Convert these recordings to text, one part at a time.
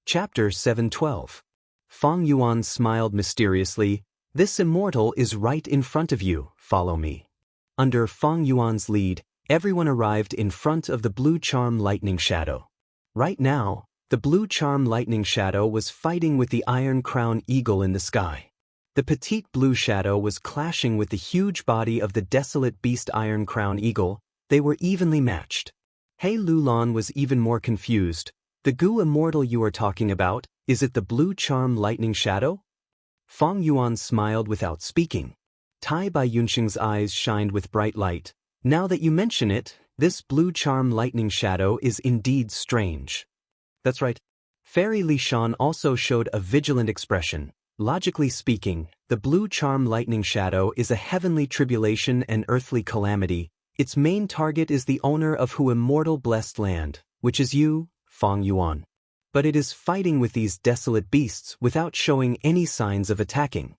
Chapter 712. Feng Yuan smiled mysteriously. This immortal is right in front of you, follow me. Under Feng Yuan's lead, everyone arrived in front of the blue charm lightning shadow. Right now, the blue charm lightning shadow was fighting with the iron crown eagle in the sky. The petite blue shadow was clashing with the huge body of the desolate beast iron crown eagle. They were evenly matched. He Lulan was even more confused. The Gu immortal you are talking about, is it the blue charm lightning shadow? Feng Yuan smiled without speaking. Tai Bai Yunxing's eyes shined with bright light. Now that you mention it, this blue charm lightning shadow is indeed strange. That's right. Fairy Li Shan also showed a vigilant expression. Logically speaking, the blue charm lightning shadow is a heavenly tribulation and earthly calamity. Its main target is the owner of Hu immortal blessed land, which is you, Feng Yuan. But it is fighting with these desolate beasts without showing any signs of attacking.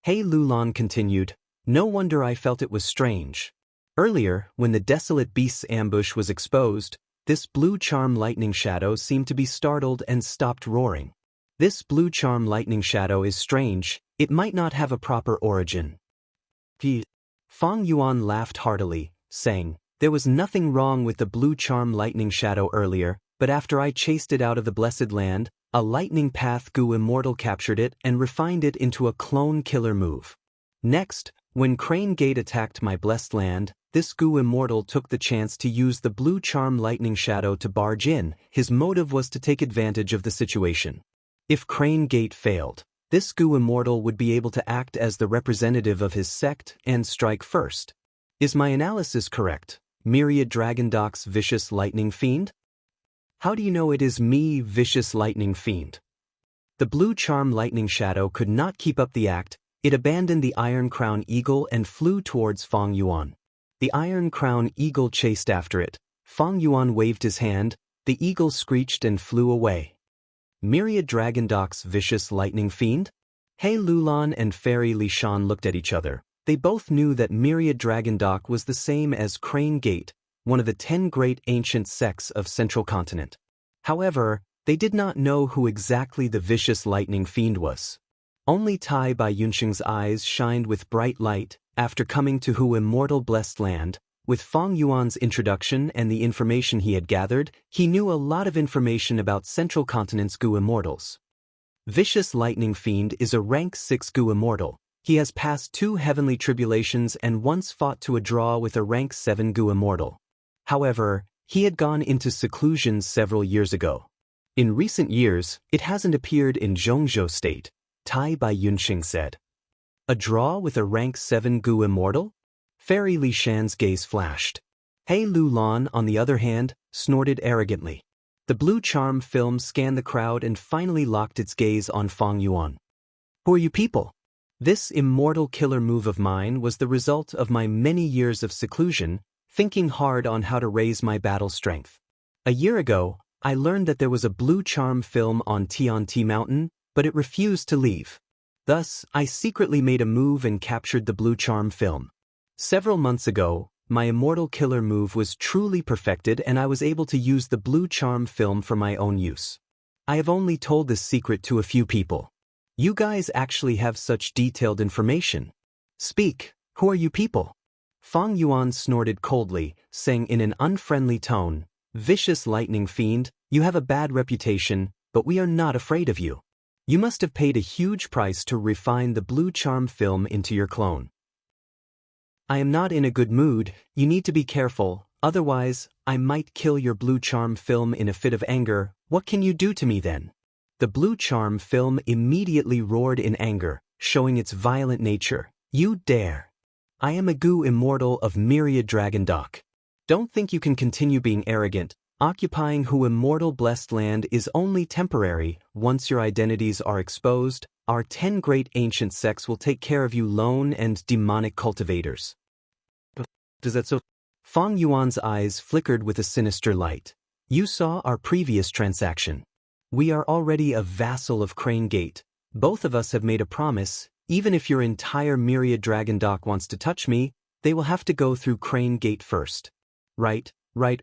He Lulan continued, no wonder I felt it was strange. Earlier, when the desolate beast's ambush was exposed, this blue charm lightning shadow seemed to be startled and stopped roaring. This blue charm lightning shadow is strange, it might not have a proper origin. Feng Yuan laughed heartily, saying, there was nothing wrong with the blue charm lightning shadow earlier, but after I chased it out of the blessed land, a lightning path Gu immortal captured it and refined it into a clone killer move. Next, when Crane Gate attacked my blessed land, this Gu immortal took the chance to use the blue charm lightning shadow to barge in. His motive was to take advantage of the situation. If Crane Gate failed, this Gu immortal would be able to act as the representative of his sect and strike first. Is my analysis correct, Myriad Dragondoc's vicious lightning fiend? How do you know it is me, vicious lightning fiend? The blue charm lightning shadow could not keep up the act. It abandoned the iron crown eagle and flew towards Feng Yuan. The iron crown eagle chased after it. Feng Yuan waved his hand. The eagle screeched and flew away. Myriad Dragondoc's vicious lightning fiend? He Lulan and Fairy Li Shan looked at each other. They both knew that Myriad Dragondoc was the same as Crane Gate, one of the 10 great ancient sects of Central Continent. However, they did not know who exactly the vicious lightning fiend was. Only Tai Bai Yunxing's eyes shined with bright light. After coming to Hu immortal blessed land, with Feng Yuan's introduction and the information he had gathered, he knew a lot of information about Central Continent's Gu immortals. Vicious lightning fiend is a rank 6 Gu immortal. He has passed 2 heavenly tribulations and once fought to a draw with a rank 7 Gu immortal. However, he had gone into seclusion several years ago. In recent years, it hasn't appeared in Zhongzhou State, Tai Bai Yunxing said. A draw with a rank 7 Gu immortal? Fairy Li Shan's gaze flashed. He Lulan, on the other hand, snorted arrogantly. The blue charm film scanned the crowd and finally locked its gaze on Feng Yuan. Who are you people? This immortal killer move of mine was the result of my many years of seclusion, thinking hard on how to raise my battle strength. A year ago, I learned that there was a blue charm film on Tianti Mountain, but it refused to leave. Thus, I secretly made a move and captured the blue charm film. Several months ago, my immortal killer move was truly perfected and I was able to use the blue charm film for my own use. I have only told this secret to a few people. You guys actually have such detailed information. Speak, who are you people? Feng Yuan snorted coldly, saying in an unfriendly tone, vicious lightning fiend, you have a bad reputation, but we are not afraid of you. You must have paid a huge price to refine the blue charm film into your clone. I am not in a good mood, you need to be careful, otherwise, I might kill your blue charm film in a fit of anger. What can you do to me then? The blue charm film immediately roared in anger, showing its violent nature. You dare! I am a Gu immortal of Myriad Dragondoc. Don't think you can continue being arrogant. Occupying Hu immortal blessed land is only temporary. Once your identities are exposed, our 10 great ancient sects will take care of you lone and demonic cultivators. Does that so? Feng Yuan's eyes flickered with a sinister light. You saw our previous transaction. We are already a vassal of Crane Gate. Both of us have made a promise. Even if your entire Myriad Dragondoc wants to touch me, they will have to go through Crane Gate first. Right,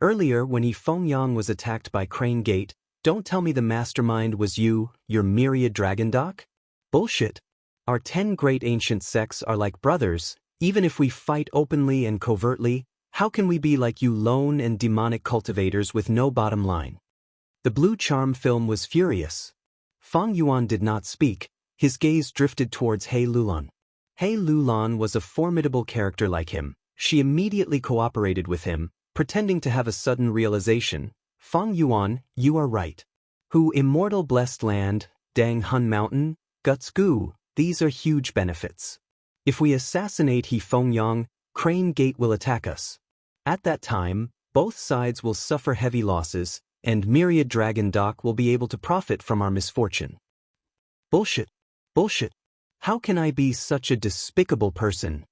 earlier when Feng Yang was attacked by Crane Gate, Don't tell me the mastermind was you, your myriad dragon doc? Bullshit. Our 10 great ancient sects are like brothers. Even if we fight openly and covertly, how can we be like you lone and demonic cultivators with no bottom line? The Blue Charm film was furious. Fang Yuan did not speak. His gaze drifted towards He Lulan. He Lulan was a formidable character like him. She immediately cooperated with him, pretending to have a sudden realization. Fang Yuan, you are right. Hu Immortal Blessed Land, Dang Hun Mountain, Guts Gu, these are huge benefits. If we assassinate He Fengyang, Crane Gate will attack us. At that time, both sides will suffer heavy losses, and Myriad Dragon Doc will be able to profit from our misfortune. Bullshit. Bullshit. How can I be such a despicable person?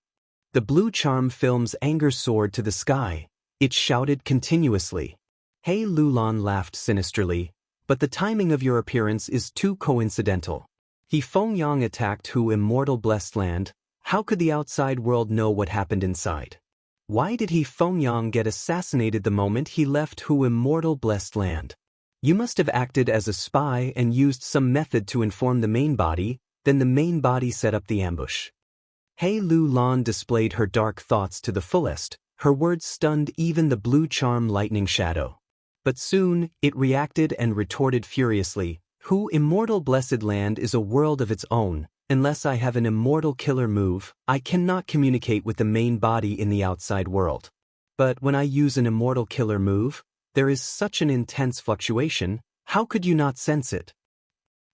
The Blue Charm film's anger soared to the sky. It shouted continuously. He Lulan laughed sinisterly, but the timing of your appearance is too coincidental. He Fengyang attacked Hu Immortal Blessed Land. How could the outside world know what happened inside? Why did He Fengyang get assassinated the moment he left Hu Immortal Blessed Land? You must have acted as a spy and used some method to inform the main body, then the main body set up the ambush. He Lulan displayed her dark thoughts to the fullest. Her words stunned even the Blue Charm lightning shadow. But soon, it reacted and retorted furiously. Hu Immortal Blessed Land is a world of its own. Unless I have an immortal killer move, I cannot communicate with the main body in the outside world. But when I use an immortal killer move, there is such an intense fluctuation, how could you not sense it?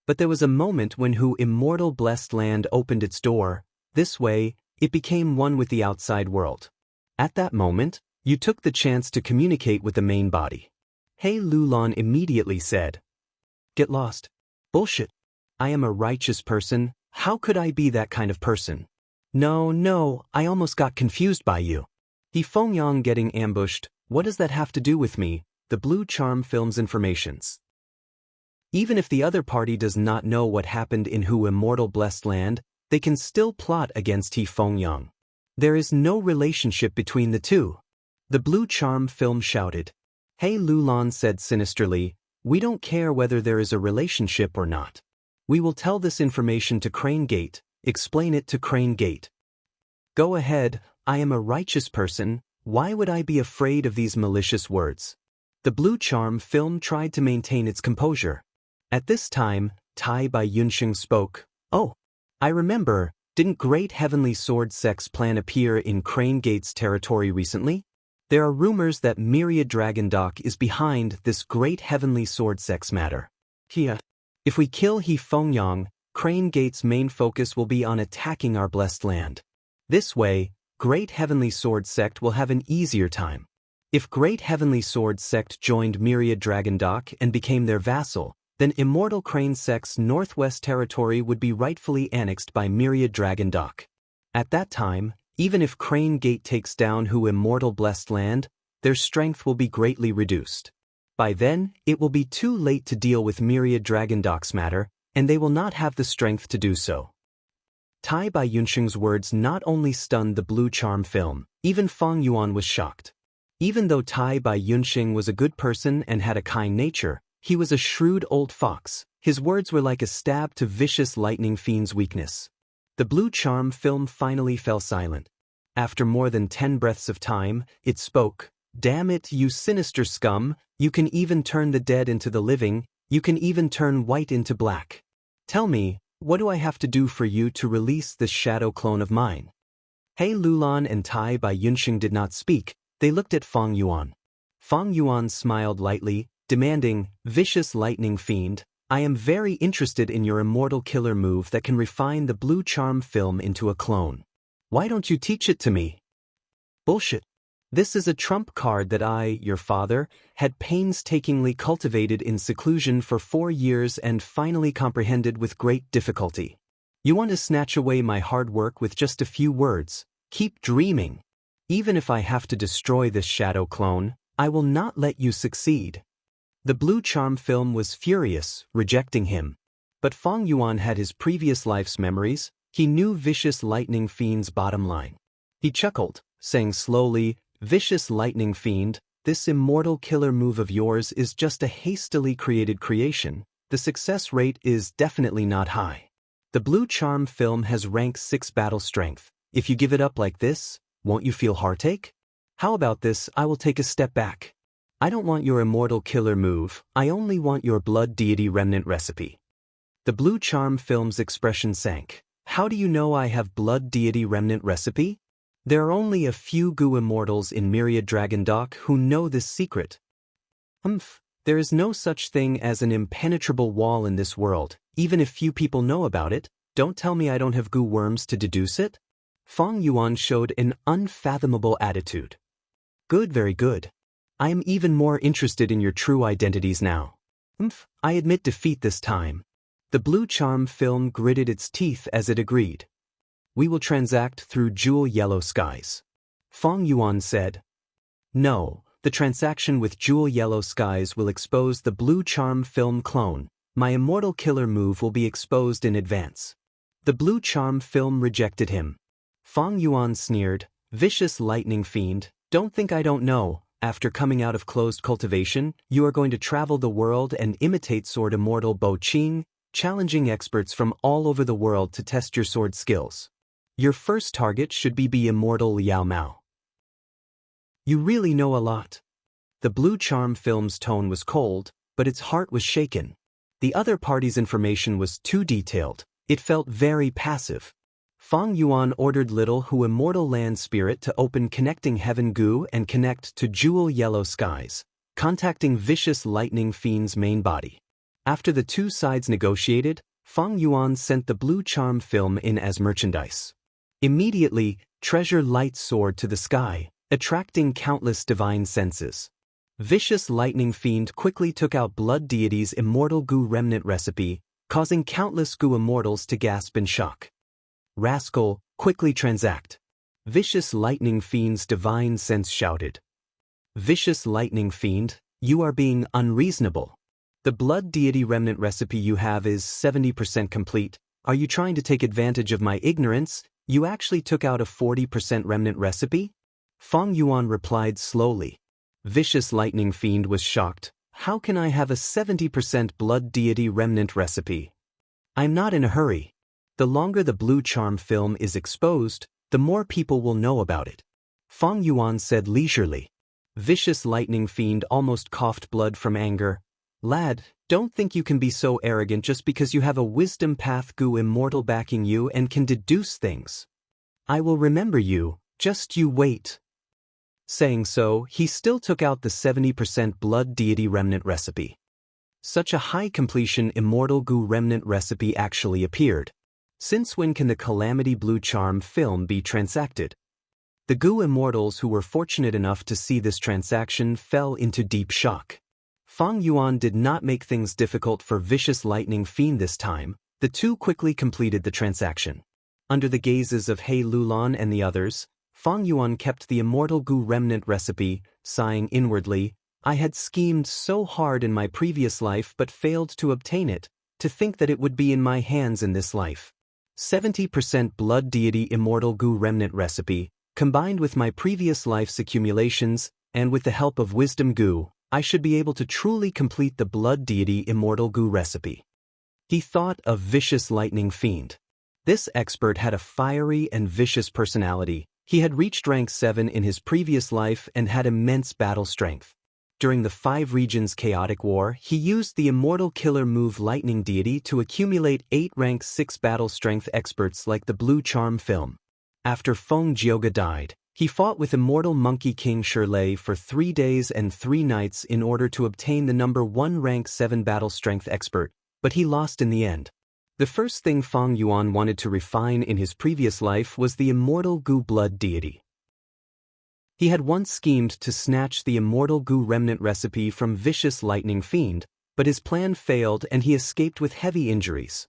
But there was a moment when Hu Immortal Blessed Land opened its door. This way, it became one with the outside world. At that moment, you took the chance to communicate with the main body. He Lulan immediately said, "Get lost. Bullshit. I am a righteous person. How could I be that kind of person? No, I almost got confused by you. He Fengyang getting ambushed, what does that have to do with me?" The Blue Charm film's informations. Even if the other party does not know what happened in Hu Immortal Blessed Land, they can still plot against He Fengyang. There is no relationship between the two. The Blue Charm film shouted. He Lulan said sinisterly, "We don't care whether there is a relationship or not. We will tell this information to Crane Gate, explain it to Crane Gate." Go ahead, I am a righteous person, why would I be afraid of these malicious words? The Blue Charm film tried to maintain its composure. At this time, Tai Bai Yunsheng spoke. "Oh, I remember, didn't Great Heavenly Sword Sect's plan appear in Crane Gate's territory recently? There are rumors that Myriad Dragon Doc is behind this Great Heavenly Sword Sect's matter. Here, if we kill He Fengyang, Crane Gate's main focus will be on attacking our blessed land. This way, Great Heavenly Sword Sect will have an easier time. If Great Heavenly Sword Sect joined Myriad Dragon Doc and became their vassal, then Immortal Crane Sect's northwest territory would be rightfully annexed by Myriad Dragon Doc. At that time, even if Crane Gate takes down Hu Immortal Blessed Land, their strength will be greatly reduced. By then, it will be too late to deal with Myriad Dragon Doc's matter, and they will not have the strength to do so. Tai Bai Yunsheng's words not only stunned the Blue Charm film, even Fang Yuan was shocked. Even though Tai Bai Yunsheng was a good person and had a kind nature, he was a shrewd old fox. His words were like a stab to vicious lightning fiend's weakness. The Blue Charm film finally fell silent. After more than 10 breaths of time, it spoke. "Damn it, you sinister scum, you can even turn the dead into the living, you can even turn white into black. Tell me, what do I have to do for you to release this shadow clone of mine?" He Lulan and Tai Bai Yunsheng did not speak, they looked at Fang Yuan. Fang Yuan smiled lightly, demanding, "Vicious lightning fiend, I am very interested in your immortal killer move that can refine the Blue Charm film into a clone. Why don't you teach it to me?" "Bullshit. This is a trump card that I, your father, had painstakingly cultivated in seclusion for 4 years and finally comprehended with great difficulty. You want to snatch away my hard work with just a few words? Keep dreaming. Even if I have to destroy this shadow clone, I will not let you succeed." The Blue Charm film was furious, rejecting him. But Fang Yuan had his previous life's memories. He knew Vicious Lightning Fiend's bottom line. He chuckled, saying slowly, "Vicious Lightning Fiend, this immortal killer move of yours is just a hastily created creation, the success rate is definitely not high. The blue charm film has rank 6 battle strength. If you give it up like this, won't you feel heartache? How about this? I will take a step back. I don't want your immortal killer move, I only want your blood deity remnant recipe. The blue charm film's expression sank. How do you know I have blood deity remnant recipe? There are only a few goo immortals in Myriad Dragon Dock who know this secret. There is no such thing as an impenetrable wall in this world, even if few people know about it. Don't tell me I don't have goo worms to deduce it? Feng Yuan showed an unfathomable attitude. Good, very good. I am even more interested in your true identities now. I admit defeat this time. The blue charm film gritted its teeth as it agreed. We will transact through jewel yellow skies. Feng Yuan said. No, the transaction with jewel yellow skies will expose the blue charm film clone. My immortal killer move will be exposed in advance. The blue charm film rejected him. Feng Yuan sneered, vicious lightning fiend, don't think I don't know. After coming out of closed cultivation, you are going to travel the world and imitate sword immortal Bo Qing, challenging experts from all over the world to test your sword skills. Your first target should be immortal Liao Mao. You really know a lot. The blue charm film's tone was cold, but its heart was shaken. The other party's information was too detailed, it felt very passive. Feng Yuan ordered Little Hu Immortal Land Spirit to open Connecting Heaven Goo and connect to Jewel Yellow Skies, contacting Vicious Lightning Fiend's main body. After the two sides negotiated, Feng Yuan sent the blue charm film in as merchandise. Immediately, treasure light soared to the sky, attracting countless divine senses. Vicious Lightning Fiend quickly took out Blood Deity's immortal goo remnant recipe, causing countless goo immortals to gasp in shock. Rascal, quickly transact. Vicious Lightning Fiend's divine sense shouted. Vicious Lightning Fiend, you are being unreasonable. The blood deity remnant recipe you have is 70% complete. Are you trying to take advantage of my ignorance? You actually took out a 40% remnant recipe? Feng Yuan replied slowly. Vicious Lightning Fiend was shocked. How can I have a 70% blood deity remnant recipe? I'm not in a hurry. The longer the blue charm film is exposed, the more people will know about it. Feng Yuan said leisurely. Vicious Lightning Fiend almost coughed blood from anger. Lad, don't think you can be so arrogant just because you have a wisdom path goo immortal backing you and can deduce things. I will remember you, just you wait. Saying so, he still took out the 70% blood deity remnant recipe. Such a high completion immortal goo remnant recipe actually appeared. Since when can the Calamity Blue Charm film be transacted? The goo immortals who were fortunate enough to see this transaction fell into deep shock. Feng Yuan did not make things difficult for Vicious Lightning Fiend this time. The two quickly completed the transaction. Under the gazes of He Lulan and the others, Feng Yuan kept the immortal goo remnant recipe, sighing inwardly, I had schemed so hard in my previous life but failed to obtain it, to think that it would be in my hands in this life. 70% blood deity immortal goo remnant recipe, combined with my previous life's accumulations, and with the help of wisdom goo, I should be able to truly complete the blood deity immortal goo recipe. He thought of Vicious Lightning Fiend. This expert had a fiery and vicious personality. He had reached rank 7 in his previous life and had immense battle strength. During the 5 regions chaotic war, he used the immortal killer move Lightning Deity to accumulate 8 rank 6 battle strength experts like the blue charm film. After Feng Jioga died, he fought with immortal Monkey King Shirley for 3 days and 3 nights in order to obtain the number 1 rank 7 battle strength expert, but he lost in the end. The first thing Feng Yuan wanted to refine in his previous life was the immortal goo blood deity. He had once schemed to snatch the immortal goo remnant recipe from Vicious Lightning Fiend, but his plan failed and he escaped with heavy injuries.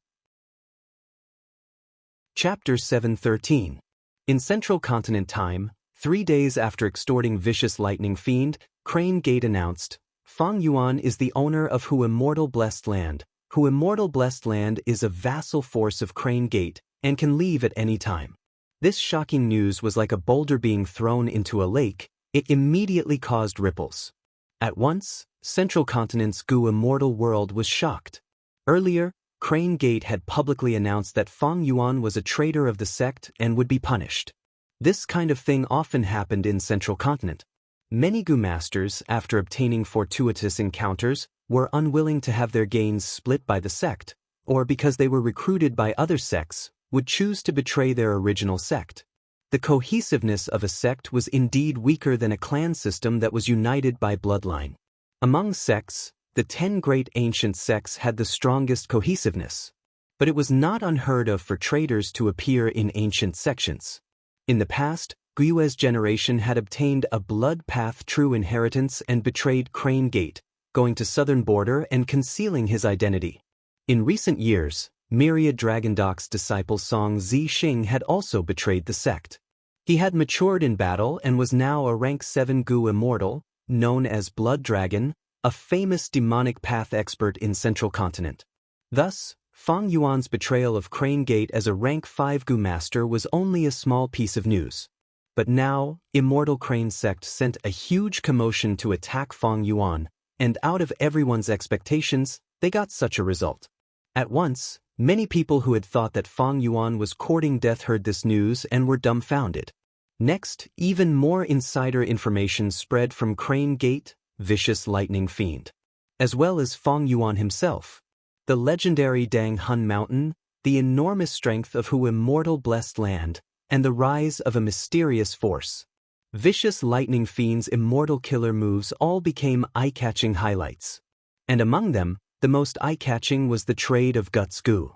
Chapter 713. In Central Continent Time, 3 days after extorting Vicious Lightning Fiend, Crane Gate announced, Feng Yuan is the owner of Hu Immortal Blessed Land. Hu Immortal Blessed Land is a vassal force of Crane Gate, and can leave at any time. This shocking news was like a boulder being thrown into a lake. It immediately caused ripples. At once, Central Continent's Gu immortal world was shocked. Earlier, Crane Gate had publicly announced that Feng Yuan was a traitor of the sect and would be punished. This kind of thing often happened in Central Continent. Many Gu masters, after obtaining fortuitous encounters, were unwilling to have their gains split by the sect, or because they were recruited by other sects, would choose to betray their original sect. The cohesiveness of a sect was indeed weaker than a clan system that was united by bloodline. Among sects, the 10 great ancient sects had the strongest cohesiveness. But it was not unheard of for traitors to appear in ancient sections. In the past, Guyue's generation had obtained a blood path true inheritance and betrayed Crane Gate, going to southern border and concealing his identity. In recent years, Myriad Dragondoc's disciple Song Zixing had also betrayed the sect. He had matured in battle and was now a rank 7 Gu immortal, known as Blood Dragon, a famous demonic path expert in Central Continent. Thus, Feng Yuan's betrayal of Crane Gate as a rank 5 Gu master was only a small piece of news. But now, Immortal Crane sect sent a huge commotion to attack Feng Yuan, and out of everyone's expectations, they got such a result. At once, many people who had thought that Feng Yuan was courting death heard this news and were dumbfounded. Next, even more insider information spread from Crane Gate, Vicious Lightning Fiend, as well as Feng Yuan himself. The legendary Dang Hun Mountain, the enormous strength of Hu Immortal Blessed Land, and the rise of a mysterious force. Vicious Lightning Fiend's immortal killer moves all became eye-catching highlights. And among them, the most eye-catching was the trade of Guts Gu.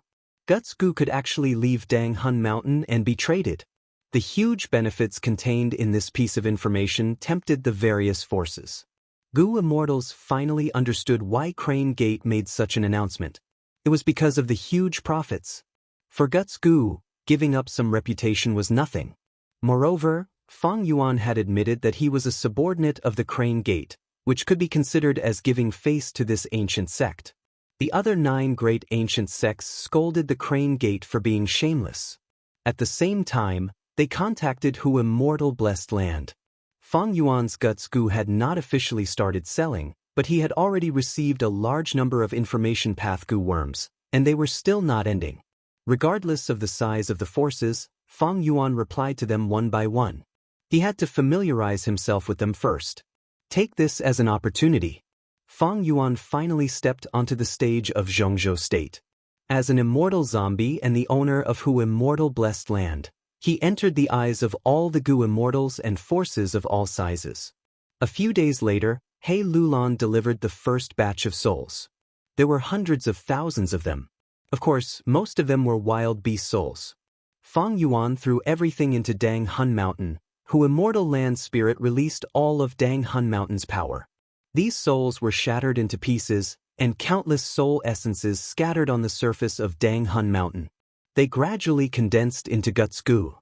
Guts Gu could actually leave Dang Hun Mountain and be traded. The huge benefits contained in this piece of information tempted the various forces. Gu Immortals finally understood why Crane Gate made such an announcement. It was because of the huge profits. For Guts Gu, giving up some reputation was nothing. Moreover, Feng Yuan had admitted that he was a subordinate of the Crane Gate, which could be considered as giving face to this ancient sect. The other 9 great ancient sects scolded the Crane Gate for being shameless. At the same time, they contacted Hu Immortal Blessed Land. Feng Yuan's Guts Gu had not officially started selling, but he had already received a large number of information path Gu worms, and they were still not ending. Regardless of the size of the forces, Feng Yuan replied to them one by one. He had to familiarize himself with them first. Take this as an opportunity. Feng Yuan finally stepped onto the stage of Zhongzhou State. As an immortal zombie and the owner of Hu Immortal Blessed Land, he entered the eyes of all the Gu immortals and forces of all sizes. A few days later, He Lulan delivered the first batch of souls. There were hundreds of thousands of them. Of course, most of them were wild beast souls. Feng Yuan threw everything into Dang Hun Mountain, Hu Immortal Land Spirit released all of Dang Hun Mountain's power. These souls were shattered into pieces, and countless soul essences scattered on the surface of Dang Hun Mountain. They gradually condensed into Guts Gu.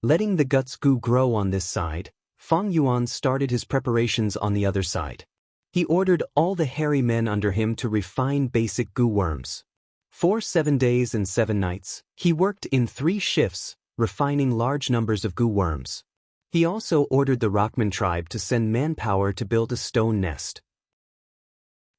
Letting the Guts Gu grow on this side, Feng Yuan started his preparations on the other side. He ordered all the hairy men under him to refine basic Gu worms. For 7 days and 7 nights, he worked in 3 shifts, refining large numbers of Gu worms. He also ordered the Rockman tribe to send manpower to build a stone nest.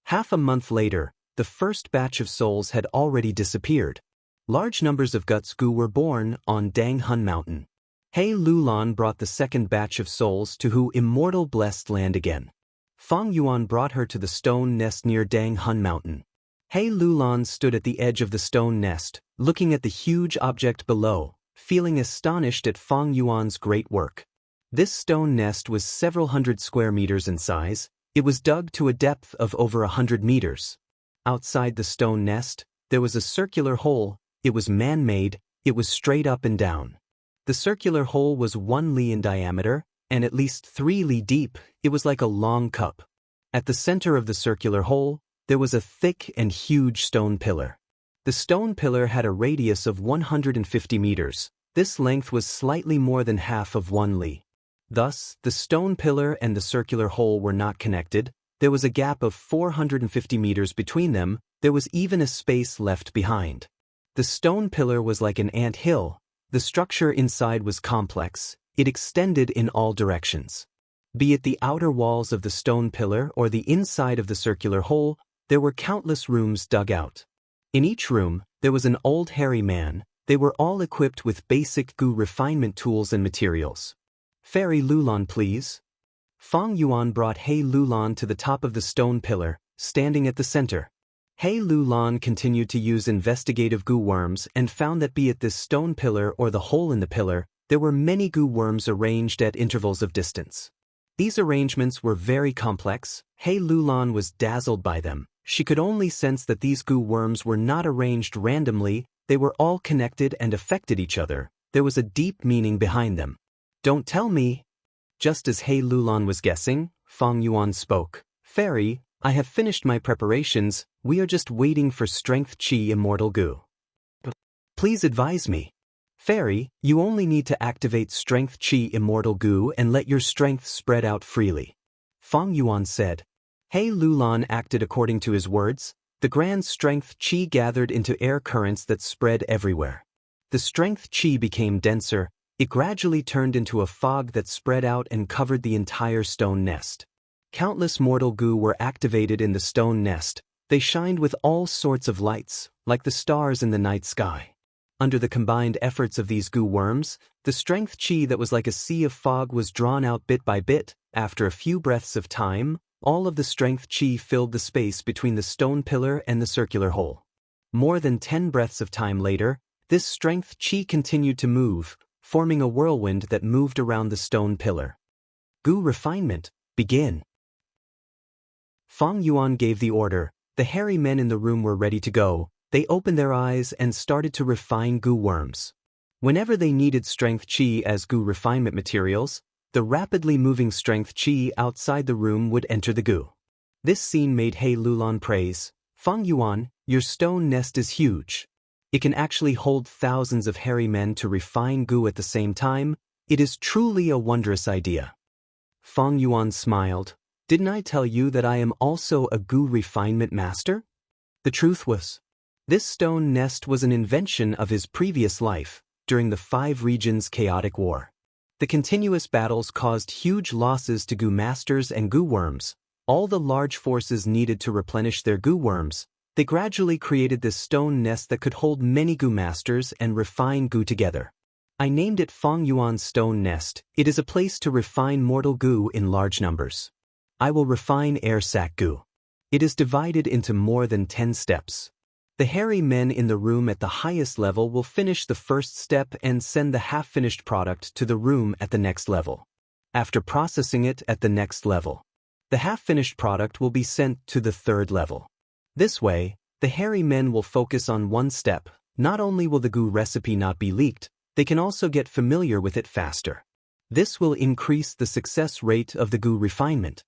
Half a month later, the first batch of souls had already disappeared. Large numbers of Guts Gu were born on Dang Hun Mountain. He Lulan brought the second batch of souls to Hu Immortal Blessed Land again. Feng Yuan brought her to the stone nest near Dang Hun Mountain. He Lulan stood at the edge of the stone nest, looking at the huge object below, feeling astonished at Feng Yuan's great work. This stone nest was several hundred square meters in size. It was dug to a depth of over 100 meters. Outside the stone nest, there was a circular hole. It was man-made. It was straight up and down. The circular hole was 1 li in diameter, and at least 3 li deep. It was like a long cup. At the center of the circular hole, there was a thick and huge stone pillar. The stone pillar had a radius of 150 meters. This length was slightly more than half of 1 li. Thus, the stone pillar and the circular hole were not connected. There was a gap of 450 meters between them. There was even a space left behind. The stone pillar was like an ant hill. The structure inside was complex. It extended in all directions. Be it the outer walls of the stone pillar or the inside of the circular hole, there were countless rooms dug out. In each room, there was an old hairy man. They were all equipped with basic goo refinement tools and materials. Fairy Lulan, please. Fang Yuan brought He Lulan to the top of the stone pillar, standing at the center. He Lulan continued to use investigative goo worms and found that be it this stone pillar or the hole in the pillar, there were many goo worms arranged at intervals of distance. These arrangements were very complex. He Lulan was dazzled by them. She could only sense that these goo worms were not arranged randomly, they were all connected and affected each other. There was a deep meaning behind them. Don't tell me. Just as He Lulan was guessing, Fang Yuan spoke. Fairy, I have finished my preparations, we are just waiting for Strength Qi Immortal Goo. Please advise me. Fairy, you only need to activate Strength Qi Immortal Goo and let your strength spread out freely. Fang Yuan said. He Lulan acted according to his words. The grand strength Qi gathered into air currents that spread everywhere. The strength Qi became denser. It gradually turned into a fog that spread out and covered the entire stone nest. Countless mortal goo were activated in the stone nest. They shined with all sorts of lights, like the stars in the night sky. Under the combined efforts of these goo worms, the strength Qi that was like a sea of fog was drawn out bit by bit. After a few breaths of time, all of the strength Qi filled the space between the stone pillar and the circular hole. More than 10 breaths of time later, this strength Qi continued to move, forming a whirlwind that moved around the stone pillar. Goo refinement, begin. Fang Yuan gave the order. The hairy men in the room were ready to go. They opened their eyes and started to refine goo worms. Whenever they needed strength Qi as goo refinement materials, the rapidly moving strength Qi outside the room would enter the goo. This scene made He Lulan praise. Fang Yuan, your stone nest is huge. It can actually hold thousands of hairy men to refine goo at the same time. It is truly a wondrous idea. Fang Yuan smiled. Didn't I tell you that I am also a goo refinement master? The truth was, this stone nest was an invention of his previous life, during the 5 regions chaotic war. The continuous battles caused huge losses to goo masters and goo worms. All the large forces needed to replenish their goo worms. They gradually created this stone nest that could hold many goo masters and refine goo together. I named it Fang Yuan's Stone Nest. It is a place to refine mortal goo in large numbers. I will refine air sac goo. It is divided into more than 10 steps. The hairy men in the room at the highest level will finish the first step and send the half-finished product to the room at the next level. After processing it at the next level, the half-finished product will be sent to the 3rd level. This way, the hairy men will focus on one step. Not only will the goo recipe not be leaked, they can also get familiar with it faster. This will increase the success rate of the goo refinement.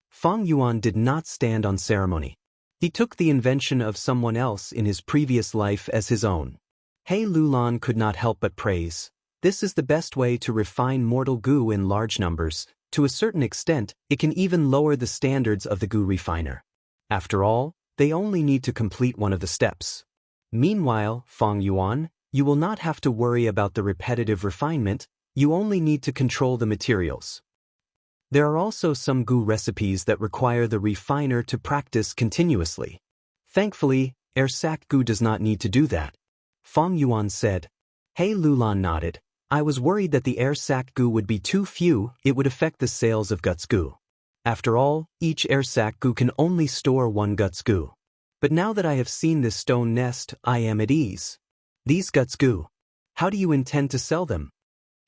Fang Yuan did not stand on ceremony. He took the invention of someone else in his previous life as his own. He Lulan could not help but praise. This is the best way to refine mortal goo in large numbers. To a certain extent, it can even lower the standards of the goo refiner. After all, they only need to complete one of the steps. Meanwhile, Fang Yuan, you will not have to worry about the repetitive refinement. You only need to control the materials. There are also some goo recipes that require the refiner to practice continuously. Thankfully, air sac goo does not need to do that. Fang Yuan said. He Lulan nodded. I was worried that the air sac goo would be too few, it would affect the sales of guts goo. After all, each air sac goo can only store 1 guts goo. But now that I have seen this stone nest, I am at ease. These guts goo, how do you intend to sell them?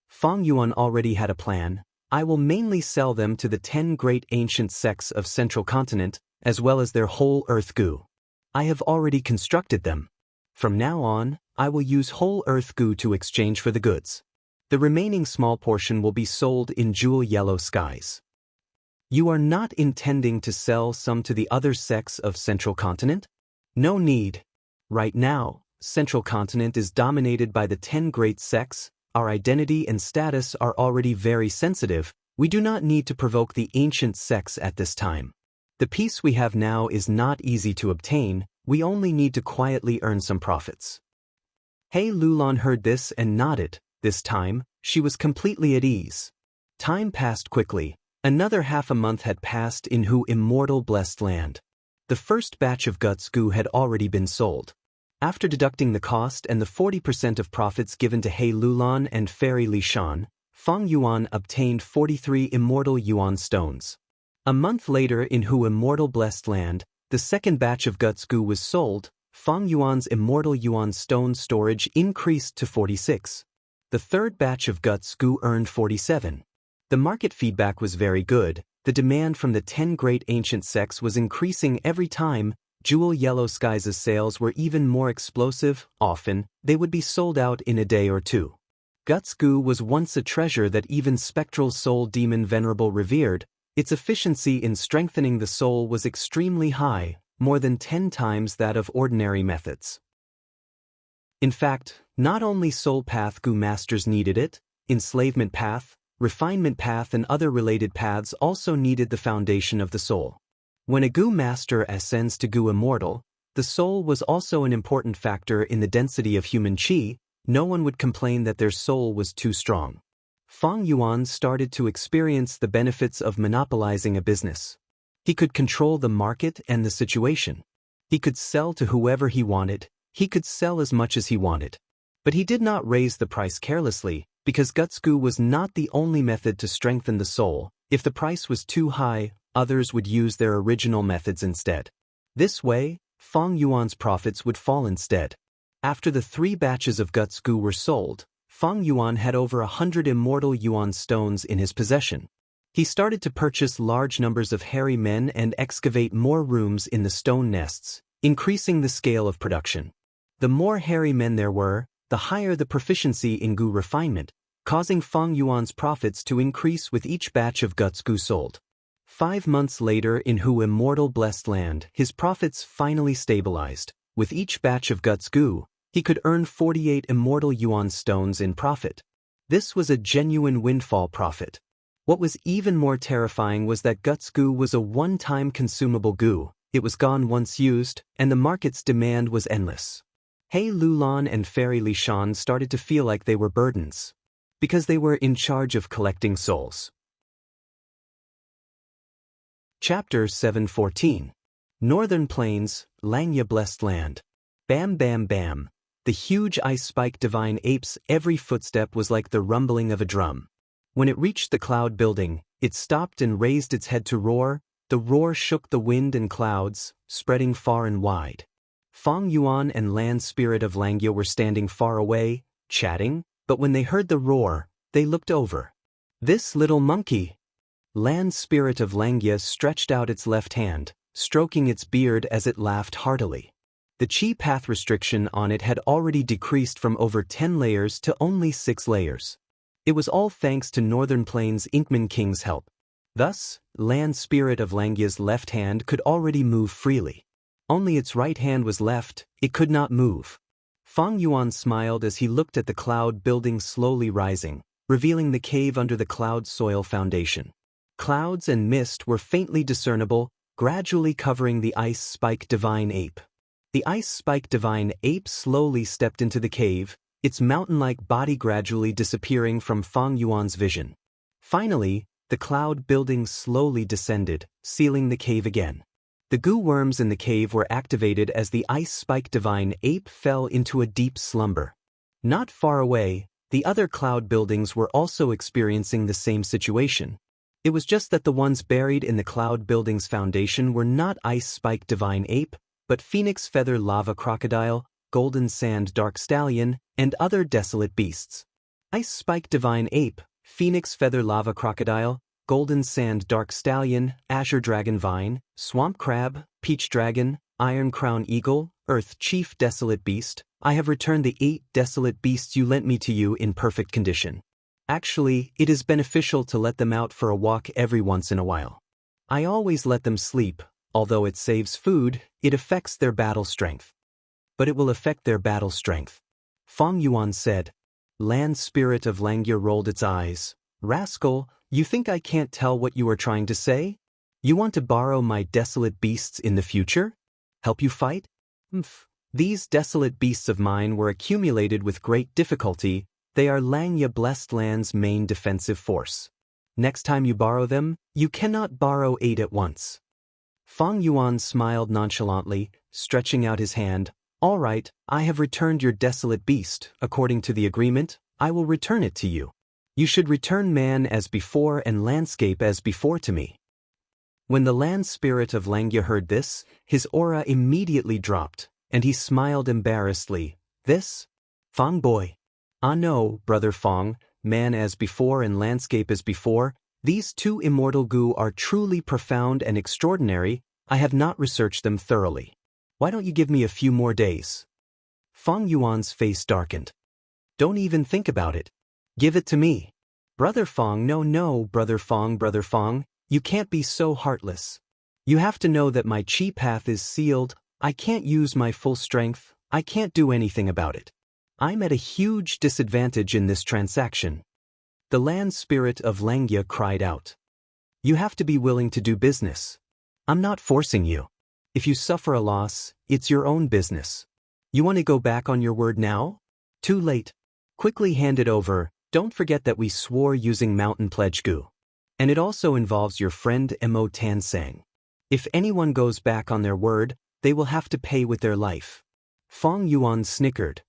Fang Yuan already had a plan. I will mainly sell them to the 10 great ancient sects of Central Continent, as well as their whole earth goo. I have already constructed them. From now on, I will use whole earth goo to exchange for the goods. The remaining small portion will be sold in jewel yellow skies. You are not intending to sell some to the other sects of Central Continent? No need. Right now, Central Continent is dominated by the 10 great sects. Our identity and status are already very sensitive. We do not need to provoke the ancient sects at this time. The peace we have now is not easy to obtain. We only need to quietly earn some profits. He Lulan heard this and nodded. This time, she was completely at ease. Time passed quickly. Another half a month had passed in Hu immortal blessed land. The first batch of Guts Goo had already been sold. After deducting the cost and the 40% of profits given to He Lulan and Fairy Li Shan, Feng Yuan obtained 43 immortal yuan stones. A month later in Hu immortal blessed land, the second batch of Guts Goo was sold. Feng Yuan's immortal yuan stone storage increased to 46. The third batch of Guts Goo earned 47. The market feedback was very good. The demand from the 10 great ancient sects was increasing every time. Jewel Yellow Skies' sales were even more explosive. Often, they would be sold out in a day or two. Guts Goo was once a treasure that even spectral soul demon Venerable revered. Its efficiency in strengthening the soul was extremely high, more than 10 times that of ordinary methods. In fact, not only Soul Path Goo masters needed it, Enslavement Path, Refinement Path and other related paths also needed the foundation of the soul. When a Goo master ascends to Goo Immortal, the soul was also an important factor in the density of human chi. No one would complain that their soul was too strong. Feng Yuan started to experience the benefits of monopolizing a business. He could control the market and the situation. He could sell to whoever he wanted. He could sell as much as he wanted. But he did not raise the price carelessly, because Guts Goo was not the only method to strengthen the soul. If the price was too high, others would use their original methods instead. This way, Feng Yuan's profits would fall instead. After the 3 batches of Guts Goo were sold, Feng Yuan had over 100 immortal yuan stones in his possession. He started to purchase large numbers of hairy men and excavate more rooms in the stone nests, increasing the scale of production. The more hairy men there were, the higher the proficiency in Goo refinement, causing Feng Yuan's profits to increase with each batch of Guts Goo sold. 5 months later in Hu immortal blessed land, his profits finally stabilized. With each batch of Guts Goo, he could earn 48 immortal yuan stones in profit. This was a genuine windfall profit. What was even more terrifying was that Guts Goo was a one-time consumable goo. It was gone once used, and the market's demand was endless. He Lulan and Fairy Li Shan started to feel like they were burdens, because they were in charge of collecting souls. Chapter 714. Northern Plains, Langya Blessed Land. Bam bam bam. The huge ice-spiked divine ape's every footstep was like the rumbling of a drum. When it reached the cloud building, it stopped and raised its head to roar. The roar shook the wind and clouds, spreading far and wide. Feng Yuan and Land Spirit of Langya were standing far away, chatting, but when they heard the roar, they looked over. This little monkey! Land Spirit of Langya stretched out its left hand, stroking its beard as it laughed heartily. The chi path restriction on it had already decreased from over 10 layers to only 6 layers. It was all thanks to Northern Plains Inkman King's help. Thus, Land Spirit of Langya's left hand could already move freely. Only its right hand was left, it could not move. Feng Yuan smiled as he looked at the cloud building slowly rising, revealing the cave under the cloud soil foundation. Clouds and mist were faintly discernible, gradually covering the ice-spike divine ape. The ice-spike divine ape slowly stepped into the cave, its mountain-like body gradually disappearing from Feng Yuan's vision. Finally, the cloud building slowly descended, sealing the cave again. The goo worms in the cave were activated as the ice-spike divine ape fell into a deep slumber. Not far away, the other cloud buildings were also experiencing the same situation. It was just that the ones buried in the cloud building's foundation were not ice-spike divine ape, but phoenix feather lava crocodile, golden sand dark stallion, and other desolate beasts. Ice-spike divine ape, phoenix feather lava crocodile, golden sand dark stallion, azure dragon vine, swamp crab, peach dragon, iron crown eagle, earth chief desolate beast. I have returned the 8 desolate beasts you lent me to you in perfect condition. Actually, it is beneficial to let them out for a walk every once in a while. I always let them sleep. Although it saves food, it affects their battle strength. But it will affect their battle strength. Feng Yuan said. Land Spirit of Langya rolled its eyes. Rascal, you think I can't tell what you are trying to say? You want to borrow my desolate beasts in the future? Help you fight? These desolate beasts of mine were accumulated with great difficulty. They are Langya Blessed Land's main defensive force. Next time you borrow them, you cannot borrow 8 at once. Fang Yuan smiled nonchalantly, stretching out his hand. All right, I have returned your desolate beast. According to the agreement, I will return it to you. You should return man as before and landscape as before to me. When the land spirit of Langya heard this, his aura immediately dropped, and he smiled embarrassedly. This? Fang boy. Ah no, brother Fang, man as before and landscape as before, these two immortal gu are truly profound and extraordinary. I have not researched them thoroughly. Why don't you give me a few more days? Fang Yuan's face darkened. Don't even think about it. Give it to me. Brother Fang, no, brother Fang, you can't be so heartless. You have to know that my chi path is sealed. I can't use my full strength. I can't do anything about it. I'm at a huge disadvantage in this transaction. The land spirit of Langya cried out. You have to be willing to do business. I'm not forcing you. If you suffer a loss, it's your own business. You want to go back on your word now? Too late. Quickly hand it over. Don't forget that we swore using Mountain Pledge Gu. And it also involves your friend Mo Tansang. If anyone goes back on their word, they will have to pay with their life. Fang Yuan snickered.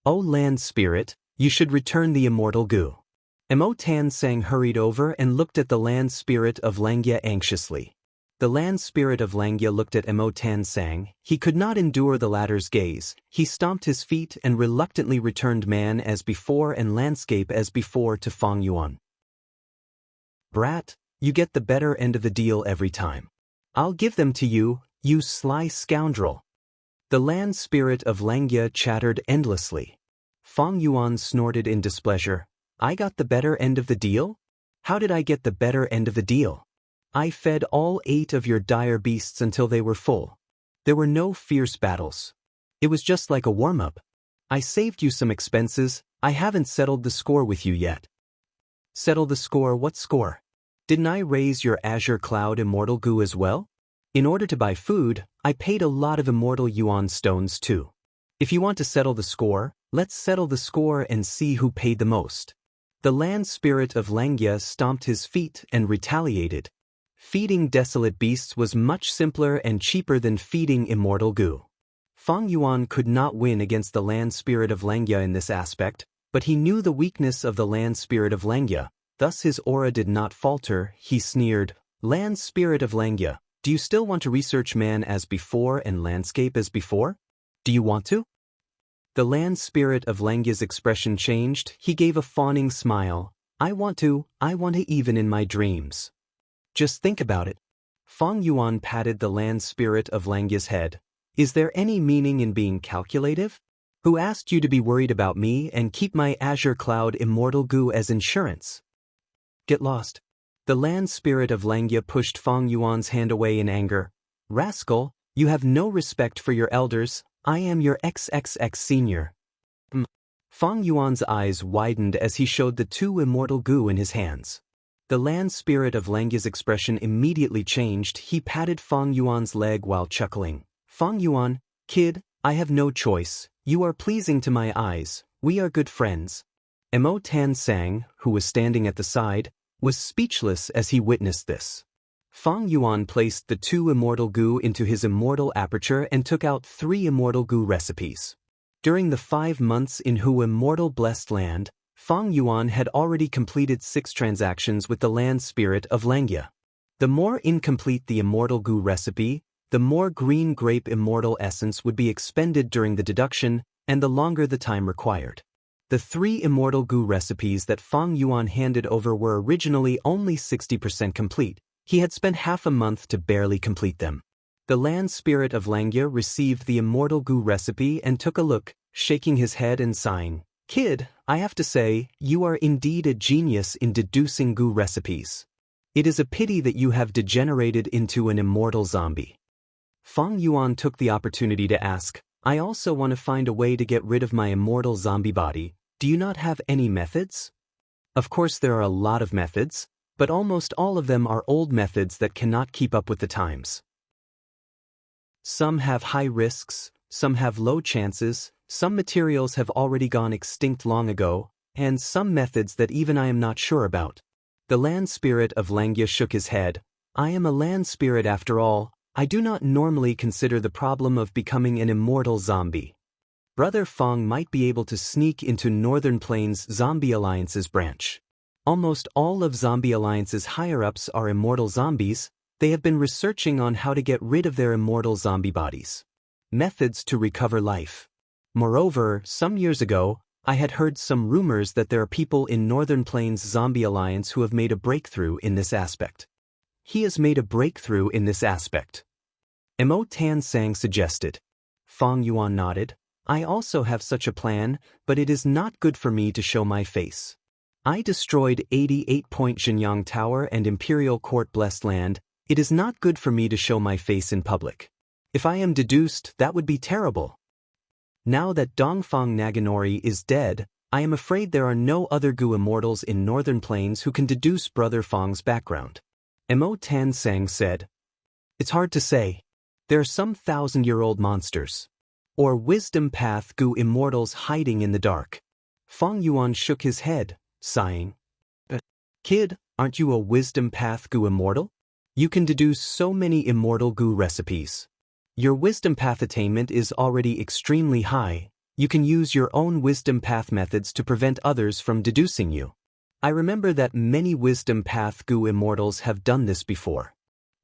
Oh land spirit, you should return the immortal gu. Mo Tansang hurried over and looked at the land spirit of Langya anxiously. The land spirit of Langya looked at Mo Tansang. He could not endure the latter's gaze. He stomped his feet and reluctantly returned man as before and landscape as before to Fang Yuan. Brat, you get the better end of the deal every time. I'll give them to you, you sly scoundrel. The land spirit of Langya chattered endlessly. Fang Yuan snorted in displeasure. I got the better end of the deal? How did I get the better end of the deal? I fed all 8 of your dire beasts until they were full. There were no fierce battles. It was just like a warm-up. I saved you some expenses. I haven't settled the score with you yet. Settle the score? What score? Didn't I raise your Azure Cloud Immortal Gu as well? In order to buy food, I paid a lot of Immortal Yuan stones too. If you want to settle the score, let's settle the score and see who paid the most. The land spirit of Langya stomped his feet and retaliated. Feeding desolate beasts was much simpler and cheaper than feeding immortal gu. Fang Yuan could not win against the land spirit of Langya in this aspect, but he knew the weakness of the land spirit of Langya, thus his aura did not falter. He sneered, Land spirit of Langya, do you still want to research man as before and landscape as before? Do you want to? The land spirit of Langya's expression changed. He gave a fawning smile. I want to even in my dreams. Just think about it. Fang Yuan patted the land spirit of Langya's head. Is there any meaning in being calculative? Who asked you to be worried about me and keep my Azure Cloud Immortal Gu as insurance? Get lost. The land spirit of Langya pushed Fang Yuan's hand away in anger. Rascal, you have no respect for your elders. I am your XXX senior. Fang Yuan's eyes widened as he showed the 2 immortal gu in his hands. The land spirit of Langya's expression immediately changed. He patted Fang Yuan's leg while chuckling. Fang Yuan, kid, I have no choice. You are pleasing to my eyes. We are good friends. Mo Tansang, who was standing at the side, was speechless as he witnessed this. Fang Yuan placed the 2 immortal gu into his immortal aperture and took out 3 immortal gu recipes. During the 5 months in Hu Immortal Blessed Land, Fang Yuan had already completed 6 transactions with the land spirit of Langya. The more incomplete the immortal gu recipe, the more green grape immortal essence would be expended during the deduction, and the longer the time required. The 3 immortal gu recipes that Fang Yuan handed over were originally only 60% complete. He had spent half a month to barely complete them. The land spirit of Langya received the immortal gu recipe and took a look, shaking his head and sighing. Kid, I have to say, you are indeed a genius in deducing gu recipes. It is a pity that you have degenerated into an immortal zombie. Fang Yuan took the opportunity to ask, I also want to find a way to get rid of my immortal zombie body. Do you not have any methods? Of course there are a lot of methods, but almost all of them are old methods that cannot keep up with the times. Some have high risks, some have low chances, some materials have already gone extinct long ago, and some methods that even I am not sure about. The land spirit of Langya shook his head. I am a land spirit after all. I do not normally consider the problem of becoming an immortal zombie. Brother Fong might be able to sneak into Northern Plains Zombie Alliance's branch. Almost all of Zombie Alliance's higher-ups are immortal zombies. They have been researching on how to get rid of their immortal zombie bodies. Methods to recover life. Moreover, some years ago, I had heard some rumors that there are people in Northern Plains Zombie Alliance who have made a breakthrough in this aspect. He has made a breakthrough in this aspect. Mo Tan Sang suggested. Fong Yuan nodded. I also have such a plan, but it is not good for me to show my face. I destroyed 88-point Jinyang Tower and Imperial Court Blessed Land. It is not good for me to show my face in public. If I am deduced, that would be terrible. Now that Dongfang Naganori is dead, I am afraid there are no other Gu immortals in Northern Plains who can deduce Brother Fong's background. Mo Tan Sang said. It's hard to say. There are some thousand-year-old monsters. Or wisdom path Gu immortals hiding in the dark. Fong Yuan shook his head, sighing. Kid, aren't you a wisdom path Gu immortal? You can deduce so many immortal Gu recipes. Your wisdom path attainment is already extremely high. You can use your own wisdom path methods to prevent others from deducing you. I remember that many wisdom path Gu immortals have done this before.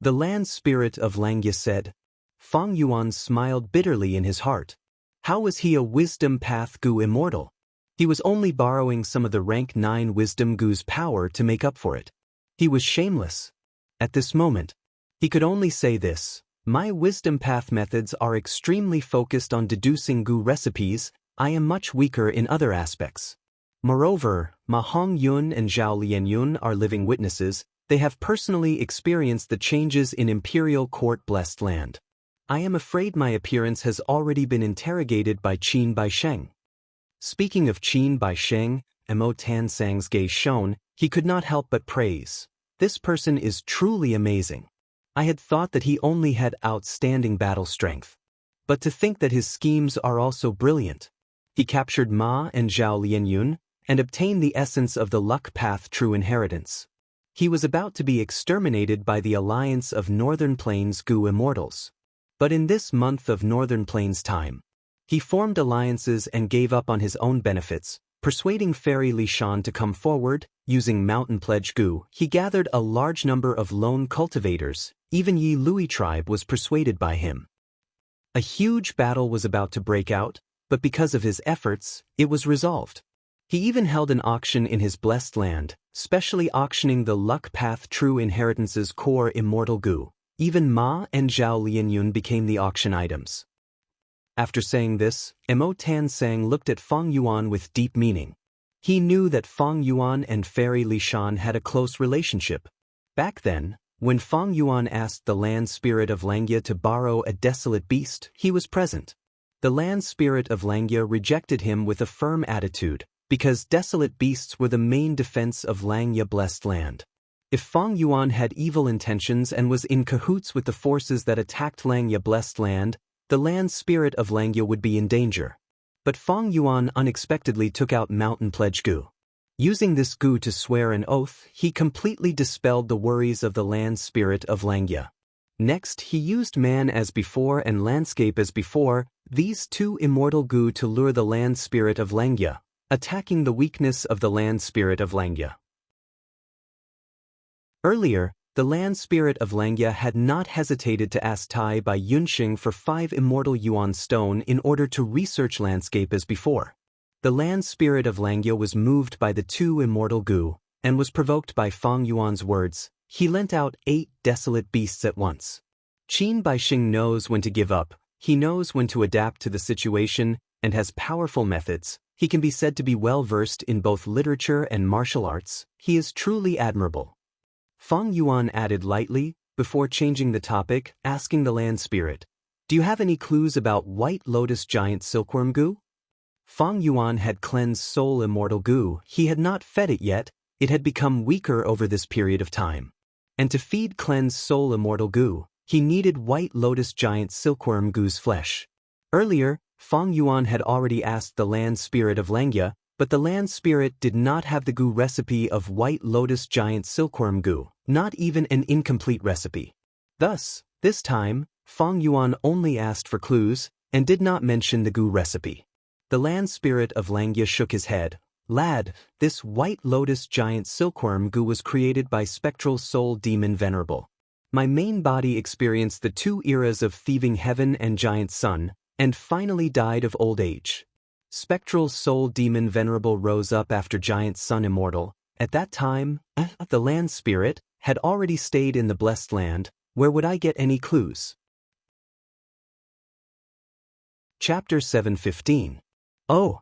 The land spirit of Langya said. Fong Yuan smiled bitterly in his heart. How was he a wisdom path Gu immortal? He was only borrowing some of the rank 9 wisdom Gu's power to make up for it. He was shameless. At this moment, he could only say this. My wisdom path methods are extremely focused on deducing Gu recipes. I am much weaker in other aspects. Moreover, Ma Hong Yun and Zhao Lianyun are living witnesses. They have personally experienced the changes in Imperial Court Blessed Land. I am afraid my appearance has already been interrogated by Qin Baisheng. Speaking of Qin Baisheng, Mo Tan Sang's gaze shone. He could not help but praise. This person is truly amazing. I had thought that he only had outstanding battle strength. But to think that his schemes are also brilliant. He captured Ma and Zhao Lianyun, and obtained the essence of the luck path true inheritance. He was about to be exterminated by the alliance of Northern Plains Gu immortals. But in this month of Northern Plains time, he formed alliances and gave up on his own benefits, persuading Fairy Li Shan to come forward. Using Mountain Pledge Gu, he gathered a large number of lone cultivators. Even Yi Lui tribe was persuaded by him. A huge battle was about to break out, but because of his efforts, it was resolved. He even held an auction in his blessed land, specially auctioning the Luck Path True Inheritance's core immortal Gu. Even Ma and Zhao Lianyun became the auction items. After saying this, Mo Tan Sang looked at Fong Yuan with deep meaning. He knew that Fong Yuan and Fairy Li Shan had a close relationship. Back then, when Fong Yuan asked the land spirit of Langya to borrow a desolate beast, he was present. The land spirit of Langya rejected him with a firm attitude, because desolate beasts were the main defense of Langya blessed land. If Fong Yuan had evil intentions and was in cahoots with the forces that attacked Langya blessed land, the land spirit of Langya would be in danger. But Fong Yuan unexpectedly took out Mountain Pledge Gu. Using this Gu to swear an oath, he completely dispelled the worries of the land spirit of Langya. Next, he used man as before and landscape as before, these two immortal Gu to lure the land spirit of Langya, attacking the weakness of the land spirit of Langya. Earlier, the land spirit of Langya had not hesitated to ask Tai by Yunxing for 5 immortal Yuan stone in order to research landscape as before. The land spirit of Langya was moved by the 2 immortal Gu, and was provoked by Fong Yuan's words. He lent out 8 desolate beasts at once. Qin Baisheng knows when to give up, he knows when to adapt to the situation, and has powerful methods. He can be said to be well versed in both literature and martial arts. He is truly admirable. Fong Yuan added lightly, before changing the topic, asking the land spirit, do you have any clues about White Lotus Giant Silkworm Gu? Fong Yuan had cleansed Soul Immortal Gu. He had not fed it yet. It had become weaker over this period of time. And to feed cleansed Soul Immortal Gu, he needed White Lotus Giant Silkworm Gu's flesh. Earlier, Fong Yuan had already asked the land spirit of Langya, But the land spirit did not have the goo recipe of White Lotus giant silkworm goo, not even an incomplete recipe. Thus, this time, Fang Yuan only asked for clues and did not mention the goo recipe. The land spirit of Langya shook his head. Lad, this White Lotus giant silkworm goo was created by spectral soul demon Venerable. My main body experienced the 2 eras of thieving heaven and giant sun, and finally died of old age. Spectral soul demon Venerable rose up after giant sun immortal. At that time, the land spirit had already stayed in the blessed land. Where would I get any clues? Chapter 7:15. Oh!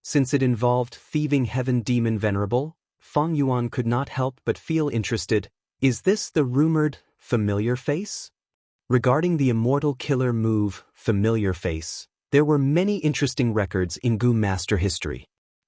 Since it involved thieving heaven demon Venerable, Fang Yuan could not help but feel interested. Is this the rumored familiar face? Regarding the immortal killer move, familiar face, there were many interesting records in Goo Master history.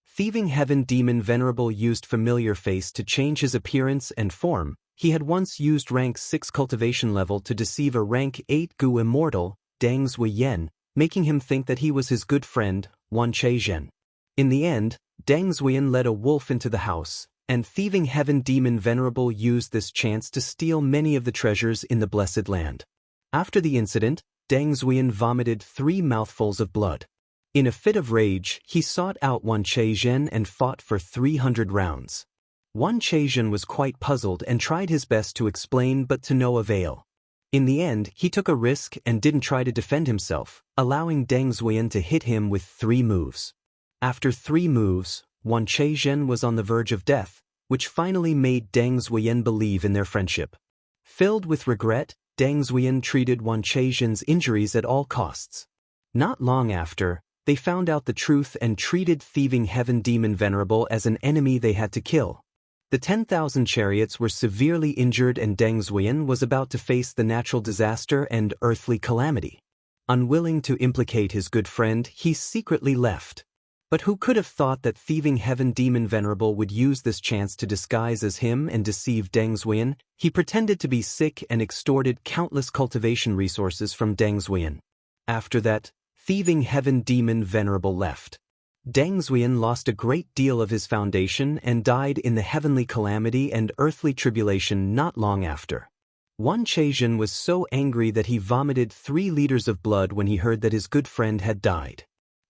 Thieving heaven demon Venerable used familiar face to change his appearance and form. He had once used rank 6 cultivation level to deceive a rank 8 Goo immortal, Dang Zuiyan, making him think that he was his good friend, Wan Cheizhen. In the end, Dang Zuiyan led a wolf into the house, and thieving heaven demon Venerable used this chance to steal many of the treasures in the blessed land. After the incident, Dang Zuiyan vomited 3 mouthfuls of blood. In a fit of rage, he sought out Wan Cheizhen and fought for 300 rounds. Wan Cheizhen was quite puzzled and tried his best to explain but to no avail. In the end, he took a risk and didn't try to defend himself, allowing Dang Zuiyan to hit him with 3 moves. After 3 moves, Wan Cheizhen was on the verge of death, which finally made Dang Zuiyan believe in their friendship. Filled with regret, Dang Zuiyan treated Wan Cheizhen's injuries at all costs. Not long after, they found out the truth and treated thieving heaven demon Venerable as an enemy they had to kill. The 10,000 chariots were severely injured and Dang Zuiyan was about to face the natural disaster and earthly calamity. Unwilling to implicate his good friend, he secretly left. But who could have thought that thieving heaven demon Venerable would use this chance to disguise as him and deceive Dang Zuiyan? He pretended to be sick and extorted countless cultivation resources from Dang Zuiyan. After that, thieving heaven demon Venerable left. Dang Zuiyan lost a great deal of his foundation and died in the heavenly calamity and earthly tribulation not long after. Wan Cheizhen was so angry that he vomited 3 liters of blood when he heard that his good friend had died.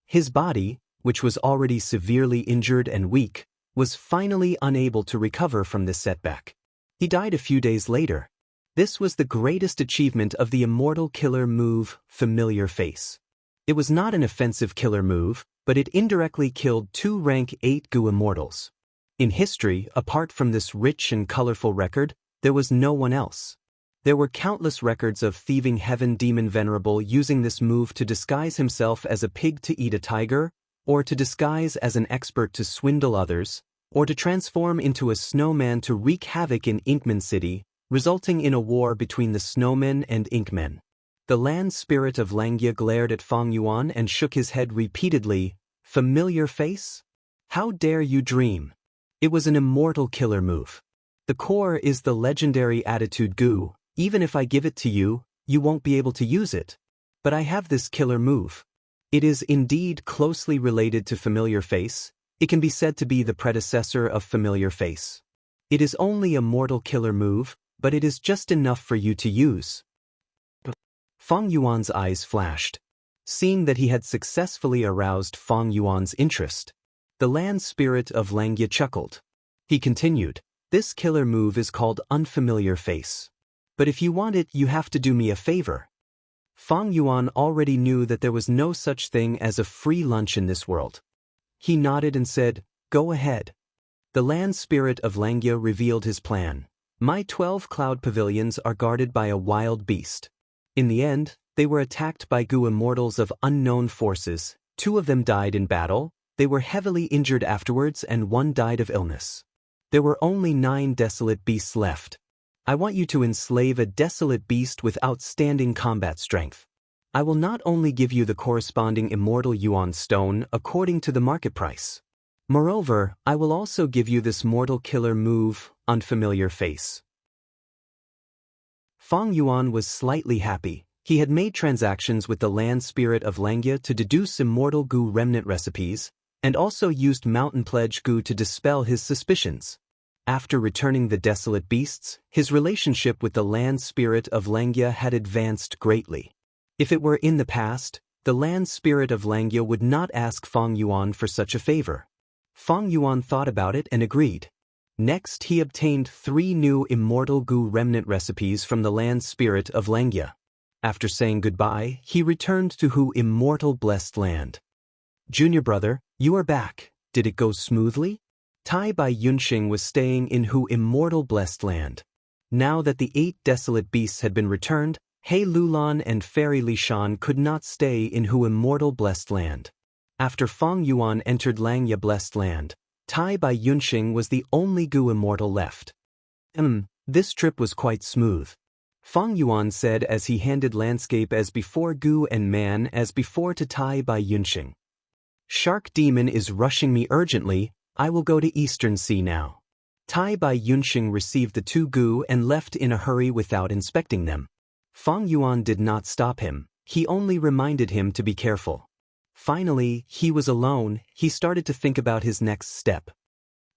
His body, which was already severely injured and weak, was finally unable to recover from this setback. He died a few days later. This was the greatest achievement of the immortal killer move, Familiar Face. It was not an offensive killer move, but it indirectly killed 2 rank 8 Goo immortals. In history, apart from this rich and colorful record, there was no one else. There were countless records of thieving heaven demon Venerable using this move to disguise himself as a pig to eat a tiger, or to disguise as an expert to swindle others, or to transform into a snowman to wreak havoc in Inkman City, resulting in a war between the snowmen and Inkmen. The land spirit of Langya glared at Fang Yuan and shook his head repeatedly. Familiar face? How dare you dream? It was an immortal killer move. The core is the legendary attitude Goo. Even if I give it to you, you won't be able to use it. But I have this killer move. It is indeed closely related to Familiar Face. It can be said to be the predecessor of Familiar Face. It is only a mortal killer move, but it is just enough for you to use. Fang Yuan's eyes flashed. Seeing that he had successfully aroused Fang Yuan's interest, the land spirit of Langya chuckled. He continued, this killer move is called Unfamiliar Face. But if you want it, you have to do me a favor. Fang Yuan already knew that there was no such thing as a free lunch in this world. He nodded and said, go ahead. The land spirit of Langya revealed his plan. My 12 cloud pavilions are guarded by a wild beast. In the end, they were attacked by Goo immortals of unknown forces. 2 of them died in battle, they were heavily injured afterwards, and 1 died of illness. There were only 9 desolate beasts left. I want you to enslave a desolate beast with outstanding combat strength. I will not only give you the corresponding immortal Yuan stone according to the market price. Moreover, I will also give you this mortal killer move, Unfamiliar Face. Fang Yuan was slightly happy. He had made transactions with the land spirit of Langya to deduce immortal Goo remnant recipes, and also used Mountain Pledge goo to dispel his suspicions. After returning the desolate beasts, his relationship with the land spirit of Langya had advanced greatly. If it were in the past, the land spirit of Langya would not ask Feng Yuan for such a favor. Feng Yuan thought about it and agreed. Next, he obtained 3 new immortal goo remnant recipes from the land spirit of Langya. After saying goodbye, he returned to Hu immortal blessed land. Junior brother, you are back. Did it go smoothly? Tai Bai Yunxing was staying in Hu immortal blessed land. Now that the 8 desolate beasts had been returned, He Lulan and Fairy Lishan could not stay in Hu immortal blessed land. After Feng Yuan entered Langya blessed land, Tai Bai Yunxing was the only goo immortal left. This trip was quite smooth. Feng Yuan said as he handed landscape as before goo and man as before to Tai Bai Yunxing. Shark demon is rushing me urgently, I will go to Eastern Sea now. Tai Bai Yunxing received the 2 goo and left in a hurry without inspecting them. Feng Yuan did not stop him, he only reminded him to be careful. Finally, he was alone, he started to think about his next step.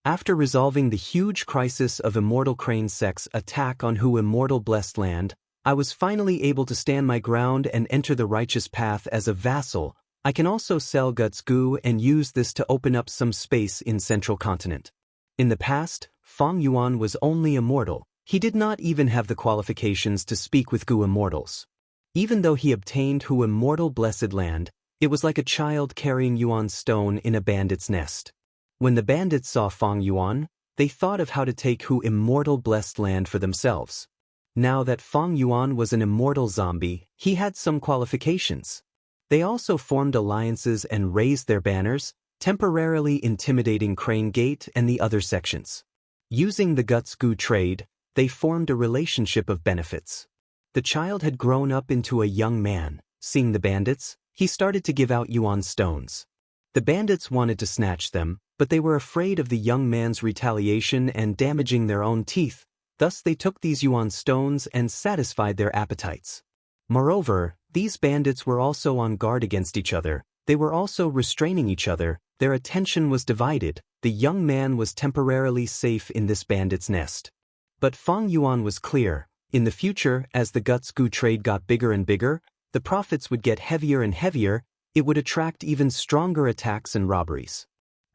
After resolving the huge crisis of Immortal Crane Sect's attack on Hu immortal blessed land, I was finally able to stand my ground and enter the righteous path as a vassal. I can also sell Guts Goo and use this to open up some space in Central Continent. In the past, Feng Yuan was only immortal, he did not even have the qualifications to speak with Goo immortals. Even though he obtained Hu immortal blessed land, it was like a child carrying Yuan's stone in a bandit's nest. When the bandits saw Feng Yuan, they thought of how to take Hu immortal blessed land for themselves. Now that Feng Yuan was an immortal zombie, he had some qualifications. They also formed alliances and raised their banners, temporarily intimidating Crane Gate and the other sections. Using the Guts Goo trade, they formed a relationship of benefits. The child had grown up into a young man. Seeing the bandits, he started to give out Yuan stones. The bandits wanted to snatch them, but they were afraid of the young man's retaliation and damaging their own teeth, thus they took these Yuan stones and satisfied their appetites. Moreover, these bandits were also on guard against each other, they were also restraining each other, their attention was divided, the young man was temporarily safe in this bandit's nest. But Feng Yuan was clear, in the future as the Guts Goo trade got bigger and bigger, the profits would get heavier and heavier, it would attract even stronger attacks and robberies.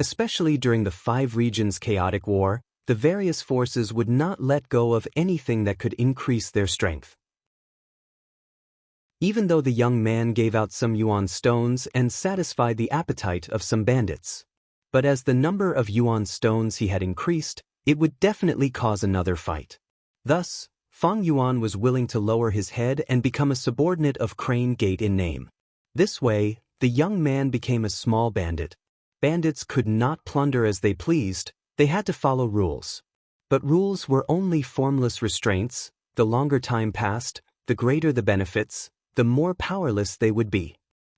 Especially during the 5 regions chaotic war, the various forces would not let go of anything that could increase their strength. Even though the young man gave out some Yuan stones and satisfied the appetite of some bandits. But as the number of Yuan stones he had increased, it would definitely cause another fight. Thus, Feng Yuan was willing to lower his head and become a subordinate of Crane Gate in name. This way, the young man became a small bandit. Bandits could not plunder as they pleased, they had to follow rules. But rules were only formless restraints, the longer time passed, the greater the benefits, the more powerless they would be.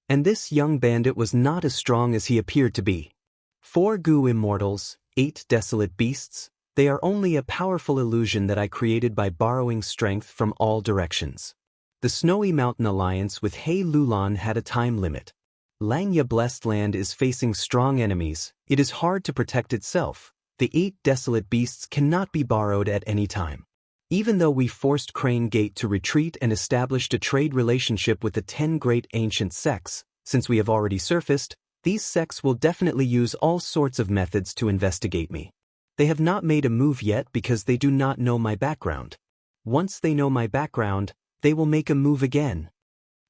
And this young bandit was not as strong as he appeared to be. 4 Goo immortals, 8 desolate beasts, they are only a powerful illusion that I created by borrowing strength from all directions. The Snowy Mountain Alliance with He Lulan had a time limit. Langya Blessed Land is facing strong enemies, it is hard to protect itself. The 8 desolate beasts cannot be borrowed at any time. Even though we forced Crane Gate to retreat and established a trade relationship with the 10 great ancient sects, since we have already surfaced, these sects will definitely use all sorts of methods to investigate me. They have not made a move yet because they do not know my background. Once they know my background, they will make a move again.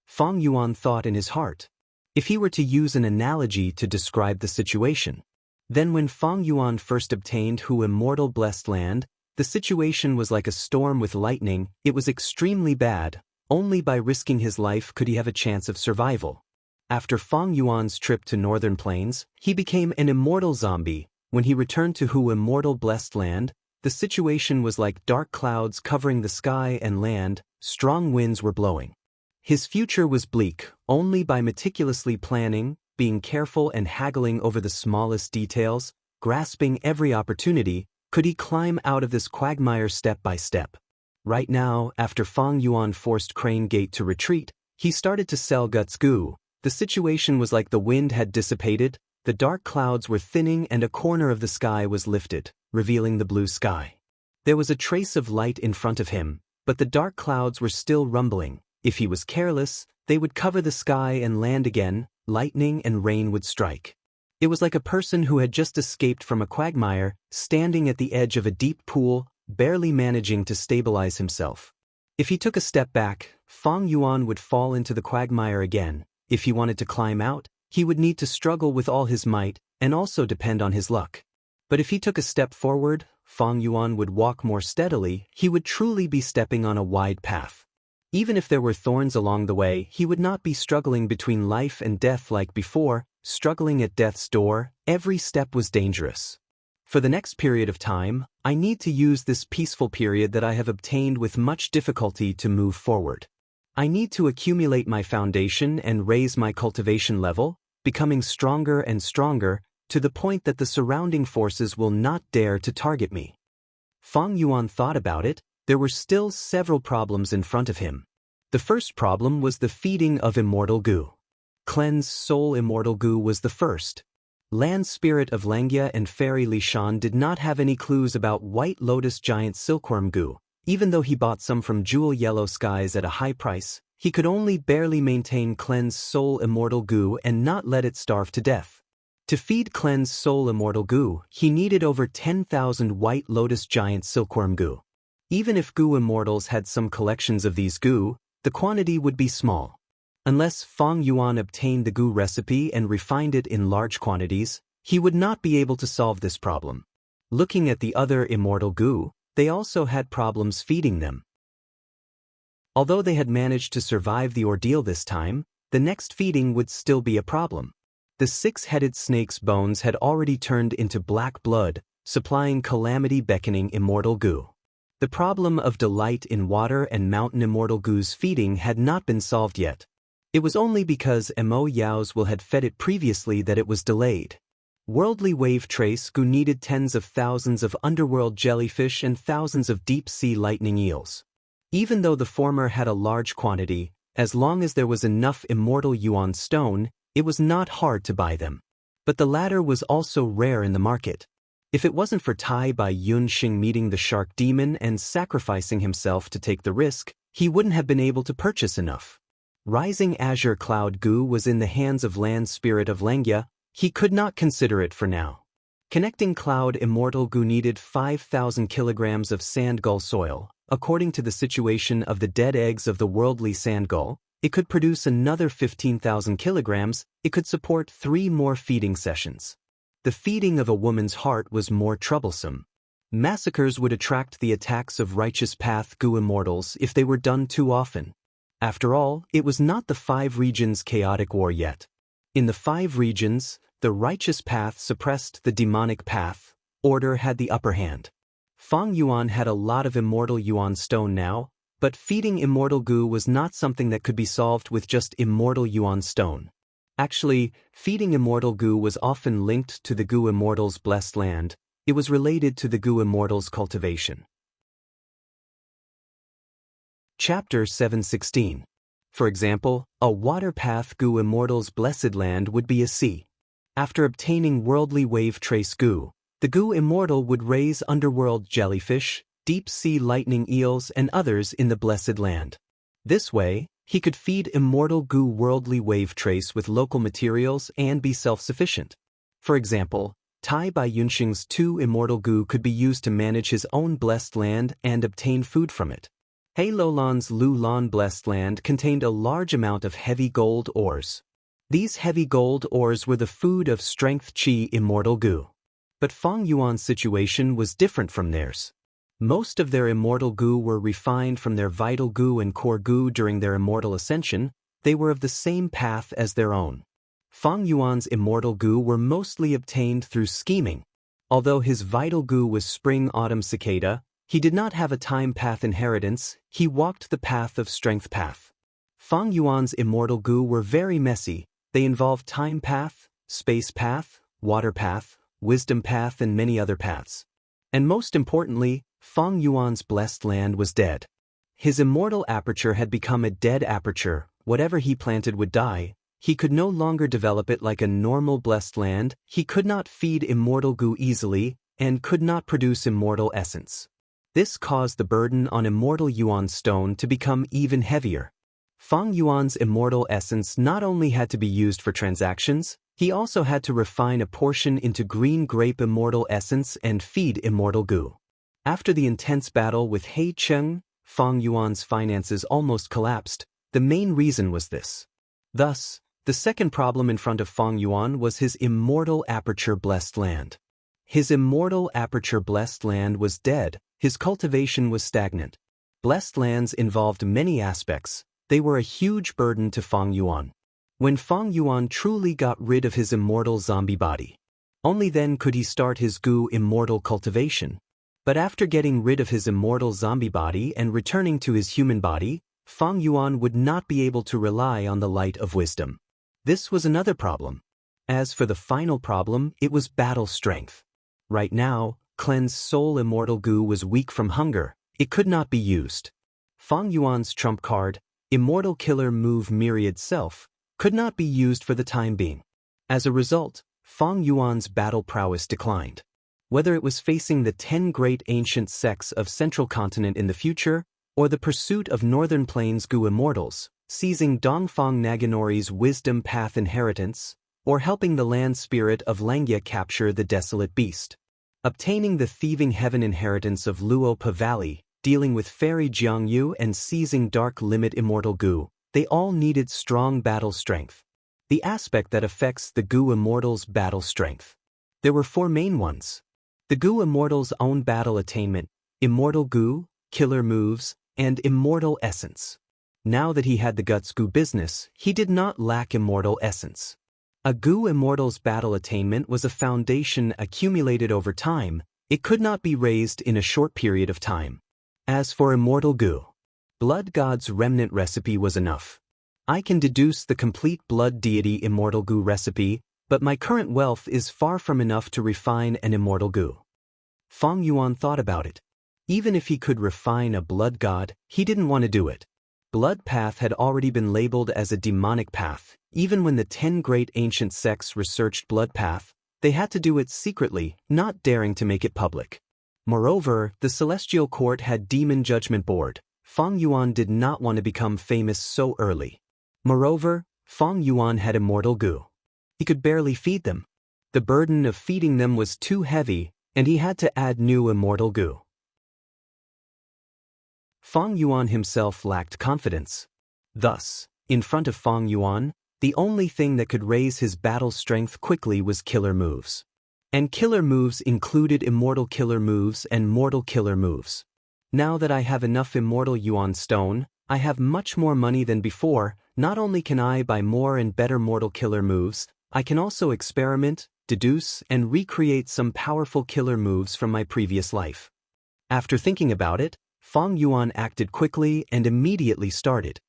Feng Yuan thought in his heart. If he were to use an analogy to describe the situation, then when Feng Yuan first obtained Hu immortal blessed land, the situation was like a storm with lightning, it was extremely bad, only by risking his life could he have a chance of survival. After Feng Yuan's trip to Northern Plains, he became an immortal zombie. When he returned to Hu immortal blessed land, the situation was like dark clouds covering the sky and land, strong winds were blowing. His future was bleak, only by meticulously planning, being careful and haggling over the smallest details, grasping every opportunity, could he climb out of this quagmire step by step. Right now, after Feng Yuan forced Crane Gate to retreat, he started to sell Guts Goo. The situation was like the wind had dissipated, The dark clouds were thinning and a corner of the sky was lifted, revealing the blue sky. There was a trace of light in front of him, but the dark clouds were still rumbling. If he was careless, they would cover the sky and land again, lightning and rain would strike. It was like a person who had just escaped from a quagmire, standing at the edge of a deep pool, barely managing to stabilize himself. If he took a step back, Fang Yuan would fall into the quagmire again. If he wanted to climb out, he would need to struggle with all his might, and also depend on his luck. But if he took a step forward, Fang Yuan would walk more steadily. He would truly be stepping on a wide path. Even if there were thorns along the way, he would not be struggling between life and death like before, struggling at death's door. Every step was dangerous. For the next period of time, I need to use this peaceful period that I have obtained with much difficulty to move forward. I need to accumulate my foundation and raise my cultivation level, becoming stronger and stronger, to the point that the surrounding forces will not dare to target me. Fang Yuan thought about it. There were still several problems in front of him. The first problem was the feeding of immortal goo. Cleanse soul immortal goo was the first. Land spirit of Langya and fairy Li Shan did not have any clues about white lotus giant silkworm goo. Even though he bought some from Jewel Yellow Skies at a high price, he could only barely maintain Cleanse soul immortal goo and not let it starve to death. To feed Cleanse soul immortal goo, he needed over 10,000 white lotus giant silkworm goo. Even if goo immortals had some collections of these goo, the quantity would be small. Unless Fang Yuan obtained the goo recipe and refined it in large quantities, he would not be able to solve this problem. Looking at the other immortal goo, they also had problems feeding them. Although they had managed to survive the ordeal this time, the next feeding would still be a problem. The six-headed snake's bones had already turned into black blood, supplying calamity-beckoning immortal goo. The problem of delight in water and mountain immortal goo's feeding had not been solved yet. It was only because Mo Yao's will had fed it previously that it was delayed. Worldly wave trace goo needed tens of thousands of underworld jellyfish and thousands of deep-sea lightning eels. Even though the former had a large quantity, as long as there was enough immortal yuan stone, it was not hard to buy them. But the latter was also rare in the market. If it wasn't for Tai Bai Yunxing meeting the shark demon and sacrificing himself to take the risk, he wouldn't have been able to purchase enough. Rising Azure Cloud goo was in the hands of Land Spirit of Langya. He could not consider it for now. Connecting Cloud Immortal goo needed 5,000 kilograms of sand gull soil. According to the situation of the dead eggs of the worldly sand gull, it could produce another 15,000 kilograms. It could support 3 more feeding sessions. The feeding of a woman's heart was more troublesome. Massacres would attract the attacks of righteous path goo immortals if they were done too often. After all, it was not the 5 regions' chaotic war yet. In the 5 regions, the righteous path suppressed the demonic path. Order had the upper hand. Fang Yuan had a lot of immortal yuan stone now, but feeding immortal goo was not something that could be solved with just immortal yuan stone. Actually, feeding immortal goo was often linked to the goo immortal's blessed land. It was related to the goo immortal's cultivation. Chapter 716. For example, a water path goo immortal's blessed land would be a sea. After obtaining worldly wave trace goo, the goo immortal would raise underworld jellyfish, deep-sea lightning eels and others in the blessed land. This way, he could feed immortal goo worldly wave trace with local materials and be self-sufficient. For example, Tai Bai Yunxing's 2 immortal goo could be used to manage his own blessed land and obtain food from it. He Lolan's Lu Lan blessed land contained a large amount of heavy gold ores. These heavy gold ores were the food of strength chi immortal goo. But Fang Yuan's situation was different from theirs. Most of their immortal goo were refined from their vital goo and core goo during their immortal ascension. They were of the same path as their own. Fang Yuan's immortal goo were mostly obtained through scheming. Although his vital goo was spring-autumn cicada, he did not have a time path inheritance. He walked the path of strength path. Fang Yuan's immortal goo were very messy. They involved time path, space path, water path, wisdom path and many other paths. And most importantly, Fang Yuan's blessed land was dead. His immortal aperture had become a dead aperture. Whatever he planted would die. He could no longer develop it like a normal blessed land, he could not feed immortal goo easily, and could not produce immortal essence. This caused the burden on immortal Yuan stone to become even heavier. Fang Yuan's immortal essence not only had to be used for transactions, he also had to refine a portion into green grape immortal essence and feed immortal goo. After the intense battle with He Cheng, Fang Yuan's finances almost collapsed. The main reason was this. Thus, the second problem in front of Fang Yuan was his immortal aperture blessed land. His immortal aperture blessed land was dead, his cultivation was stagnant. Blessed lands involved many aspects, they were a huge burden to Fang Yuan. When Fang Yuan truly got rid of his immortal zombie body, only then could he start his goo immortal cultivation. But after getting rid of his immortal zombie body and returning to his human body, Fang Yuan would not be able to rely on the light of wisdom. This was another problem. As for the final problem, it was battle strength. Right now, cleansed soul immortal goo was weak from hunger, it could not be used. Fang Yuan's trump card, immortal killer move myriad self, could not be used for the time being. As a result, Fang Yuan's battle prowess declined. Whether it was facing the 10 great ancient sects of Central Continent in the future, or the pursuit of Northern Plains goo immortals, seizing Dongfang Naginori's wisdom path inheritance, or helping the land spirit of Langya capture the desolate beast, obtaining the thieving heaven inheritance of Luopa Valley, dealing with fairy Jiangyu and seizing dark limit immortal goo, they all needed strong battle strength. The aspect that affects the goo immortals' battle strength. There were 4 main ones. The goo immortals' own battle attainment, immortal goo, killer moves, and immortal essence. Now that he had the guts goo business, he did not lack immortal essence. A goo immortal's battle attainment was a foundation accumulated over time, it could not be raised in a short period of time. As for immortal goo, Blood God's remnant recipe was enough. I can deduce the complete blood deity immortal goo recipe, but my current wealth is far from enough to refine an immortal goo. Fang Yuan thought about it. Even if he could refine a blood god, he didn't want to do it. Blood path had already been labeled as a demonic path. Even when the 10 great ancient sects researched blood path, they had to do it secretly, not daring to make it public. Moreover, the Celestial Court had Demon Judgment Board. Fang Yuan did not want to become famous so early. Moreover, Fang Yuan had immortal goo. He could barely feed them. The burden of feeding them was too heavy, and he had to add new immortal goo. Fang Yuan himself lacked confidence. Thus, in front of Fang Yuan, the only thing that could raise his battle strength quickly was killer moves. And killer moves included immortal killer moves and mortal killer moves. Now that I have enough immortal Yuan stone, I have much more money than before. Not only can I buy more and better mortal killer moves, I can also experiment, deduce, and recreate some powerful killer moves from my previous life. After thinking about it, Fang Yuan acted quickly and immediately started.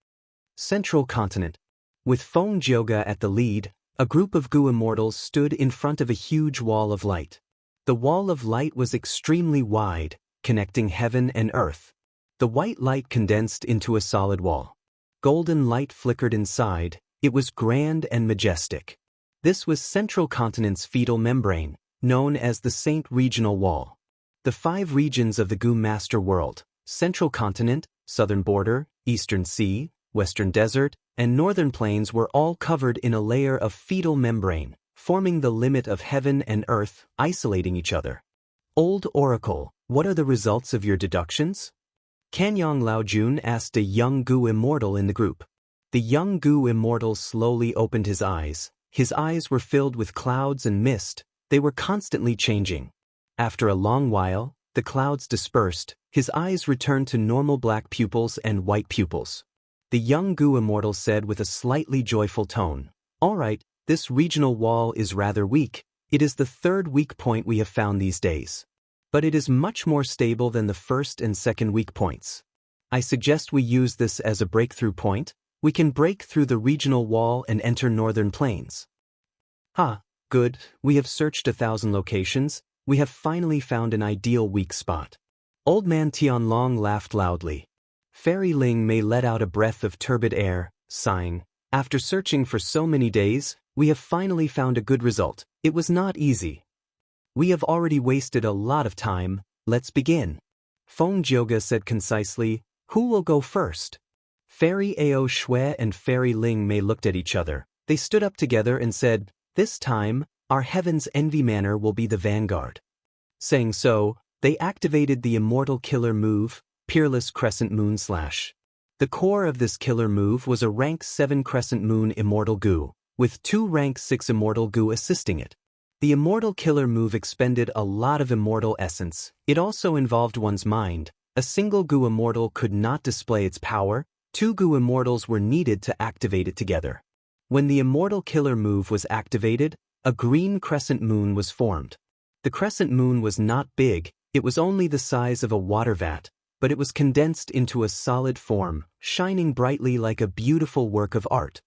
Central Continent. With Feng Jioga at the lead, a group of goo immortals stood in front of a huge wall of light. The wall of light was extremely wide, connecting heaven and earth. The white light condensed into a solid wall. Golden light flickered inside, it was grand and majestic. This was Central Continent's fetal membrane, known as the Saint Regional Wall. The 5 regions of the goo master world, Central Continent, Southern Border, Eastern Sea, Western Desert, and Northern Plains were all covered in a layer of fetal membrane, forming the limit of heaven and earth, isolating each other. Old Oracle, what are the results of your deductions? Kanyang Laojun asked a young goo immortal in the group. The young goo immortal slowly opened his eyes. His eyes were filled with clouds and mist, they were constantly changing. After a long while, the clouds dispersed, his eyes returned to normal black pupils and white pupils. The young goo immortal said with a slightly joyful tone, "All right, this regional wall is rather weak. It is the 3rd weak point we have found these days. But it is much more stable than the 1st and 2nd weak points. I suggest we use this as a breakthrough point. We can break through the regional wall and enter Northern Plains." Good, we have searched 1,000 locations. We have finally found an ideal weak spot. Old man Tianlong laughed loudly. Fairy Ling Mei let out a breath of turbid air, sighing, After searching for so many days, we have finally found a good result. It was not easy. We have already wasted a lot of time. Let's begin. Feng Jioge said concisely. Who will go first? Fairy Ao Shui and Fairy Ling Mei looked at each other. They stood up together and said, this time, our Heaven's Envy Manor will be the vanguard. Saying so, they activated the immortal killer move, Peerless Crescent Moon Slash. The core of this killer move was a rank 7 Crescent Moon Immortal Goo, with 2 rank 6 Immortal Goo assisting it. The immortal killer move expended a lot of immortal essence. It also involved one's mind. A single Goo Immortal could not display its power. 2 Goo Immortals were needed to activate it together. When the immortal killer move was activated, a green crescent moon was formed. The crescent moon was not big, it was only the size of a water vat, but it was condensed into a solid form, shining brightly like a beautiful work of art.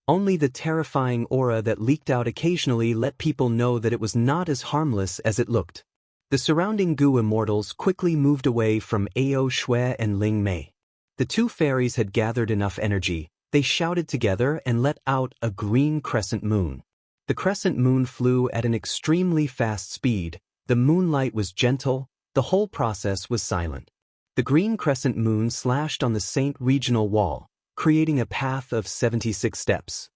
Only the terrifying aura that leaked out occasionally let people know that it was not as harmless as it looked. The surrounding Goo Immortals quickly moved away from Ao Shui and Ling Mei. The 2 fairies had gathered enough energy. They shouted together and let out a green crescent moon. The crescent moon flew at an extremely fast speed. The moonlight was gentle. The whole process was silent. The green crescent moon slashed on the Saint regional wall, creating a path of 76 steps.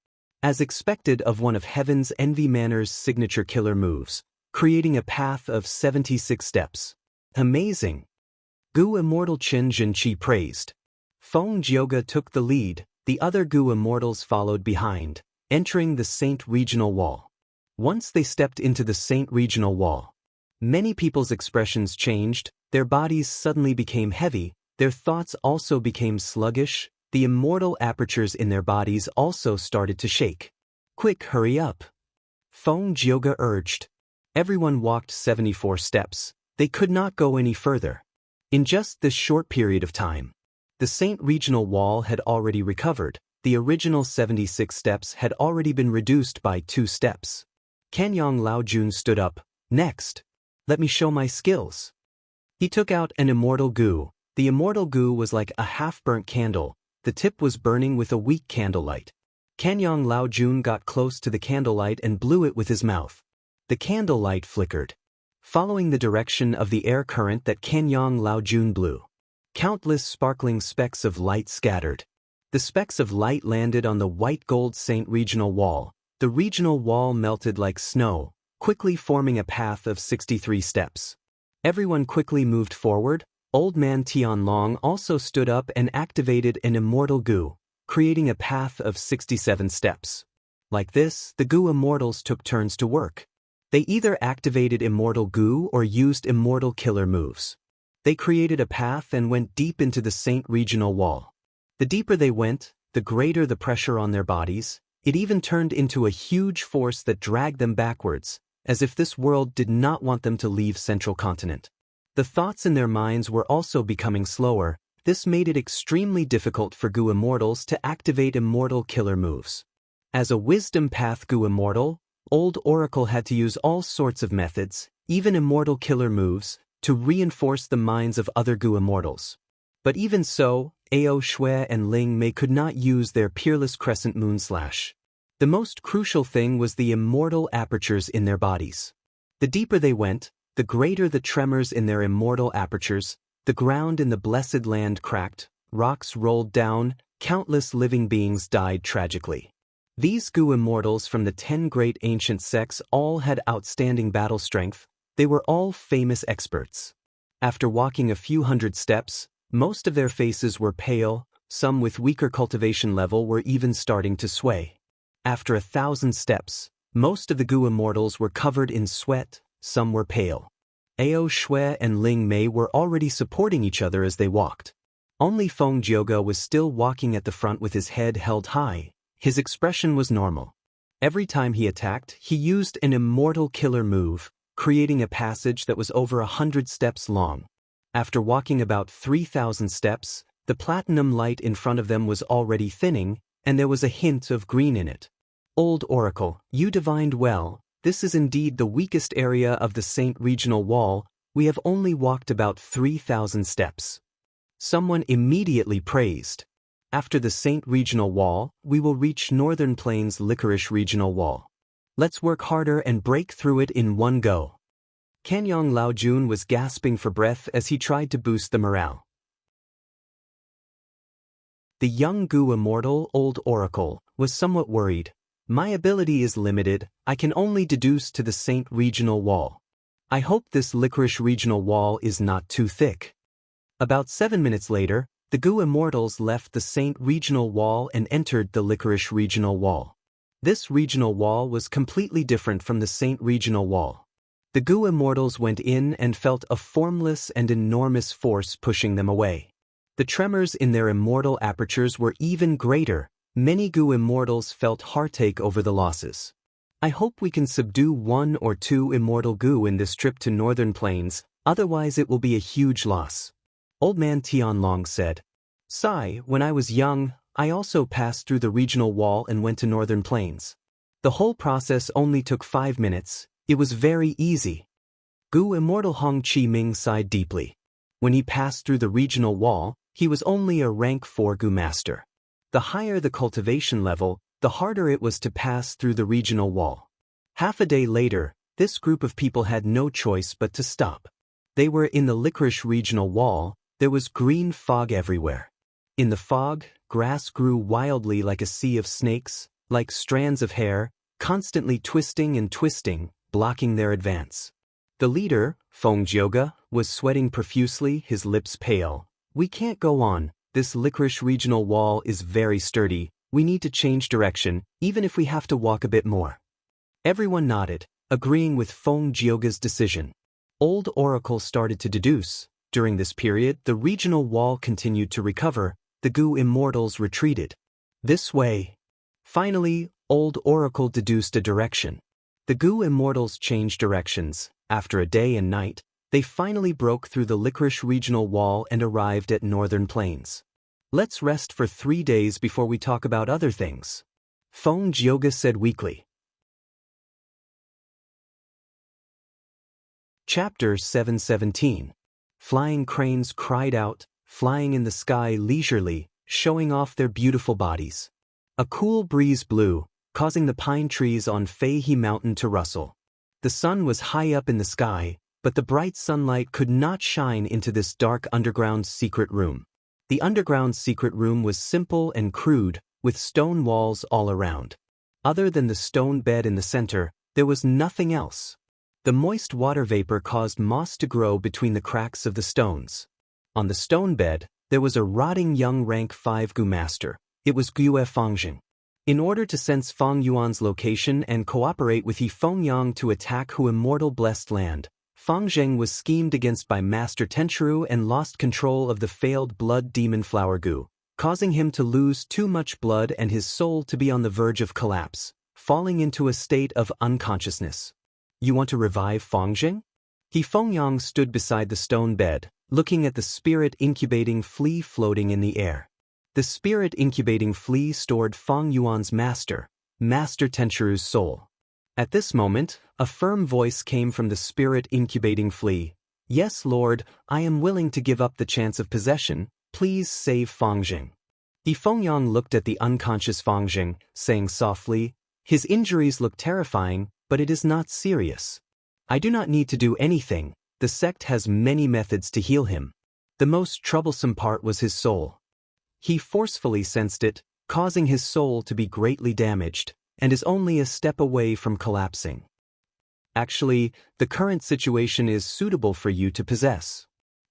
As expected of one of Heaven's Envy Manor's signature killer moves, creating a path of 76 steps. Amazing! Goo Immortal Qin Zhenqi praised. Feng Jioge took the lead. The other Goo Immortals followed behind, entering the Saint regional wall. Once they stepped into the Saint regional wall, many people's expressions changed. Their bodies suddenly became heavy. Their thoughts also became sluggish. The immortal apertures in their bodies also started to shake. Quick, hurry up! Feng Jioge urged. Everyone walked 74 steps. They could not go any further. In just this short period of time, the Saint regional wall had already recovered. The original 76 steps had already been reduced by 2 steps. Kanyang Laojun stood up. Next, let me show my skills. He took out an immortal goo. The immortal goo was like a half-burnt candle. The tip was burning with a weak candlelight. Kanyang Laojun got close to the candlelight and blew it with his mouth. The candlelight flickered, following the direction of the air current that Kanyang Laojun blew. Countless sparkling specks of light scattered. The specks of light landed on the white gold Saint regional wall. The regional wall melted like snow, quickly forming a path of 63 steps. Everyone quickly moved forward. Old man Tianlong also stood up and activated an immortal goo, creating a path of 67 steps. Like this, the Goo Immortals took turns to work. They either activated immortal goo or used immortal killer moves. They created a path and went deep into the Saint regional wall. The deeper they went, the greater the pressure on their bodies. It even turned into a huge force that dragged them backwards, as if this world did not want them to leave Central Continent. The thoughts in their minds were also becoming slower. This made it extremely difficult for Goo Immortals to activate immortal killer moves. As a Wisdom Path Goo Immortal, Old Oracle had to use all sorts of methods, even immortal killer moves, to reinforce the minds of other Goo Immortals. But even so, Ao Shui and Ling Mei could not use their Peerless Crescent Moon Slash. The most crucial thing was the immortal apertures in their bodies. The deeper they went, the greater the tremors in their immortal apertures. The ground in the blessed land cracked, rocks rolled down, countless living beings died tragically. These Goo Immortals from the 10 great ancient sects all had outstanding battle strength. They were all famous experts. After walking a few hundred steps, most of their faces were pale. Some with weaker cultivation level were even starting to sway. After 1,000 steps, most of the Goo Immortals were covered in sweat. Some were pale. Ao Shui and Ling Mei were already supporting each other as they walked. Only Feng Jioge was still walking at the front with his head held high. His expression was normal. Every time he attacked, he used an immortal killer move, creating a passage that was over 100 steps long. After walking about 3,000 steps, the platinum light in front of them was already thinning, and there was a hint of green in it. Old Oracle, you divined well. This is indeed the weakest area of the Saint regional wall. We have only walked about 3,000 steps. Someone immediately praised. After the Saint Regional Wall, we will reach Northern Plains Licorice Regional Wall. Let's work harder and break through it in one go. Kanyong Laojun was gasping for breath as he tried to boost the morale. The young Gu immortal, Old Oracle, was somewhat worried. My ability is limited, I can only deduce to the Saint Regional Wall. I hope this Licorice Regional Wall is not too thick. About 7 minutes later, the Gu immortals left the Saint Regional Wall and entered the Licorice Regional Wall. This regional wall was completely different from the Saint Regional Wall. The Gu immortals went in and felt a formless and enormous force pushing them away. The tremors in their immortal apertures were even greater. Many Gu immortals felt heartache over the losses. I hope we can subdue 1 or 2 immortal Gu in this trip to Northern Plains, otherwise it will be a huge loss. Old man Tianlong said. Sai, when I was young, I also passed through the regional wall and went to Northern Plains. The whole process only took 5 minutes, it was very easy. Gu immortal Hong Chi Ming sighed deeply. When he passed through the regional wall, he was only a rank 4 Gu master. The higher the cultivation level, the harder it was to pass through the regional wall. Half a day later, this group of people had no choice but to stop. They were in the Licorice Regional Wall. There was green fog everywhere. In the fog, grass grew wildly like a sea of snakes, like strands of hair, constantly twisting and twisting, blocking their advance. The leader, Feng Jioga, was sweating profusely, his lips pale. We can't go on, this Licorice Regional Wall is very sturdy, we need to change direction, even if we have to walk a bit more. Everyone nodded, agreeing with Feng Jioga's decision. Old Oracle started to deduce. During this period, the regional wall continued to recover, the Gu immortals retreated. This way. Finally, Old Oracle deduced a direction. The Gu immortals changed directions. After a day and night, they finally broke through the Licorice Regional Wall and arrived at Northern Plains. Let's rest for 3 days before we talk about other things. Feng Jioga said weakly. Chapter 717. Flying cranes cried out, flying in the sky leisurely, showing off their beautiful bodies. A cool breeze blew, causing the pine trees on Feihe Mountain to rustle. The sun was high up in the sky, but the bright sunlight could not shine into this dark underground secret room. The underground secret room was simple and crude, with stone walls all around. Other than the stone bed in the center, there was nothing else. The moist water vapor caused moss to grow between the cracks of the stones. On the stone bed, there was a rotting young rank 5 Gu master. It was Gue Fengjing. In order to sense Feng Yuan's location and cooperate with He Fengyang to attack Hu Immortal Blessed Land, Fengjing was schemed against by Master Tenchiru and lost control of the failed Blood Demon Flower Gu, causing him to lose too much blood and his soul to be on the verge of collapse, falling into a state of unconsciousness. You want to revive Fengjing? He Fengyang stood beside the stone bed, looking at the spirit incubating flea floating in the air. The spirit incubating flea stored Feng Yuan's master, Master Tenchiru's soul. At this moment, a firm voice came from the spirit incubating flea. Yes, Lord, I am willing to give up the chance of possession, please save Fengjing. He Fengyang looked at the unconscious Fengjing, saying softly, his injuries look terrifying, but it is not serious. I do not need to do anything, the sect has many methods to heal him. The most troublesome part was his soul. He forcefully sensed it, causing his soul to be greatly damaged, and is only a step away from collapsing. Actually, the current situation is suitable for you to possess.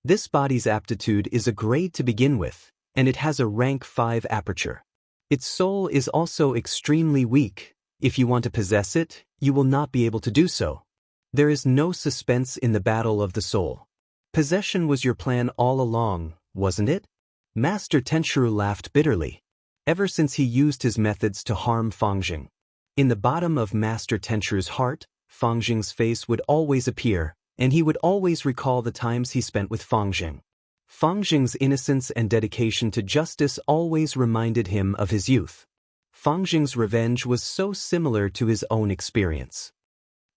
This body's aptitude is a grade to begin with, and it has a rank 5 aperture. Its soul is also extremely weak. If you want to possess it, you will not be able to do so. There is no suspense in the battle of the soul. Possession was your plan all along, wasn't it? Master Tenchiru laughed bitterly. Ever since he used his methods to harm Fengjing. In the bottom of Master Tenchiru's heart, Fengjing's face would always appear, and he would always recall the times he spent with Fengjing. Fengjing's innocence and dedication to justice always reminded him of his youth. Fengjing's revenge was so similar to his own experience.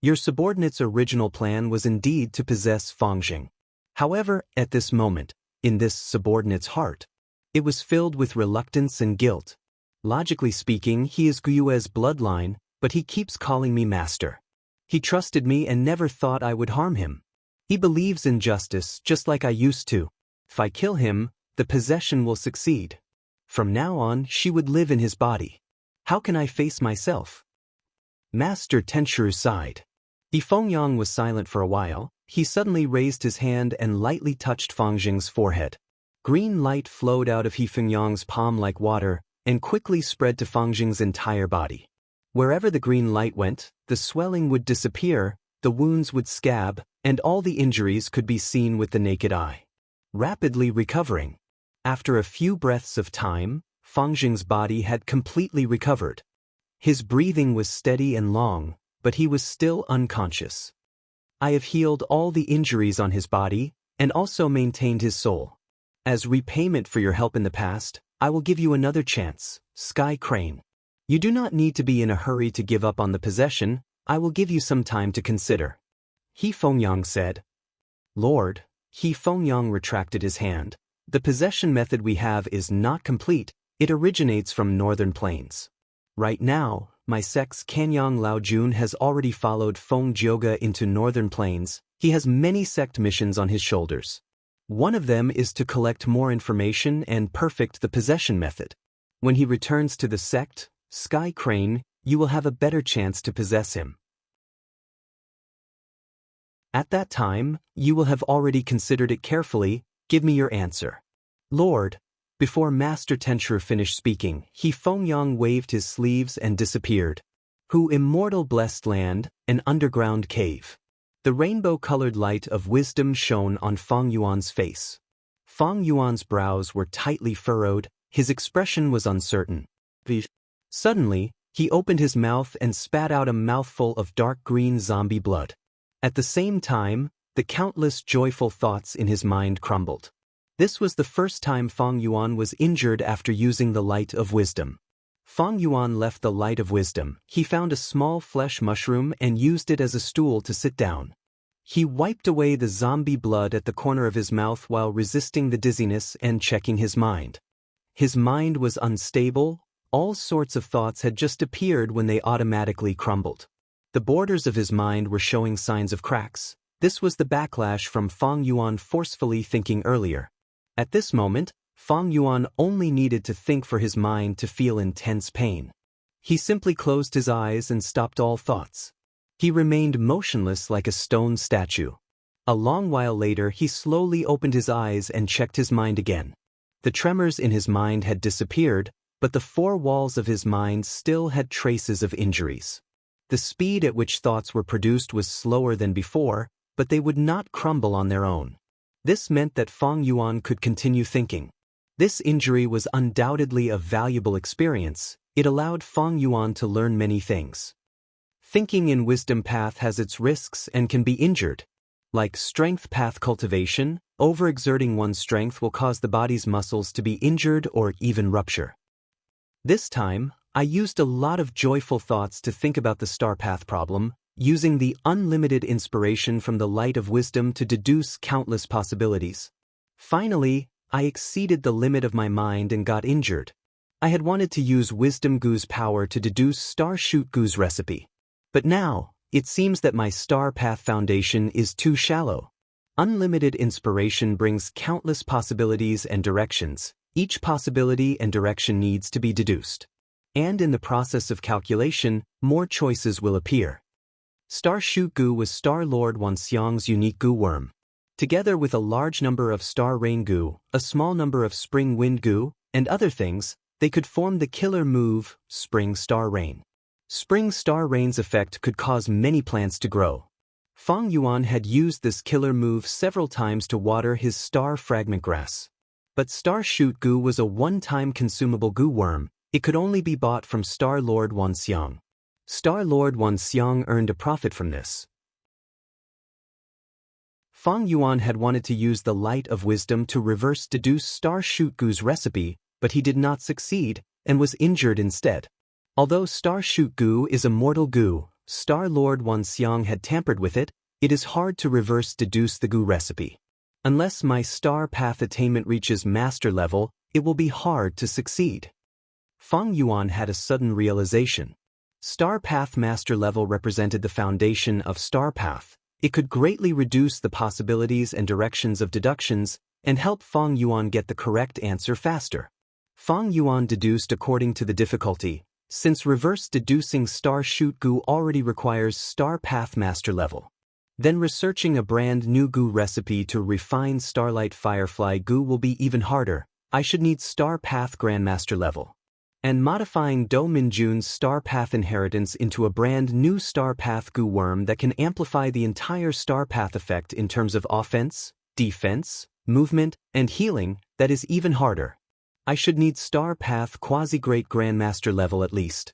Your subordinate's original plan was indeed to possess Fengjing. However, at this moment, in this subordinate's heart, It was filled with reluctance and guilt. Logically speaking, he is Guyue's bloodline, but he keeps calling me master. He trusted me and never thought I would harm him. He believes in justice just like I used to. If I kill him, the possession will succeed. From now on, she would live in his body. How can I face myself? Master Tenshuru sighed. Defying was silent for a while. He suddenly raised his hand and lightly touched Fang Jing's forehead. Green light flowed out of Defying's palm like water and quickly spread to Fang Jing's entire body. Wherever the green light went, the swelling would disappear, the wounds would scab, and all the injuries could be seen with the naked eye. Rapidly recovering. After a few breaths of time, Fang Jing's body had completely recovered. His breathing was steady and long, but he was still unconscious. I have healed all the injuries on his body, and also maintained his soul. As repayment for your help in the past, I will give you another chance, Sky Crane. You do not need to be in a hurry to give up on the possession. I will give you some time to consider. Defying said. Lord, Defying retracted his hand. The possession method we have is not complete. It originates from northern plains. Right now, my sect's Kanyang Laojun has already followed Feng Jioga into northern plains. He has many sect missions on his shoulders. One of them is to collect more information and perfect the possession method. When he returns to the sect, Sky Crane, you will have a better chance to possess him. At that time, you will have already considered it carefully. Give me your answer. Lord. Before Master Tenshuru finished speaking, Defying waved his sleeves and disappeared. Who immortal blessed land, an underground cave. The rainbow-colored light of wisdom shone on Fang Yuan's face. Fang Yuan's brows were tightly furrowed, his expression was uncertain. Suddenly, he opened his mouth and spat out a mouthful of dark green zombie blood. At the same time, the countless joyful thoughts in his mind crumbled. This was the first time Fang Yuan was injured after using the light of wisdom. Fang Yuan left the light of wisdom. He found a small flesh mushroom and used it as a stool to sit down. He wiped away the zombie blood at the corner of his mouth while resisting the dizziness and checking his mind. His mind was unstable. All sorts of thoughts had just appeared when they automatically crumbled. The borders of his mind were showing signs of cracks. This was the backlash from Fang Yuan forcefully thinking earlier. At this moment, Fang Yuan only needed to think for his mind to feel intense pain. He simply closed his eyes and stopped all thoughts. He remained motionless like a stone statue. A long while later, he slowly opened his eyes and checked his mind again. The tremors in his mind had disappeared, but the four walls of his mind still had traces of injuries. The speed at which thoughts were produced was slower than before, but they would not crumble on their own. This meant that Fang Yuan could continue thinking. This injury was undoubtedly a valuable experience. It allowed Fang Yuan to learn many things. Thinking in wisdom path has its risks and can be injured. Like strength path cultivation, overexerting one's strength will cause the body's muscles to be injured or even rupture. This time, I used a lot of joyful thoughts to think about the star path problem, using the unlimited inspiration from the light of wisdom to deduce countless possibilities. Finally, I exceeded the limit of my mind and got injured. I had wanted to use Wisdom Gu's power to deduce Star Shoot Gu's recipe. But now, it seems that my star path foundation is too shallow. Unlimited inspiration brings countless possibilities and directions. Each possibility and direction needs to be deduced. And in the process of calculation, more choices will appear. Star Shoot Gu was Star Lord Wanxiang's unique Gu worm. Together with a large number of Star Rain Gu, a small number of Spring Wind Gu, and other things, they could form the killer move, Spring Star Rain. Spring Star Rain's effect could cause many plants to grow. Fang Yuan had used this killer move several times to water his Star Fragment Grass. But Star Shoot Gu was a one-time consumable Gu worm. It could only be bought from Star Lord Wanxiang. Star Lord Wanxiang earned a profit from this. Fang Yuan had wanted to use the light of wisdom to reverse deduce Star Shoot Gu's recipe, but he did not succeed, and was injured instead. Although Star Shoot Gu is a mortal Gu, Star Lord Wanxiang had tampered with it. It is hard to reverse deduce the Gu recipe. Unless my star path attainment reaches master level, it will be hard to succeed. Fang Yuan had a sudden realization. Star Path Master level represented the foundation of Star Path. It could greatly reduce the possibilities and directions of deductions and help Fang Yuan get the correct answer faster. Fang Yuan deduced according to the difficulty, since reverse deducing Star Shoot Goo already requires Star Path Master level. Then researching a brand new goo recipe to refine Starlight Firefly Goo will be even harder. I should need Star Path Grandmaster level. And modifying Do Minjun's Star Path Inheritance into a brand new Star Path Goo Worm that can amplify the entire Star Path effect in terms of offense, defense, movement, and healing, that is even harder. I should need Star Path Quasi-Great Grandmaster level at least.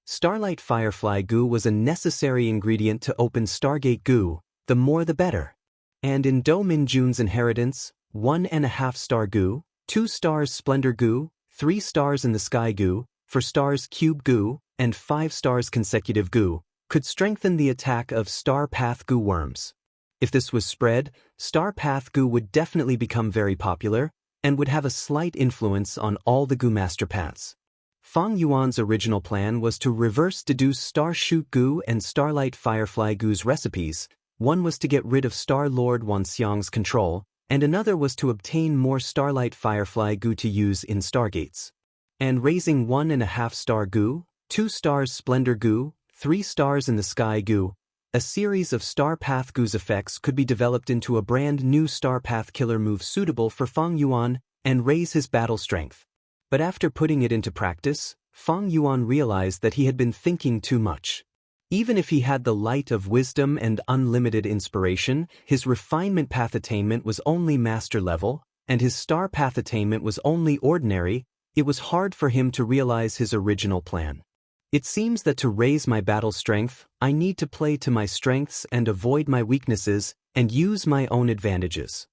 Starlight Firefly Goo was a necessary ingredient to open Stargate Goo, the more the better. And in Do Minjun's Inheritance, 1.5 star Goo, 2 stars Splendor Goo, 3 stars in the Sky Goo, 4 stars Cube Goo, and 5 stars Consecutive Goo, could strengthen the attack of Star Path Goo Worms. If this was spread, Star Path Goo would definitely become very popular, and would have a slight influence on all the Goo Master Paths. Fang Yuan's original plan was to reverse deduce Star Shoot Goo and Starlight Firefly Goo's recipes. One was to get rid of Star Lord Wanxiang's control, and another was to obtain more Starlight Firefly Goo to use in Stargates. And raising 1.5 star Goo, 2 stars Splendor Goo, 3 stars in the Sky Goo, a series of Star Path Goo's effects could be developed into a brand new Star Path killer move suitable for Fang Yuan and raise his battle strength. But after putting it into practice, Fang Yuan realized that he had been thinking too much. Even if he had the light of wisdom and unlimited inspiration, his refinement path attainment was only master level, and his star path attainment was only ordinary. It was hard for him to realize his original plan. It seems that to raise my battle strength, I need to play to my strengths and avoid my weaknesses, and use my own advantages.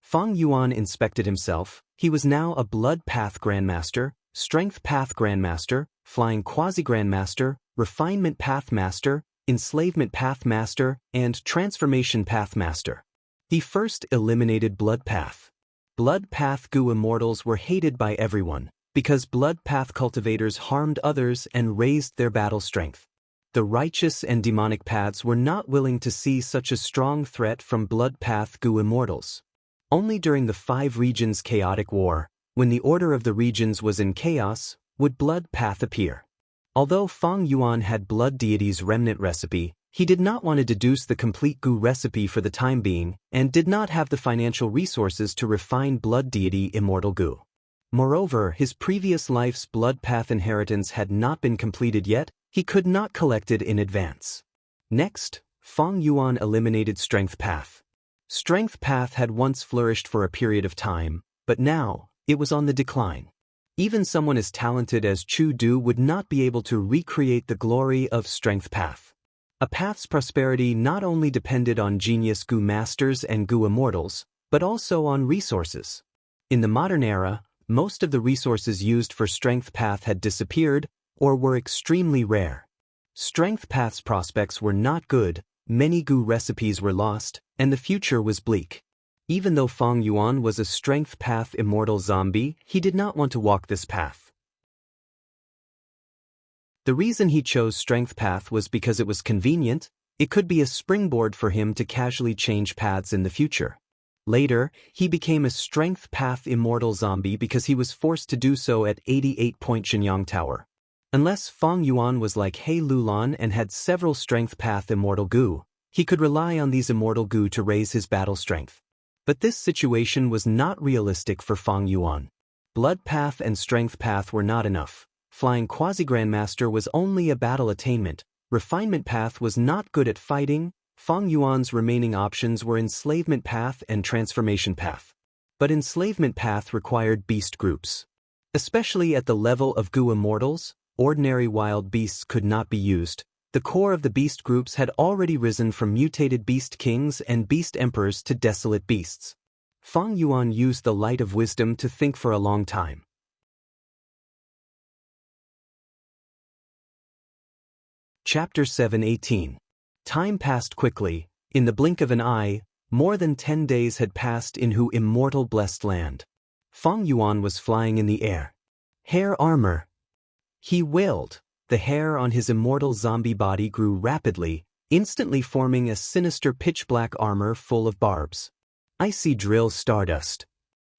Fang Yuan inspected himself. He was now a Blood Path Grandmaster, Strength Path Grandmaster, Flying Quasi-Grandmaster, Refinement Path Master, Enslavement Path Master, and Transformation Path Master. He first eliminated Blood Path. Blood Path Goo Immortals were hated by everyone, because Blood Path cultivators harmed others and raised their battle strength. The righteous and demonic paths were not willing to see such a strong threat from Blood Path Goo Immortals. Only during the 5 regions chaotic war, when the order of the regions was in chaos, would Blood Path appear. Although Fang Yuan had Blood Deity's remnant recipe, he did not want to deduce the complete Goo recipe for the time being, and did not have the financial resources to refine Blood Deity Immortal Goo. Moreover, his previous life's Blood Path inheritance had not been completed yet. He could not collect it in advance. Next, Fang Yuan eliminated Strength Path. Strength Path had once flourished for a period of time, but now, it was on the decline. Even someone as talented as Chu Du would not be able to recreate the glory of Strength Path. A path's prosperity not only depended on genius Goo Masters and Goo Immortals, but also on resources. In the modern era, most of the resources used for Strength Path had disappeared, or were extremely rare. Strength Path's prospects were not good, many Goo recipes were lost, and the future was bleak. Even though Fang Yuan was a Strength Path immortal zombie, he did not want to walk this path. The reason he chose Strength Path was because it was convenient. It could be a springboard for him to casually change paths in the future. Later, he became a Strength Path immortal zombie because he was forced to do so at 88-point Shenyang Tower. Unless Fang Yuan was like He Lulan and had several Strength Path immortal Goo, he could rely on these immortal Goo to raise his battle strength. But this situation was not realistic for Fang Yuan. Blood Path and Strength Path were not enough. Flying Quasi-Grandmaster was only a battle attainment. Refinement Path was not good at fighting. Fang Yuan's remaining options were Enslavement Path and Transformation Path. But Enslavement Path required beast groups. Especially at the level of Goo Immortals, ordinary wild beasts could not be used. The core of the beast groups had already risen from mutated beast kings and beast emperors to desolate beasts. Fang Yuan used the light of wisdom to think for a long time. Chapter 7:18. Time passed quickly. In the blink of an eye, more than 10 days had passed in Hu immortal blessed land. Fang Yuan was flying in the air. Hair armor. He wailed. The hair on his immortal zombie body grew rapidly, instantly forming a sinister pitch-black armor full of barbs. Icy drill stardust.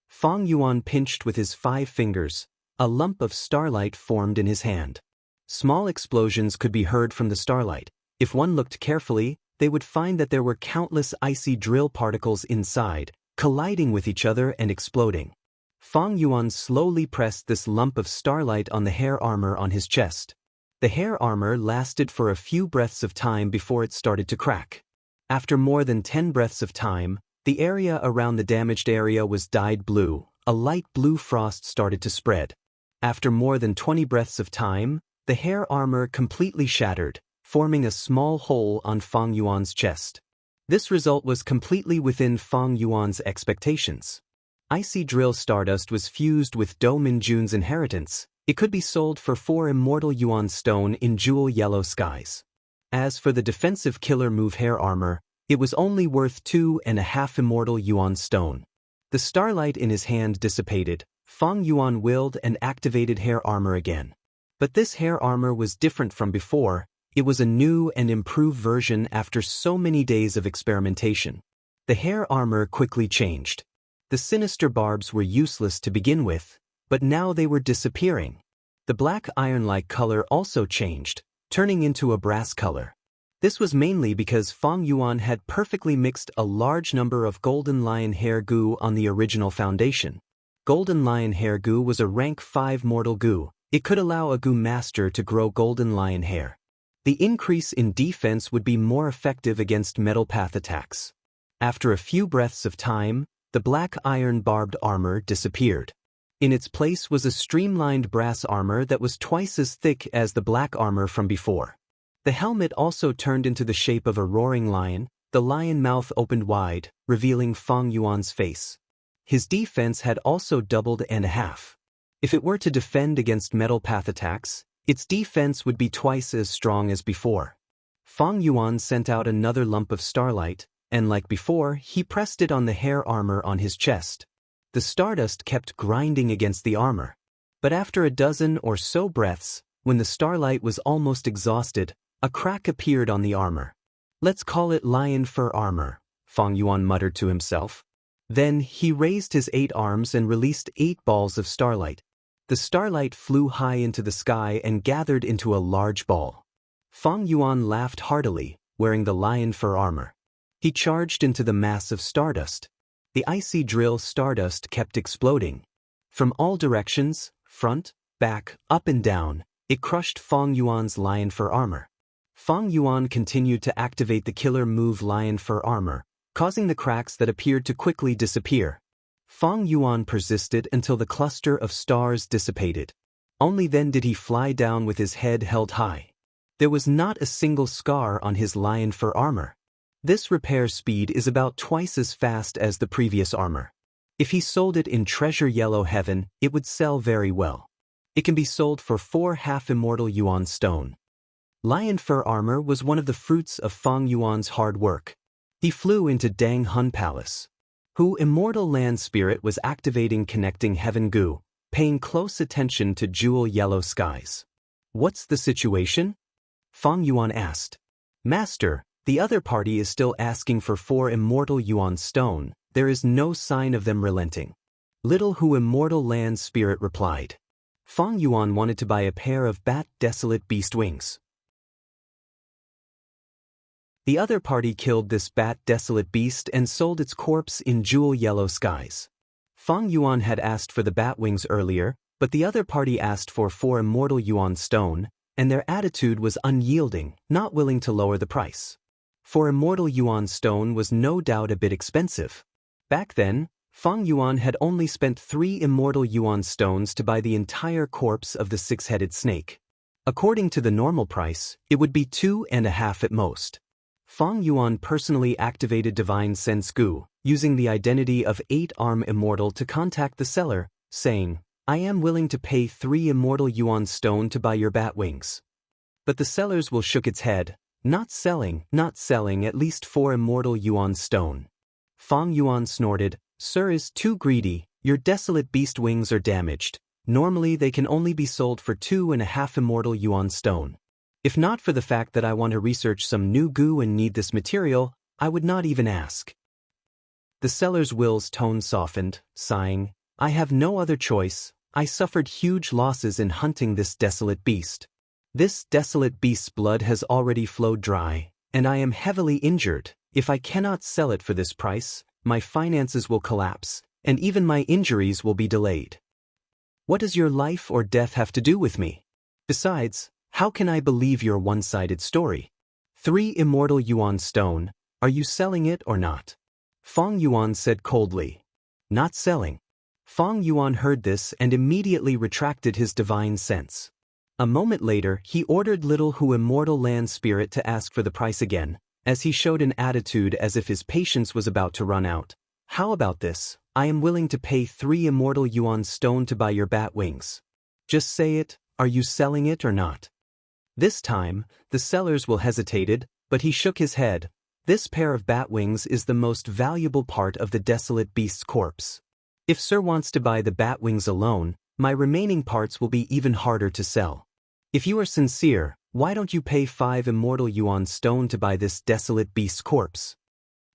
Fang Yuan pinched with his 5 fingers. A lump of starlight formed in his hand. Small explosions could be heard from the starlight. If one looked carefully, they would find that there were countless icy drill particles inside, colliding with each other and exploding. Fang Yuan slowly pressed this lump of starlight on the hair armor on his chest. The hair armor lasted for a few breaths of time before it started to crack. After more than 10 breaths of time, the area around the damaged area was dyed blue. A light blue frost started to spread. After more than 20 breaths of time, the hair armor completely shattered, forming a small hole on Fang Yuan's chest. This result was completely within Fang Yuan's expectations. Icy drill stardust was fused with Do Minjun's inheritance. It could be sold for 4 immortal yuan stone in jewel yellow skies. As for the defensive killer move hair armor, it was only worth 2.5 immortal yuan stone. The starlight in his hand dissipated. Fang Yuan willed and activated hair armor again. But this hair armor was different from before. It was a new and improved version after so many days of experimentation. The hair armor quickly changed. The sinister barbs were useless to begin with, but now they were disappearing. The black iron-like color also changed, turning into a brass color. This was mainly because Fang Yuan had perfectly mixed a large number of golden lion hair goo on the original foundation. Golden lion hair goo was a rank 5 mortal goo. It could allow a goo master to grow golden lion hair. The increase in defense would be more effective against metal path attacks. After a few breaths of time, the black iron barbed armor disappeared. In its place was a streamlined brass armor that was twice as thick as the black armor from before. The helmet also turned into the shape of a roaring lion. The lion mouth opened wide, revealing Fang Yuan's face. His defense had also doubled and a half. If it were to defend against metal path attacks, its defense would be twice as strong as before. Fang Yuan sent out another lump of starlight, and like before, he pressed it on the hair armor on his chest. The stardust kept grinding against the armor. But after a dozen or so breaths, when the starlight was almost exhausted, a crack appeared on the armor. "Let's call it lion fur armor," Fang Yuan muttered to himself. Then he raised his 8 arms and released 8 balls of starlight. The starlight flew high into the sky and gathered into a large ball. Fang Yuan laughed heartily, wearing the lion fur armor. He charged into the mass of stardust. The icy drill stardust kept exploding. From all directions, front, back, up and down, it crushed Fang Yuan's lion fur armor. Fang Yuan continued to activate the killer move lion fur armor, causing the cracks that appeared to quickly disappear. Fang Yuan persisted until the cluster of stars dissipated. Only then did he fly down with his head held high. There was not a single scar on his lion fur armor. This repair speed is about twice as fast as the previous armor. If he sold it in Treasure Yellow Heaven, it would sell very well. It can be sold for 4 half-immortal yuan stone. Lion fur armor was one of the fruits of Fang Yuan's hard work. He flew into Dang Hun Palace. Hu Immortal Land Spirit was activating connecting heaven goo, paying close attention to jewel yellow skies. "What's the situation?" Fang Yuan asked. "Master, the other party is still asking for 4 immortal yuan stone. There is no sign of them relenting." Little Hu Immortal Land Spirit replied. Fang Yuan wanted to buy a pair of bat desolate beast wings. The other party killed this bat desolate beast and sold its corpse in jewel yellow skies. Fang Yuan had asked for the bat wings earlier, but the other party asked for 4 immortal yuan stone, and their attitude was unyielding, not willing to lower the price. 4 immortal yuan stone was no doubt a bit expensive. Back then, Fang Yuan had only spent 3 immortal yuan stones to buy the entire corpse of the 6-headed snake. According to the normal price, it would be 2.5 at most. Fang Yuan personally activated Divine Sense Goo, using the identity of 8-Arm Immortal to contact the seller, saying, "I am willing to pay 3 immortal yuan stone to buy your bat wings." But the sellers will shook its head. Not selling, at least 4 immortal yuan stone." Fang Yuan snorted, "Sir is too greedy. Your desolate beast wings are damaged. Normally they can only be sold for 2.5 immortal yuan stone. If not for the fact that I want to research some new goo and need this material, I would not even ask. The seller's Will's tone softened, sighing, I have no other choice. I suffered huge losses in hunting this desolate beast. This desolate beast's blood has already flowed dry, and I am heavily injured. If I cannot sell it for this price, my finances will collapse, and even my injuries will be delayed. What does your life or death have to do with me? Besides, how can I believe your one-sided story? 3 immortal yuan stone, are you selling it or not? Fang Yuan said coldly. Not selling. Fang Yuan heard this and immediately retracted his divine sense. A moment later, he ordered Little Hu Immortal Land Spirit to ask for the price again, as he showed an attitude as if his patience was about to run out. How about this? I am willing to pay 3 immortal yuan stone to buy your bat wings. Just say it, are you selling it or not? This time, the seller's will hesitated, but he shook his head. This pair of bat wings is the most valuable part of the desolate beast's corpse. If Sir wants to buy the bat wings alone, my remaining parts will be even harder to sell. If you are sincere, why don't you pay 5 immortal yuan stone to buy this desolate beast's corpse?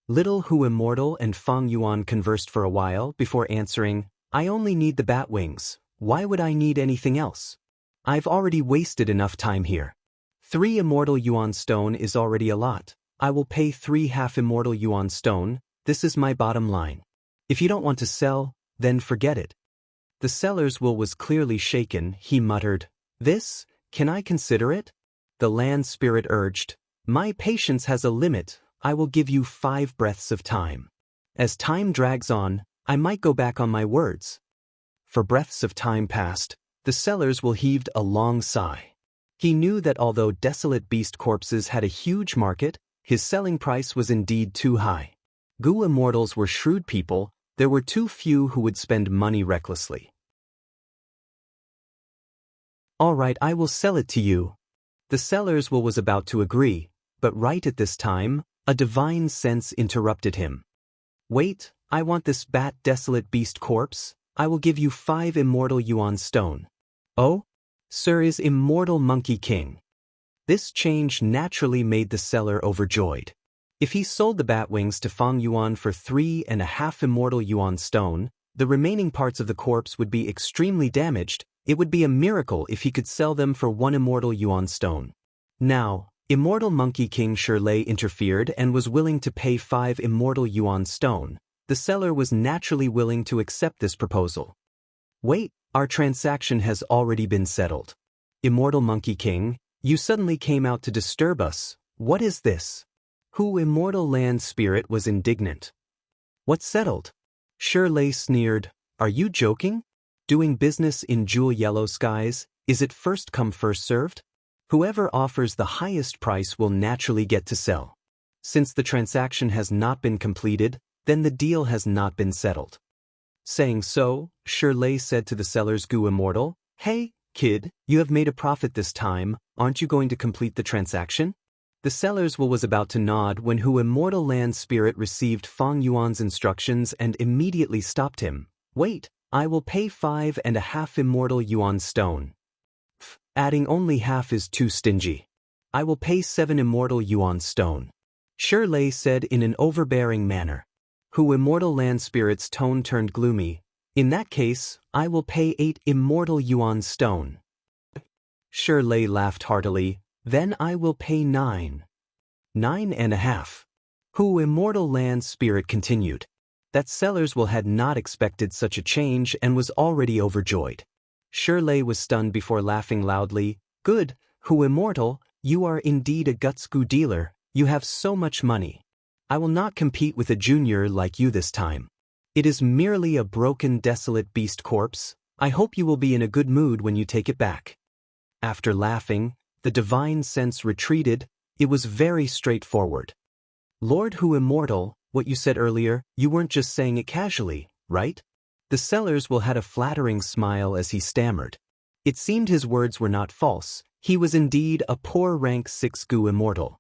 Little Hu Immortal and Fang Yuan conversed for a while before answering, I only need the bat wings. Why would I need anything else? I've already wasted enough time here. 3 immortal yuan stone is already a lot. I will pay 3 half immortal yuan stone. This is my bottom line. If you don't want to sell, then forget it. The seller's will was clearly shaken. He muttered, This, can I consider it? The land spirit urged, My patience has a limit. I will give you 5 breaths of time. As time drags on, I might go back on my words. For breaths of time passed, the seller's will heaved a long sigh. He knew that although desolate beast corpses had a huge market, his selling price was indeed too high. Goo immortals were shrewd people. There were too few who would spend money recklessly. All right, I will sell it to you. The seller's will was about to agree, but right at this time, a divine sense interrupted him. Wait, I want this bat desolate beast corpse. I will give you 5 immortal yuan stone. Oh? Sir is immortal monkey king. This change naturally made the seller overjoyed. If he sold the bat wings to Fang Yuan for 3.5 immortal yuan stone, the remaining parts of the corpse would be extremely damaged. It would be a miracle if he could sell them for 1 immortal yuan stone. Now, Immortal Monkey King Shirley interfered and was willing to pay 5 immortal yuan stone. The seller was naturally willing to accept this proposal. Wait, our transaction has already been settled. Immortal Monkey King, you suddenly came out to disturb us. What is this? Hu Immortal Land Spirit was indignant. What's settled? Shirley sneered. Are you joking? Doing business in jewel yellow skies, is it first come first served? Whoever offers the highest price will naturally get to sell. Since the transaction has not been completed, then the deal has not been settled. Saying so, Shirley said to the seller's Goo Immortal, Hey, kid, you have made a profit this time, aren't you going to complete the transaction? The seller's will was about to nod when Hu Immortal Land Spirit received Fang Yuan's instructions and immediately stopped him. Wait, I will pay 5.5 immortal yuan stone. Adding only half is too stingy. I will pay 7 immortal yuan stone. Shirley said in an overbearing manner. Hu Immortal Land Spirit's tone turned gloomy. In that case, I will pay 8 immortal yuan stone. Shirley laughed heartily. Then I will pay 9. 9.5. Hu Immortal Land Spirit continued. That seller's will had not expected such a change and was already overjoyed. Shirley was stunned before laughing loudly. Good, Hu Immortal, you are indeed a gutsku dealer. You have so much money. I will not compete with a junior like you this time. It is merely a broken desolate beast corpse. I hope you will be in a good mood when you take it back. After laughing, the divine sense retreated. It was very straightforward. Lord Hu Immortal, what you said earlier, you weren't just saying it casually, right? The seller's will had a flattering smile as he stammered. It seemed his words were not false. He was indeed a poor rank 6 Goo Immortal.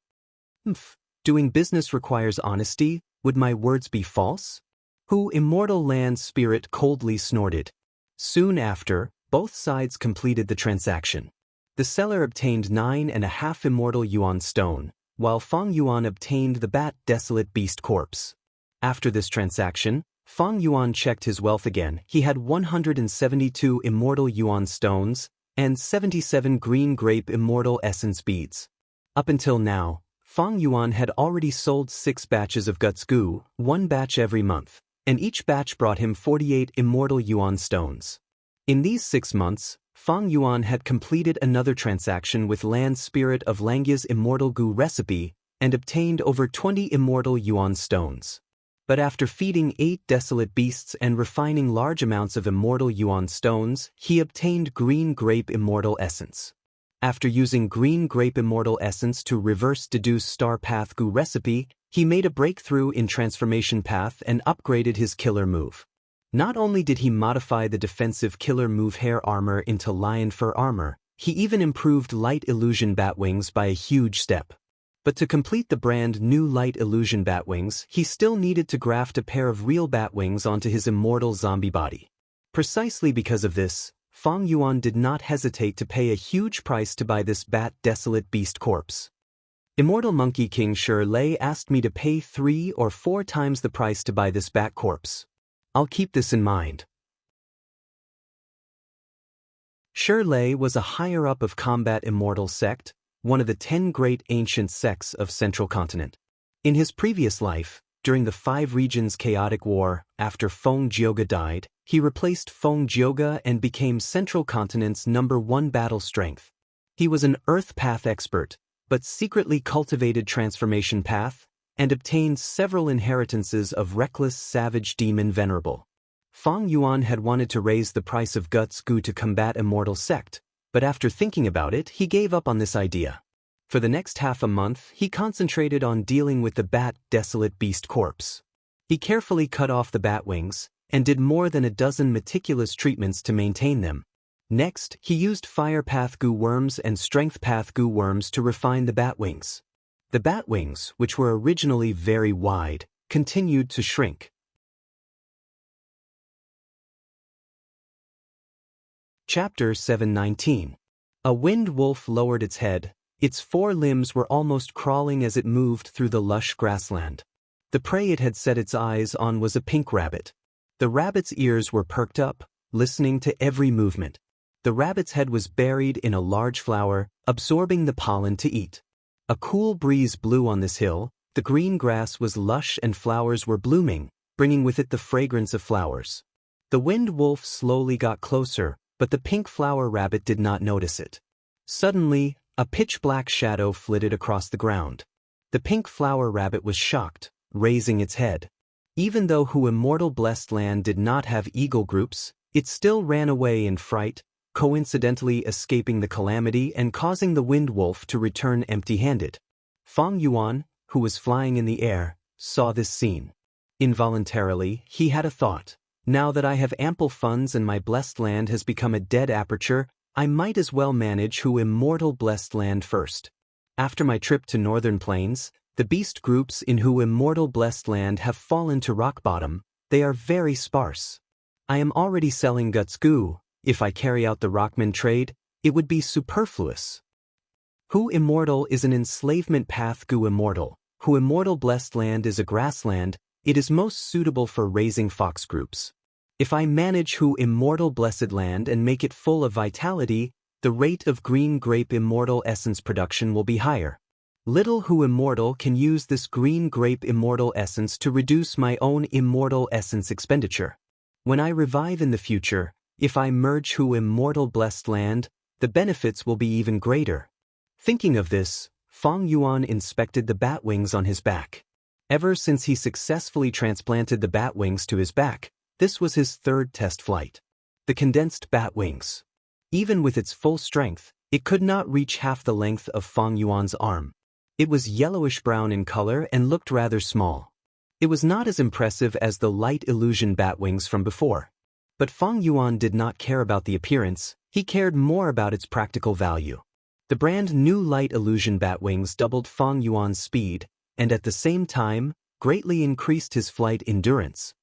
Doing business requires honesty. Would my words be false? Hu Immortal Land Spirit coldly snorted. Soon after, both sides completed the transaction. The seller obtained 9.5 Immortal Yuan stone, while Fang Yuan obtained the Bat Desolate Beast Corpse. After this transaction, Fang Yuan checked his wealth again. He had 172 Immortal Yuan stones and 77 Green Grape Immortal Essence beads. Up until now, Fang Yuan had already sold 6 batches of Guts Goo, 1 batch every month, and each batch brought him 48 Immortal Yuan stones. In these 6 months, Fang Yuan had completed another transaction with Land Spirit of Langya's Immortal Goo recipe and obtained over 20 Immortal Yuan stones. But after feeding 8 desolate beasts and refining large amounts of Immortal Yuan stones, he obtained Green Grape Immortal Essence. After using Green Grape Immortal Essence to reverse deduce Star Path Goo recipe, he made a breakthrough in Transformation Path and upgraded his killer move. Not only did he modify the defensive killer move Hair Armor into Lion Fur Armor, he even improved Light Illusion Batwings by a huge step. But to complete the brand new Light Illusion Batwings, he still needed to graft a pair of real Batwings onto his immortal zombie body. Precisely because of this, Fang Yuan did not hesitate to pay a huge price to buy this Bat Desolate Beast Corpse. Immortal Monkey King Shi Lei asked me to pay 3 or 4 times the price to buy this Bat Corpse. I'll keep this in mind. Shi Lei was a higher-up of Combat Immortal Sect, one of the 10 great ancient sects of Central Continent. In his previous life, during the 5 regions chaotic war, after Feng Jioga died, he replaced Feng Jioga and became Central Continent's #1 battle strength. He was an Earth Path expert, but secretly cultivated Transformation Path, and obtained several inheritances of Reckless Savage Demon Venerable. Fang Yuan had wanted to raise the price of Guts Goo to combat Immortal Sect, but after thinking about it, he gave up on this idea. For the next half a month, he concentrated on dealing with the Bat Desolate Beast Corpse. He carefully cut off the Batwings, and did more than a dozen meticulous treatments to maintain them. Next, he used Fire Path Goo worms and Strength Path Goo worms to refine the Batwings. The Batwings, which were originally very wide, continued to shrink. Chapter 719. A wind wolf lowered its head. Its 4 limbs were almost crawling as it moved through the lush grassland. The prey it had set its eyes on was a pink rabbit. The rabbit's ears were perked up, listening to every movement. The rabbit's head was buried in a large flower, absorbing the pollen to eat. A cool breeze blew on this hill. The green grass was lush and flowers were blooming, bringing with it the fragrance of flowers. The wind wolf slowly got closer, but the pink flower rabbit did not notice it. Suddenly, a pitch-black shadow flitted across the ground. The pink flower rabbit was shocked, raising its head. Even though Hu Immortal Blessed Land did not have eagle groups, it still ran away in fright, coincidentally escaping the calamity and causing the wind wolf to return empty-handed. Fang Yuan, who was flying in the air, saw this scene. Involuntarily, he had a thought. Now that I have ample funds and my blessed land has become a dead aperture, I might as well manage Hu Immortal Blessed Land first. After my trip to Northern Plains, the beast groups in Hu Immortal Blessed Land have fallen to rock bottom. They are very sparse. I am already selling Guts Goo. If I carry out the Rockman trade, it would be superfluous. Hu Immortal is an enslavement path Goo Immortal. Hu Immortal Blessed Land is a grassland. It is most suitable for raising fox groups. If I manage Hu Immortal Blessed Land and make it full of vitality, the rate of Green Grape Immortal Essence production will be higher. Little Hu Immortal can use this Green Grape Immortal Essence to reduce my own Immortal Essence expenditure. When I revive in the future, if I merge Hu Immortal Blessed Land, the benefits will be even greater. Thinking of this, Fang Yuan inspected the batwings on his back. Ever since he successfully transplanted the batwings to his back, this was his 3rd test flight. The condensed batwings. Even with its full strength, it could not reach half the length of Fang Yuan's arm. It was yellowish-brown in color and looked rather small. It was not as impressive as the light illusion batwings from before. But Fang Yuan did not care about the appearance, he cared more about its practical value. The brand new light illusion batwings doubled Fang Yuan's speed, and at the same time, greatly increased his flight endurance.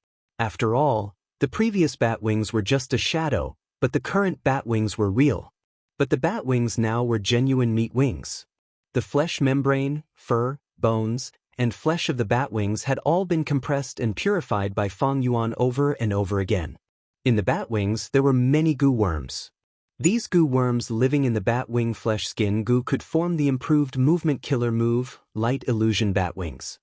After all, the previous bat wings were just a shadow, but the current bat wings were real. But the bat wings now were genuine meat wings. The flesh membrane, fur, bones, and flesh of the bat wings had all been compressed and purified by Fang Yuan over and over again. In the bat wings there were many goo worms. These goo worms living in the bat wing flesh skin goo could form the improved movement killer move, light illusion bat wings.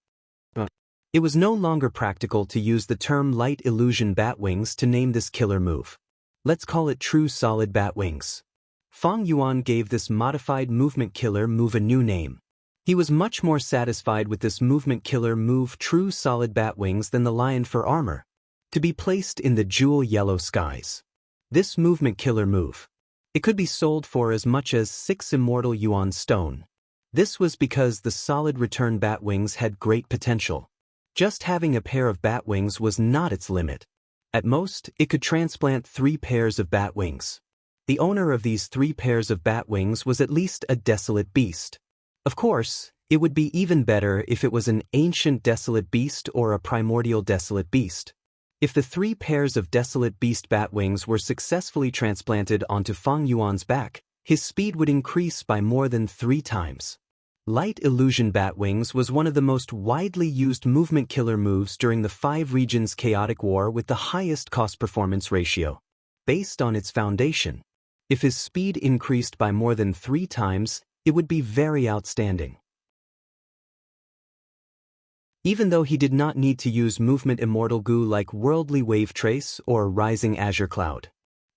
It was no longer practical to use the term light illusion bat wings to name this killer move. Let's call it true solid bat wings. Fang Yuan gave this modified movement killer move a new name. He was much more satisfied with this movement killer move true solid bat wings than the lion fur armor, to be placed in the jewel yellow skies. This movement killer move, it could be sold for as much as 6 immortal yuan stone. This was because the solid return bat wings had great potential. Just having a pair of bat wings was not its limit. At most, it could transplant 3 pairs of bat wings. The owner of these 3 pairs of bat wings was at least a desolate beast. Of course, it would be even better if it was an ancient desolate beast or a primordial desolate beast. If the 3 pairs of desolate beast bat wings were successfully transplanted onto Fang Yuan's back, his speed would increase by more than 3 times. Light illusion bat wings was one of the most widely used movement killer moves during the 5 regions chaotic war with the highest cost-performance ratio. Based on its foundation, if his speed increased by more than 3 times, it would be very outstanding. Even though he did not need to use movement immortal goo like Worldly Wave Trace or Rising Azure Cloud.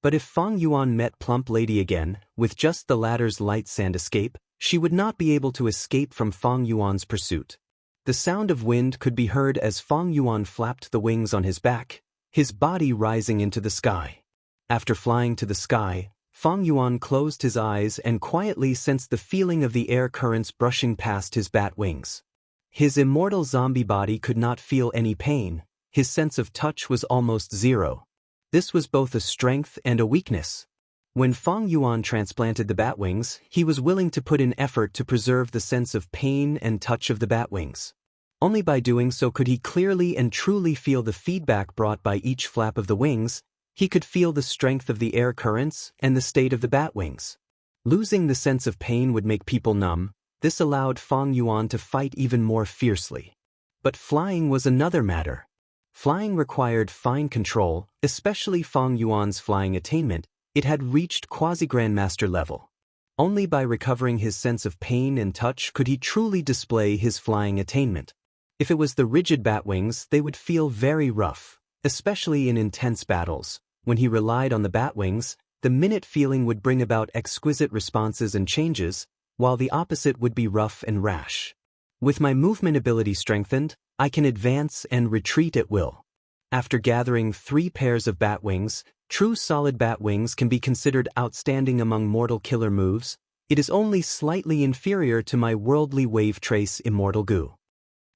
But if Fang Yuan met Plump Lady again, with just the latter's light sand escape, she would not be able to escape from Fang Yuan's pursuit. The sound of wind could be heard as Fang Yuan flapped the wings on his back, his body rising into the sky. After flying to the sky, Fang Yuan closed his eyes and quietly sensed the feeling of the air currents brushing past his bat wings. His immortal zombie body could not feel any pain, his sense of touch was almost 0. This was both a strength and a weakness. When Fang Yuan transplanted the bat wings, he was willing to put in effort to preserve the sense of pain and touch of the bat wings. Only by doing so could he clearly and truly feel the feedback brought by each flap of the wings. He could feel the strength of the air currents and the state of the bat wings. Losing the sense of pain would make people numb. This allowed Fang Yuan to fight even more fiercely. But flying was another matter. Flying required fine control, especially Fang Yuan's flying attainment. It had reached quasi-grandmaster level. Only by recovering his sense of pain and touch could he truly display his flying attainment. If it was the rigid bat wings, they would feel very rough, especially in intense battles. When he relied on the bat wings, the minute feeling would bring about exquisite responses and changes, while the opposite would be rough and rash. With my movement ability strengthened, I can advance and retreat at will. After gathering 3 pairs of bat wings, true solid bat wings can be considered outstanding among mortal killer moves. It is only slightly inferior to my Worldly Wave Trace immortal goo.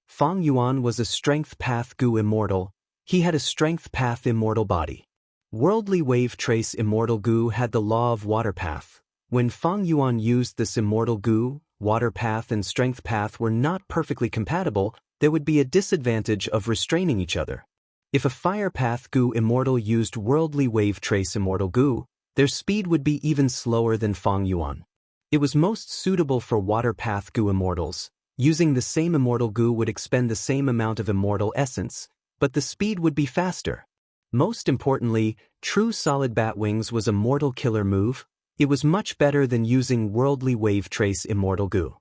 Fang Yuan was a strength path goo immortal. He had a strength path immortal body. Worldly Wave Trace immortal goo had the law of water path. When Fang Yuan used this immortal goo, water path and strength path were not perfectly compatible. There would be a disadvantage of restraining each other. If a fire path goo immortal used Worldly Wave Trace immortal goo, their speed would be even slower than Fang Yuan. It was most suitable for water path goo immortals. Using the same immortal goo would expend the same amount of immortal essence, but the speed would be faster. Most importantly, true solid bat wings was a mortal killer move. It was much better than using Worldly Wave Trace immortal goo.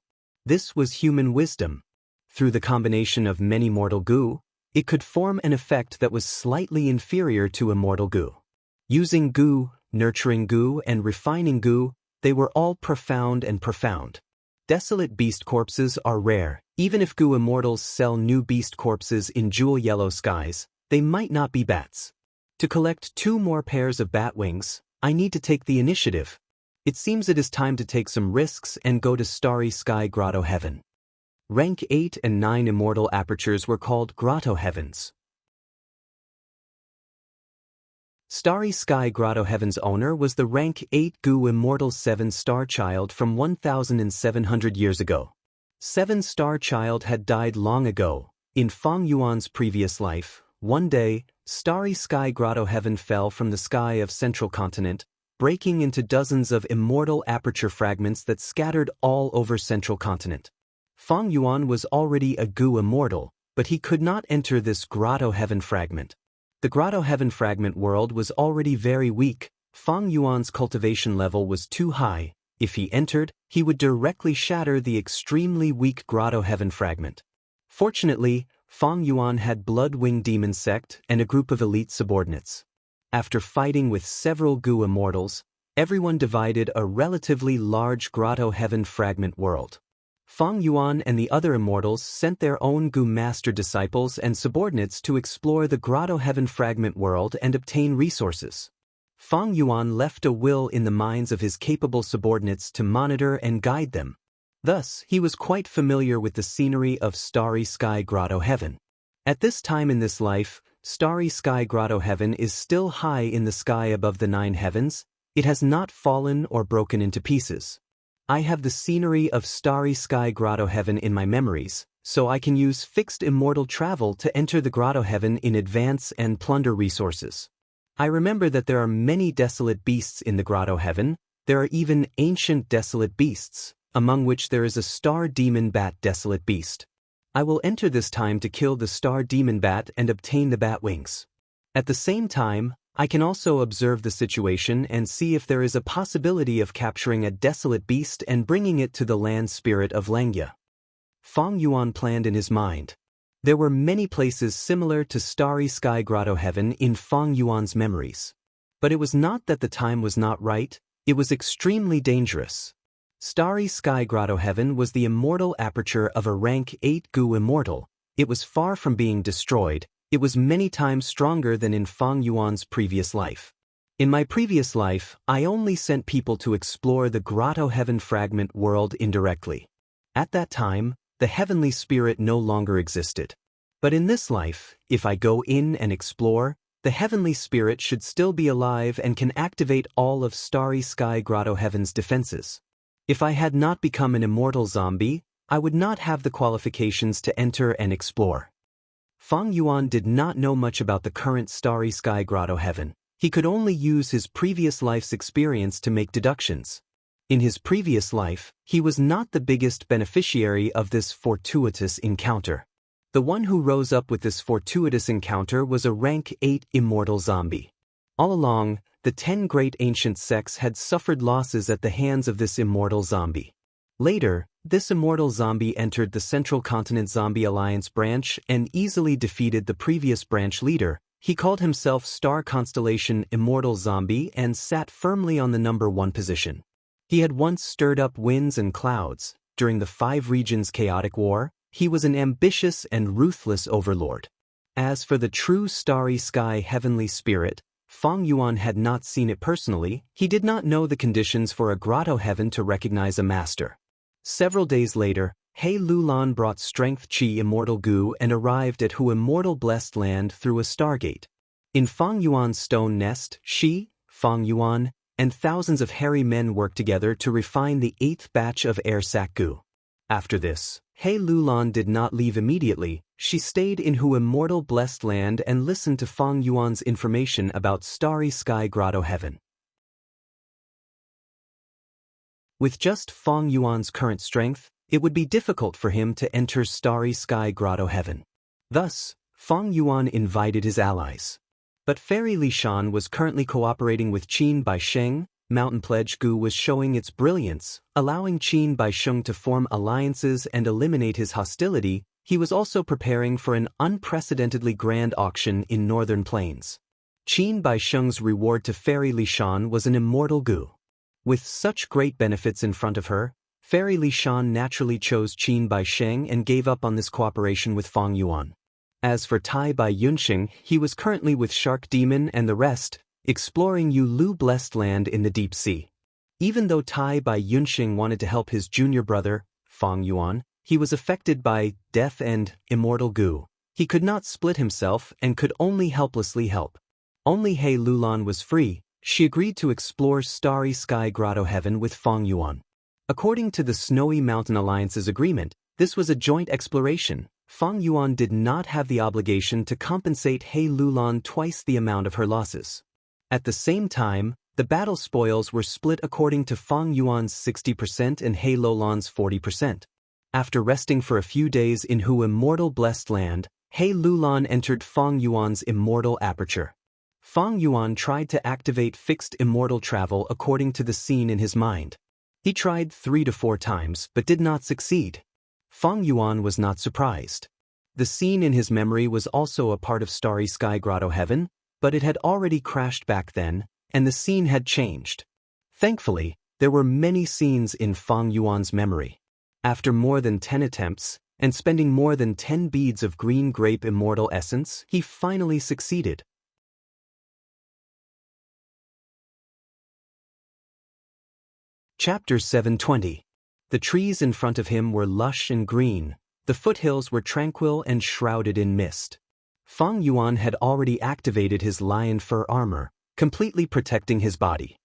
This was human wisdom. Through the combination of many mortal goo, it could form an effect that was slightly inferior to immortal goo. Using goo, nurturing goo, and refining goo, they were all profound and profound. Desolate beast corpses are rare. Even if goo immortals sell new beast corpses in jewel yellow skies, they might not be bats. To collect 2 more pairs of bat wings, I need to take the initiative. It seems it is time to take some risks and go to Starry Sky Grotto Heaven. Rank 8 and 9 immortal apertures were called Grotto Heavens. Starry Sky Grotto Heaven's owner was the rank 8 goo immortal 7-star child from 1,700 years ago. 7-star child had died long ago. In Fang Yuan's previous life, one day, Starry Sky Grotto Heaven fell from the sky of Central Continent, breaking into dozens of immortal aperture fragments that scattered all over Central Continent. Feng Yuan was already a Gu immortal, but he could not enter this Grotto Heaven fragment. The Grotto Heaven fragment world was already very weak. Feng Yuan's cultivation level was too high. If he entered, he would directly shatter the extremely weak Grotto Heaven fragment. Fortunately, Feng Yuan had Blood Wing Demon Sect and a group of elite subordinates. After fighting with several Gu immortals, everyone divided a relatively large Grotto Heaven fragment world. Feng Yuan and the other immortals sent their own Gu master disciples and subordinates to explore the Grotto Heaven fragment world and obtain resources. Feng Yuan left a will in the minds of his capable subordinates to monitor and guide them. Thus, he was quite familiar with the scenery of Starry Sky Grotto Heaven. At this time in this life, Starry Sky Grotto Heaven is still high in the sky above the 9 heavens. It has not fallen or broken into pieces. I have the scenery of Starry Sky Grotto Heaven in my memories, so I can use fixed immortal travel to enter the Grotto Heaven in advance and plunder resources. I remember that there are many desolate beasts in the Grotto Heaven. There are even ancient desolate beasts, among which there is a star demon bat desolate beast. I will enter this time to kill the star demon bat and obtain the bat wings. At the same time, I can also observe the situation and see if there is a possibility of capturing a desolate beast and bringing it to the land spirit of Langya. Feng Yuan planned in his mind. There were many places similar to Starry Sky Grotto Heaven in Feng Yuan's memories. But it was not that the time was not right, it was extremely dangerous. Starry Sky Grotto Heaven was the immortal aperture of a rank 8 Gu immortal. It was far from being destroyed. It was many times stronger than in Feng Yuan's previous life. In my previous life, I only sent people to explore the Grotto Heaven fragment world indirectly. At that time, the heavenly spirit no longer existed. But in this life, if I go in and explore, the heavenly spirit should still be alive and can activate all of Starry Sky Grotto Heaven's defenses. If I had not become an immortal zombie, I would not have the qualifications to enter and explore. Feng Yuan did not know much about the current Starry Sky Grotto Heaven. He could only use his previous life's experience to make deductions. In his previous life, he was not the biggest beneficiary of this fortuitous encounter. The one who rose up with this fortuitous encounter was a rank 8 immortal zombie. All along, the 10 great ancient sects had suffered losses at the hands of this immortal zombie. Later, this immortal zombie entered the Central Continent Zombie Alliance branch and easily defeated the previous branch leader. He called himself Star Constellation Immortal Zombie and sat firmly on the number 1 position. He had once stirred up winds and clouds. During the 5 regions chaotic war, he was an ambitious and ruthless overlord. As for the true Starry Sky heavenly spirit, Feng Yuan had not seen it personally. He did not know the conditions for a Grotto Heaven to recognize a master. Several days later, He Lulan brought Strength Chi Immortal Gu and arrived at Hu Immortal Blessed Land through a stargate. In Feng Yuan's stone nest, she, Feng Yuan, and thousands of hairy men worked together to refine the 8th batch of Air Sac Gu. After this, He Lulan did not leave immediately. She stayed in Hu Immortal Blessed Land and listened to Feng Yuan's information about Starry Sky Grotto Heaven. With just Feng Yuan's current strength, it would be difficult for him to enter Starry Sky Grotto Heaven. Thus, Feng Yuan invited his allies. But Fairy Li Shan was currently cooperating with Qin Baisheng. Mountain Pledge Gu was showing its brilliance, allowing Qin Baisheng to form alliances and eliminate his hostility. He was also preparing for an unprecedentedly grand auction in Northern Plains. Qin Baisheng's reward to Fairy Li Shan was an immortal Gu. With such great benefits in front of her, Fairy Li Shan naturally chose Qin Baisheng and gave up on this cooperation with Feng Yuan. As for Tai Bai Yunxing, he was currently with Shark Demon and the rest, exploring Yu Lu Blessed Land in the deep sea. Even though Tai Bai Yunxing wanted to help his junior brother, Feng Yuan, he was affected by death and immortal Gu. He could not split himself and could only helplessly help. Only He Lulan was free. She agreed to explore Starry Sky Grotto Heaven with Feng Yuan. According to the Snowy Mountain Alliance's agreement, this was a joint exploration. Fang Yuan did not have the obligation to compensate He Lulan twice the amount of her losses. At the same time, the battle spoils were split according to Fang Yuan's 60% and He Lulan's 40%. After resting for a few days in Hu Immortal Blessed Land, He Lulan entered Fang Yuan's immortal aperture. Fang Yuan tried to activate fixed immortal travel according to the scene in his mind. He tried 3 to 4 times but did not succeed. Fang Yuan was not surprised. The scene in his memory was also a part of Starry Sky Grotto Heaven, but it had already crashed back then, and the scene had changed. Thankfully, there were many scenes in Fang Yuan's memory. After more than 10 attempts, and spending more than 10 beads of green grape immortal essence, he finally succeeded. Chapter 720. The trees in front of him were lush and green, the foothills were tranquil and shrouded in mist. Fang Yuan had already activated his lion fur armor, completely protecting his body.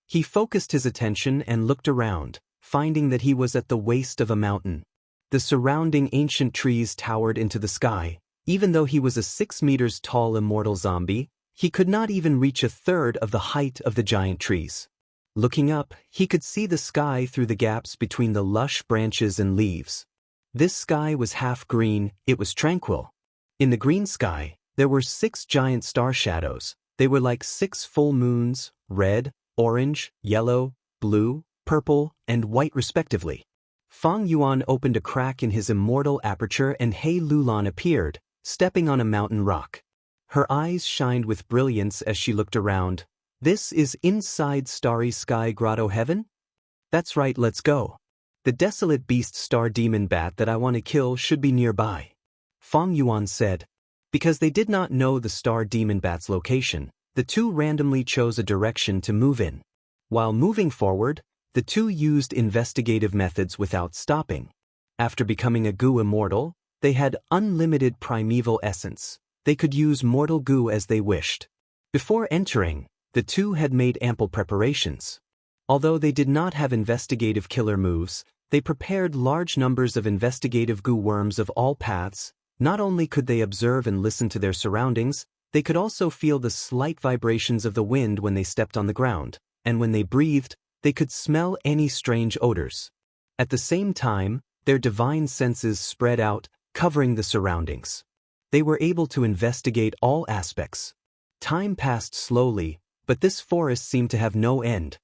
He focused his attention and looked around, finding that he was at the waist of a mountain. The surrounding ancient trees towered into the sky. Even though he was a 6 meters tall immortal zombie, he could not even reach a third of the height of the giant trees. Looking up, he could see the sky through the gaps between the lush branches and leaves. This sky was half green, it was tranquil. In the green sky, there were 6 giant star shadows. They were like 6 full moons, red, orange, yellow, blue, purple, and white respectively. Fang Yuan opened a crack in his immortal aperture and He Lulan appeared, stepping on a mountain rock. Her eyes shined with brilliance as she looked around. This is inside Starry Sky Grotto Heaven? That's right, let's go. The desolate beast star demon bat that I want to kill should be nearby. Fang Yuan said. Because they did not know the star demon bat's location, the two randomly chose a direction to move in. While moving forward, the two used investigative methods without stopping. After becoming a goo immortal, they had unlimited primeval essence. They could use mortal goo as they wished. Before entering, the two had made ample preparations. Although they did not have investigative killer moves, they prepared large numbers of investigative goo worms of all paths. Not only could they observe and listen to their surroundings, they could also feel the slight vibrations of the wind when they stepped on the ground, and when they breathed, they could smell any strange odors. At the same time, their divine senses spread out, covering the surroundings. They were able to investigate all aspects. Time passed slowly, but this forest seemed to have no end.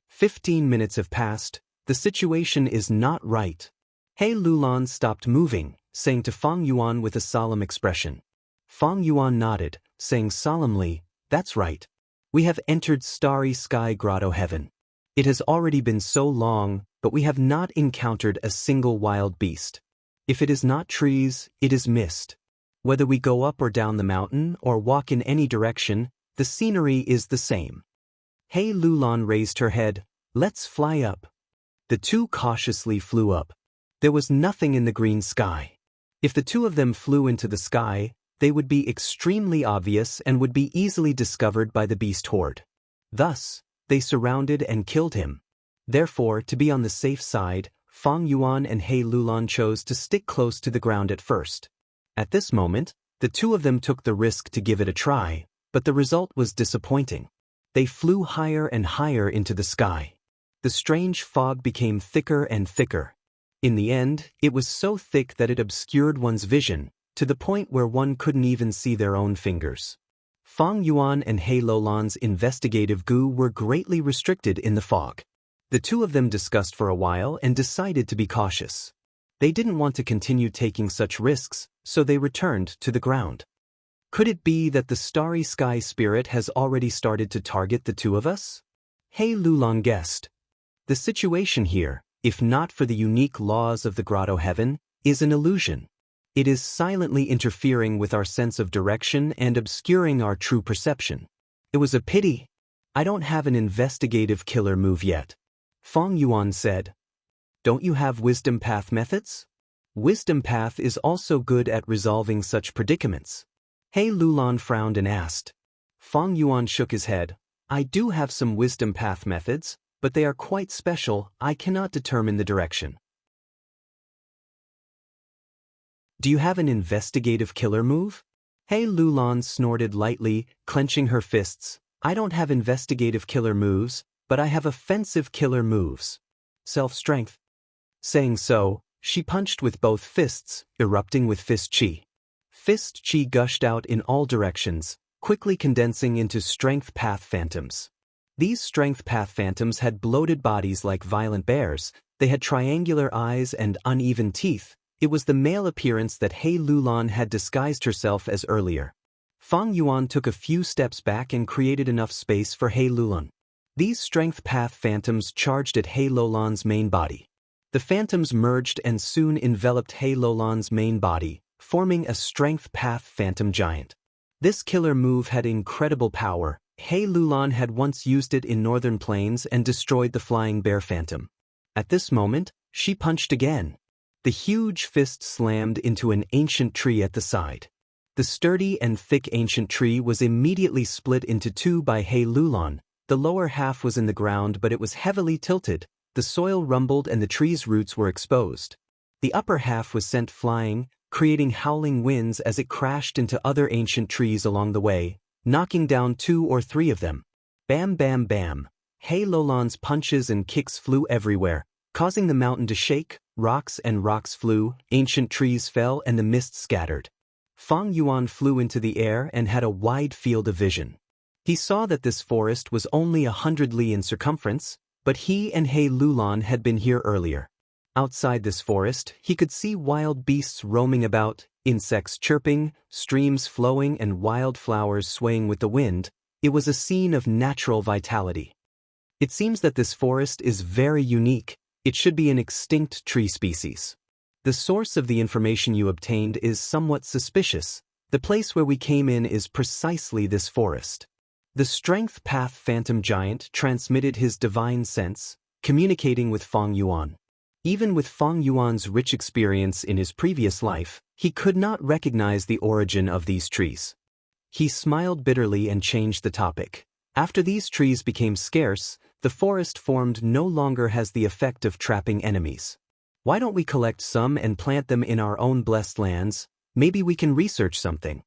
15 minutes have passed. The situation is not right. He Lulan stopped moving, saying to Fang Yuan with a solemn expression. Fang Yuan nodded, saying solemnly, "That's right. We have entered Starry Sky Grotto Heaven. It has already been so long, but we have not encountered a single wild beast. If it is not trees, it is mist. Whether we go up or down the mountain or walk in any direction, the scenery is the same." He Lulan raised her head. "Let's fly up." The two cautiously flew up. There was nothing in the green sky. If the two of them flew into the sky, they would be extremely obvious and would be easily discovered by the beast horde. Thus, they surrounded and killed him. Therefore, to be on the safe side, Fang Yuan and He Lulan chose to stick close to the ground at first. At this moment, the two of them took the risk to give it a try, but the result was disappointing. They flew higher and higher into the sky. The strange fog became thicker and thicker. In the end, it was so thick that it obscured one's vision, to the point where one couldn't even see their own fingers. Fang Yuan and He Lulan's investigative goo were greatly restricted in the fog. The two of them discussed for a while and decided to be cautious. They didn't want to continue taking such risks, so they returned to the ground. Could it be that the Starry Sky Spirit has already started to target the two of us? He Lulan guessed. The situation here, if not for the unique laws of the Grotto Heaven, is an illusion. It is silently interfering with our sense of direction and obscuring our true perception. It was a pity. I don't have an investigative killer move yet. Fang Yuan said. Don't you have Wisdom Path methods? Wisdom Path is also good at resolving such predicaments. He Lulan frowned and asked. Fang Yuan shook his head. I do have some Wisdom Path methods, but they are quite special. I cannot determine the direction. Do you have an investigative killer move? Hei Lulan snorted lightly, clenching her fists. I don't have investigative killer moves, but I have offensive killer moves. Self-strength. Saying so, she punched with both fists, erupting with fist chi. Fist chi gushed out in all directions, quickly condensing into strength path phantoms. These strength path phantoms had bloated bodies like violent bears, they had triangular eyes and uneven teeth. It was the male appearance that Hei Lulan had disguised herself as earlier. Fang Yuan took a few steps back and created enough space for Hei Lulan. These strength path phantoms charged at Hei Lulan's main body. The phantoms merged and soon enveloped Hei Lulan's main body, forming a strength path phantom giant. This killer move had incredible power. Hei Lulan had once used it in Northern Plains and destroyed the flying bear phantom. At this moment, she punched again. The huge fist slammed into an ancient tree at the side. The sturdy and thick ancient tree was immediately split into two by Hei Lulan. The lower half was in the ground, but it was heavily tilted. The soil rumbled and the tree's roots were exposed. The upper half was sent flying, creating howling winds as it crashed into other ancient trees along the way, knocking down 2 or 3 of them. Bam bam bam. Hei Lulan's punches and kicks flew everywhere, causing the mountain to shake. Rocks flew, ancient trees fell and the mist scattered. Fang Yuan flew into the air and had a wide field of vision. He saw that this forest was only 100 li in circumference, but he and Hei Lulan had been here earlier. Outside this forest, he could see wild beasts roaming about, insects chirping, streams flowing and wildflowers swaying with the wind. It was a scene of natural vitality. It seems that this forest is very unique. It should be an extinct tree species. The source of the information you obtained is somewhat suspicious. The place where we came in is precisely this forest. The strength path phantom giant transmitted his divine sense, communicating with Fang Yuan. Even with Fang Yuan's rich experience in his previous life, he could not recognize the origin of these trees. He smiled bitterly and changed the topic. After these trees became scarce, the forest formed no longer has the effect of trapping enemies. Why don't we collect some and plant them in our own blessed lands? Maybe we can research something.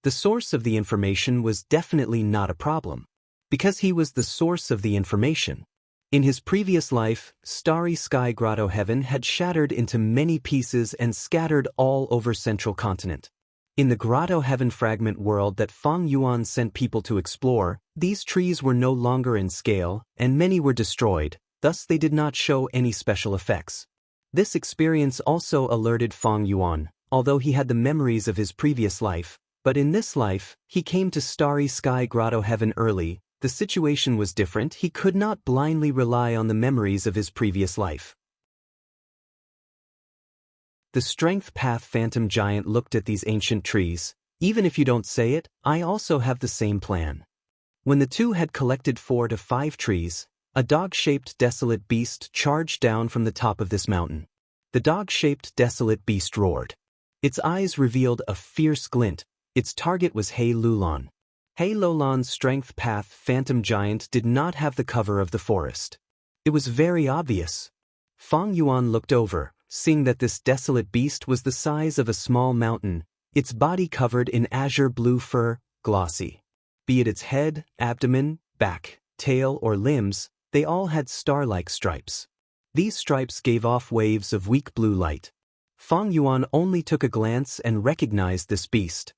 The source of the information was definitely not a problem, because he was the source of the information. In his previous life, Starry Sky Grotto Heaven had shattered into many pieces and scattered all over Central Continent. In the Grotto Heaven fragment world that Fang Yuan sent people to explore, these trees were no longer in scale, and many were destroyed, thus they did not show any special effects. This experience also alerted Fang Yuan, although he had the memories of his previous life, but in this life, he came to Starry Sky Grotto Heaven early. The situation was different. He could not blindly rely on the memories of his previous life. The strength path phantom giant looked at these ancient trees. Even if you don't say it, I also have the same plan. When the two had collected 4 to 5 trees, a dog-shaped desolate beast charged down from the top of this mountain. The dog-shaped desolate beast roared. Its eyes revealed a fierce glint. Its target was Hei Lulan. Hei Lulan's strength path phantom giant did not have the cover of the forest. It was very obvious. Fang Yuan looked over, seeing that this desolate beast was the size of a small mountain, its body covered in azure blue fur, glossy. Be it its head, abdomen, back, tail or limbs, they all had star-like stripes. These stripes gave off waves of weak blue light. Fang Yuan only took a glance and recognized this beast.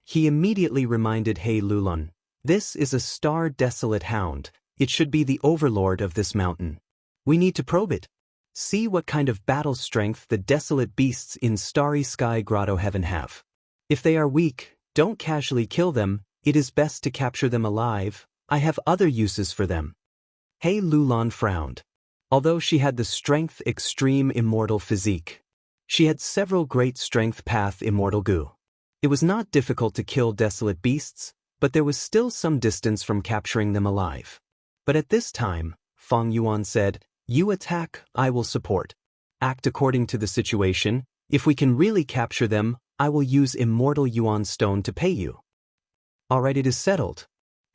He immediately reminded Hei Lulan, "This is a star-desolate hound. It should be the overlord of this mountain. We need to probe it. See what kind of battle strength the desolate beasts in Starry Sky Grotto Heaven have. If they are weak, don't casually kill them. It is best to capture them alive. I have other uses for them." Hei Lulan frowned. Although she had the strength extreme immortal physique, she had several great strength path immortal goo. It was not difficult to kill desolate beasts, but there was still some distance from capturing them alive. But at this time, Fang Yuan said, "You attack, I will support. Act according to the situation. If we can really capture them, I will use immortal Yuan stone to pay you." "Alright, it is settled."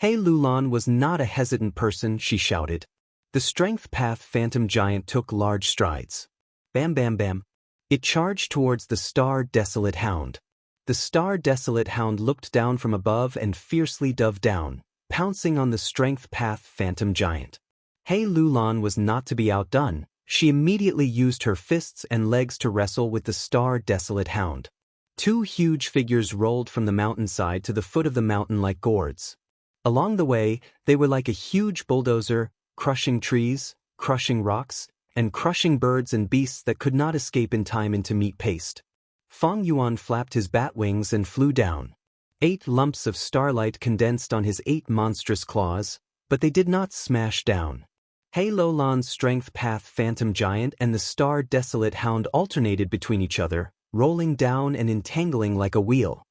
Hei Lulan was not a hesitant person, she shouted. The strength path phantom giant took large strides. Bam bam bam. It charged towards the star-desolate hound. The star-desolate hound looked down from above and fiercely dove down, pouncing on the strength path phantom giant. Hei Lulan was not to be outdone. She immediately used her fists and legs to wrestle with the star-desolate hound. Two huge figures rolled from the mountainside to the foot of the mountain like gourds. Along the way, they were like a huge bulldozer, crushing trees, crushing rocks, and crushing birds and beasts that could not escape in time into meat paste. Fang Yuan flapped his bat wings and flew down. 8 lumps of starlight condensed on his 8 monstrous claws, but they did not smash down. Hei Lulan's strength path phantom giant and the star-desolate hound alternated between each other, rolling down and entangling like a wheel.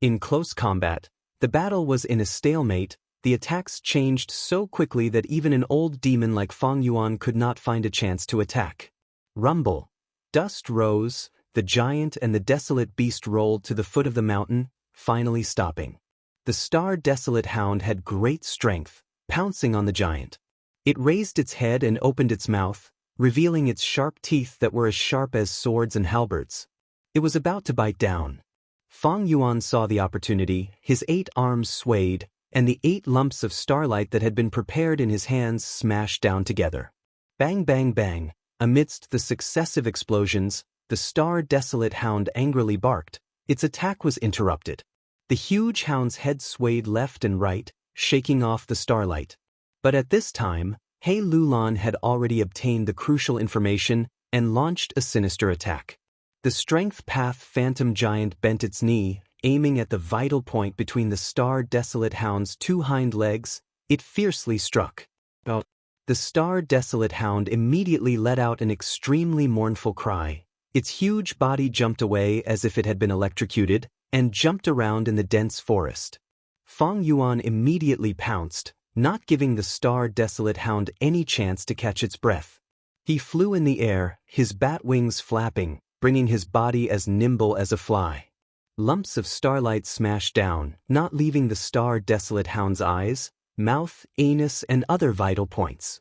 In close combat, the battle was in a stalemate. The attacks changed so quickly that even an old demon like Fang Yuan could not find a chance to attack. Rumble. Dust rose, the giant and the desolate beast rolled to the foot of the mountain, finally stopping. The star-desolate hound had great strength, pouncing on the giant. It raised its head and opened its mouth, revealing its sharp teeth that were as sharp as swords and halberds. It was about to bite down. Fang Yuan saw the opportunity, his 8 arms swayed, and the 8 lumps of starlight that had been prepared in his hands smashed down together. Bang bang bang, amidst the successive explosions, the star-desolate hound angrily barked. Its attack was interrupted. The huge hound's head swayed left and right, shaking off the starlight. But at this time, Hei Lulan had already obtained the crucial information and launched a sinister attack. The strength path phantom giant bent its knee, aiming at the vital point between the star-desolate hound's 2 hind legs. It fiercely struck. The star-desolate hound immediately let out an extremely mournful cry. Its huge body jumped away as if it had been electrocuted, and jumped around in the dense forest. Fang Yuan immediately pounced, not giving the star-desolate hound any chance to catch its breath. He flew in the air, his bat wings flapping, bringing his body as nimble as a fly. Lumps of starlight smashed down, not leaving the star-desolate hound's eyes, mouth, anus, and other vital points.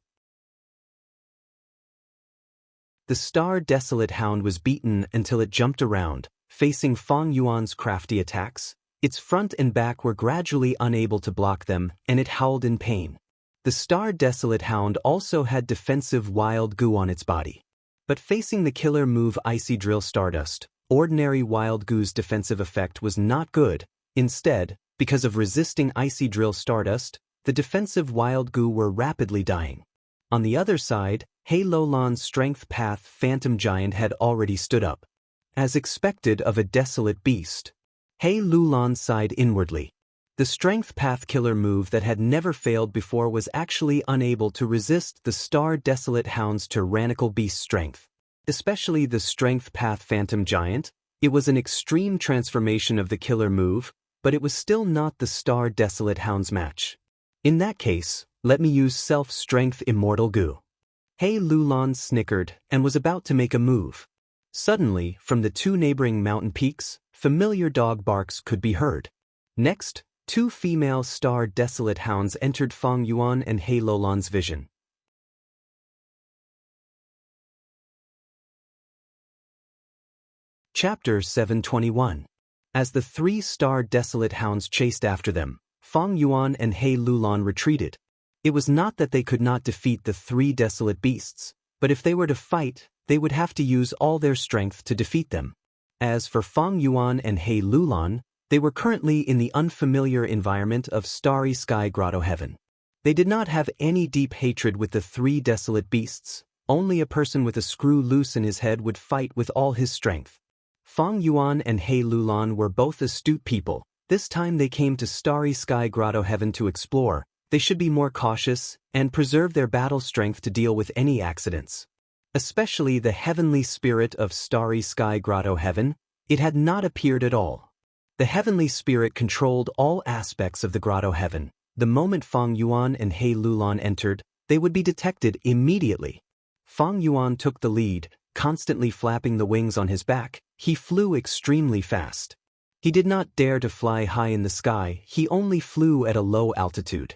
The star-desolate hound was beaten until it jumped around, facing Fang Yuan's crafty attacks. Its front and back were gradually unable to block them, and it howled in pain. The star-desolate hound also had defensive wild goo on its body. But facing the killer move Icy Drill Stardust, ordinary wild goo's defensive effect was not good. Instead, because of resisting Icy Drill Stardust, the defensive wild goo were rapidly dying. On the other side, Hei Lulan's strength path phantom giant had already stood up. As expected of a desolate beast, Hei Lulan sighed inwardly. The strength path killer move that had never failed before was actually unable to resist the star-desolate hound's tyrannical beast strength. Especially the strength path phantom giant. It was an extreme transformation of the killer move, but it was still not the star-desolate hound's match. In that case, let me use self-strength immortal goo. Hei Lulan snickered and was about to make a move. Suddenly, from the 2 neighboring mountain peaks, familiar dog barks could be heard. Next, 2 female star-desolate hounds entered Fang Yuan and Hei Lulan's vision. Chapter 721. As the 3 star-desolate hounds chased after them, Fang Yuan and Hei Lulan retreated. It was not that they could not defeat the 3 desolate beasts, but if they were to fight, they would have to use all their strength to defeat them. As for Fang Yuan and Hei Lulan, they were currently in the unfamiliar environment of Starry Sky Grotto Heaven. They did not have any deep hatred with the 3 desolate beasts. Only a person with a screw loose in his head would fight with all his strength. Fang Yuan and Hei Lulan were both astute people. This time they came to Starry Sky Grotto Heaven to explore. They should be more cautious and preserve their battle strength to deal with any accidents. Especially the heavenly spirit of Starry Sky Grotto Heaven. It had not appeared at all. The heavenly spirit controlled all aspects of the Grotto Heaven. The moment Fang Yuan and Hei Lulan entered, they would be detected immediately. Fang Yuan took the lead, constantly flapping the wings on his back. He flew extremely fast. He did not dare to fly high in the sky, he only flew at a low altitude.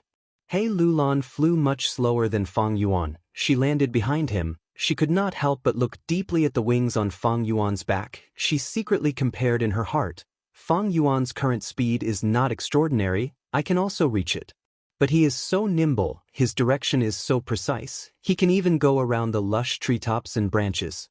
Hei Lulan flew much slower than Fang Yuan. She landed behind him, she could not help but look deeply at the wings on Fang Yuan's back. She secretly compared in her heart, Fang Yuan's current speed is not extraordinary, I can also reach it. But he is so nimble, his direction is so precise, he can even go around the lush treetops and branches.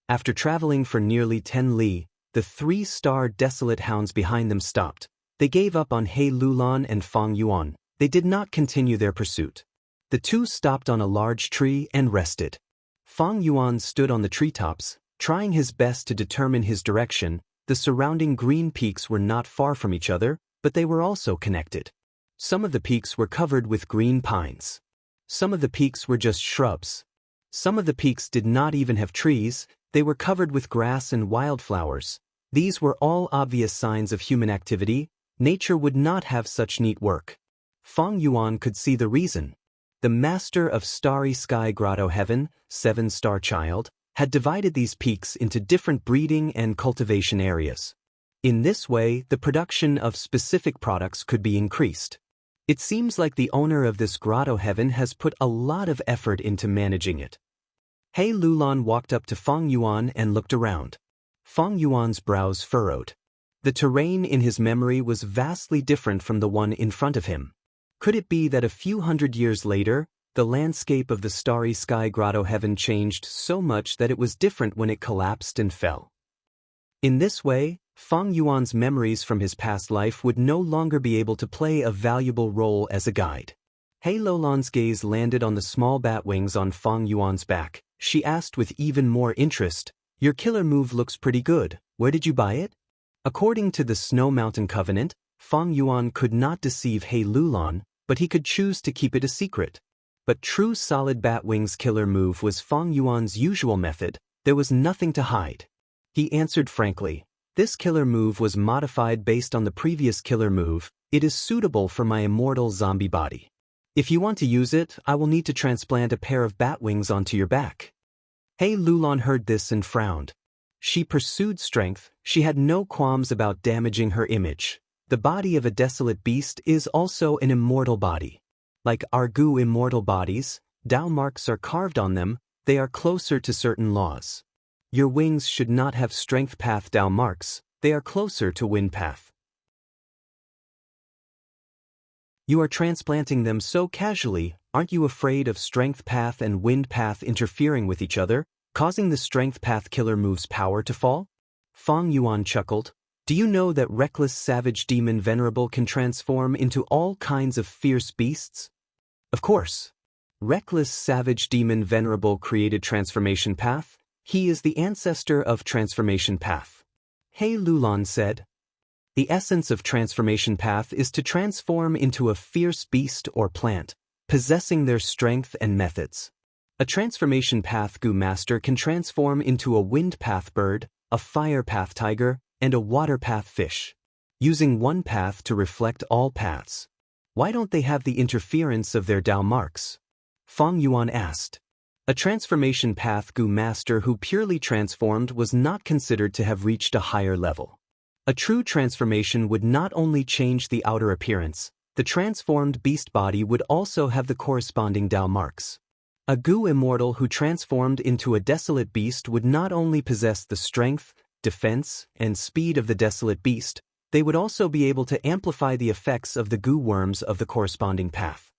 After traveling for nearly 10 li, the 3-star desolate hounds behind them stopped. They gave up on He Lulan and Fang Yuan. They did not continue their pursuit. The two stopped on a large tree and rested. Fang Yuan stood on the treetops, trying his best to determine his direction. The surrounding green peaks were not far from each other, but they were also connected. Some of the peaks were covered with green pines. Some of the peaks were just shrubs. Some of the peaks did not even have trees, they were covered with grass and wildflowers. These were all obvious signs of human activity. Nature would not have such neat work. Fang Yuan could see the reason. The master of Starry Sky Grotto Heaven, 7-star child, had divided these peaks into different breeding and cultivation areas. In this way, the production of specific products could be increased. It seems like the owner of this Grotto Heaven has put a lot of effort into managing it. He Lulan walked up to Fang Yuan and looked around. Fang Yuan's brows furrowed. The terrain in his memory was vastly different from the one in front of him. Could it be that a few hundred years later, the landscape of the Starry Sky Grotto Heaven changed so much that it was different when it collapsed and fell? In this way, Fang Yuan's memories from his past life would no longer be able to play a valuable role as a guide. He Lulan's gaze landed on the small bat wings on Fang Yuan's back. She asked with even more interest, "Your killer move looks pretty good, where did you buy it?" According to the Snow Mountain Covenant, Fang Yuan could not deceive He Lulan, but he could choose to keep it a secret. But true solid bat wings killer move was Fang Yuan's usual method, there was nothing to hide. He answered frankly, "This killer move was modified based on the previous killer move, it is suitable for my immortal zombie body. If you want to use it, I will need to transplant a pair of bat wings onto your back." He Lulan heard this and frowned. She pursued strength, she had no qualms about damaging her image. The body of a desolate beast is also an immortal body. Like Argu immortal bodies, Dao marks are carved on them, they are closer to certain laws. Your wings should not have strength path Dao marks, they are closer to wind path. You are transplanting them so casually, aren't you afraid of strength path and wind path interfering with each other, causing the strength path killer move's power to fall? Fang Yuan chuckled. Do you know that reckless savage demon venerable can transform into all kinds of fierce beasts? Of course. Reckless savage demon venerable created transformation path. He is the ancestor of transformation path. He Lulan said. The essence of transformation path is to transform into a fierce beast or plant, possessing their strength and methods. A transformation path Gu master can transform into a wind path bird, a fire path tiger, and a water path fish, using one path to reflect all paths. Why don't they have the interference of their Dao marks? Fang Yuan asked. A transformation path Gu master who purely transformed was not considered to have reached a higher level. A true transformation would not only change the outer appearance, the transformed beast body would also have the corresponding Dao marks. A Gu immortal who transformed into a desolate beast would not only possess the strength, defense, and speed of the desolate beast, they would also be able to amplify the effects of the Gu worms of the corresponding path.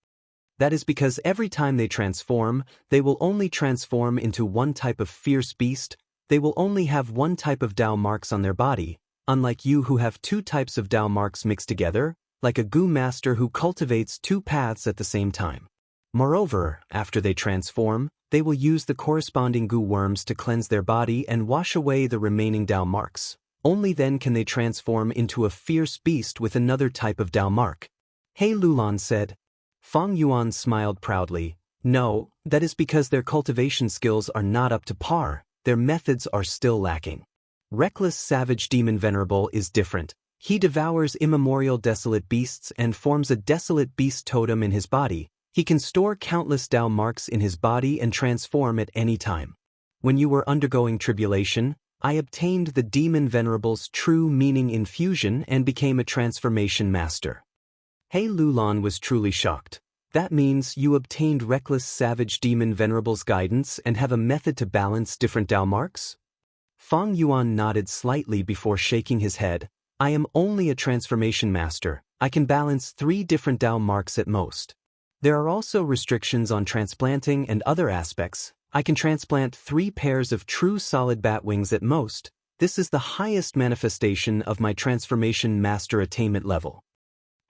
That is because every time they transform, they will only transform into one type of fierce beast, they will only have one type of Dao marks on their body, unlike you who have two types of Dao marks mixed together, like a Gu master who cultivates two paths at the same time. Moreover, after they transform, they will use the corresponding Gu worms to cleanse their body and wash away the remaining Dao marks. Only then can they transform into a fierce beast with another type of Dao mark. He Lulan said. Fang Yuan smiled proudly. No, that is because their cultivation skills are not up to par, their methods are still lacking. Reckless savage demon venerable is different. He devours immemorial desolate beasts and forms a desolate beast totem in his body. He can store countless Dao marks in his body and transform at any time. When you were undergoing tribulation, I obtained the demon venerable's true meaning infusion and became a transformation master. He Lulan was truly shocked. That means you obtained Reckless Savage Demon Venerable's guidance and have a method to balance different Dao marks? Fang Yuan nodded slightly before shaking his head. I am only a transformation master. I can balance 3 different Dao marks at most. There are also restrictions on transplanting and other aspects. I can transplant 3 pairs of true solid bat wings at most. This is the highest manifestation of my transformation master attainment level.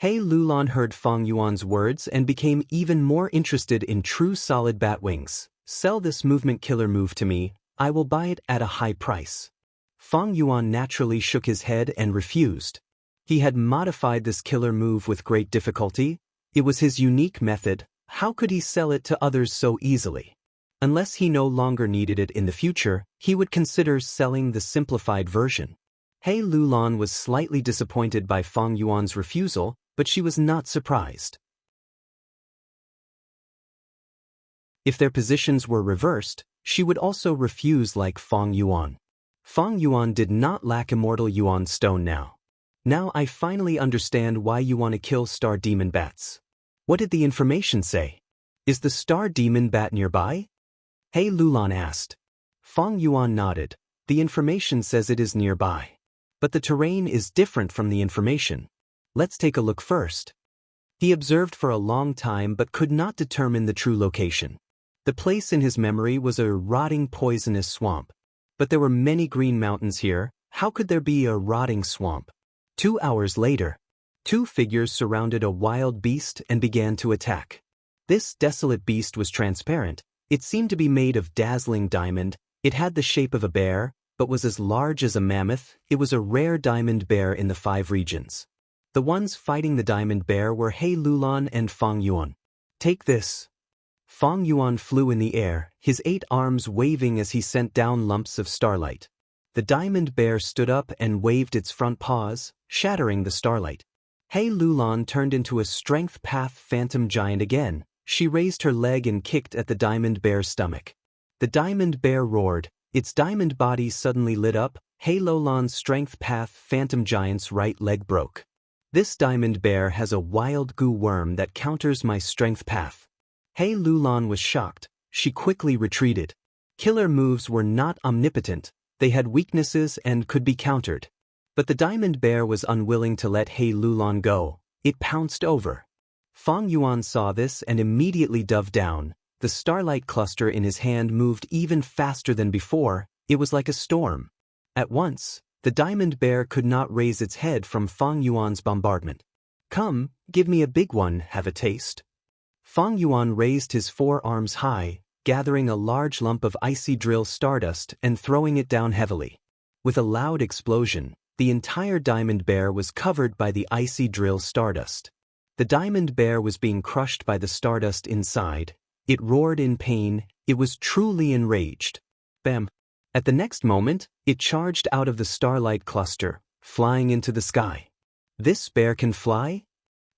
He Lulan heard Fang Yuan's words and became even more interested in true solid bat wings. Sell this movement killer move to me. I will buy it at a high price. Fang Yuan naturally shook his head and refused. He had modified this killer move with great difficulty. It was his unique method. How could he sell it to others so easily? Unless he no longer needed it in the future, he would consider selling the simplified version. He Lulan was slightly disappointed by Fang Yuan's refusal, but she was not surprised. If their positions were reversed, she would also refuse like Fang Yuan. Fang Yuan did not lack immortal Yuan stone now. Now I finally understand why you want to kill star demon bats. What did the information say? Is the star demon bat nearby? He Lulan asked. Fang Yuan nodded. The information says it is nearby. But the terrain is different from the information. Let's take a look first. He observed for a long time but could not determine the true location. The place in his memory was a rotting poisonous swamp. But there were many green mountains here. How could there be a rotting swamp? 2 hours later, 2 figures surrounded a wild beast and began to attack. This desolate beast was transparent. It seemed to be made of dazzling diamond. It had the shape of a bear, but was as large as a mammoth. It was a rare diamond bear in the 5 regions. The ones fighting the diamond bear were He Lulan and Fang Yuan. Take this. Fang Yuan flew in the air, his 8 arms waving as he sent down lumps of starlight. The diamond bear stood up and waved its front paws, shattering the starlight. He Lulan turned into a strength path phantom giant again. She raised her leg and kicked at the diamond bear's stomach. The diamond bear roared. Its diamond body suddenly lit up. He Lulan's strength path phantom giant's right leg broke. This diamond bear has a wild goo worm that counters my strength path. He Lulan was shocked. She quickly retreated. Killer moves were not omnipotent. They had weaknesses and could be countered. But the diamond bear was unwilling to let He Lulan go. It pounced over. Fang Yuan saw this and immediately dove down. The starlight cluster in his hand moved even faster than before. It was like a storm. At once, the diamond bear could not raise its head from Fang Yuan's bombardment. Come, give me a big one, have a taste. Fang Yuan raised his 4 arms high, gathering a large lump of icy drill stardust and throwing it down heavily. With a loud explosion, the entire diamond bear was covered by the icy drill stardust. The diamond bear was being crushed by the stardust inside. It roared in pain. It was truly enraged. Bam! At the next moment, it charged out of the starlight cluster, flying into the sky. This bear can fly?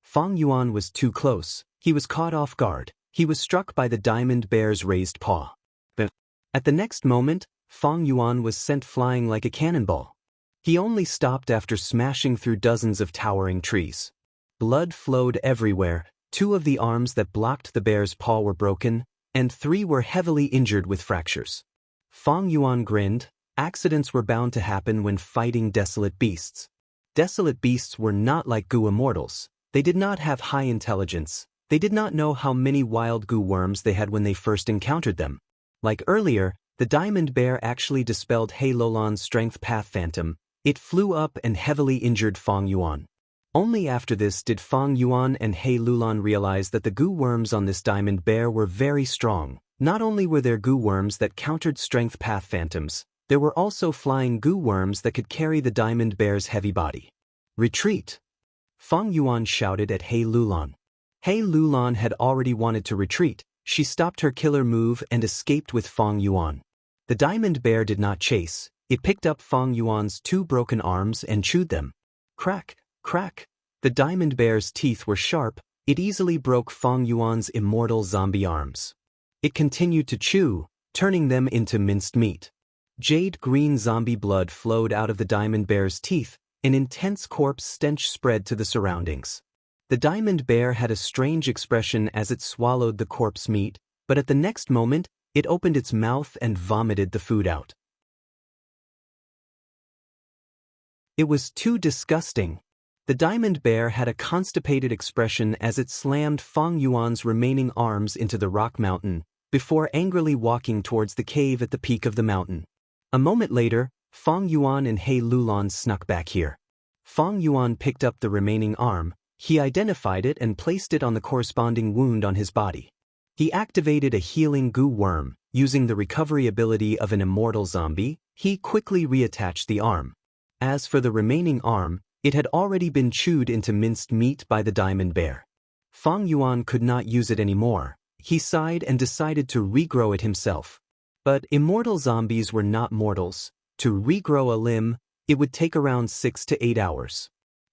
Fang Yuan was too close. He was caught off guard. He was struck by the diamond bear's raised paw. But at the next moment, Fang Yuan was sent flying like a cannonball. He only stopped after smashing through dozens of towering trees. Blood flowed everywhere. 2 of the arms that blocked the bear's paw were broken, and 3 were heavily injured with fractures. Fang Yuan grinned. Accidents were bound to happen when fighting desolate beasts. Desolate beasts were not like goo immortals. They did not have high intelligence. They did not know how many wild goo worms they had when they first encountered them. Like earlier, the diamond bear actually dispelled He Lulan's strength path phantom. It flew up and heavily injured Fang Yuan. Only after this did Fang Yuan and He Lulan realize that the goo worms on this diamond bear were very strong. Not only were there goo worms that countered strength path phantoms, there were also flying goo worms that could carry the diamond bear's heavy body. Retreat! Fang Yuan shouted at He Lulan. He Lulan had already wanted to retreat. She stopped her killer move and escaped with Fang Yuan. The diamond bear did not chase. It picked up Fang Yuan's 2 broken arms and chewed them. Crack! Crack! The diamond bear's teeth were sharp. It easily broke Fang Yuan's immortal zombie arms. It continued to chew, turning them into minced meat. Jade green zombie blood flowed out of the diamond bear's teeth. An intense corpse stench spread to the surroundings. The diamond bear had a strange expression as it swallowed the corpse meat, but at the next moment, it opened its mouth and vomited the food out. It was too disgusting. The diamond bear had a constipated expression as it slammed Fang Yuan's remaining arms into the rock mountain, before angrily walking towards the cave at the peak of the mountain. A moment later, Fang Yuan and He Lulan snuck back here. Fang Yuan picked up the remaining arm, he identified it and placed it on the corresponding wound on his body. He activated a healing goo worm. Using the recovery ability of an immortal zombie, he quickly reattached the arm. As for the remaining arm, it had already been chewed into minced meat by the diamond bear. Fang Yuan could not use it anymore. He sighed and decided to regrow it himself. But immortal zombies were not mortals. To regrow a limb, it would take around 6 to 8 hours.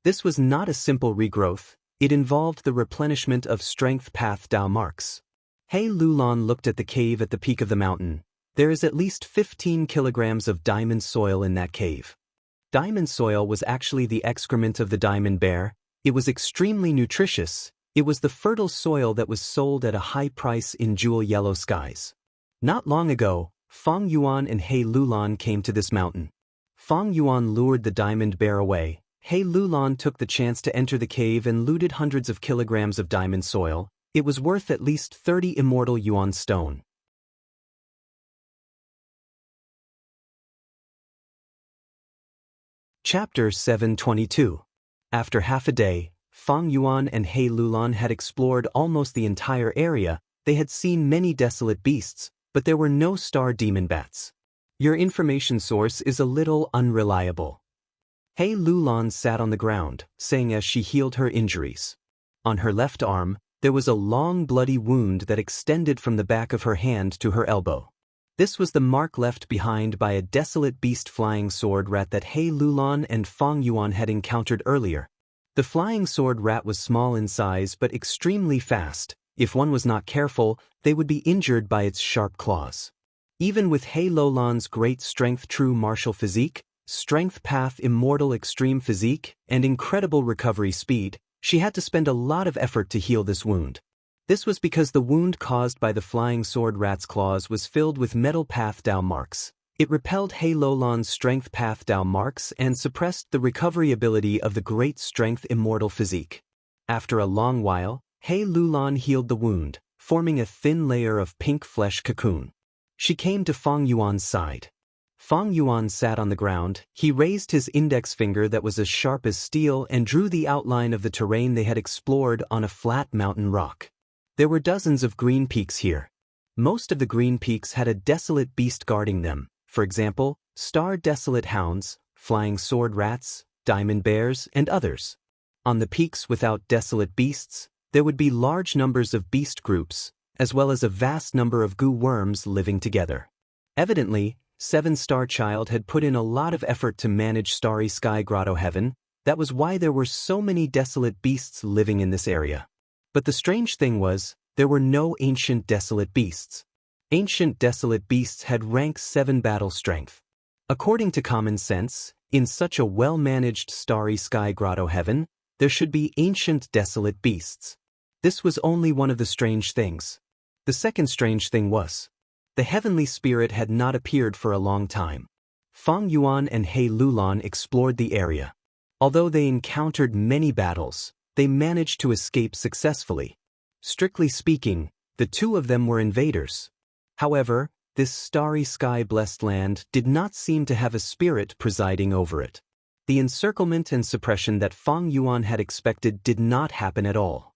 This was not a simple regrowth, it involved the replenishment of strength path Dao marks. He Lulan looked at the cave at the peak of the mountain. There is at least 15 kilograms of diamond soil in that cave. Diamond soil was actually the excrement of the diamond bear. It was extremely nutritious. It was the fertile soil that was sold at a high price in jewel yellow skies. Not long ago, Fang Yuan and He Lulan came to this mountain. Fang Yuan lured the diamond bear away. He Lulan took the chance to enter the cave and looted hundreds of kilograms of diamond soil. It was worth at least 30 immortal yuan stone. Chapter 722. After half a day, Fang Yuan and He Lulan had explored almost the entire area. They had seen many desolate beasts, but there were no star demon bats. Your information source is a little unreliable. He Lulan sat on the ground, saying as she healed her injuries. On her left arm, there was a long bloody wound that extended from the back of her hand to her elbow. This was the mark left behind by a desolate beast flying sword rat that He Lulan and Fang Yuan had encountered earlier. The flying sword rat was small in size but extremely fast. If one was not careful, they would be injured by its sharp claws. Even with He Lulan's great strength true martial physique, strength path immortal extreme physique, and incredible recovery speed, she had to spend a lot of effort to heal this wound. This was because the wound caused by the flying sword rat's claws was filled with metal path Dao marks. It repelled He Lulan's strength path Dao marks and suppressed the recovery ability of the great strength immortal physique. After a long while, He Lulan healed the wound, forming a thin layer of pink flesh cocoon. She came to Fang Yuan's side. Fang Yuan sat on the ground. He raised his index finger that was as sharp as steel and drew the outline of the terrain they had explored on a flat mountain rock. There were dozens of green peaks here. Most of the green peaks had a desolate beast guarding them, for example, star desolate hounds, flying sword rats, diamond bears, and others. On the peaks without desolate beasts, there would be large numbers of beast groups, as well as a vast number of goo worms living together. Evidently, Seven-Star Child had put in a lot of effort to manage Starry Sky Grotto Heaven. That was why there were so many desolate beasts living in this area. But the strange thing was, there were no ancient desolate beasts. Ancient desolate beasts had rank 7 battle strength. According to common sense, in such a well-managed Starry Sky Grotto Heaven, there should be ancient desolate beasts. This was only one of the strange things. The second strange thing was, the heavenly spirit had not appeared for a long time. Fang Yuan and He Lulan explored the area. Although they encountered many battles, they managed to escape successfully. Strictly speaking, the two of them were invaders. However, this starry sky-blessed land did not seem to have a spirit presiding over it. The encirclement and suppression that Fang Yuan had expected did not happen at all.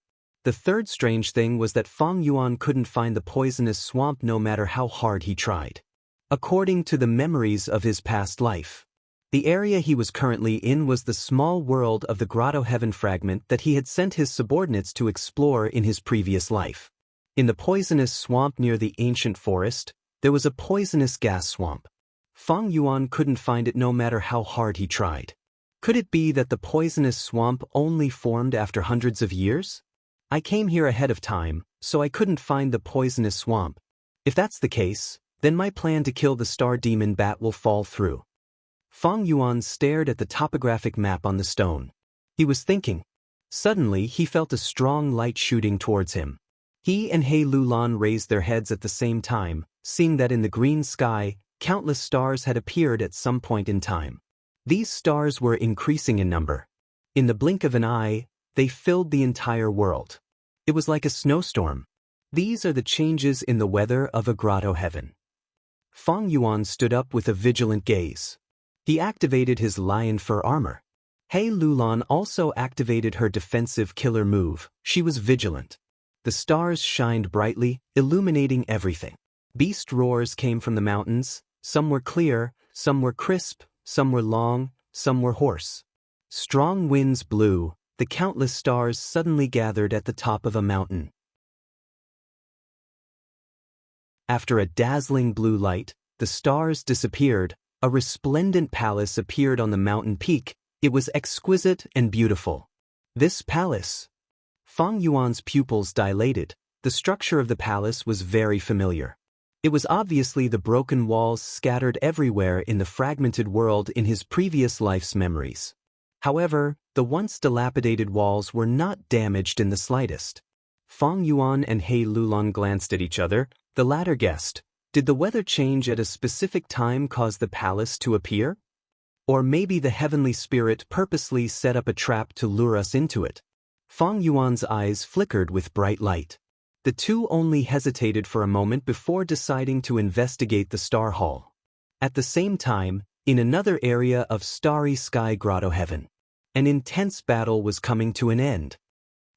The third strange thing was that Fang Yuan couldn't find the poisonous swamp no matter how hard he tried. According to the memories of his past life, the area he was currently in was the small world of the Grotto Heaven fragment that he had sent his subordinates to explore in his previous life. In the poisonous swamp near the ancient forest, there was a poisonous gas swamp. Fang Yuan couldn't find it no matter how hard he tried. Could it be that the poisonous swamp only formed after hundreds of years? I came here ahead of time, so I couldn't find the poisonous swamp. If that's the case, then my plan to kill the star demon bat will fall through. Fang Yuan stared at the topographic map on the stone. He was thinking, Suddenly he felt a strong light shooting towards him. He and He Lulan raised their heads at the same time, seeing that in the green sky, countless stars had appeared at some point in time. These stars were increasing in number. In the blink of an eye, they filled the entire world. It was like a snowstorm. These are the changes in the weather of a grotto heaven. Fang Yuan stood up with a vigilant gaze. He activated his lion fur armor. He Lulan also activated her defensive killer move. She was vigilant. The stars shined brightly, illuminating everything. Beast roars came from the mountains. Some were clear, some were crisp, some were long, some were hoarse. Strong winds blew. The countless stars suddenly gathered at the top of a mountain. After a dazzling blue light, the stars disappeared. A resplendent palace appeared on the mountain peak. It was exquisite and beautiful. This palace. Fang Yuan's pupils dilated. The structure of the palace was very familiar. It was obviously the broken walls scattered everywhere in the fragmented world in his previous life's memories. However, the once dilapidated walls were not damaged in the slightest. Fang Yuan and He Lulan glanced at each other. The latter guessed, did the weather change at a specific time cause the palace to appear? Or maybe the heavenly spirit purposely set up a trap to lure us into it. Fang Yuan's eyes flickered with bright light. The two only hesitated for a moment before deciding to investigate the Star Hall. At the same time, in another area of starry sky grotto heaven, an intense battle was coming to an end.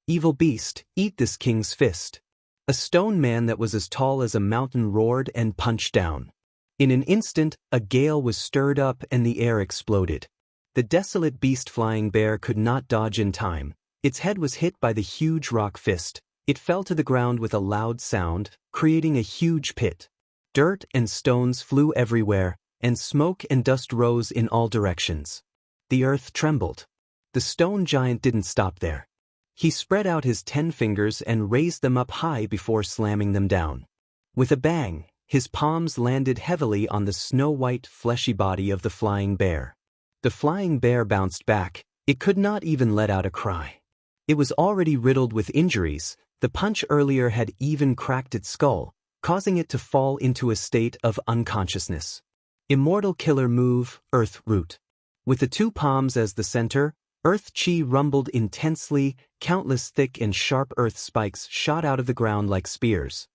Evil beast, eat this king's fist. A stone man that was as tall as a mountain roared and punched down. In an instant, a gale was stirred up and the air exploded. The desolate beast flying bear could not dodge in time. Its head was hit by the huge rock fist. It fell to the ground with a loud sound, creating a huge pit. Dirt and stones flew everywhere, and smoke and dust rose in all directions. The earth trembled. The stone giant didn't stop there. He spread out his 10 fingers and raised them up high before slamming them down. With a bang, his palms landed heavily on the snow-white, fleshy body of the flying bear. The flying bear bounced back. It could not even let out a cry. It was already riddled with injuries. The punch earlier had even cracked its skull, causing it to fall into a state of unconsciousness. Immortal killer move, Earth Root. With the 2 palms as the center, Earth Chi rumbled intensely. Countless thick and sharp earth spikes shot out of the ground like spears.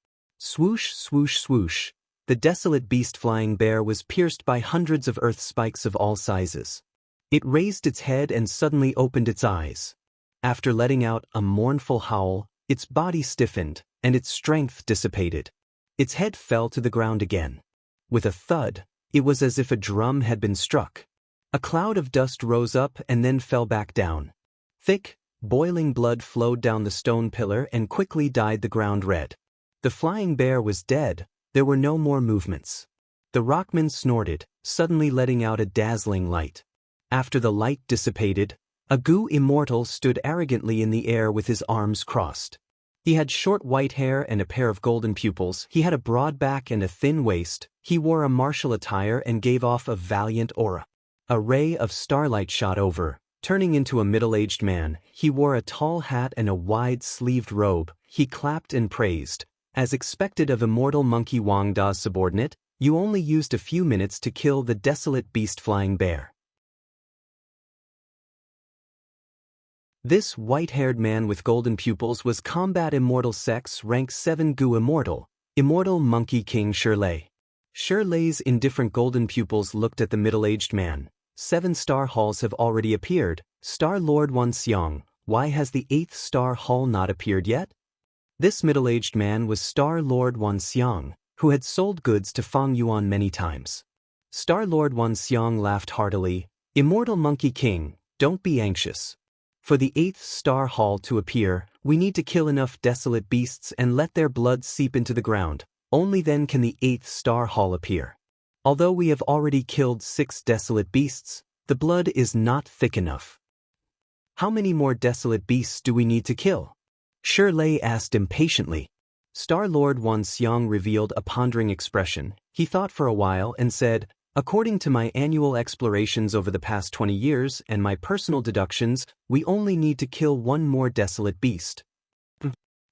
Swoosh, swoosh, swoosh. The desolate beast flying bear was pierced by hundreds of earth spikes of all sizes. It raised its head and suddenly opened its eyes. After letting out a mournful howl, its body stiffened, and its strength dissipated. Its head fell to the ground again. With a thud, it was as if a drum had been struck. A cloud of dust rose up and then fell back down. Thick, boiling blood flowed down the stone pillar and quickly dyed the ground red. The flying bear was dead. There were no more movements. The rockman snorted, suddenly letting out a dazzling light. After the light dissipated, a Gu immortal stood arrogantly in the air with his arms crossed. He had short white hair and a pair of golden pupils. He had a broad back and a thin waist. He wore a martial attire and gave off a valiant aura. A ray of starlight shot over, turning into a middle-aged man. He wore a tall hat and a wide-sleeved robe. He clapped and praised. As expected of immortal monkey Wang Da's subordinate, you only used a few minutes to kill the desolate beast flying bear. This white-haired man with golden pupils was Combat Immortal Sex Rank 7 Gu Immortal, Immortal Monkey King Shirley. Shirley's indifferent golden pupils looked at the middle-aged man. 7 star halls have already appeared. Star Lord Wan Xiang, why has the 8th star hall not appeared yet? This middle-aged man was Star Lord Wan Xiang, who had sold goods to Fang Yuan many times. Star Lord Wan Xiang laughed heartily. Immortal Monkey King, don't be anxious. For the 8th star hall to appear, we need to kill enough desolate beasts and let their blood seep into the ground. Only then can the 8th star hall appear. Although we have already killed 6 desolate beasts, the blood is not thick enough. How many more desolate beasts do we need to kill? Shirley asked impatiently. Star Lord Wan Xiang revealed a pondering expression. He thought for a while and said, According to my annual explorations over the past 20 years and my personal deductions, we only need to kill one more desolate beast.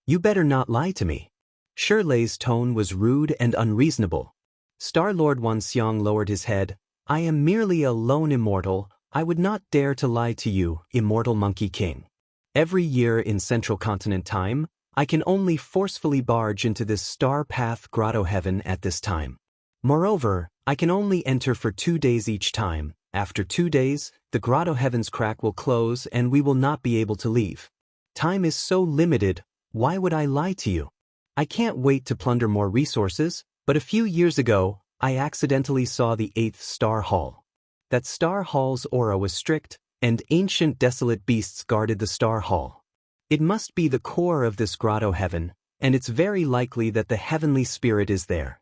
You better not lie to me. Shirley's tone was rude and unreasonable. Star-Lord Wanxiang lowered his head. I am merely a lone immortal. I would not dare to lie to you, immortal Monkey King. Every year in Central Continent time, I can only forcefully barge into this star path grotto heaven at this time. Moreover, I can only enter for 2 days each time. After 2 days, the grotto heaven's crack will close and we will not be able to leave. Time is so limited, why would I lie to you? I can't wait to plunder more resources, but a few years ago, I accidentally saw the 8th Star Hall. That Star Hall's aura was strict, and ancient desolate beasts guarded the Star Hall. It must be the core of this grotto heaven, and it's very likely that the heavenly spirit is there.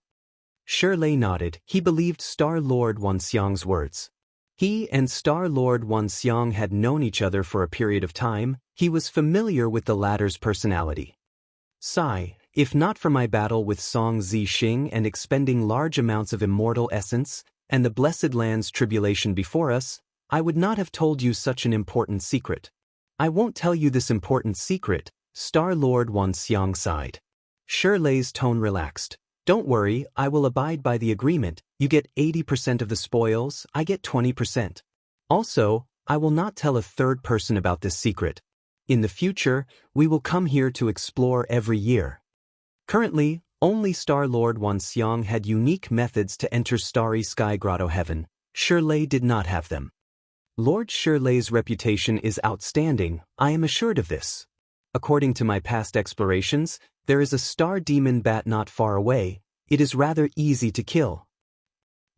Shirley nodded. He believed Star-Lord Wanxiang's words. He and Star-Lord Wanxiang had known each other for a period of time. He was familiar with the latter's personality. Sigh, if not for my battle with Song Zixing and expending large amounts of immortal essence, and the Blessed Land's tribulation before us, I would not have told you such an important secret. I won't tell you this important secret, Star-Lord Wanxiang sighed. Shirley's tone relaxed. Don't worry, I will abide by the agreement. You get 80% of the spoils, I get 20%. Also, I will not tell a third person about this secret. In the future, we will come here to explore every year. Currently, only Star-Lord Wanxiang had unique methods to enter Starry Sky Grotto Heaven. Shirley did not have them. Lord Shirley's reputation is outstanding, I am assured of this. According to my past explorations, there is a star demon bat not far away. It is rather easy to kill.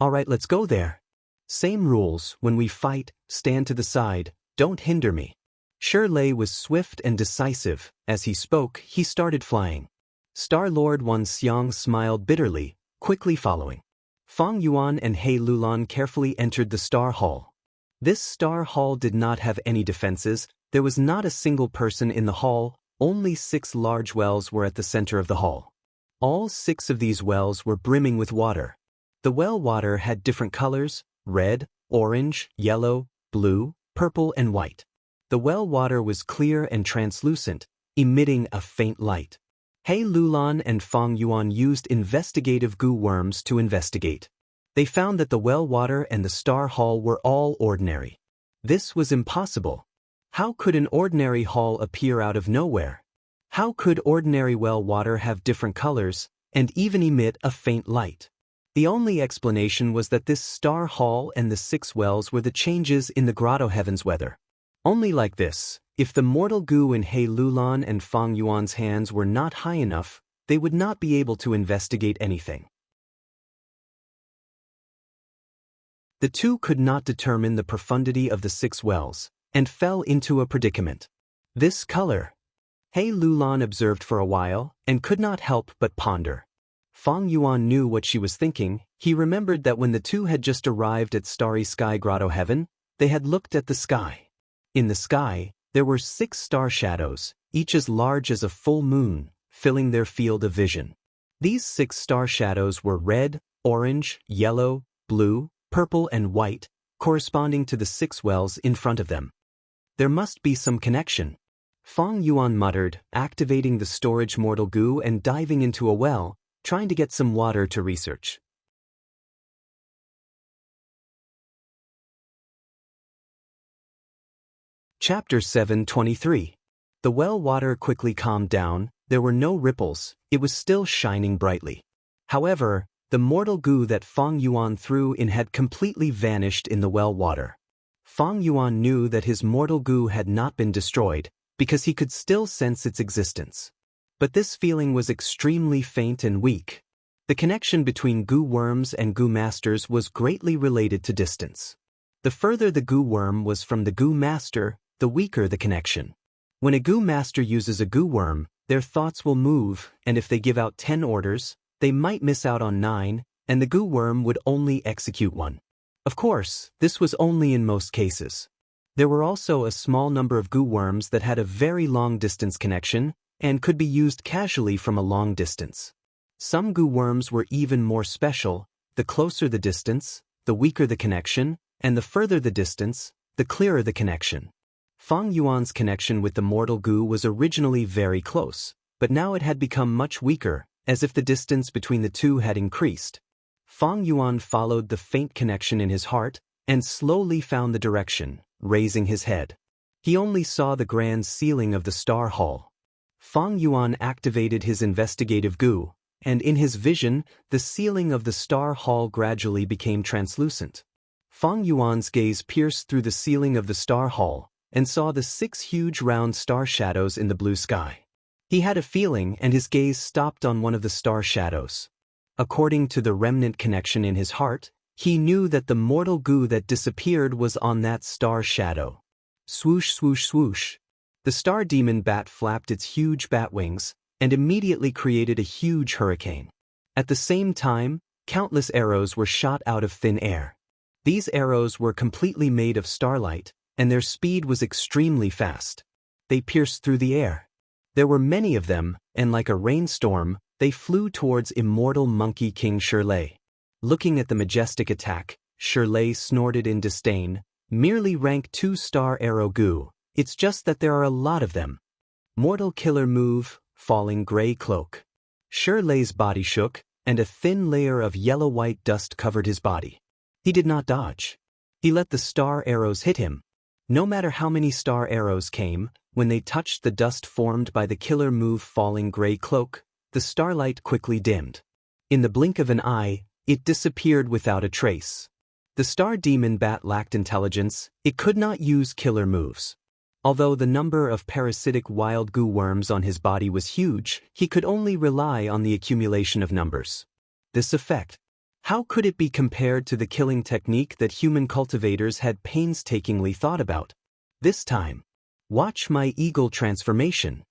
Alright, let's go there. Same rules, when we fight, stand to the side, don't hinder me. Shirley was swift and decisive. As he spoke, he started flying. Star-Lord Wanxiang smiled bitterly, quickly following. Fang Yuan and He Lulan carefully entered the Star Hall. This Star Hall did not have any defenses. There was not a single person in the hall. Only 6 large wells were at the center of the hall. All 6 of these wells were brimming with water. The well water had different colors: red, orange, yellow, blue, purple, and white. The well water was clear and translucent, emitting a faint light. He Lulan and Fang Yuan used investigative goo worms to investigate. They found that the well water and the Star Hall were all ordinary. This was impossible. How could an ordinary hall appear out of nowhere? How could ordinary well water have different colors, and even emit a faint light? The only explanation was that this Star Hall and the 6 wells were the changes in the grotto heaven's weather. Only like this, if the mortal goo in He Lulan and Fang Yuan's hands were not high enough, they would not be able to investigate anything. The two could not determine the profundity of the 6 wells, and fell into a predicament. This color. He Lulan observed for a while, and could not help but ponder. Fang Yuan knew what she was thinking. He remembered that when the two had just arrived at Starry Sky Grotto Heaven, they had looked at the sky. In the sky, there were 6 star shadows, each as large as a full moon, filling their field of vision. These 6 star shadows were red, orange, yellow, blue, purple, and white, corresponding to the 6 wells in front of them. There must be some connection. Fang Yuan muttered, activating the storage mortal goo and diving into a well, trying to get some water to research. Chapter 723. The well water quickly calmed down. There were no ripples. It was still shining brightly. However, the mortal goo that Fang Yuan threw in had completely vanished in the well water. Fang Yuan knew that his mortal goo had not been destroyed, because he could still sense its existence. But this feeling was extremely faint and weak. The connection between goo worms and goo masters was greatly related to distance. The further the goo worm was from the goo master, the weaker the connection. When a goo master uses a goo worm, their thoughts will move, and if they give out 10 orders, they might miss out on 9, and the goo worm would only execute 1. Of course, this was only in most cases. There were also a small number of goo worms that had a very long-distance connection and could be used casually from a long distance. Some goo worms were even more special. The closer the distance, The weaker the connection, and the further the distance, the clearer the connection. Fang Yuan's connection with the mortal goo was originally very close, but now it had become much weaker, as if the distance between the two had increased. Fang Yuan followed the faint connection in his heart, and slowly found the direction, raising his head. He only saw the grand ceiling of the Star Hall. Fang Yuan activated his investigative goo, and in his vision, the ceiling of the Star Hall gradually became translucent. Fang Yuan's gaze pierced through the ceiling of the Star Hall, and saw the 6 huge round star shadows in the blue sky. He had a feeling, and his gaze stopped on one of the star shadows. According to the remnant connection in his heart, he knew that the mortal goo that disappeared was on that star shadow. Swoosh, swoosh, swoosh. The star demon bat flapped its huge bat wings, and immediately created a huge hurricane. At the same time, countless arrows were shot out of thin air. These arrows were completely made of starlight, and their speed was extremely fast. They pierced through the air. There were many of them, and like a rainstorm, they flew towards immortal Monkey King Shirley. Looking at the majestic attack, Shirley snorted in disdain. Merely rank 2-star arrow goo, it's just that there are a lot of them. Mortal killer move, falling gray cloak. Shirley's body shook, and a thin layer of yellow-white dust covered his body. He did not dodge. He let the star arrows hit him. No matter how many star arrows came, when they touched the dust formed by the killer move falling gray cloak, the starlight quickly dimmed. In the blink of an eye, it disappeared without a trace. The star demon bat lacked intelligence, it could not use killer moves. Although the number of parasitic wild goo worms on his body was huge, he could only rely on the accumulation of numbers. This effect, how could it be compared to the killing technique that human cultivators had painstakingly thought about? This time, watch my eagle transformation.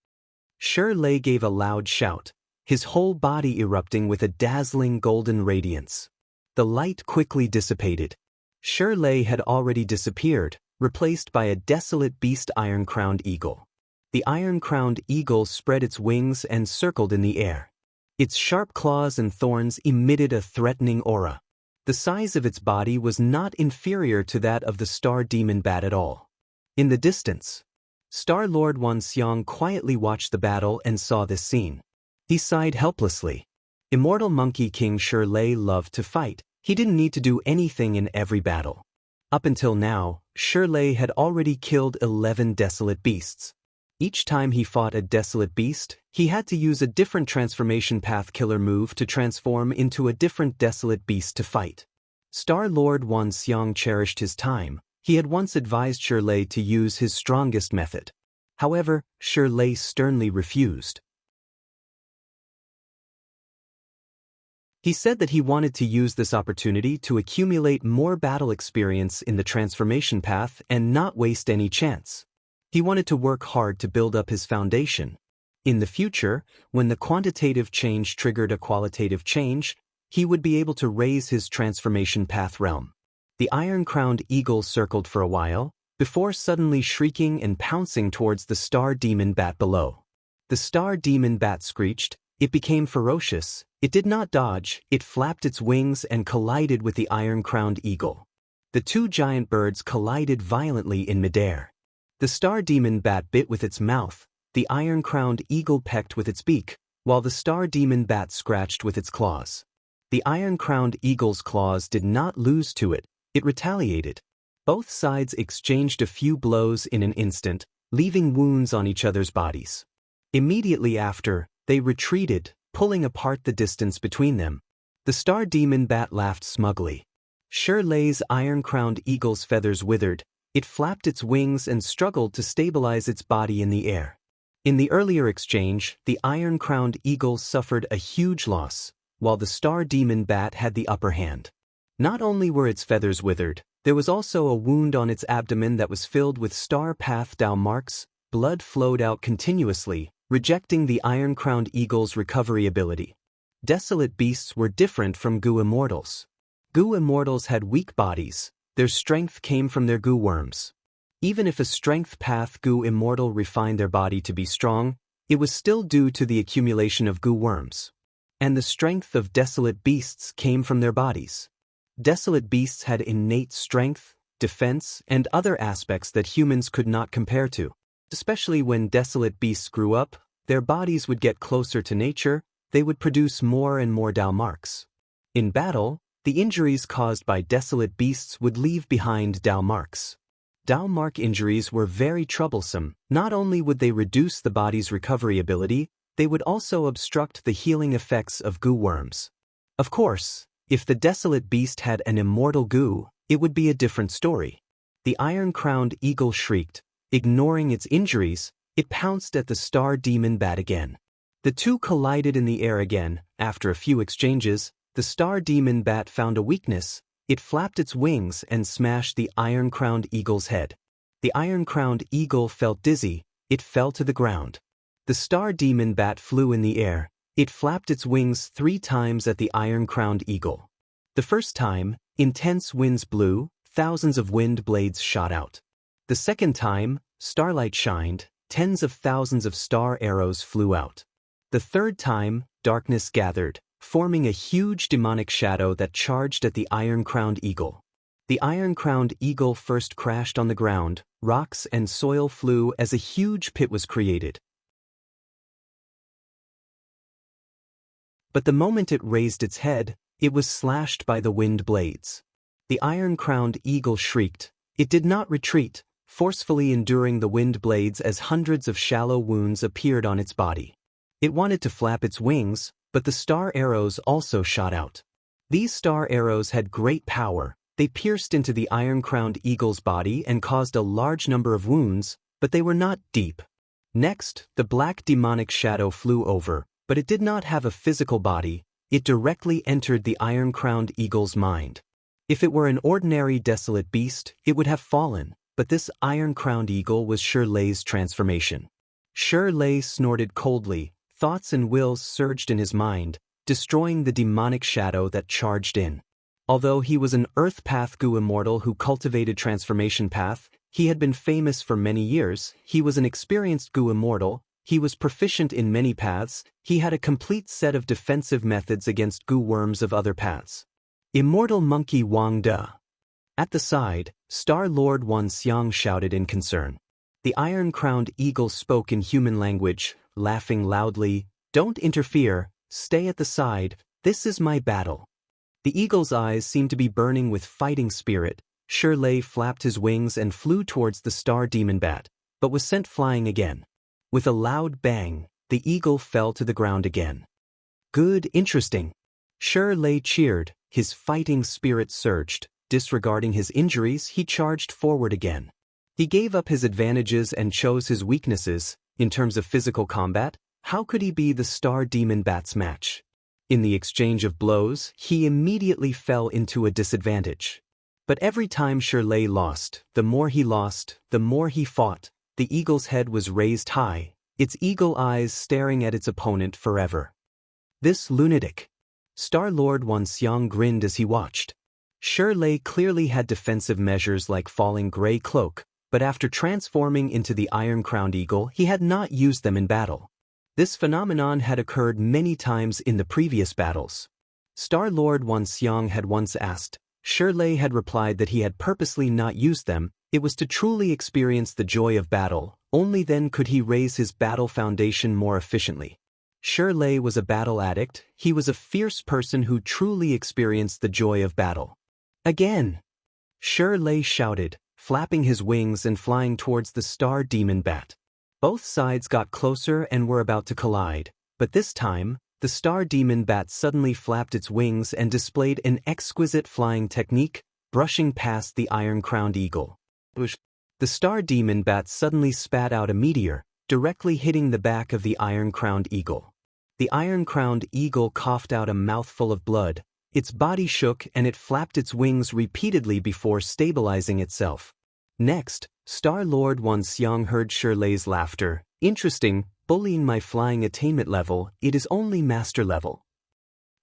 Shirley gave a loud shout, his whole body erupting with a dazzling golden radiance. The light quickly dissipated. Shirley had already disappeared, replaced by a desolate beast iron-crowned eagle. The iron-crowned eagle spread its wings and circled in the air. Its sharp claws and thorns emitted a threatening aura. The size of its body was not inferior to that of the star demon bat at all. In the distance, Star Lord Wanxiang quietly watched the battle and saw this scene. He sighed helplessly. Immortal Monkey King Shirley loved to fight. He didn't need to do anything in every battle. Up until now, Shirley had already killed 11 desolate beasts. Each time he fought a desolate beast, he had to use a different transformation path killer move to transform into a different desolate beast to fight. Star Lord Wanxiang cherished his time. He had once advised Shirley to use his strongest method. However, Shirley sternly refused. He said that he wanted to use this opportunity to accumulate more battle experience in the transformation path and not waste any chance. He wanted to work hard to build up his foundation. In the future, when the quantitative change triggered a qualitative change, he would be able to raise his transformation path realm. The iron-crowned eagle circled for a while, before suddenly shrieking and pouncing towards the star demon bat below. The star demon bat screeched, it became ferocious, it did not dodge, it flapped its wings and collided with the iron-crowned eagle. The two giant birds collided violently in midair. The star demon bat bit with its mouth, the iron-crowned eagle pecked with its beak, while the star demon bat scratched with its claws. The iron-crowned eagle's claws did not lose to it, it retaliated. Both sides exchanged a few blows in an instant, leaving wounds on each other's bodies. Immediately after, they retreated, pulling apart the distance between them. The star demon bat laughed smugly. Shirley's iron-crowned eagle's feathers withered, it flapped its wings and struggled to stabilize its body in the air. In the earlier exchange, the iron-crowned eagle suffered a huge loss, while the star demon bat had the upper hand. Not only were its feathers withered, there was also a wound on its abdomen that was filled with star path Dao marks. Blood flowed out continuously, rejecting the iron-crowned eagle's recovery ability. Desolate beasts were different from goo immortals. Goo immortals had weak bodies. Their strength came from their goo worms. Even if a strength path goo immortal refined their body to be strong, it was still due to the accumulation of goo worms. And the strength of desolate beasts came from their bodies. Desolate beasts had innate strength, defense, and other aspects that humans could not compare to. Especially when desolate beasts grew up, their bodies would get closer to nature, they would produce more and more Dao marks. In battle, the injuries caused by desolate beasts would leave behind Dao marks. Dao mark injuries were very troublesome. Not only would they reduce the body's recovery ability, they would also obstruct the healing effects of goo worms. Of course, if the desolate beast had an immortal goo, it would be a different story. The iron-crowned eagle shrieked. Ignoring its injuries, it pounced at the star demon bat again. The two collided in the air again. After a few exchanges, the star demon bat found a weakness. It flapped its wings and smashed the iron-crowned eagle's head. The iron-crowned eagle felt dizzy. It fell to the ground. The star demon bat flew in the air. It flapped its wings 3 times at the iron-crowned eagle. The first time, intense winds blew, thousands of wind blades shot out. The second time, starlight shined, tens of thousands of star arrows flew out. The third time, darkness gathered, forming a huge demonic shadow that charged at the iron-crowned eagle. The iron-crowned eagle first crashed on the ground, rocks and soil flew as a huge pit was created. But the moment it raised its head, it was slashed by the wind blades. The iron-crowned eagle shrieked. It did not retreat, forcefully enduring the wind blades as hundreds of shallow wounds appeared on its body. It wanted to flap its wings, but the star arrows also shot out. These star arrows had great power. They pierced into the iron-crowned eagle's body and caused a large number of wounds, but they were not deep. Next, the black demonic shadow flew over, but it did not have a physical body. It directly entered the iron-crowned eagle's mind. If it were an ordinary desolate beast, it would have fallen, but this iron-crowned eagle was Shirley's transformation. Shirley snorted coldly. Thoughts and wills surged in his mind, destroying the demonic shadow that charged in. Although he was an Earth Path Goo immortal who cultivated Transformation Path, he had been famous for many years. He was an experienced Goo immortal. He was proficient in many paths. He had a complete set of defensive methods against goo worms of other paths. Immortal Monkey Wang De. At the side, Star Lord Wan Xiang shouted in concern. The iron-crowned eagle spoke in human language, laughing loudly. Don't interfere, stay at the side, this is my battle. The eagle's eyes seemed to be burning with fighting spirit. Shirley flapped his wings and flew towards the star demon bat, but was sent flying again. With a loud bang, the eagle fell to the ground again. Good, interesting. Shirley cheered, his fighting spirit surged. Disregarding his injuries, he charged forward again. He gave up his advantages and chose his weaknesses. In terms of physical combat, how could he be the star demon bat's match? In the exchange of blows, he immediately fell into a disadvantage. But every time Shirley lost, the more he fought. The eagle's head was raised high, its eagle eyes staring at its opponent forever. This lunatic. Star-Lord Wan Xiang grinned as he watched. Shirley clearly had defensive measures like falling gray cloak, but after transforming into the iron-crowned eagle, he had not used them in battle. This phenomenon had occurred many times in the previous battles. Star-Lord Wan Xiang had once asked. Shirley had replied that he had purposely not used them. It was to truly experience the joy of battle. Only then could he raise his battle foundation more efficiently. Shirley was a battle addict. He was a fierce person who truly experienced the joy of battle. Again! Shirley shouted, flapping his wings and flying towards the star demon bat. Both sides got closer and were about to collide, but this time, the star demon bat suddenly flapped its wings and displayed an exquisite flying technique, brushing past the iron-crowned eagle. The star demon bat suddenly spat out a meteor, directly hitting the back of the iron-crowned eagle. The iron-crowned eagle coughed out a mouthful of blood. Its body shook and it flapped its wings repeatedly before stabilizing itself. Next, Star-Lord Wan Xiang heard Shirley's laughter. Interesting, bullying my flying attainment level, it is only master level.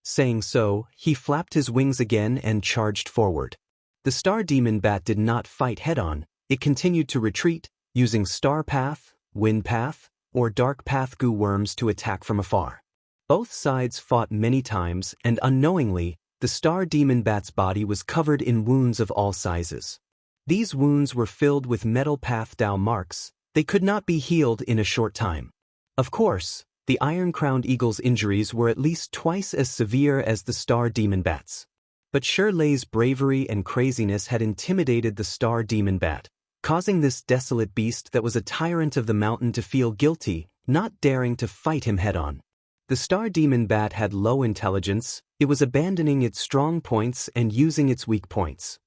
Saying so, he flapped his wings again and charged forward. The star demon bat did not fight head-on. It continued to retreat, using star path, wind path, or dark path goo worms to attack from afar. Both sides fought many times, and unknowingly, the The star demon bat's body was covered in wounds of all sizes. These wounds were filled with metal path Dao marks. They could not be healed in a short time. Of course, the iron-crowned eagle's injuries were at least twice as severe as the star demon bat's. But Shirley's bravery and craziness had intimidated the star demon bat, causing this desolate beast that was a tyrant of the mountain to feel guilty, not daring to fight him head-on. The star demon bat had low intelligence. It was abandoning its strong points and using its weak points.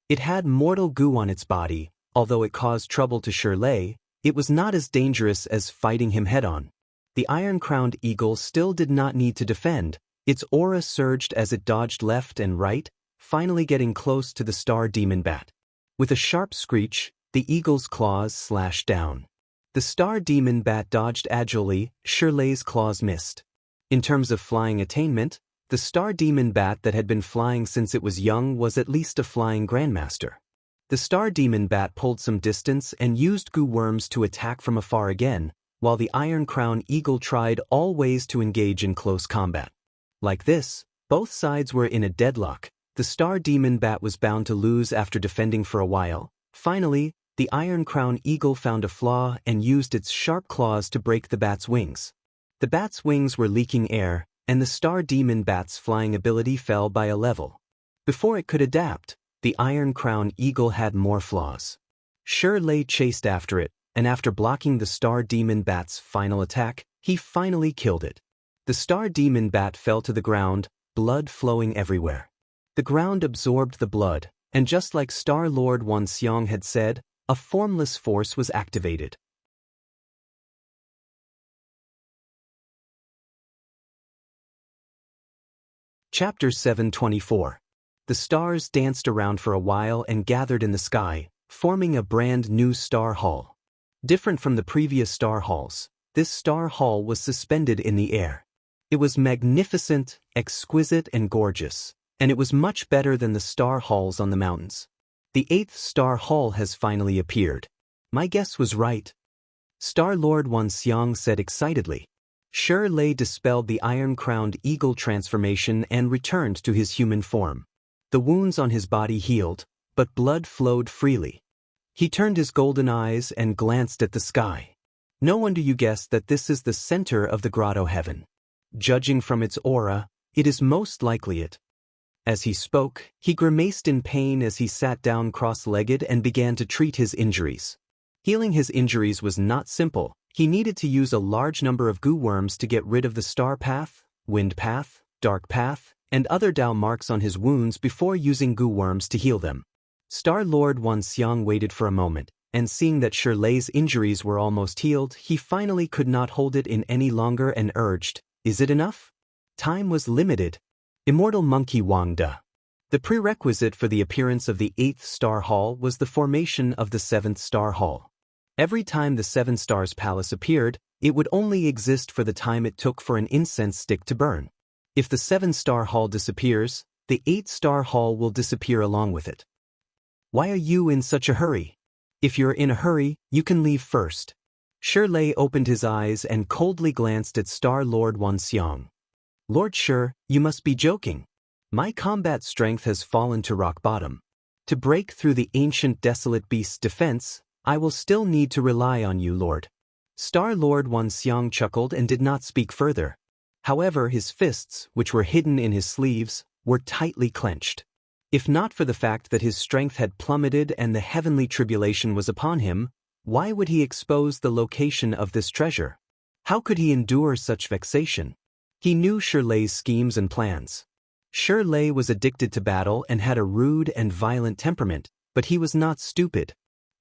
It had mortal goo on its body. Although it caused trouble to Shirley, it was not as dangerous as fighting him head-on. The iron-crowned eagle still did not need to defend. Its aura surged as it dodged left and right, finally getting close to the star demon bat. With a sharp screech, the eagle's claws slashed down. The star demon bat dodged agilely. Shirley's claws missed. In terms of flying attainment, the star demon bat that had been flying since it was young was at least a flying grandmaster. The star demon bat pulled some distance and used goo worms to attack from afar again, while the iron crown eagle tried all ways to engage in close combat. Like this, both sides were in a deadlock. The star demon bat was bound to lose after defending for a while. Finally, the iron crown eagle found a flaw and used its sharp claws to break the bat's wings. The bat's wings were leaking air, and the star demon bat's flying ability fell by a level. Before it could adapt, the iron crown eagle had more flaws. Shirley chased after it, and after blocking the star demon bat's final attack, he finally killed it. The star demon bat fell to the ground, blood flowing everywhere. The ground absorbed the blood, and just like Star Lord Wan Xiang had said, a formless force was activated. Chapter 724. The stars danced around for a while and gathered in the sky, forming a brand new star hall. Different from the previous star halls, this star hall was suspended in the air. It was magnificent, exquisite, and gorgeous, and it was much better than the star halls on the mountains. The 8th star hall has finally appeared. My guess was right. Star Lord Wan Xiang said excitedly. Shirley dispelled the iron-crowned eagle transformation and returned to his human form. The wounds on his body healed, but blood flowed freely. He turned his golden eyes and glanced at the sky. No wonder you guessed that this is the center of the grotto heaven. Judging from its aura, it is most likely it. As he spoke, he grimaced in pain as he sat down cross-legged and began to treat his injuries. Healing his injuries was not simple. He needed to use a large number of goo worms to get rid of the star path, wind path, dark path, and other Dao marks on his wounds before using goo worms to heal them. Star Lord Wan Xiang waited for a moment, and seeing that Shirley's injuries were almost healed, he finally could not hold it in any longer and urged, "Is it enough?" Time was limited. Immortal Monkey Wang Da. The prerequisite for the appearance of the 8th star hall was the formation of the 7th star hall. Every time the 7 stars palace appeared, it would only exist for the time it took for an incense stick to burn. If the 7-star hall disappears, the 8-star hall will disappear along with it. Why are you in such a hurry? If you're in a hurry, you can leave first. Shirley opened his eyes and coldly glanced at Star Lord Wan Xiang. Lord Shi, you must be joking. My combat strength has fallen to rock bottom. To break through the ancient desolate beast's defense, I will still need to rely on you, Lord. Star Lord Wan Xiang chuckled and did not speak further. However, his fists, which were hidden in his sleeves, were tightly clenched. If not for the fact that his strength had plummeted and the heavenly tribulation was upon him, why would he expose the location of this treasure? How could he endure such vexation? He knew Shirley's schemes and plans. Shirley was addicted to battle and had a rude and violent temperament, but he was not stupid.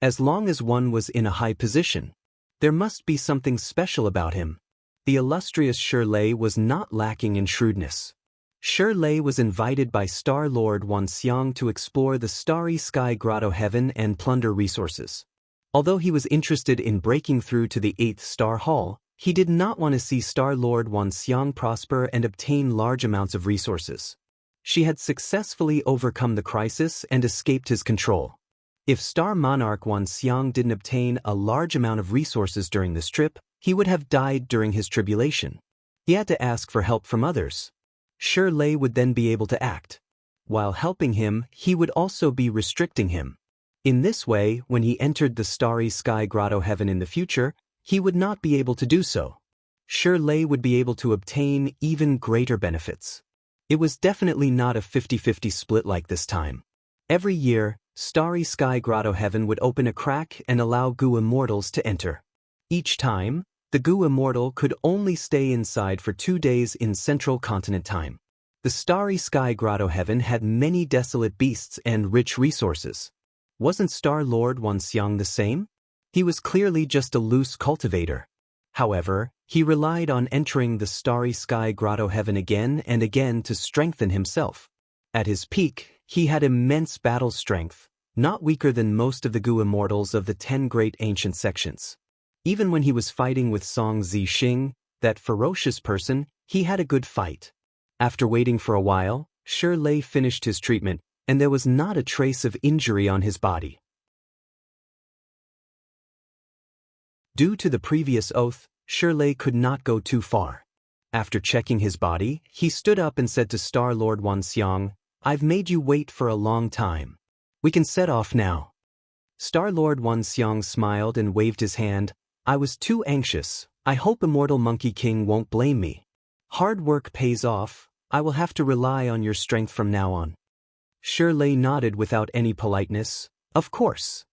As long as one was in a high position, there must be something special about him. The illustrious Shirley was not lacking in shrewdness. Shirley was invited by Star Lord Wan Xiang to explore the starry sky grotto heaven and plunder resources. Although he was interested in breaking through to the 8th star hall, he did not want to see Star Lord Wan Xiang prosper and obtain large amounts of resources. She had successfully overcome the crisis and escaped his control. If Star Monarch Wan Xiang didn't obtain a large amount of resources during this trip, he would have died during his tribulation. He had to ask for help from others. Shi Lei would then be able to act. While helping him, he would also be restricting him. In this way, when he entered the Starry Sky Grotto Heaven in the future, he would not be able to do so. Shi Lei would be able to obtain even greater benefits. It was definitely not a 50-50 split like this time. Every year, Starry Sky Grotto Heaven would open a crack and allow Gu Immortals to enter. Each time, the Gu Immortal could only stay inside for 2 days in Central Continent time. The Starry Sky Grotto Heaven had many desolate beasts and rich resources. Wasn't Star-Lord Wanxiang the same? He was clearly just a loose cultivator. However, he relied on entering the Starry Sky Grotto Heaven again and again to strengthen himself. At his peak, he had immense battle strength, not weaker than most of the Gu Immortals of the 10 great ancient sections. Even when he was fighting with Song Zixing, that ferocious person, he had a good fight. After waiting for a while, Shi Lei finished his treatment, and there was not a trace of injury on his body. Due to the previous oath, Shi Lei could not go too far. After checking his body, he stood up and said to Star-Lord Wanxiang, "I've made you wait for a long time. We can set off now." Star-Lord Wanxiang smiled and waved his hand. "I was too anxious. I hope Immortal Monkey King won't blame me. Hard work pays off. I will have to rely on your strength from now on." Shi Lei nodded without any politeness. "Of course."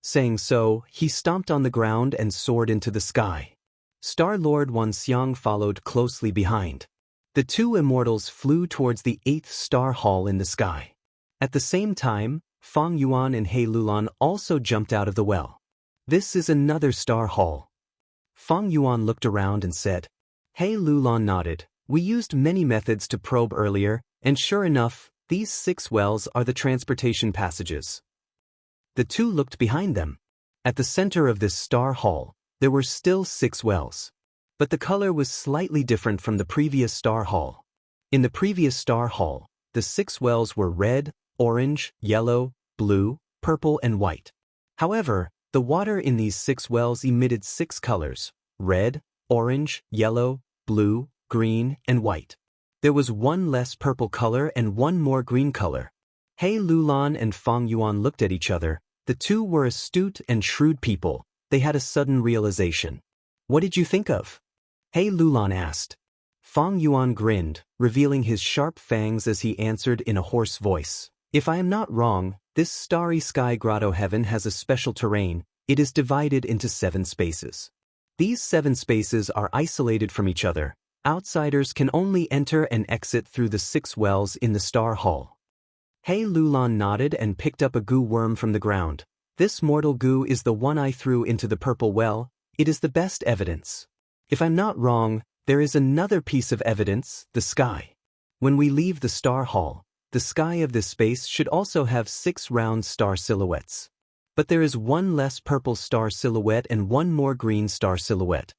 Saying so, he stomped on the ground and soared into the sky. Star-Lord Wanxiang followed closely behind. The two immortals flew towards the 8th star hall in the sky. At the same time, Fang Yuan and He Lulan also jumped out of the well. "This is another star hall." Fang Yuan looked around and said. He Lulan nodded. "We used many methods to probe earlier, and sure enough, these 6 wells are the transportation passages." The two looked behind them. At the center of this star hall, there were still 6 wells. But the color was slightly different from the previous star hall. In the previous star hall, the 6 wells were red, orange, yellow, blue, purple, and white. However, the water in these 6 wells emitted 6 colors: red, orange, yellow, blue, green, and white. There was 1 less purple color and 1 more green color. He Lulan and Fang Yuan looked at each other. The two were astute and shrewd people. They had a sudden realization. "What did you think of?" He Lulan asked. Fang Yuan grinned, revealing his sharp fangs as he answered in a hoarse voice. "If I am not wrong, this Starry Sky Grotto Heaven has a special terrain. It is divided into 7 spaces. These 7 spaces are isolated from each other. Outsiders can only enter and exit through the 6 wells in the Star Hall." He Lulan nodded and picked up a goo worm from the ground. "This mortal goo is the one I threw into the purple well. It is the best evidence. If I'm not wrong, there is another piece of evidence, the sky. When we leave the Star Hall, the sky of this space should also have 6 round star silhouettes. But there is 1 less purple star silhouette and 1 more green star silhouette."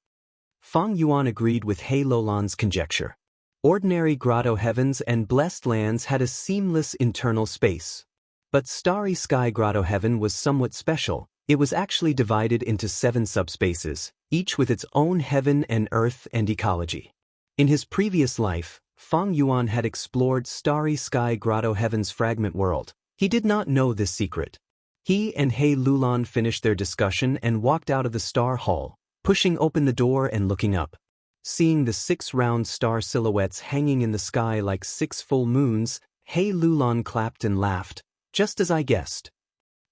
Fang Yuan agreed with He Lulan's conjecture. Ordinary grotto heavens and blessed lands had a seamless internal space. But Starry Sky Grotto Heaven was somewhat special. It was actually divided into 7 subspaces, each with its own heaven and earth and ecology. In his previous life, Fang Yuan had explored Starry Sky Grotto Heaven's fragment world. He did not know this secret. He and He Lulan finished their discussion and walked out of the Star Hall, pushing open the door and looking up. Seeing the 6 round star silhouettes hanging in the sky like 6 full moons, He Lulan clapped and laughed. "Just as I guessed."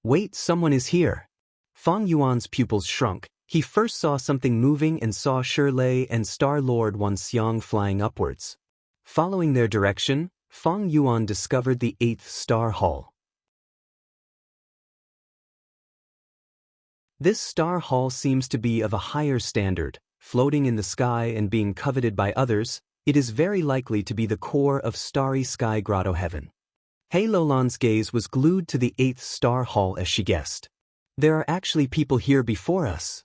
"Wait, someone is here." Fang Yuan's pupils shrunk. He first saw something moving and saw Shi Lei and Star-Lord Wanxiang flying upwards. Following their direction, Fang Yuan discovered the 8th star hall. This star hall seems to be of a higher standard. Floating in the sky and being coveted by others, it is very likely to be the core of Starry Sky Grotto Heaven. He Lulan's gaze was glued to the 8th star hall as she guessed. "There are actually people here before us."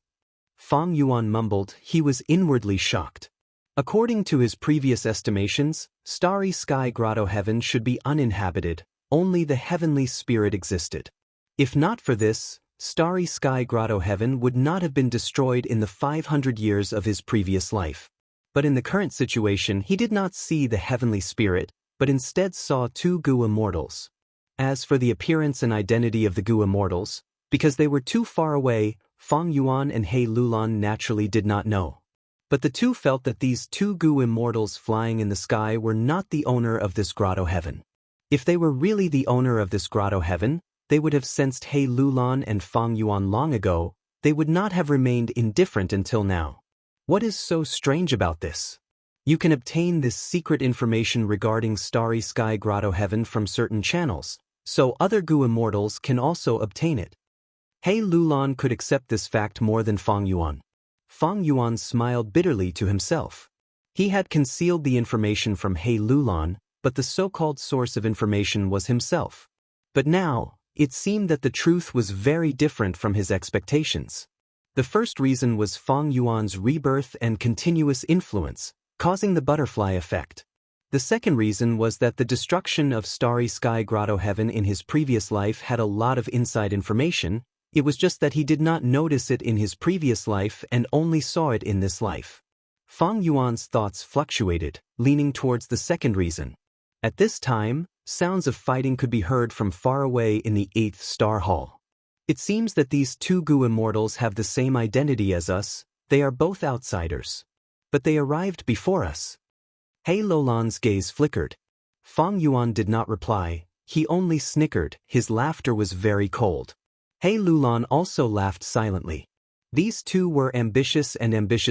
Fang Yuan mumbled. He was inwardly shocked. According to his previous estimations, Starry Sky Grotto Heaven should be uninhabited. Only the heavenly spirit existed. If not for this, Starry Sky Grotto Heaven would not have been destroyed in the 500 years of his previous life. But in the current situation he did not see the heavenly spirit, but instead saw two goo immortals. As for the appearance and identity of the goo immortals, because they were too far away, Fang Yuan and He Lulan naturally did not know. But the two felt that these two goo immortals flying in the sky were not the owner of this grotto heaven. If they were really the owner of this grotto heaven, they would have sensed He Lulan and Fang Yuan long ago. They would not have remained indifferent until now. What is so strange about this? You can obtain this secret information regarding Starry Sky Grotto Heaven from certain channels, so other goo immortals can also obtain it. He Lulan could accept this fact more than Fang Yuan. Fang Yuan smiled bitterly to himself. He had concealed the information from He Lulan, but the so-called source of information was himself. But now, it seemed that the truth was very different from his expectations. The first reason was Fang Yuan's rebirth and continuous influence, causing the butterfly effect. The second reason was that the destruction of Starry Sky Grotto Heaven in his previous life had a lot of inside information. It was just that he did not notice it in his previous life and only saw it in this life. Fang Yuan's thoughts fluctuated, leaning towards the second reason. At this time, sounds of fighting could be heard from far away in the 8th Star Hall. It seems that these two goo immortals have the same identity as us. They are both outsiders. But they arrived before us. He Lulan's gaze flickered. Fang Yuan did not reply. He only snickered. His laughter was very cold. He Lulan also laughed silently. These two were ambitious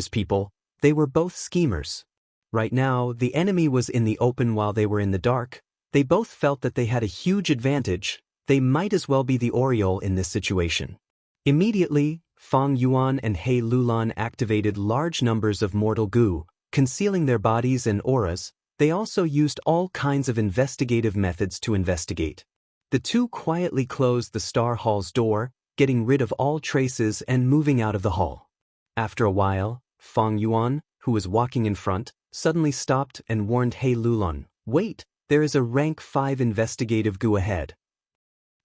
people. They were both schemers. Right now, the enemy was in the open while they were in the dark. They both felt that they had a huge advantage. They might as well be the Oriole in this situation. Immediately, Fang Yuan and He Lulan activated large numbers of mortal goo, concealing their bodies and auras. They also used all kinds of investigative methods to investigate. The two quietly closed the Star Hall's door, getting rid of all traces and moving out of the hall. After a while, Fang Yuan, who was walking in front, suddenly stopped and warned He Lulan, "Wait, there is a rank 5 investigative goo ahead."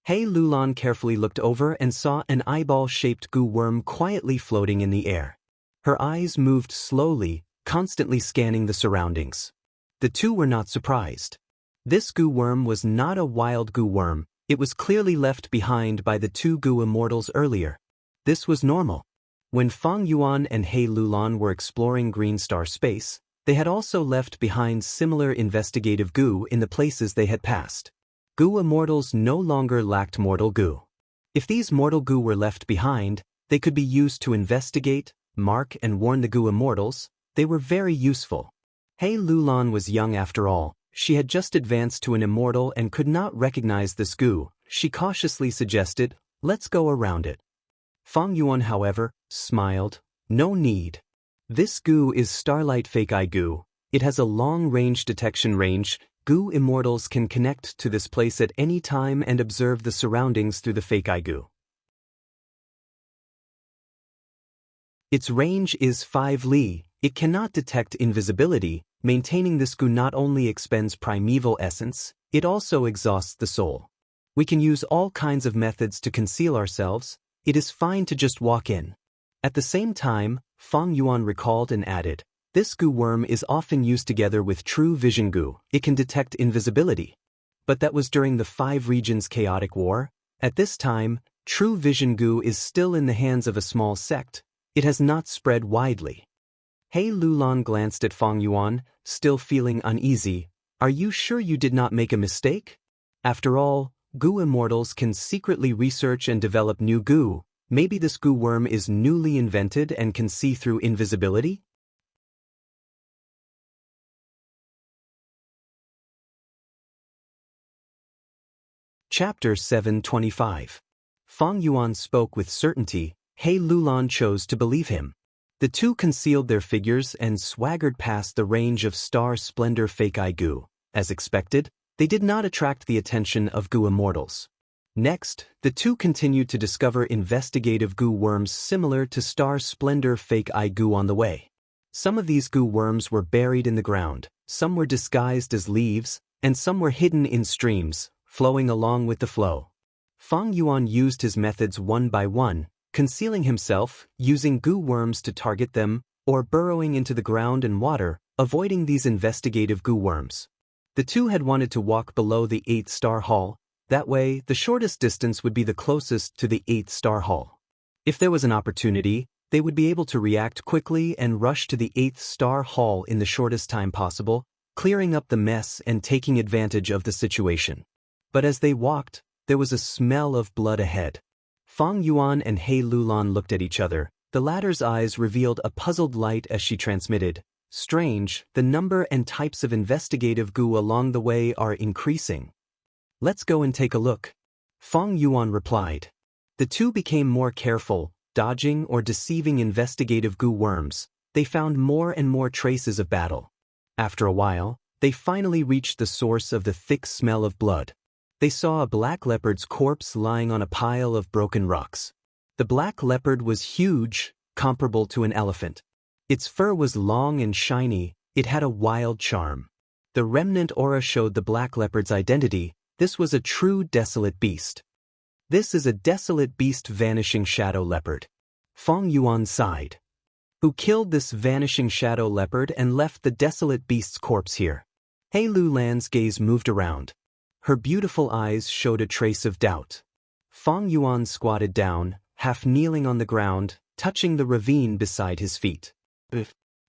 He Lulan carefully looked over and saw an eyeball-shaped goo worm quietly floating in the air. Her eyes moved slowly, constantly scanning the surroundings. The two were not surprised. This goo worm was not a wild goo worm. It was clearly left behind by the two goo immortals earlier. This was normal. When Fang Yuan and He Lulan were exploring Green Star space, they had also left behind similar investigative goo in the places they had passed. Goo immortals no longer lacked mortal goo. If these mortal goo were left behind, they could be used to investigate, mark and warn the goo immortals. They were very useful. He Lulan was young after all. She had just advanced to an immortal and could not recognize this goo. She cautiously suggested, "Let's go around it." Fang Yuan, however, smiled. "No need. This goo is Starlight Fake Eye goo. It has a long-range detection range. Goo immortals can connect to this place at any time and observe the surroundings through the Fake Eye goo. Its range is 5 li. It cannot detect invisibility. Maintaining this goo not only expends primeval essence, it also exhausts the soul. We can use all kinds of methods to conceal ourselves. It is fine to just walk in." At the same time, Fang Yuan recalled and added, "This goo worm is often used together with true vision goo. It can detect invisibility." But that was during the 5 regions chaotic war. At this time, true vision goo is still in the hands of a small sect. It has not spread widely. He Lulan glanced at Fang Yuan, still feeling uneasy. "Are you sure you did not make a mistake? After all, goo immortals can secretly research and develop new goo. Maybe this goo worm is newly invented and can see through invisibility?" Chapter 725. Fang Yuan spoke with certainty. He Lulan chose to believe him. The two concealed their figures and swaggered past the range of Star Splendor Fake Eye goo. As expected, they did not attract the attention of goo immortals. Next, the two continued to discover investigative goo worms similar to Star Splendor Fake Eye goo on the way. Some of these goo worms were buried in the ground, some were disguised as leaves, and some were hidden in streams, flowing along with the flow. Fang Yuan used his methods one by one, concealing himself, using goo worms to target them, or burrowing into the ground and water, avoiding these investigative goo worms. The two had wanted to walk below the 8-star hall. That way, the shortest distance would be the closest to the 8-star hall. If there was an opportunity, they would be able to react quickly and rush to the 8th-star hall in the shortest time possible, clearing up the mess and taking advantage of the situation. But as they walked, there was a smell of blood ahead. Fang Yuan and He Lulan looked at each other. The latter's eyes revealed a puzzled light as she transmitted, "Strange, the number and types of investigative goo along the way are increasing. Let's go and take a look." Fang Yuan replied. The two became more careful, dodging or deceiving investigative goo worms. They found more and more traces of battle. After a while, they finally reached the source of the thick smell of blood. They saw a black leopard's corpse lying on a pile of broken rocks. The black leopard was huge, comparable to an elephant. Its fur was long and shiny. It had a wild charm. The remnant aura showed the black leopard's identity. This was a true desolate beast. "This is a desolate beast, vanishing shadow leopard." Fang Yuan sighed. "Who killed this vanishing shadow leopard and left the desolate beast's corpse here?" He Lulan's gaze moved around. Her beautiful eyes showed a trace of doubt. Fang Yuan squatted down, half kneeling on the ground, touching the ravine beside his feet.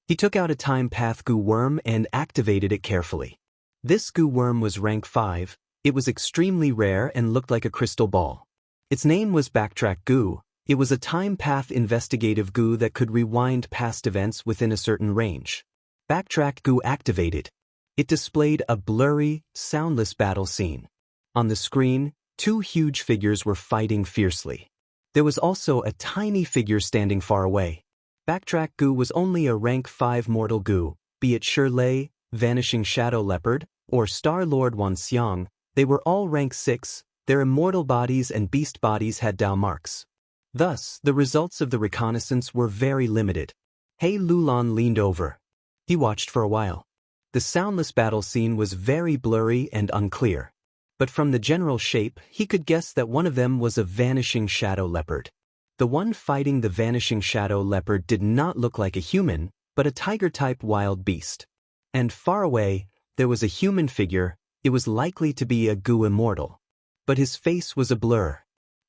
He took out a time path goo worm and activated it carefully. This goo worm was rank 5. It was extremely rare and looked like a crystal ball. Its name was Backtrack Goo. It was a time path investigative goo that could rewind past events within a certain range. Backtrack Goo activated. It displayed a blurry, soundless battle scene. On the screen, two huge figures were fighting fiercely. There was also a tiny figure standing far away. Backtrack Goo was only a rank 5 mortal goo, be it Shirley, Vanishing Shadow Leopard, or Star Lord Wanxiang. They were all rank 6, their immortal bodies and beast bodies had Dao marks. Thus, the results of the reconnaissance were very limited. He Lulan leaned over. He watched for a while. The soundless battle scene was very blurry and unclear. But from the general shape, he could guess that one of them was a Vanishing Shadow Leopard. The one fighting the Vanishing Shadow Leopard did not look like a human, but a tiger-type wild beast. And far away, there was a human figure. It was likely to be a goo immortal. But his face was a blur.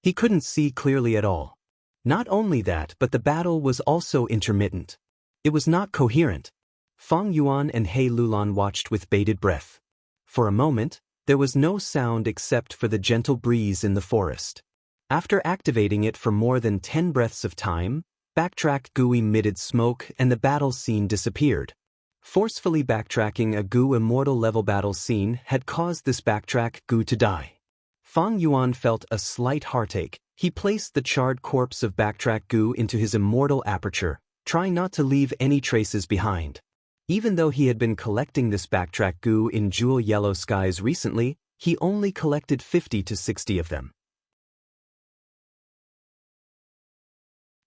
He couldn't see clearly at all. Not only that, but the battle was also intermittent. It was not coherent. Fang Yuan and He Lulan watched with bated breath. For a moment, there was no sound except for the gentle breeze in the forest. After activating it for more than 10 breaths of time, Backtrack Goo emitted smoke and the battle scene disappeared. Forcefully backtracking a goo immortal level battle scene had caused this Backtrack Goo to die. Fang Yuan felt a slight heartache. He placed the charred corpse of Backtrack Goo into his immortal aperture, trying not to leave any traces behind. Even though he had been collecting this Backtrack Goo in Jewel Yellow Skies recently, he only collected 50 to 60 of them.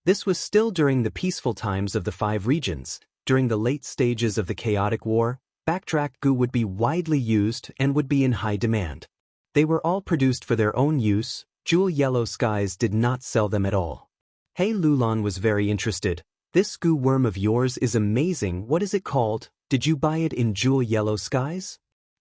This was still during the peaceful times of the 5 regions. During the late stages of the chaotic war, Backtrack Goo would be widely used and would be in high demand. They were all produced for their own use. Jewel Yellow Skies did not sell them at all. He Lulan was very interested. "This goo worm of yours is amazing. What is it called? Did you buy it in Jewel Yellow Skies?"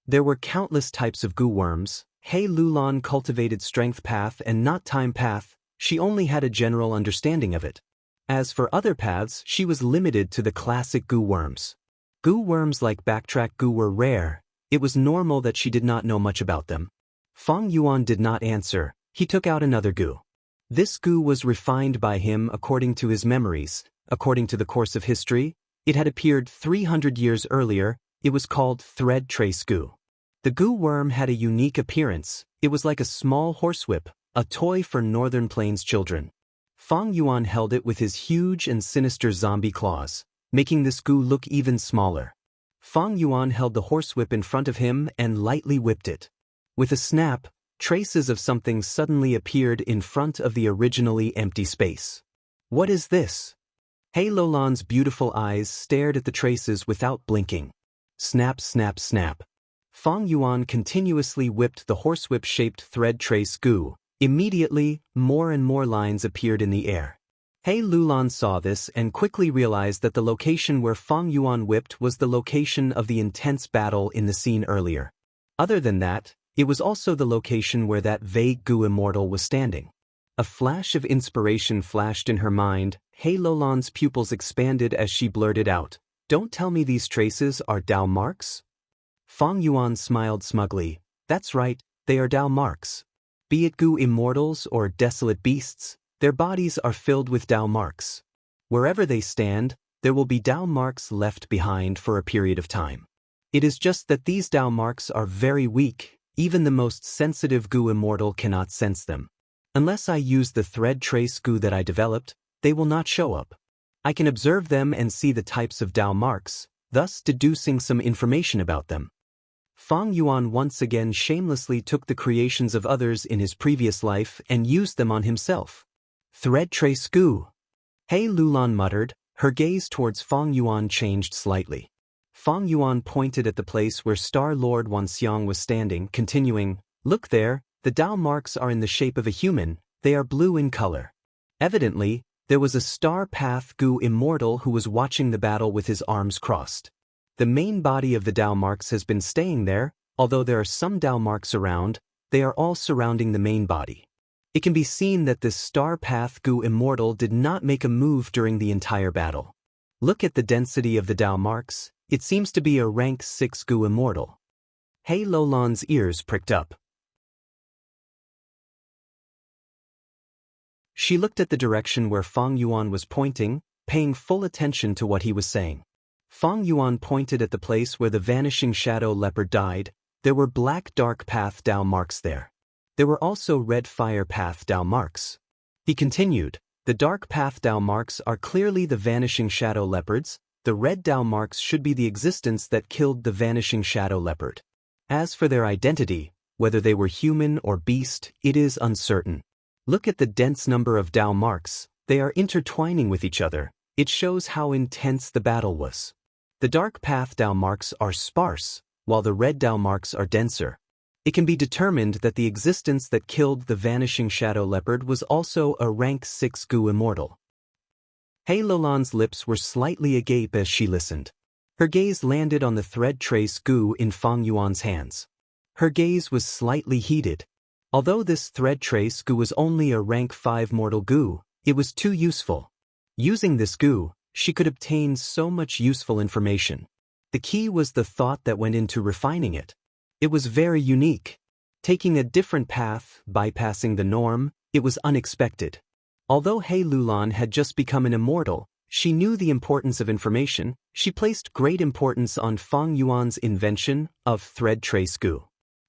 There were countless types of goo worms. He Lulan cultivated Strength Path and not Time Path. She only had a general understanding of it. As for other paths, she was limited to the classic goo worms. Goo worms like Backtrack Goo were rare. It was normal that she did not know much about them. Fang Yuan did not answer. He took out another goo. This goo was refined by him according to his memories. According to the course of history, it had appeared 300 years earlier. It was called Thread Trace Goo. The goo worm had a unique appearance. It was like a small horsewhip, a toy for Northern Plains children. Fang Yuan held it with his huge and sinister zombie claws, making this goo look even smaller. Fang Yuan held the horsewhip in front of him and lightly whipped it. With a snap, traces of something suddenly appeared in front of the originally empty space. "What is this?" He Lulan's beautiful eyes stared at the traces without blinking. Snap, snap, snap. Fang Yuan continuously whipped the horsewhip-shaped thread trace goo. Immediately, more and more lines appeared in the air. He Lulan saw this and quickly realized that the location where Fang Yuan whipped was the location of the intense battle in the scene earlier. Other than that, it was also the location where that vague Gu immortal was standing. A flash of inspiration flashed in her mind. He Lulan's pupils expanded as she blurted out, "Don't tell me these traces are Dao marks?" Fang Yuan smiled smugly. "That's right, they are Dao marks. Be it Gu immortals or desolate beasts, their bodies are filled with Dao marks. Wherever they stand, there will be Dao marks left behind for a period of time. It is just that these Dao marks are very weak, even the most sensitive Gu immortal cannot sense them. Unless I use the thread trace Gu that I developed, they will not show up. I can observe them and see the types of Dao marks, thus deducing some information about them." Fang Yuan once again shamelessly took the creations of others in his previous life and used them on himself. "Thread trace Gu." He Lulan muttered. Her gaze towards Fang Yuan changed slightly. Fang Yuan pointed at the place where Star Lord Wanxiang was standing, continuing, "Look there, the Dao marks are in the shape of a human, they are blue in color." Evidently, there was a Star Path Gu immortal who was watching the battle with his arms crossed. The main body of the Dao marks has been staying there, although there are some Dao marks around, they are all surrounding the main body. It can be seen that this Star Path Gu immortal did not make a move during the entire battle. Look at the density of the Dao marks, it seems to be a rank 6 Gu immortal. He Lulan's ears pricked up. She looked at the direction where Fang Yuan was pointing, paying full attention to what he was saying. Fang Yuan pointed at the place where the vanishing shadow leopard died. There were black dark path Dao marks there. There were also red fire path Dao marks. He continued, "The dark path Dao marks are clearly the vanishing shadow leopards, the red Dao marks should be the existence that killed the vanishing shadow leopard. As for their identity, whether they were human or beast, it is uncertain. Look at the dense number of Dao marks, they are intertwining with each other, it shows how intense the battle was. The dark path Dao marks are sparse, while the red Dao marks are denser. It can be determined that the existence that killed the vanishing shadow leopard was also a rank 6 Gu immortal." He Lulan's lips were slightly agape as she listened. Her gaze landed on the thread trace Gu in Fang Yuan's hands. Her gaze was slightly heated. Although this thread trace Gu was only a rank 5 mortal Gu, it was too useful. Using this Gu, she could obtain so much useful information. The key was the thought that went into refining it. It was very unique. Taking a different path, bypassing the norm, it was unexpected. Although He Lulan had just become an immortal, she knew the importance of information. She placed great importance on Fang Yuan's invention of thread trace Gu.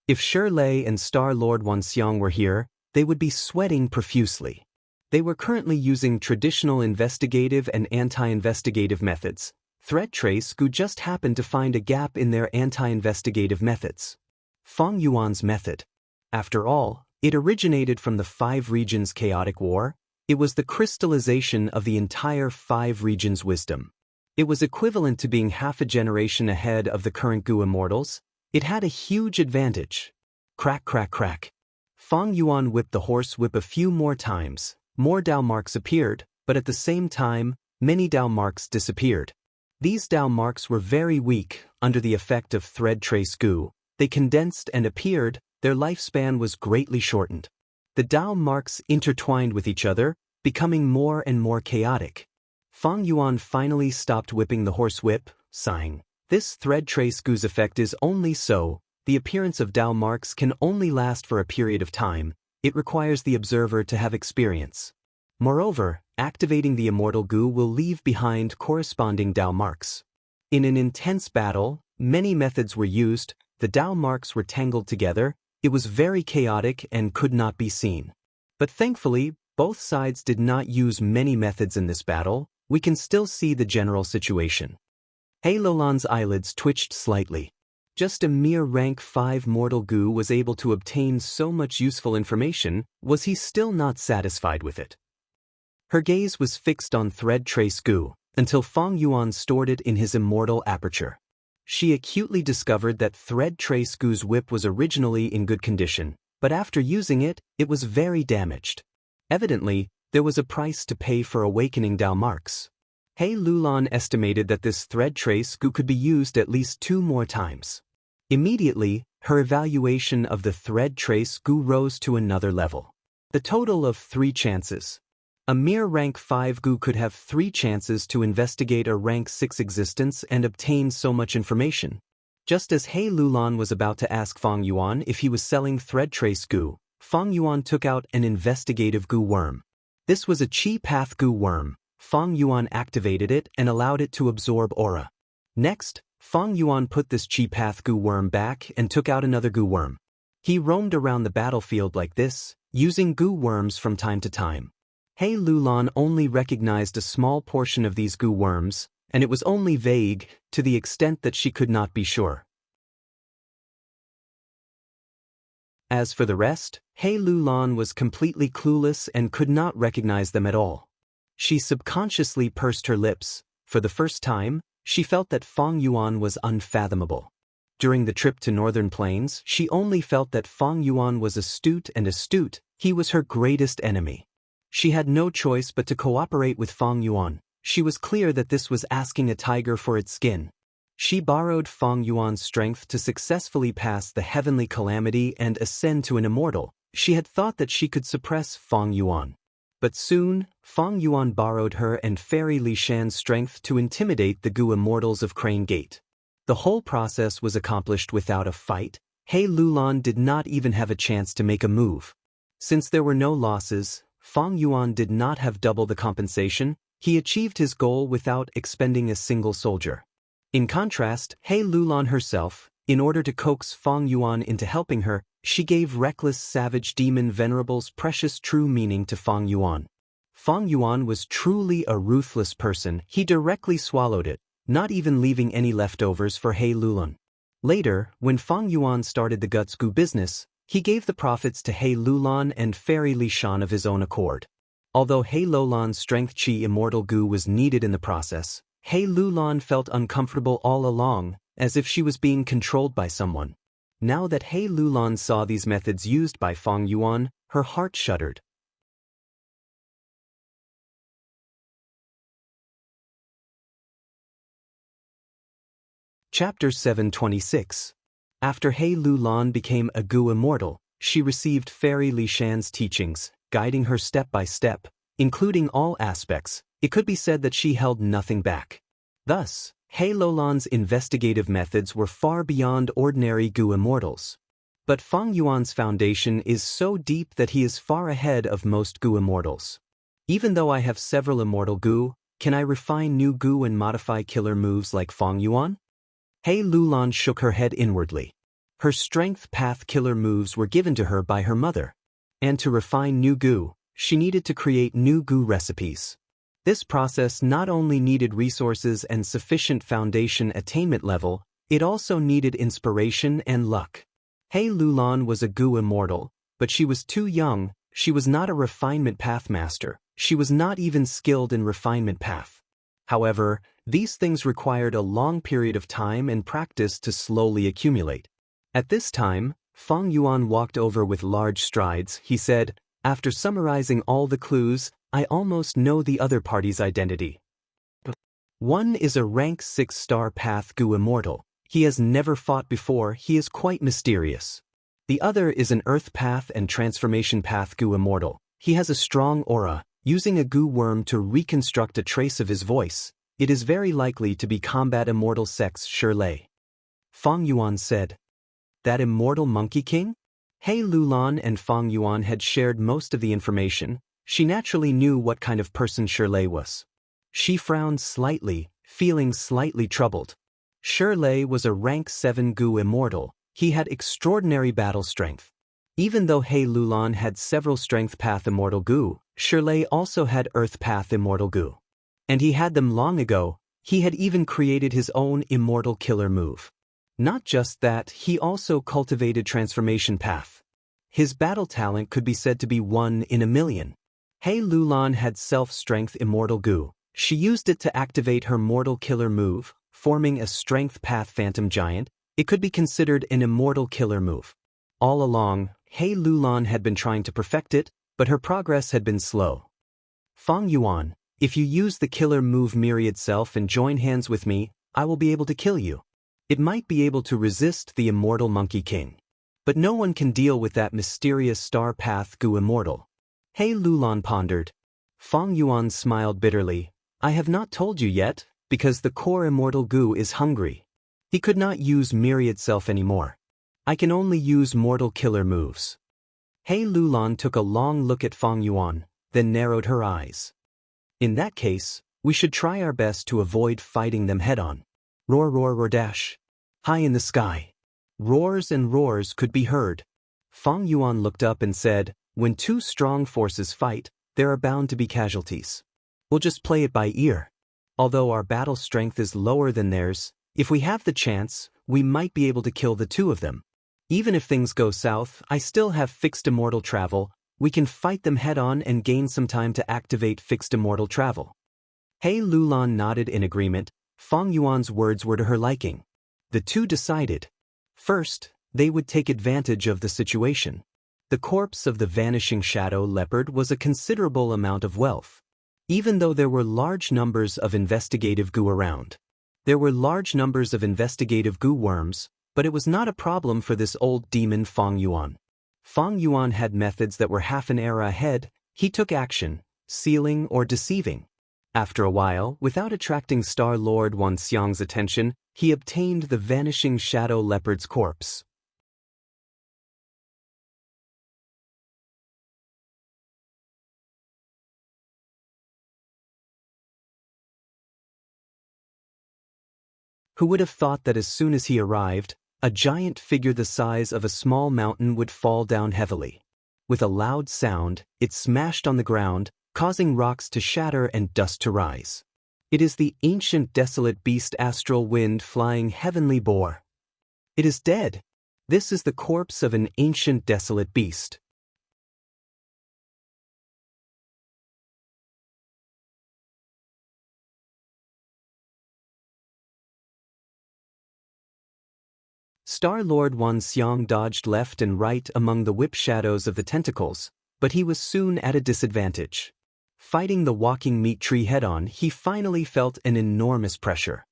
If Shirlei and Star Lord Wanxiang were here, they would be sweating profusely. They were currently using traditional investigative and anti-investigative methods. Thread trace Gu just happened to find a gap in their anti-investigative methods. Fang Yuan's method. After all, it originated from the 5 regions chaotic war. It was the crystallization of the entire 5 regions' wisdom. It was equivalent to being half a generation ahead of the current Gu immortals. It had a huge advantage. Crack, crack, crack. Fang Yuan whipped the horse whip a few more times. More Dao marks appeared, but at the same time, many Dao marks disappeared. These Dao marks were very weak, under the effect of thread trace Gu. They condensed and appeared, their lifespan was greatly shortened. The Dao marks intertwined with each other, becoming more and more chaotic. Fang Yuan finally stopped whipping the horse whip, sighing. This thread trace Gu's effect is only so, the appearance of Dao marks can only last for a period of time, it requires the observer to have experience. Moreover, activating the immortal Gu will leave behind corresponding Dao marks. In an intense battle, many methods were used, the Dao marks were tangled together, it was very chaotic and could not be seen. But thankfully, both sides did not use many methods in this battle, we can still see the general situation. He Lulan's eyelids twitched slightly. Just a mere rank 5 mortal Gu was able to obtain so much useful information, was he still not satisfied with it? Her gaze was fixed on thread trace Gu, until Fang Yuan stored it in his immortal aperture. She acutely discovered that thread trace Gu's whip was originally in good condition, but after using it, it was very damaged. Evidently, There was a price to pay for awakening Dao marks. He Lulan estimated that this thread trace goo could be used at least 2 more times. Immediately, her evaluation of the thread trace goo rose to another level. The total of 3 chances. A mere rank 5 goo could have 3 chances to investigate a rank 6 existence and obtain so much information. Just as He Lulan was about to ask Fang Yuan if he was selling thread trace goo, Fang Yuan took out an investigative goo worm. This was a Chi Path goo worm. Fang Yuan activated it and allowed it to absorb aura. Next, Fang Yuan put this Chi Path goo worm back and took out another goo worm. He roamed around the battlefield like this, using goo worms from time to time. He Lulan only recognized a small portion of these goo worms, and it was only vague, to the extent that she could not be sure. As for the rest, He Lulan was completely clueless and could not recognize them at all. She subconsciously pursed her lips. For the first time, she felt that Fang Yuan was unfathomable. During the trip to Northern Plains, she only felt that Fang Yuan was astute, he was her greatest enemy. She had no choice but to cooperate with Fang Yuan. She was clear that this was asking a tiger for its skin. She borrowed Fang Yuan's strength to successfully pass the heavenly calamity and ascend to an immortal. She had thought that she could suppress Fang Yuan. But soon, Fang Yuan borrowed her and Fairy Li Shan's strength to intimidate the Gu immortals of Crane Gate. The whole process was accomplished without a fight. He Lulan did not even have a chance to make a move. Since there were no losses, Fang Yuan did not have double the compensation. He achieved his goal without expending a single soldier. In contrast, He Lulan herself, in order to coax Fang Yuan into helping her, she gave reckless savage demon Venerable's precious true meaning to Fang Yuan. Fang Yuan was truly a ruthless person. He directly swallowed it, not even leaving any leftovers for He Lulan. Later, when Fang Yuan started the Guts Gu business, he gave the profits to He Lulan and Fairy Li Shan of his own accord. Although He Lulan's strength Chi Immortal Gu was needed in the process, He Lulan felt uncomfortable all along, as if she was being controlled by someone. Now that He Lulan saw these methods used by Fang Yuan, her heart shuddered. Chapter 726. After He Lulan became a Gu immortal, she received Fairy Li Shan's teachings, guiding her step by step, including all aspects. It could be said that she held nothing back. Thus, He Lulan's investigative methods were far beyond ordinary Gu immortals. But Fang Yuan's foundation is so deep that he is far ahead of most Gu immortals. Even though I have several immortal Gu, can I refine new Gu and modify killer moves like Fang Yuan? He Lulan shook her head inwardly. Her strength path killer moves were given to her by her mother. And to refine new Gu, she needed to create new Gu recipes. This process not only needed resources and sufficient foundation attainment level, it also needed inspiration and luck. He Lulan was a Gu immortal, but she was too young. She was not a refinement path master. She was not even skilled in refinement path. However, these things required a long period of time and practice to slowly accumulate. At this time, Fang Yuan walked over with large strides. He said, "After summarizing all the clues, I almost know the other party's identity. One is a rank 6-star path Gu immortal. He has never fought before. He is quite mysterious. The other is an earth path and transformation path Gu immortal. He has a strong aura. Using a Gu worm to reconstruct a trace of his voice, it is very likely to be combat immortal sex Shirley." Fang Yuan said, "That immortal Monkey King?" He Lulan and Fang Yuan had shared most of the information. She naturally knew what kind of person Shirley was. She frowned slightly, feeling slightly troubled. Shirley was a rank 7 Gu immortal. He had extraordinary battle strength. Even though He Lulan had several strength path immortal Gu, Shirley also had earth path immortal Gu. And he had them long ago. He had even created his own immortal killer move. Not just that, he also cultivated transformation path. His battle talent could be said to be 1 in a million. He Lulan had self-strength immortal Gu. She used it to activate her mortal killer move, forming a strength path phantom giant. It could be considered an immortal killer move. All along, He Lulan had been trying to perfect it, but her progress had been slow. Fang Yuan, if you use the killer move Myriad Self and join hands with me, I will be able to kill you. It might be able to resist the immortal Monkey King. But no one can deal with that mysterious star path Gu immortal. He Lulan pondered. Fang Yuan smiled bitterly. I have not told you yet, because the core immortal Gu is hungry. He could not use Myriad Self anymore. I can only use mortal killer moves. He Lulan took a long look at Fang Yuan, then narrowed her eyes. In that case, we should try our best to avoid fighting them head-on. Roar roar roar dash. High in the sky. Roars and roars could be heard. Fang Yuan looked up and said, when two strong forces fight, there are bound to be casualties. We'll just play it by ear. Although our battle strength is lower than theirs, if we have the chance, we might be able to kill the two of them. Even if things go south, I still have fixed immortal travel. We can fight them head-on and gain some time to activate fixed immortal travel. He Lulan nodded in agreement. Fang Yuan's words were to her liking. The two decided. First, they would take advantage of the situation. The corpse of the vanishing shadow leopard was a considerable amount of wealth. Even though there were large numbers of investigative Gu around. There were large numbers of investigative Gu worms, but it was not a problem for this old demon Fang Yuan. Fang Yuan had methods that were half an era ahead. He took action, sealing or deceiving. After a while, without attracting Star Lord Wan Xiang's attention, he obtained the vanishing shadow leopard's corpse. Who would have thought that as soon as he arrived, a giant figure the size of a small mountain would fall down heavily. With a loud sound, it smashed on the ground, causing rocks to shatter and dust to rise. It is the ancient desolate beast astral wind flying heavenly boar. It is dead. This is the corpse of an ancient desolate beast. Star-Lord Wan Xiang dodged left and right among the whip shadows of the tentacles, but he was soon at a disadvantage. Fighting the walking meat tree head-on, he finally felt an enormous pressure.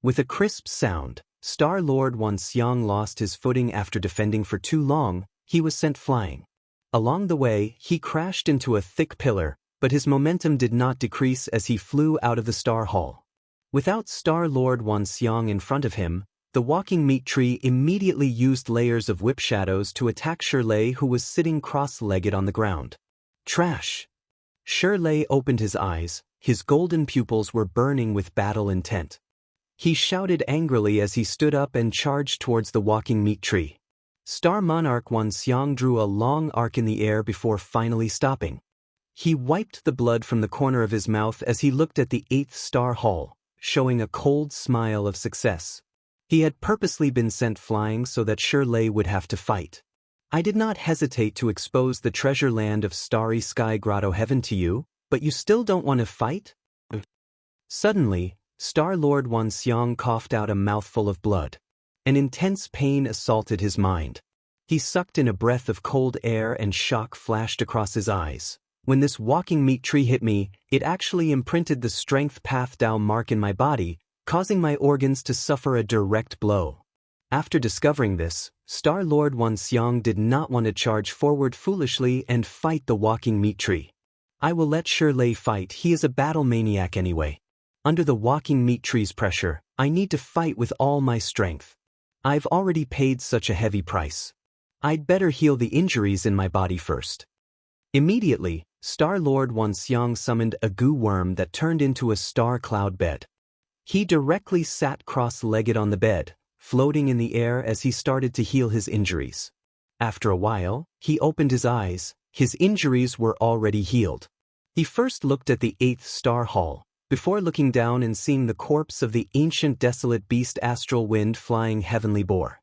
With a crisp sound, Star-Lord Wan Xiang lost his footing after defending for too long. He was sent flying. Along the way, he crashed into a thick pillar, but his momentum did not decrease as he flew out of the Star Hall. Without Star-Lord Wan Xiang in front of him, the walking meat tree immediately used layers of whip shadows to attack Shirley, who was sitting cross-legged on the ground. Trash! Shirley opened his eyes. His golden pupils were burning with battle intent. He shouted angrily as he stood up and charged towards the walking meat tree. Star Monarch Wan Xiang drew a long arc in the air before finally stopping. He wiped the blood from the corner of his mouth as he looked at the 8th Star Hall, showing a cold smile of success. He had purposely been sent flying so that Shirley would have to fight. I did not hesitate to expose the treasure land of Starry Sky Grotto Heaven to you, but you still don't want to fight? Suddenly, Star-Lord Wan Xiang coughed out a mouthful of blood. An intense pain assaulted his mind. He sucked in a breath of cold air and shock flashed across his eyes. When this walking meat tree hit me, it actually imprinted the strength path Dao mark in my body, causing my organs to suffer a direct blow. After discovering this, Star-Lord Wan Xiang did not want to charge forward foolishly and fight the walking meat tree. I will let Shirley fight. He is a battle maniac anyway. Under the walking meat tree's pressure, I need to fight with all my strength. I've already paid such a heavy price. I'd better heal the injuries in my body first. Immediately, Star-Lord Wan Xiang summoned a goo worm that turned into a star cloud bed. He directly sat cross-legged on the bed, floating in the air as he started to heal his injuries. After a while, he opened his eyes. His injuries were already healed. He first looked at the 8th Star Hall, before looking down and seeing the corpse of the ancient desolate beast astral wind flying heavenly boar.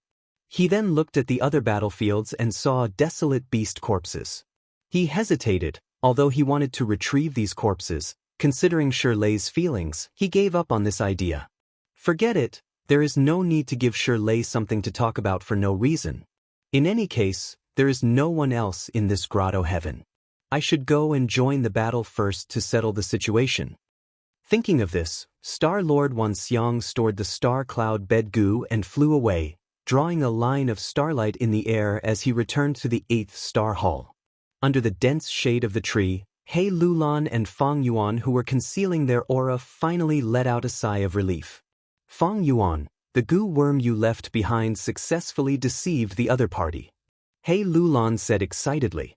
He then looked at the other battlefields and saw desolate beast corpses. He hesitated, although he wanted to retrieve these corpses. Considering Shirley's feelings, he gave up on this idea. Forget it, there is no need to give Shirley something to talk about for no reason. In any case, there is no one else in this grotto heaven. I should go and join the battle first to settle the situation. Thinking of this, Star-Lord Wanxiang stored the star cloud Bedgu and flew away, drawing a line of starlight in the air as he returned to the 8th star hall. Under the dense shade of the tree, He Lulan and Feng Yuan, who were concealing their aura, finally let out a sigh of relief. Feng Yuan, the goo worm you left behind successfully deceived the other party. He Lulan said excitedly.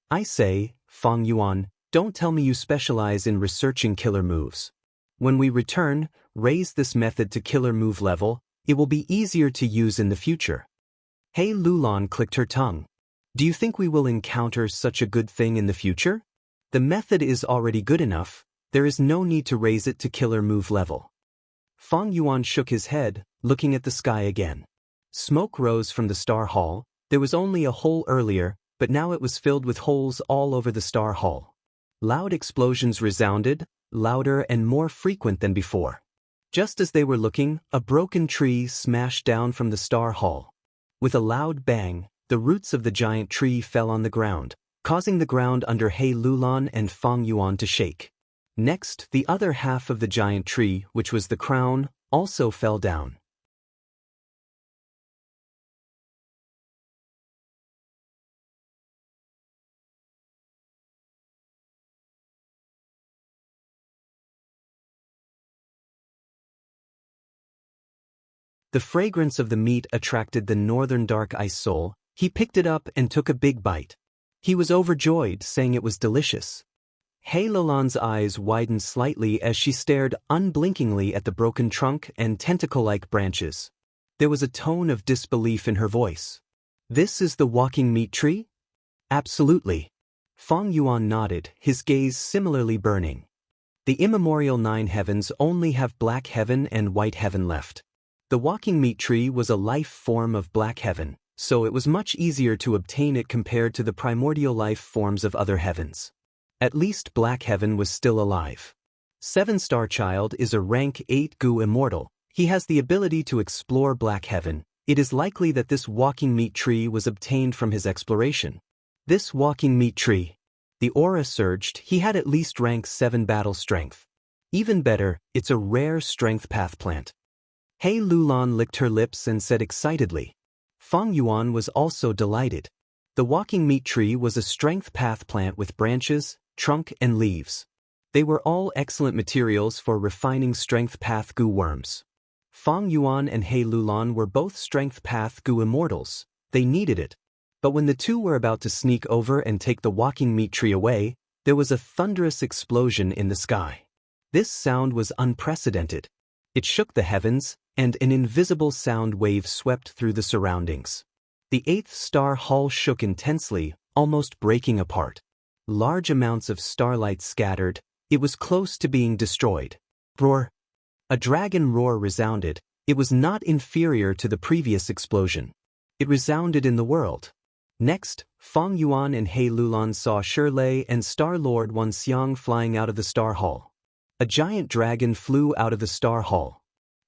I say, Feng Yuan, don't tell me you specialize in researching killer moves. When we return, raise this method to killer move level. It will be easier to use in the future. He Lulan clicked her tongue. Do you think we will encounter such a good thing in the future? The method is already good enough. There is no need to raise it to killer move level. Feng Yuan shook his head, looking at the sky again. Smoke rose from the star hall. There was only a hole earlier, but now it was filled with holes all over the star hall. Loud explosions resounded, louder and more frequent than before. Just as they were looking, a broken tree smashed down from the star hall. With a loud bang, the roots of the giant tree fell on the ground, causing the ground under He Lulan and Feng Yuan to shake. Next, the other half of the giant tree, which was the crown, also fell down. The fragrance of the meat attracted the northern dark ice soul. He picked it up and took a big bite. He was overjoyed, saying it was delicious. He Lulan's eyes widened slightly as she stared unblinkingly at the broken trunk and tentacle-like branches. There was a tone of disbelief in her voice. This is the walking meat tree? Absolutely. Feng Yuan nodded, his gaze similarly burning. The immemorial 9 heavens only have black heaven and white heaven left. The walking meat tree was a life form of black heaven, so it was much easier to obtain it compared to the primordial life forms of other heavens. At least black heaven was still alive. 7-star child is a rank 8 goo immortal. He has the ability to explore black heaven. It is likely that this walking meat tree was obtained from his exploration. This walking meat tree. The aura surged. He had at least rank 7 battle strength. Even better, it's a rare strength path plant. He Lulan licked her lips and said excitedly. Feng Yuan was also delighted. The walking meat tree was a strength path plant with branches, trunk and leaves. They were all excellent materials for refining strength path goo worms. Feng Yuan and He Lulan were both strength path goo immortals. They needed it. But when the two were about to sneak over and take the walking meat tree away, there was a thunderous explosion in the sky. This sound was unprecedented. It shook the heavens, and an invisible sound wave swept through the surroundings. The 8th star hall shook intensely, almost breaking apart. Large amounts of starlight scattered. It was close to being destroyed. Roar! A dragon roar resounded. It was not inferior to the previous explosion. It resounded in the world. Next, Feng Yuan and He Lulan saw Shirlei and Star-Lord Wanxiang flying out of the star hall. A giant dragon flew out of the star hall.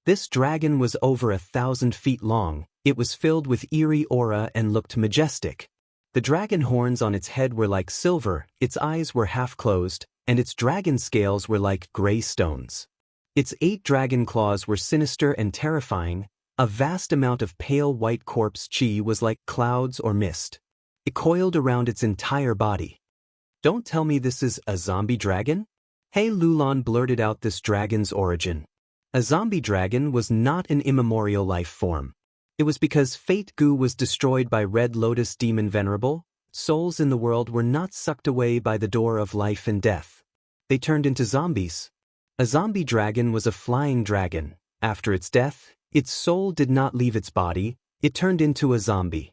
This dragon was over 1,000 feet long. It was filled with eerie aura and looked majestic. The dragon horns on its head were like silver, its eyes were half closed, and its dragon scales were like gray stones. Its 8 dragon claws were sinister and terrifying. A vast amount of pale white corpse chi was like clouds or mist. It coiled around its entire body. Don't tell me this is a zombie dragon? He Lulan blurted out this dragon's origin. A zombie dragon was not an immemorial life form. It was because Fate Goo was destroyed by Red Lotus Demon Venerable. Souls in the world were not sucked away by the door of life and death. They turned into zombies. A zombie dragon was a flying dragon. After its death, its soul did not leave its body. It turned into a zombie.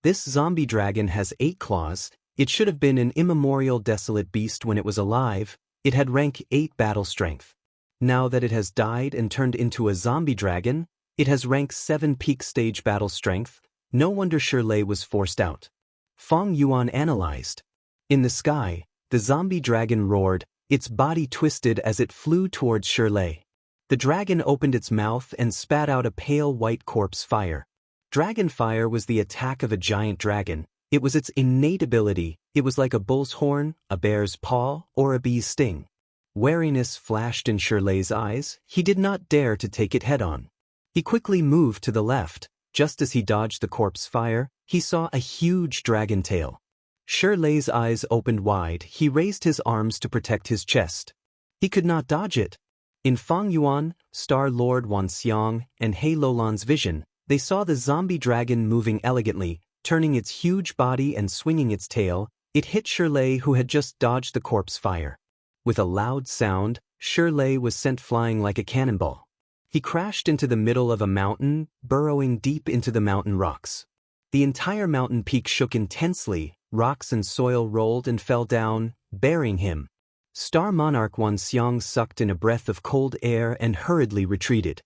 This zombie dragon has 8 claws. It should have been an immemorial desolate beast when it was alive. It had rank 8 battle strength. Now that it has died and turned into a zombie dragon, it has rank 7 peak stage battle strength. No wonder Shirlei was forced out. Feng Yuan analyzed. In the sky, the zombie dragon roared, its body twisted as it flew towards Shirlei. The dragon opened its mouth and spat out a pale white corpse fire. Dragon fire was the attack of a giant dragon. It was its innate ability. It was like a bull's horn, a bear's paw, or a bee's sting. Wariness flashed in Shirley's eyes. He did not dare to take it head-on. He quickly moved to the left. Just as he dodged the corpse fire, he saw a huge dragon tail. Shirley's eyes opened wide. He raised his arms to protect his chest. He could not dodge it. In Fang Yuan, Star Lord Wanxiang, and He Lulan's vision, they saw the zombie dragon moving elegantly, turning its huge body and swinging its tail. It hit Shirley, who had just dodged the corpse fire. With a loud sound, Shirley was sent flying like a cannonball. He crashed into the middle of a mountain, burrowing deep into the mountain rocks. The entire mountain peak shook intensely, rocks and soil rolled and fell down, burying him. Star Monarch Wanxiang sucked in a breath of cold air and hurriedly retreated.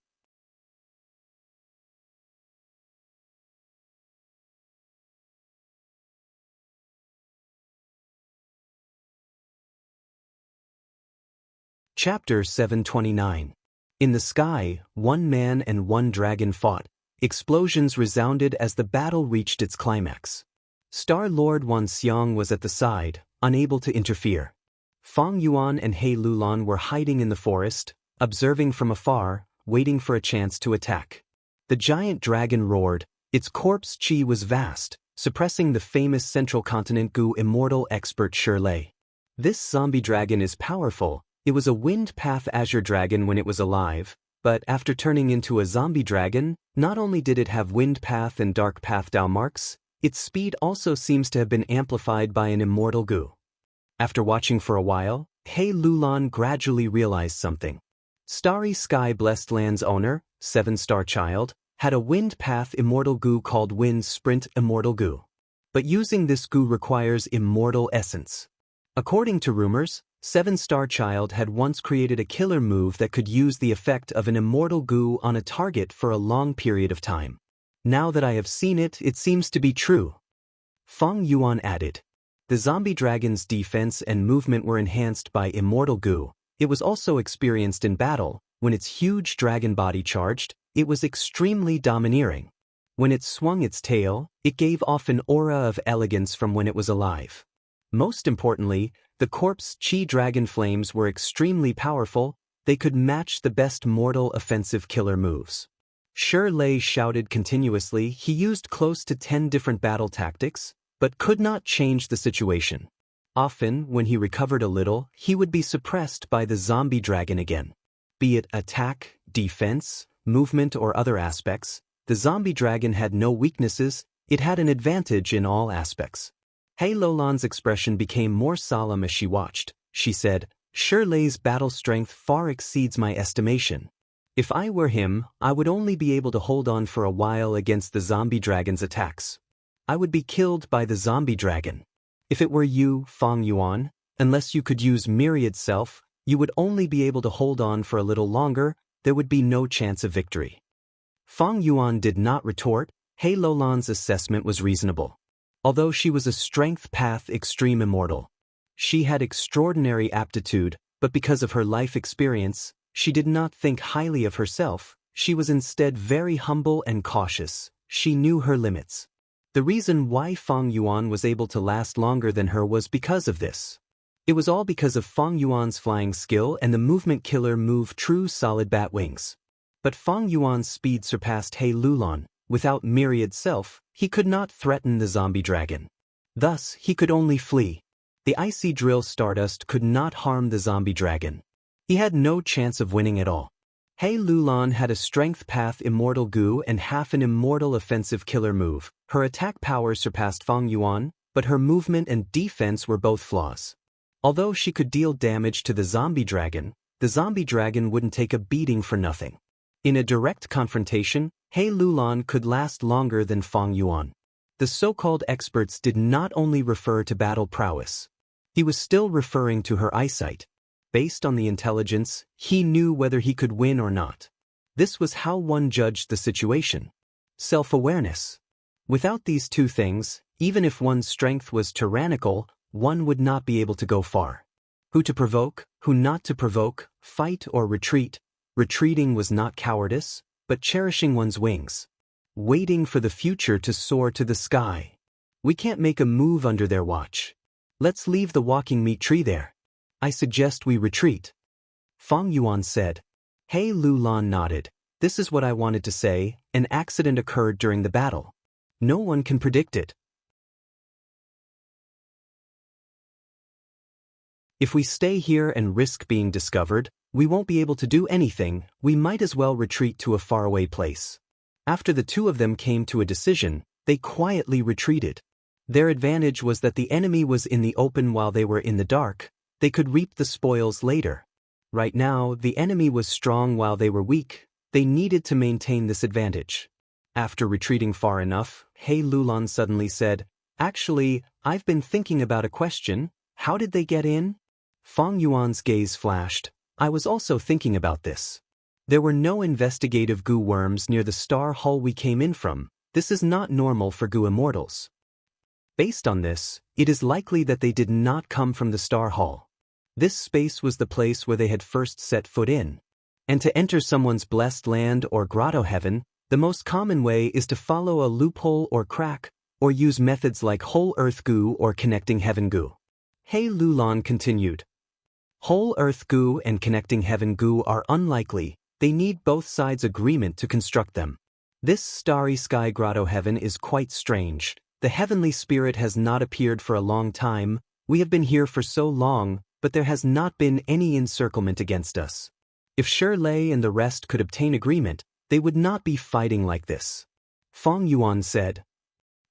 Chapter 729. In the sky, one man and one dragon fought. Explosions resounded as the battle reached its climax. Star Lord Wanxiang was at the side, unable to interfere. Fang Yuan and He Lulan were hiding in the forest, observing from afar, waiting for a chance to attack. The giant dragon roared. Its corpse chi was vast, suppressing the famous Central Continent Gu immortal expert Shirley. This zombie dragon is powerful. It was a wind path azure dragon when it was alive, but after turning into a zombie dragon, not only did it have wind path and dark path Dao marks, its speed also seems to have been amplified by an immortal Gu. After watching for a while, He Lulan gradually realized something. Starry Sky Blessed Land's owner, 7-star child, had a wind path immortal Gu called Wind Sprint Immortal Gu. But using this Gu requires immortal essence. According to rumors, 7-star child had once created a killer move that could use the effect of an immortal Gu on a target for a long period of time. Now that I have seen it, it seems to be true. Fang Yuan added. The zombie dragon's defense and movement were enhanced by immortal Gu. It was also experienced in battle. When its huge dragon body charged, it was extremely domineering. When it swung its tail, it gave off an aura of elegance from when it was alive. Most importantly, the corpse chi dragon flames were extremely powerful. They could match the best mortal offensive killer moves. Shirley shouted continuously. He used close to 10 different battle tactics, but could not change the situation. Often, when he recovered a little, he would be suppressed by the zombie dragon again. Be it attack, defense, movement or other aspects, the zombie dragon had no weaknesses. It had an advantage in all aspects. He Lulan's expression became more solemn as she watched. She said, Shirley's battle strength far exceeds my estimation. If I were him, I would only be able to hold on for a while against the zombie dragon's attacks. I would be killed by the zombie dragon. If it were you, Fang Yuan, unless you could use Myriad Self, you would only be able to hold on for a little longer. There would be no chance of victory. Fang Yuan did not retort. He Lulan's assessment was reasonable. Although she was a strength path extreme immortal, she had extraordinary aptitude, but because of her life experience, she did not think highly of herself. She was instead very humble and cautious. She knew her limits. The reason why Fang Yuan was able to last longer than her was because of this. It was all because of Fang Yuan's flying skill and the movement killer move True Solid Bat Wings. But Fang Yuan's speed surpassed He Lulan. Without Myriad Self, he could not threaten the zombie dragon. Thus, he could only flee. The icy drill Stardust could not harm the zombie dragon. He had no chance of winning at all. He Lulan had a strength path immortal Gu and half an immortal offensive killer move. Her attack power surpassed Fang Yuan, but her movement and defense were both flaws. Although she could deal damage to the zombie dragon wouldn't take a beating for nothing. In a direct confrontation, He Lulan could last longer than Fang Yuan. The so-called experts did not only refer to battle prowess. He was still referring to her eyesight. Based on the intelligence, he knew whether he could win or not. This was how one judged the situation. Self-awareness. Without these two things, even if one's strength was tyrannical, one would not be able to go far. Who to provoke, who not to provoke, fight or retreat. Retreating was not cowardice, but cherishing one's wings. Waiting for the future to soar to the sky. We can't make a move under their watch. Let's leave the walking meat tree there. I suggest we retreat. Fang Yuan said. He Lulan nodded. This is what I wanted to say. An accident occurred during the battle. No one can predict it. If we stay here and risk being discovered, we won't be able to do anything. We might as well retreat to a faraway place. After the two of them came to a decision, they quietly retreated. Their advantage was that the enemy was in the open while they were in the dark. They could reap the spoils later. Right now, the enemy was strong while they were weak. They needed to maintain this advantage. After retreating far enough, He Lulan suddenly said, Actually, I've been thinking about a question. How did they get in? Fang Yuan's gaze flashed. I was also thinking about this. There were no investigative goo worms near the star hull we came in from. This is not normal for goo immortals. Based on this, it is likely that they did not come from the star hull. This space was the place where they had first set foot in. And to enter someone's blessed land or grotto heaven, the most common way is to follow a loophole or crack, or use methods like whole earth goo or connecting heaven goo. He Lulan continued. Whole earth goo and connecting heaven goo are unlikely. They need both sides' agreement to construct them. This starry sky grotto heaven is quite strange. The heavenly spirit has not appeared for a long time. We have been here for so long, but there has not been any encirclement against us. If Shirley and the rest could obtain agreement, they would not be fighting like this. Fang Yuan said.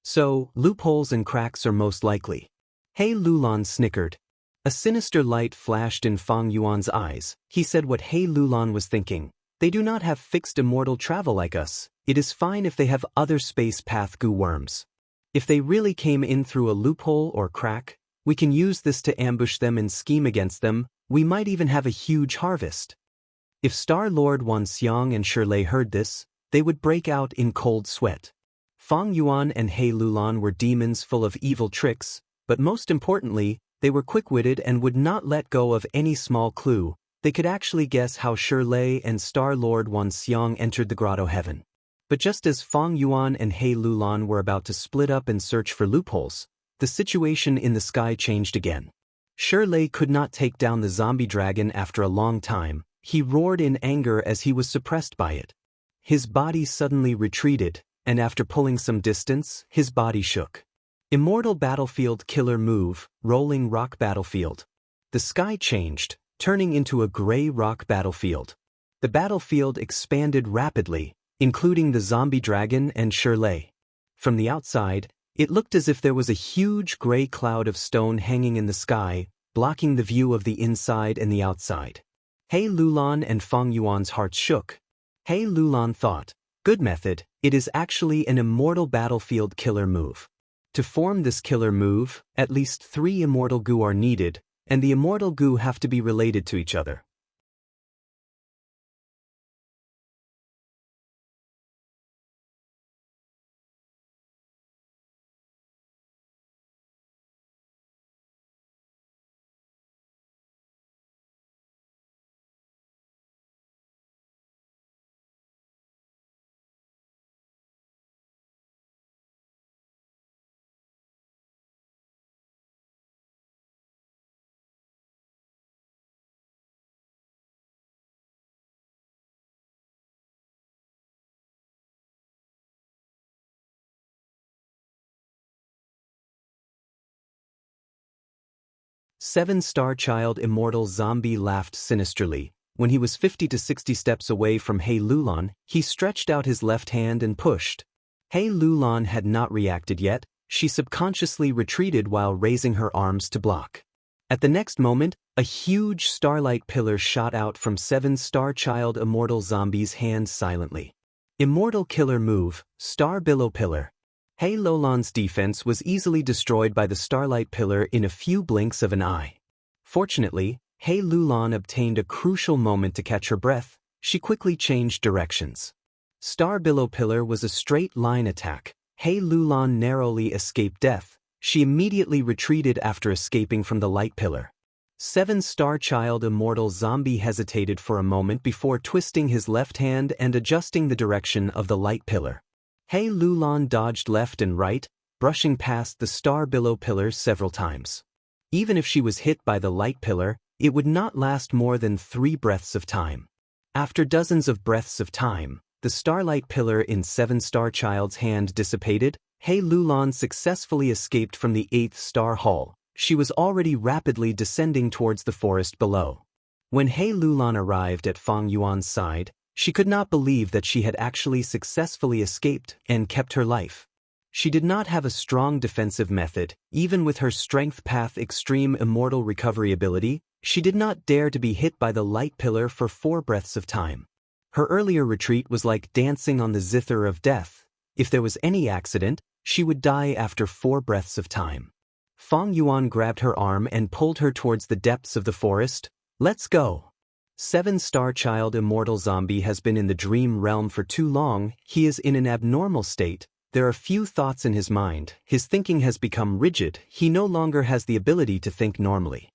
So, loopholes and cracks are most likely. He Lulan snickered. A sinister light flashed in Fang Yuan's eyes. He said what He Lulan was thinking. They do not have fixed immortal travel like us. It is fine if they have other space path goo worms. If they really came in through a loophole or crack, we can use this to ambush them and scheme against them. We might even have a huge harvest. If Star-Lord Wan Xiang and Shirley heard this, they would break out in cold sweat. Fang Yuan and He Lulan were demons full of evil tricks, but most importantly, they were quick-witted and would not let go of any small clue. They could actually guess how Shirley and Star-Lord Wan Xiang entered the grotto heaven. But just as Fang Yuan and He Lulan were about to split up and search for loopholes, the situation in the sky changed again. Shirley could not take down the zombie dragon after a long time. He roared in anger as he was suppressed by it. His body suddenly retreated, and after pulling some distance, his body shook. Immortal battlefield killer move, rolling rock battlefield. The sky changed, turning into a gray rock battlefield. The battlefield expanded rapidly, including the zombie dragon and Shirley. From the outside, it looked as if there was a huge gray cloud of stone hanging in the sky, blocking the view of the inside and the outside. He Lulan and Fang Yuan's hearts shook. He Lulan thought, good method, it is actually an immortal battlefield killer move. To form this killer move, at least 3 immortal goo are needed, and the immortal goo have to be related to each other. Seven-star child immortal zombie laughed sinisterly. When he was 50 to 60 steps away from He Lulan, he stretched out his left hand and pushed. He Lulan had not reacted yet. She subconsciously retreated while raising her arms to block. At the next moment, a huge starlight pillar shot out from seven-star child immortal zombie's hands silently. Immortal killer move, Star Billow Pillar. He Lulan's defense was easily destroyed by the starlight pillar in a few blinks of an eye. Fortunately, He Lulan obtained a crucial moment to catch her breath. She quickly changed directions. Star Billow Pillar was a straight-line attack. He Lulan narrowly escaped death. She immediately retreated after escaping from the light pillar. Seven-star child immortal zombie hesitated for a moment before twisting his left hand and adjusting the direction of the light pillar. Hei Lulan dodged left and right, brushing past the star billow pillar several times. Even if she was hit by the light pillar, it would not last more than 3 breaths of time. After dozens of breaths of time, the starlight pillar in Seven-star child's hand dissipated. Hei Lulan successfully escaped from the 8th star hall. She was already rapidly descending towards the forest below. When Hei Lulan arrived at Fang Yuan's side, she could not believe that she had actually successfully escaped and kept her life. She did not have a strong defensive method. Even with her Strength Path Extreme Immortal Recovery ability, she did not dare to be hit by the light pillar for 4 breaths of time. Her earlier retreat was like dancing on the zither of death. If there was any accident, she would die after 4 breaths of time. Fang Yuan grabbed her arm and pulled her towards the depths of the forest. Let's go. Seven-star child immortal zombie has been in the dream realm for too long. He is in an abnormal state. There are few thoughts in his mind. His thinking has become rigid. He no longer has the ability to think normally.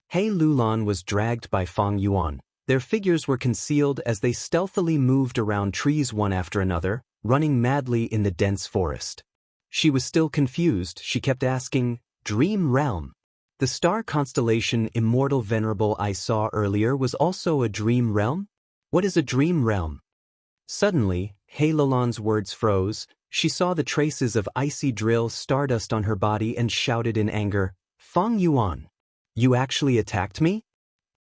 Hei Lulan was dragged by Fang Yuan. Their figures were concealed as they stealthily moved around trees one after another, running madly in the dense forest. She was still confused. She kept asking, "Dream realm?" The star constellation Immortal Venerable I saw earlier was also a dream realm? What is a dream realm? Suddenly, Hei Lulan's words froze. She saw the traces of icy drill stardust on her body and shouted in anger, "Fang Yuan! You actually attacked me?"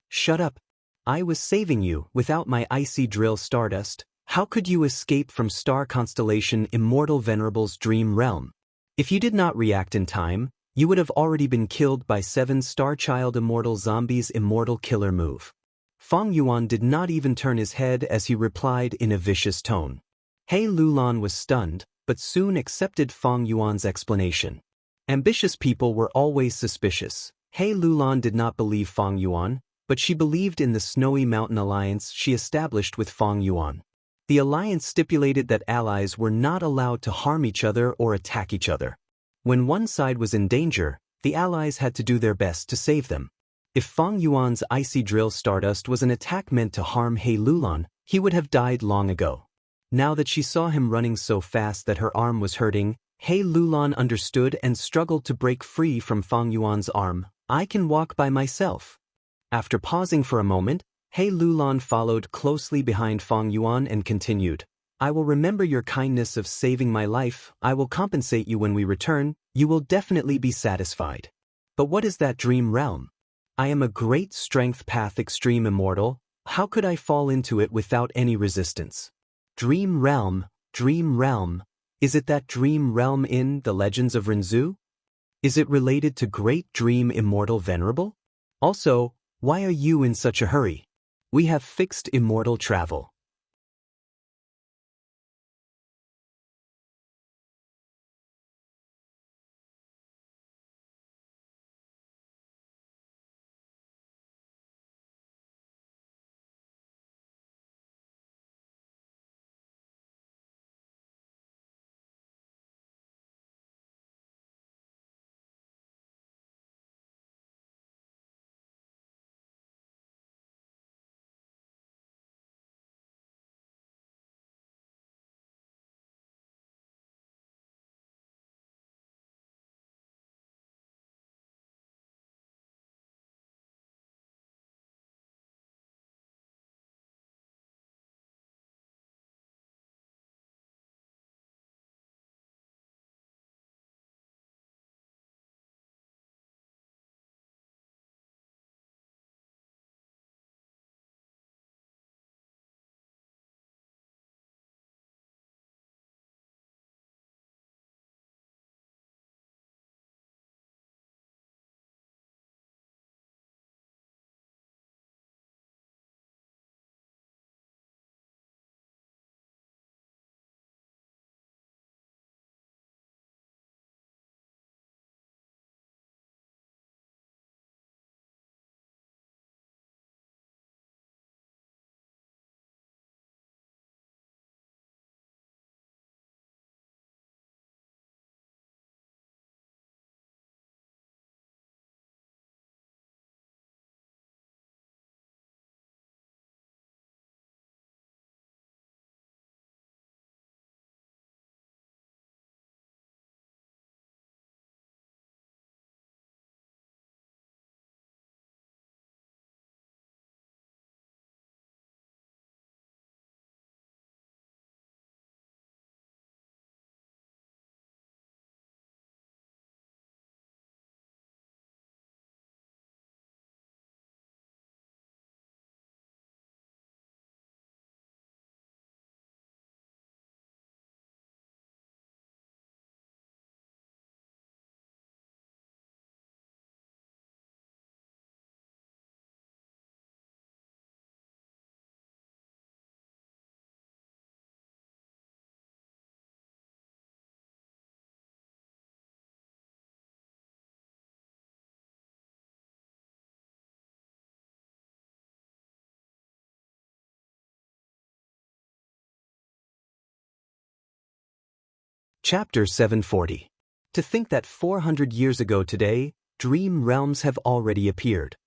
"Shut up. I was saving you. Without my icy drill stardust, how could you escape from star constellation Immortal Venerable's dream realm? If you did not react in time, you would have already been killed by Seven-star child immortal zombie's immortal killer move." Fang Yuan did not even turn his head as he replied in a vicious tone. Hei Lulan was stunned, but soon accepted Fang Yuan's explanation. Ambitious people were always suspicious. Hei Lulan did not believe Fang Yuan, but she believed in the Snowy Mountain Alliance she established with Fang Yuan. The alliance stipulated that allies were not allowed to harm each other or attack each other. When one side was in danger, the allies had to do their best to save them. If Fang Yuan's icy drill stardust was an attack meant to harm Hei Lulan, he would have died long ago. Now that she saw him running so fast that her arm was hurting, Hei Lulan understood and struggled to break free from Fang Yuan's arm. "I can walk by myself." After pausing for a moment, Hei Lulan followed closely behind Fang Yuan and continued, "I will remember your kindness of saving my life. I will compensate you when we return. You will definitely be satisfied." "But what is that dream realm? I am a great Strength Path Extreme Immortal. How could I fall into it without any resistance?" Dream realm, dream realm. Is it that dream realm in The Legends of Renzu? Is it related to Great Dream Immortal Venerable? Also, why are you in such a hurry? We have fixed immortal travel. Chapter 740. To think that 400 years ago today, dream realms have already appeared.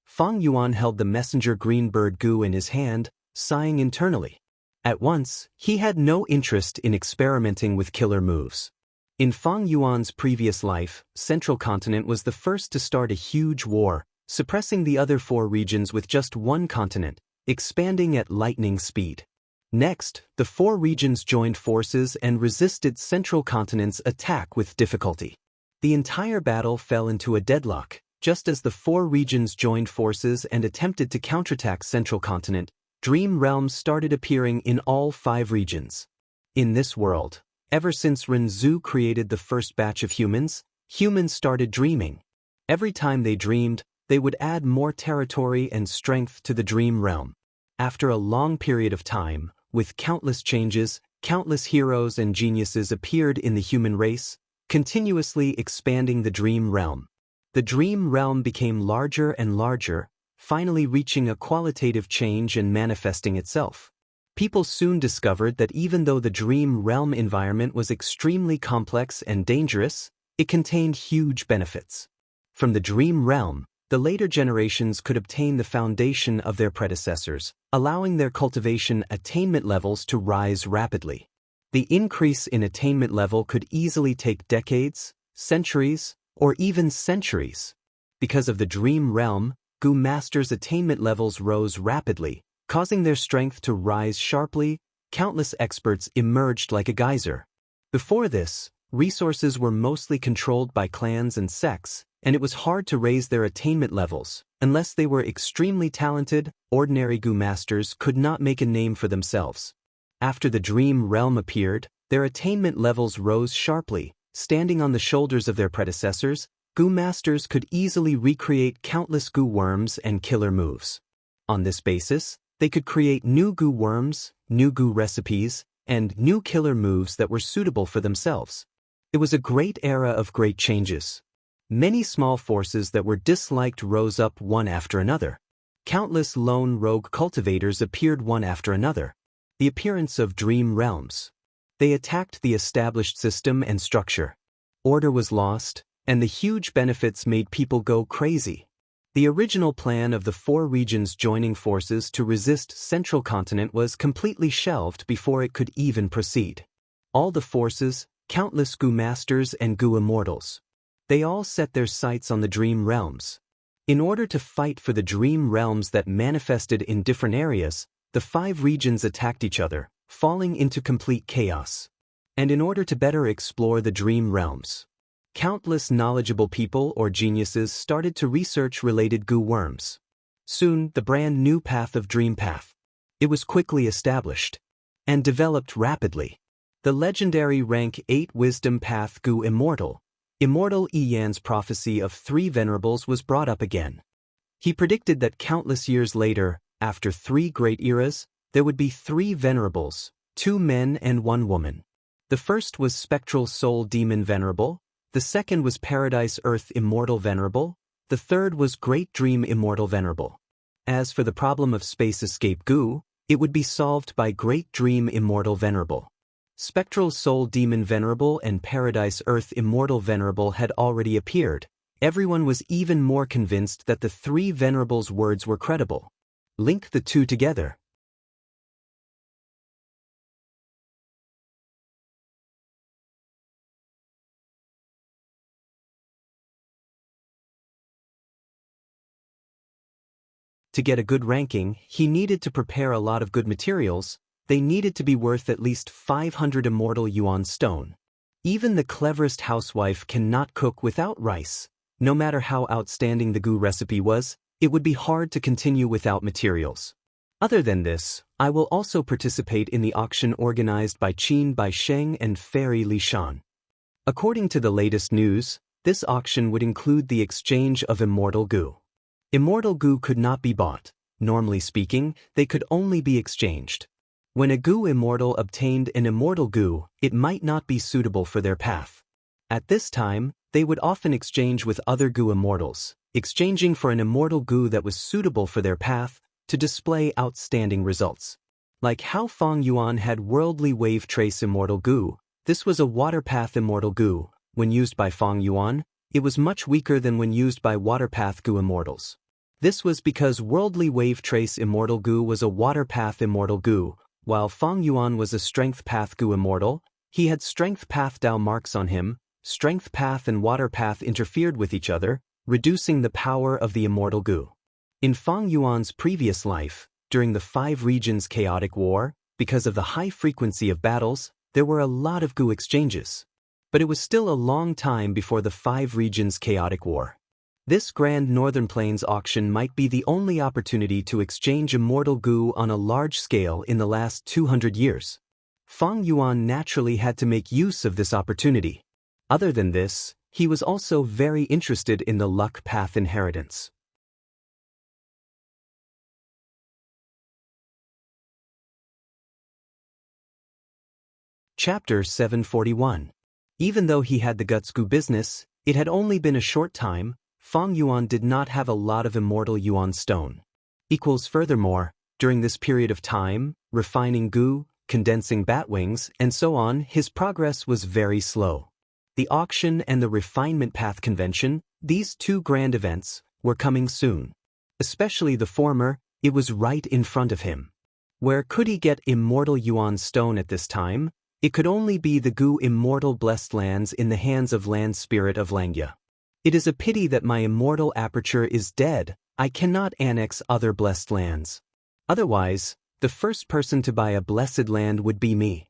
Fang Yuan held the messenger green bird goo in his hand, sighing internally. At once, he had no interest in experimenting with killer moves. In Fang Yuan's previous life, Central Continent was the first to start a huge war, suppressing the other 4 regions with just one continent, expanding at lightning speed. Next, the 4 regions joined forces and resisted Central Continent's attack with difficulty. The entire battle fell into a deadlock, just as the 4 regions joined forces and attempted to counterattack Central Continent. Dream realms started appearing in all 5 regions. In this world, ever since Renzu created the first batch of humans, humans started dreaming. Every time they dreamed, they would add more territory and strength to the dream realm. After a long period of time, with countless changes, countless heroes and geniuses appeared in the human race, continuously expanding the dream realm. The dream realm became larger and larger, finally reaching a qualitative change and manifesting itself. People soon discovered that even though the dream realm environment was extremely complex and dangerous, it contained huge benefits. From the dream realm, the later generations could obtain the foundation of their predecessors, allowing their cultivation attainment levels to rise rapidly. The increase in attainment level could easily take decades, centuries, or even centuries. Because of the dream realm, Gu Masters' attainment levels rose rapidly, causing their strength to rise sharply. Countless experts emerged like a geyser. Before this, resources were mostly controlled by clans and sects, and it was hard to raise their attainment levels. Unless they were extremely talented, ordinary Gu Masters could not make a name for themselves. After the dream realm appeared, their attainment levels rose sharply. Standing on the shoulders of their predecessors, Gu Masters could easily recreate countless Gu worms and killer moves. On this basis, they could create new Gu worms, new Gu recipes, and new killer moves that were suitable for themselves. It was a great era of great changes. Many small forces that were disliked rose up one after another. Countless lone rogue cultivators appeared one after another. The appearance of dream realms. They attacked the established system and structure. Order was lost, and the huge benefits made people go crazy. The original plan of the 4 regions joining forces to resist Central Continent was completely shelved before it could even proceed. All the forces, countless Gu Masters and Gu Immortals. They all set their sights on the dream realms. In order to fight for the dream realms that manifested in different areas, the 5 regions attacked each other, falling into complete chaos. And in order to better explore the dream realms, countless knowledgeable people or geniuses started to research related Gu worms. Soon, the brand new path of Dream Path. It was quickly established and developed rapidly. The legendary rank 8 Wisdom Path Gu Immortal. Immortal Iyan's prophecy of 3 venerables was brought up again. He predicted that countless years later, after 3 great eras, there would be 3 venerables, 2 men and 1 woman. The first was Spectral Soul Demon Venerable, the second was Paradise Earth Immortal Venerable, the third was Great Dream Immortal Venerable. As for the problem of Space Escape Gu, it would be solved by Great Dream Immortal Venerable. Spectral Soul Demon Venerable and Paradise Earth Immortal Venerable had already appeared. Everyone was even more convinced that the 3 venerables' words were credible. Link the 2 together. To get a good ranking, he needed to prepare a lot of good materials. They needed to be worth at least 500 immortal yuan stone. Even the cleverest housewife cannot cook without rice. No matter how outstanding the Gu recipe was, it would be hard to continue without materials. Other than this, I will also participate in the auction organized by Qin Baisheng and Fairy Li Shan. According to the latest news, this auction would include the exchange of immortal Gu. Immortal Gu could not be bought. Normally speaking, they could only be exchanged. When a Gu Immortal obtained an immortal Gu, it might not be suitable for their path. At this time, they would often exchange with other Gu Immortals, exchanging for an immortal Gu that was suitable for their path, to display outstanding results. Like how Fang Yuan had Worldly Wave Trace Immortal Gu, This was a water path immortal goo. When used by Fang Yuan, it was much weaker than when used by water path goo immortals. This was because worldly wave trace immortal goo was a water path immortal goo, while Fang Yuan was a strength path goo immortal. He had strength path Dao marks on him. Strength path and water path interfered with each other, reducing the power of the immortal goo. In Fang Yuan's previous life, during the 5 regions chaotic war, because of the high frequency of battles, there were a lot of goo exchanges. But it was still a long time before the 5 regions chaotic war. This Grand Northern Plains auction might be the only opportunity to exchange immortal goo on a large scale in the last 200 years. Fang Yuan naturally had to make use of this opportunity. Other than this, he was also very interested in the luck path inheritance. Chapter 741. Even though he had the guts goo business, it had only been a short time. Fang Yuan did not have a lot of immortal yuan stone. Furthermore, during this period of time, refining goo, condensing bat wings, and so on, his progress was very slow. The auction and the refinement path convention, these 2 grand events, were coming soon. Especially the former, it was right in front of him. Where could he get immortal yuan stone at this time? It could only be the goo immortal blessed lands in the hands of land spirit of Langya. It is a pity that my immortal aperture is dead. I cannot annex other blessed lands. Otherwise, the first person to buy a blessed land would be me.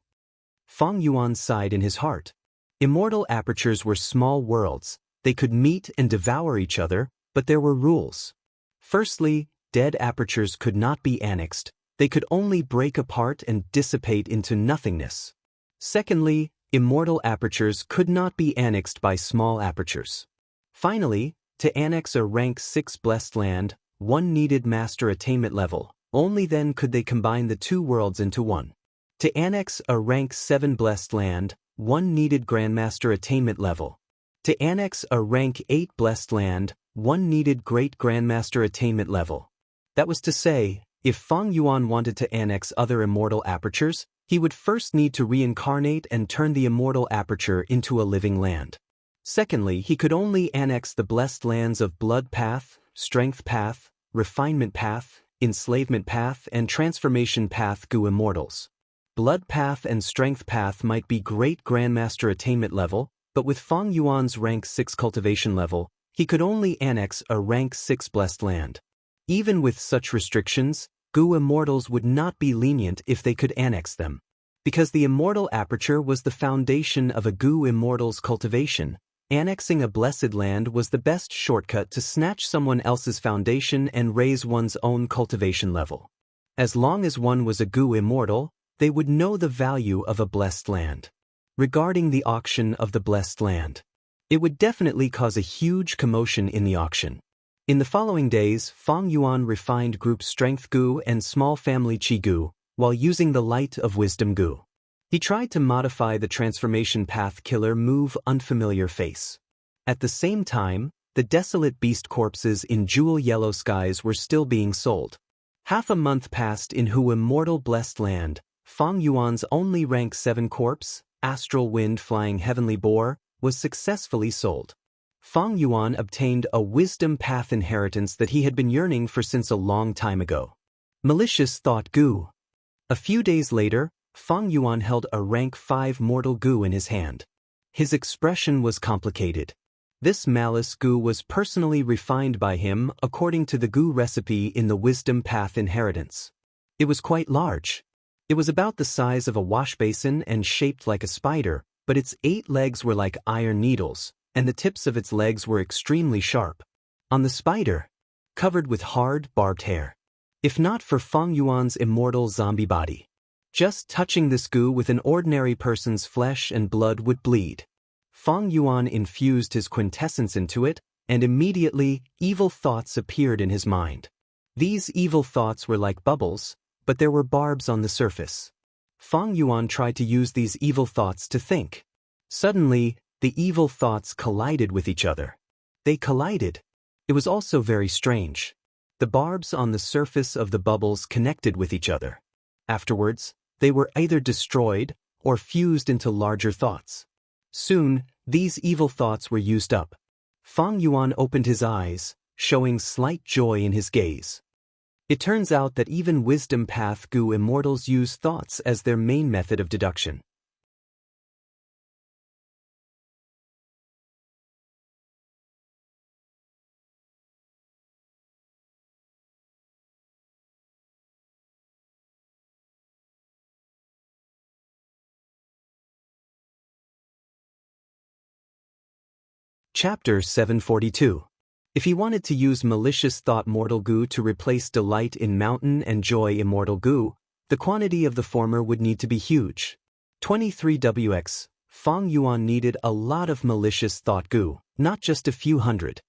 Fang Yuan sighed in his heart. Immortal apertures were small worlds. They could meet and devour each other, but there were rules. Firstly, dead apertures could not be annexed. They could only break apart and dissipate into nothingness. Secondly, immortal apertures could not be annexed by small apertures. Finally, to annex a rank 6 blessed land, one needed master attainment level. Only then could they combine the 2 worlds into one. To annex a rank 7 blessed land, one needed grandmaster attainment level. To annex a rank 8 blessed land, one needed great grandmaster attainment level. That was to say, if Fang Yuan wanted to annex other immortal apertures, he would first need to reincarnate and turn the immortal aperture into a living land. Secondly, he could only annex the blessed lands of blood path, strength path, refinement path, enslavement path, and transformation path goo immortals. Blood path and strength path might be great grandmaster attainment level, but with Fang Yuan's rank 6 cultivation level, he could only annex a rank 6 blessed land. Even with such restrictions, goo immortals would not be lenient if they could annex them. Because the immortal aperture was the foundation of a goo immortal's cultivation, annexing a blessed land was the best shortcut to snatch someone else's foundation and raise one's own cultivation level. As long as one was a goo immortal, they would know the value of a blessed land. Regarding the auction of the blessed land, it would definitely cause a huge commotion in the auction. In the following days, Fang Yuan refined group strength goo and small family chi goo, while using the light of wisdom goo. He tried to modify the transformation path killer move unfamiliar face. At the same time, the desolate beast corpses in jewel yellow skies were still being sold. Half a month passed in Hu immortal blessed land. Fang Yuan's only rank 7 corpse, astral wind flying heavenly boar, was successfully sold. Fang Yuan obtained a wisdom path inheritance that he had been yearning for since a long time ago. Malicious thought goo. A few days later, Fang Yuan held a rank 5 mortal goo in his hand. His expression was complicated. This malice goo was personally refined by him according to the goo recipe in the wisdom path inheritance. It was quite large. It was about the size of a wash basin and shaped like a spider, but its 8 legs were like iron needles, and the tips of its legs were extremely sharp. On the spider, covered with hard, barbed hair. If not for Fang Yuan's immortal zombie body, just touching this goo with an ordinary person's flesh and blood would bleed. Fang Yuan infused his quintessence into it, and immediately, evil thoughts appeared in his mind. These evil thoughts were like bubbles, but there were barbs on the surface. Fang Yuan tried to use these evil thoughts to think. Suddenly, the evil thoughts collided with each other. They collided. It was also very strange. The barbs on the surface of the bubbles connected with each other. Afterwards, they were either destroyed, or fused into larger thoughts. Soon, these evil thoughts were used up. Fang Yuan opened his eyes, showing slight joy in his gaze. It turns out that even wisdom path Gu immortals use thoughts as their main method of deduction. Chapter 742. If he wanted to use malicious thought mortal Gu to replace delight in mountain and joy immortal Gu, the quantity of the former would need to be huge. 23wx. Fang Yuan needed a lot of malicious thought Gu, not just a few hundred.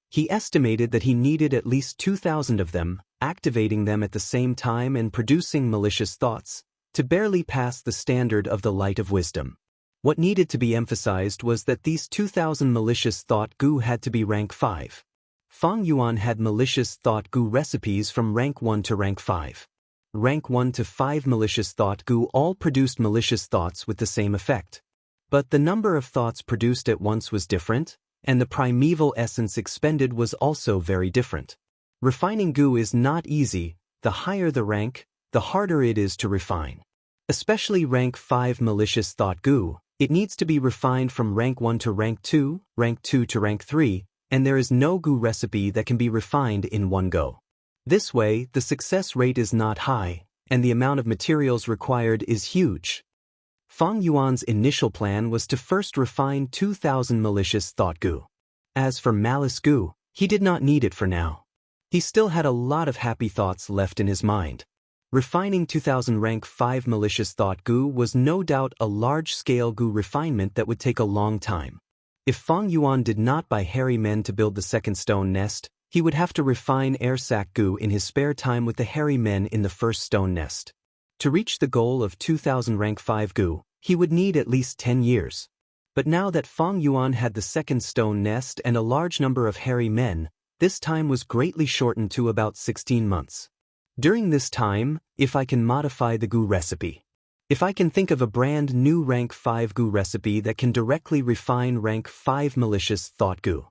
He estimated that he needed at least 2,000 of them, activating them at the same time and producing malicious thoughts, to barely pass the standard of the light of wisdom. What needed to be emphasized was that these 2,000 malicious thought Gu had to be rank 5. Fang Yuan had malicious thought Gu recipes from rank 1 to rank 5. Rank 1 to 5 malicious thought Gu all produced malicious thoughts with the same effect. But the number of thoughts produced at once was different, and the primeval essence expended was also very different. Refining Gu is not easy. The higher the rank, the harder it is to refine. Especially rank 5 malicious thought Gu. It needs to be refined from rank 1 to rank 2 to rank 3, and there is no Gu recipe that can be refined in one go. This way, the success rate is not high, and the amount of materials required is huge. Fang Yuan's initial plan was to first refine 2,000 malicious thought Gu. As for malice Gu, he did not need it for now. He still had a lot of happy thoughts left in his mind. Refining 2,000 rank 5 malicious thought Gu was no doubt a large-scale Gu refinement that would take a long time. If Fang Yuan did not buy hairy men to build the second stone nest, he would have to refine air sac Gu in his spare time with the hairy men in the first stone nest. To reach the goal of 2,000 rank 5 Gu, he would need at least 10 years. But now that Fang Yuan had the second stone nest and a large number of hairy men, this time was greatly shortened to about 16 months. During this time, if I can modify the Gu recipe. If I can think of a brand new rank 5 Gu recipe that can directly refine rank 5 malicious thought Gu,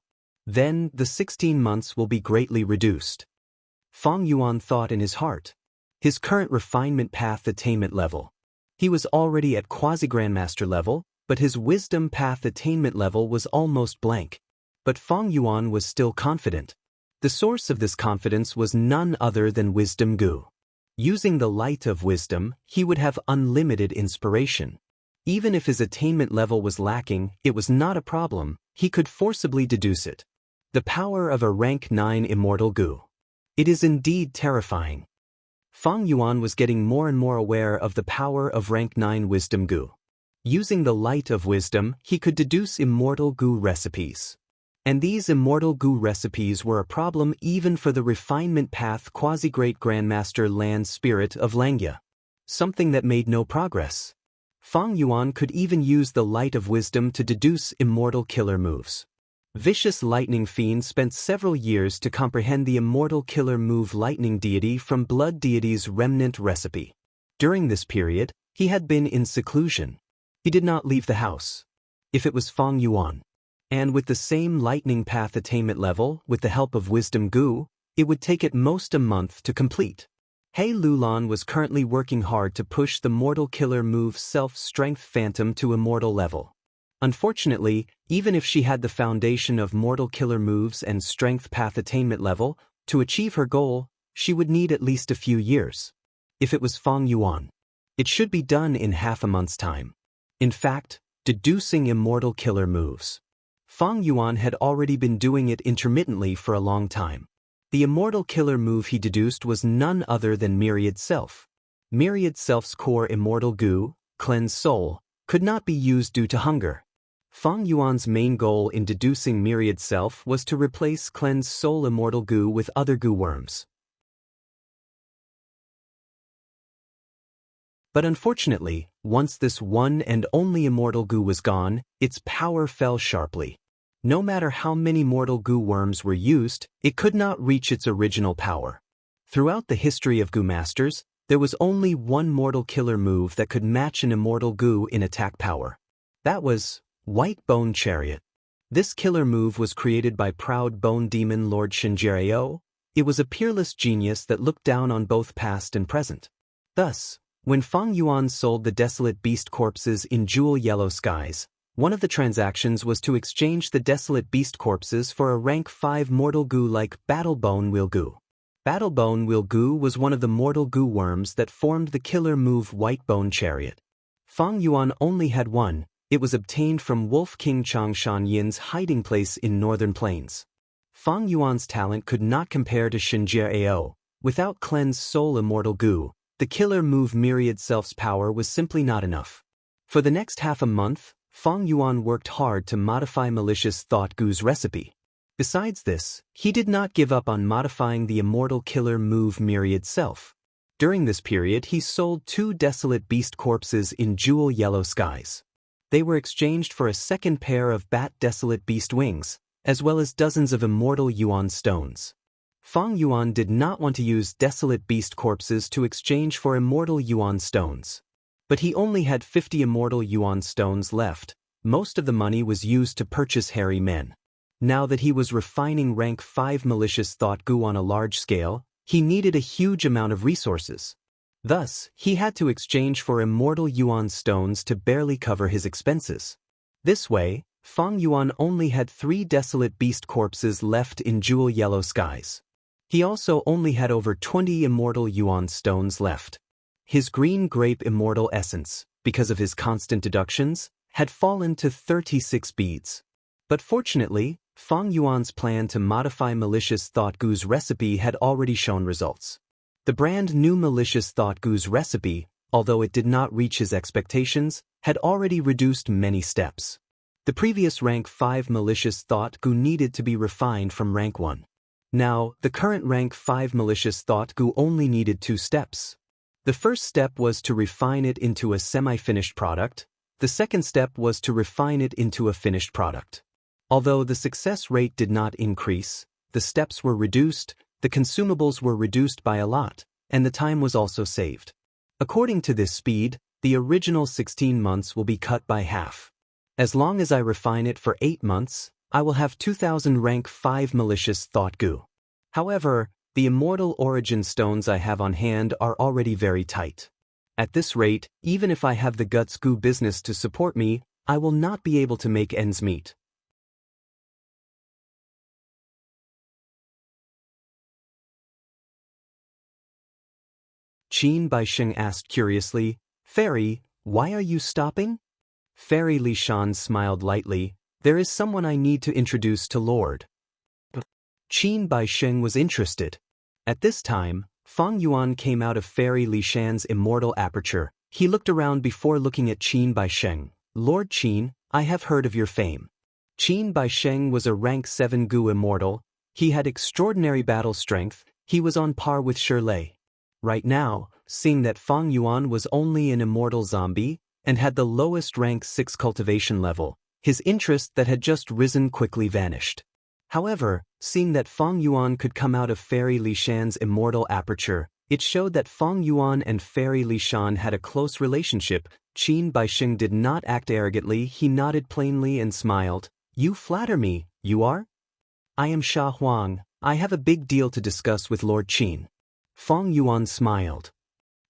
then the 16 months will be greatly reduced. Fang Yuan thought in his heart. His current refinement path attainment level. He was already at quasi-grandmaster level, but his wisdom path attainment level was almost blank. But Fang Yuan was still confident. The source of this confidence was none other than wisdom Gu. Using the light of wisdom, he would have unlimited inspiration. Even if his attainment level was lacking, it was not a problem. He could forcibly deduce it. The power of a rank 9 immortal Gu. It is indeed terrifying. Fang Yuan was getting more and more aware of the power of rank 9 wisdom Gu. Using the light of wisdom, he could deduce immortal Gu recipes. And these immortal Gu recipes were a problem even for the refinement path quasi-great grandmaster land spirit of Langya. Something that made no progress. Fang Yuan could even use the light of wisdom to deduce immortal killer moves. Vicious Lightning Fiend spent several years to comprehend the immortal killer move Lightning Deity from Blood Deity's remnant recipe. During this period, he had been in seclusion. He did not leave the house. If it was Fang Yuan, and with the same lightning path attainment level, with the help of wisdom Gu, it would take at most a month to complete. He Lulan was currently working hard to push the mortal killer move self-strength phantom to immortal level. Unfortunately, even if she had the foundation of mortal killer moves and strength path attainment level, to achieve her goal, she would need at least a few years. If it was Fang Yuan, it should be done in half a month's time. In fact, deducing immortal killer moves. Fang Yuan had already been doing it intermittently for a long time. The immortal killer move he deduced was none other than Myriad Self. Myriad Self's core immortal Gu, Cleanse Soul, could not be used due to hunger. Fang Yuan's main goal in deducing Myriad Self was to replace Cleanse Soul immortal Gu with other Gu worms. But unfortunately, once this one and only immortal Gu was gone, its power fell sharply. No matter how many mortal Gu worms were used, it could not reach its original power. Throughout the history of Gu masters, There was only one mortal killer move that could match an immortal Gu in attack power. That was White Bone Chariot. This killer move was created by proud bone demon Lord Shinjiryo. It was a peerless genius that looked down on both past and present. Thus, when Fang Yuan sold the desolate beast corpses in jewel yellow skies, one of the transactions was to exchange the desolate beast corpses for a rank 5 mortal Gu like Battle Bone Wheel Gu. Battle Bone Wheel Gu was one of the mortal Gu worms that formed the killer move White Bone Chariot. Fang Yuan only had one. It was obtained from Wolf King Changshan Yin's hiding place in northern plains. Fang Yuan's talent could not compare to Shinjiryo. Without Cleanse Soul Immortal Gu, the killer move Myriad Self's power was simply not enough. For the next half a month, Fang Yuan worked hard to modify Malicious Thought Gu's recipe. Besides this, he did not give up on modifying the immortal killer move Myriad Self. During this period he sold 2 desolate beast corpses in jewel yellow skies. They were exchanged for a second pair of bat desolate beast wings, as well as dozens of immortal Yuan stones. Fang Yuan did not want to use desolate beast corpses to exchange for immortal Yuan stones. But he only had 50 immortal Yuan stones left. Most of the money was used to purchase hairy men. Now that he was refining rank 5 Malicious Thought Gu on a large scale, he needed a huge amount of resources. Thus, he had to exchange for immortal Yuan stones to barely cover his expenses. This way, Fang Yuan only had 3 desolate beast corpses left in jewel yellow skies. He also only had over 20 immortal Yuan stones left. His green grape immortal essence, because of his constant deductions, had fallen to 36 beads. But fortunately, Fang Yuan's plan to modify Malicious Thought Gu's recipe had already shown results. The brand new Malicious Thought Gu's recipe, although it did not reach his expectations, had already reduced many steps. The previous rank 5 Malicious Thought Gu needed to be refined from rank 1. Now, the current rank 5 Malicious Thought Gu only needed 2 steps. The first step was to refine it into a semi-finished product. The second step was to refine it into a finished product. Although the success rate did not increase, the steps were reduced, the consumables were reduced by a lot, and the time was also saved. According to this speed, the original 16 months will be cut by half. As long as I refine it for 8 months, I will have 2000 rank 5 Malicious Thought Gu. However, the immortal origin stones I have on hand are already very tight. At this rate, even if I have the Guts Gu business to support me, I will not be able to make ends meet. Qin Baisheng asked curiously, "Fairy, why are you stopping?" Fairy Li Shan smiled lightly, "There is someone I need to introduce to Lord." Qin Baisheng was interested. At this time, Fang Yuan came out of Fairy Li Shan's immortal aperture. He looked around before looking at Qin Baisheng. "Lord Qin, I have heard of your fame." Qin Baisheng was a rank 7 Gu immortal. He had extraordinary battle strength. He was on par with Shirley. Right now, seeing that Fang Yuan was only an immortal zombie and had the lowest rank 6 cultivation level, his interest that had just risen quickly vanished. However, seeing that Fang Yuan could come out of Fairy Li Shan's immortal aperture, it showed that Fang Yuan and Fairy Li Shan had a close relationship. Qin Baisheng did not act arrogantly. He nodded plainly and smiled. "You flatter me, you are?" "I am Sha Huang. I have a big deal to discuss with Lord Qin." Fang Yuan smiled.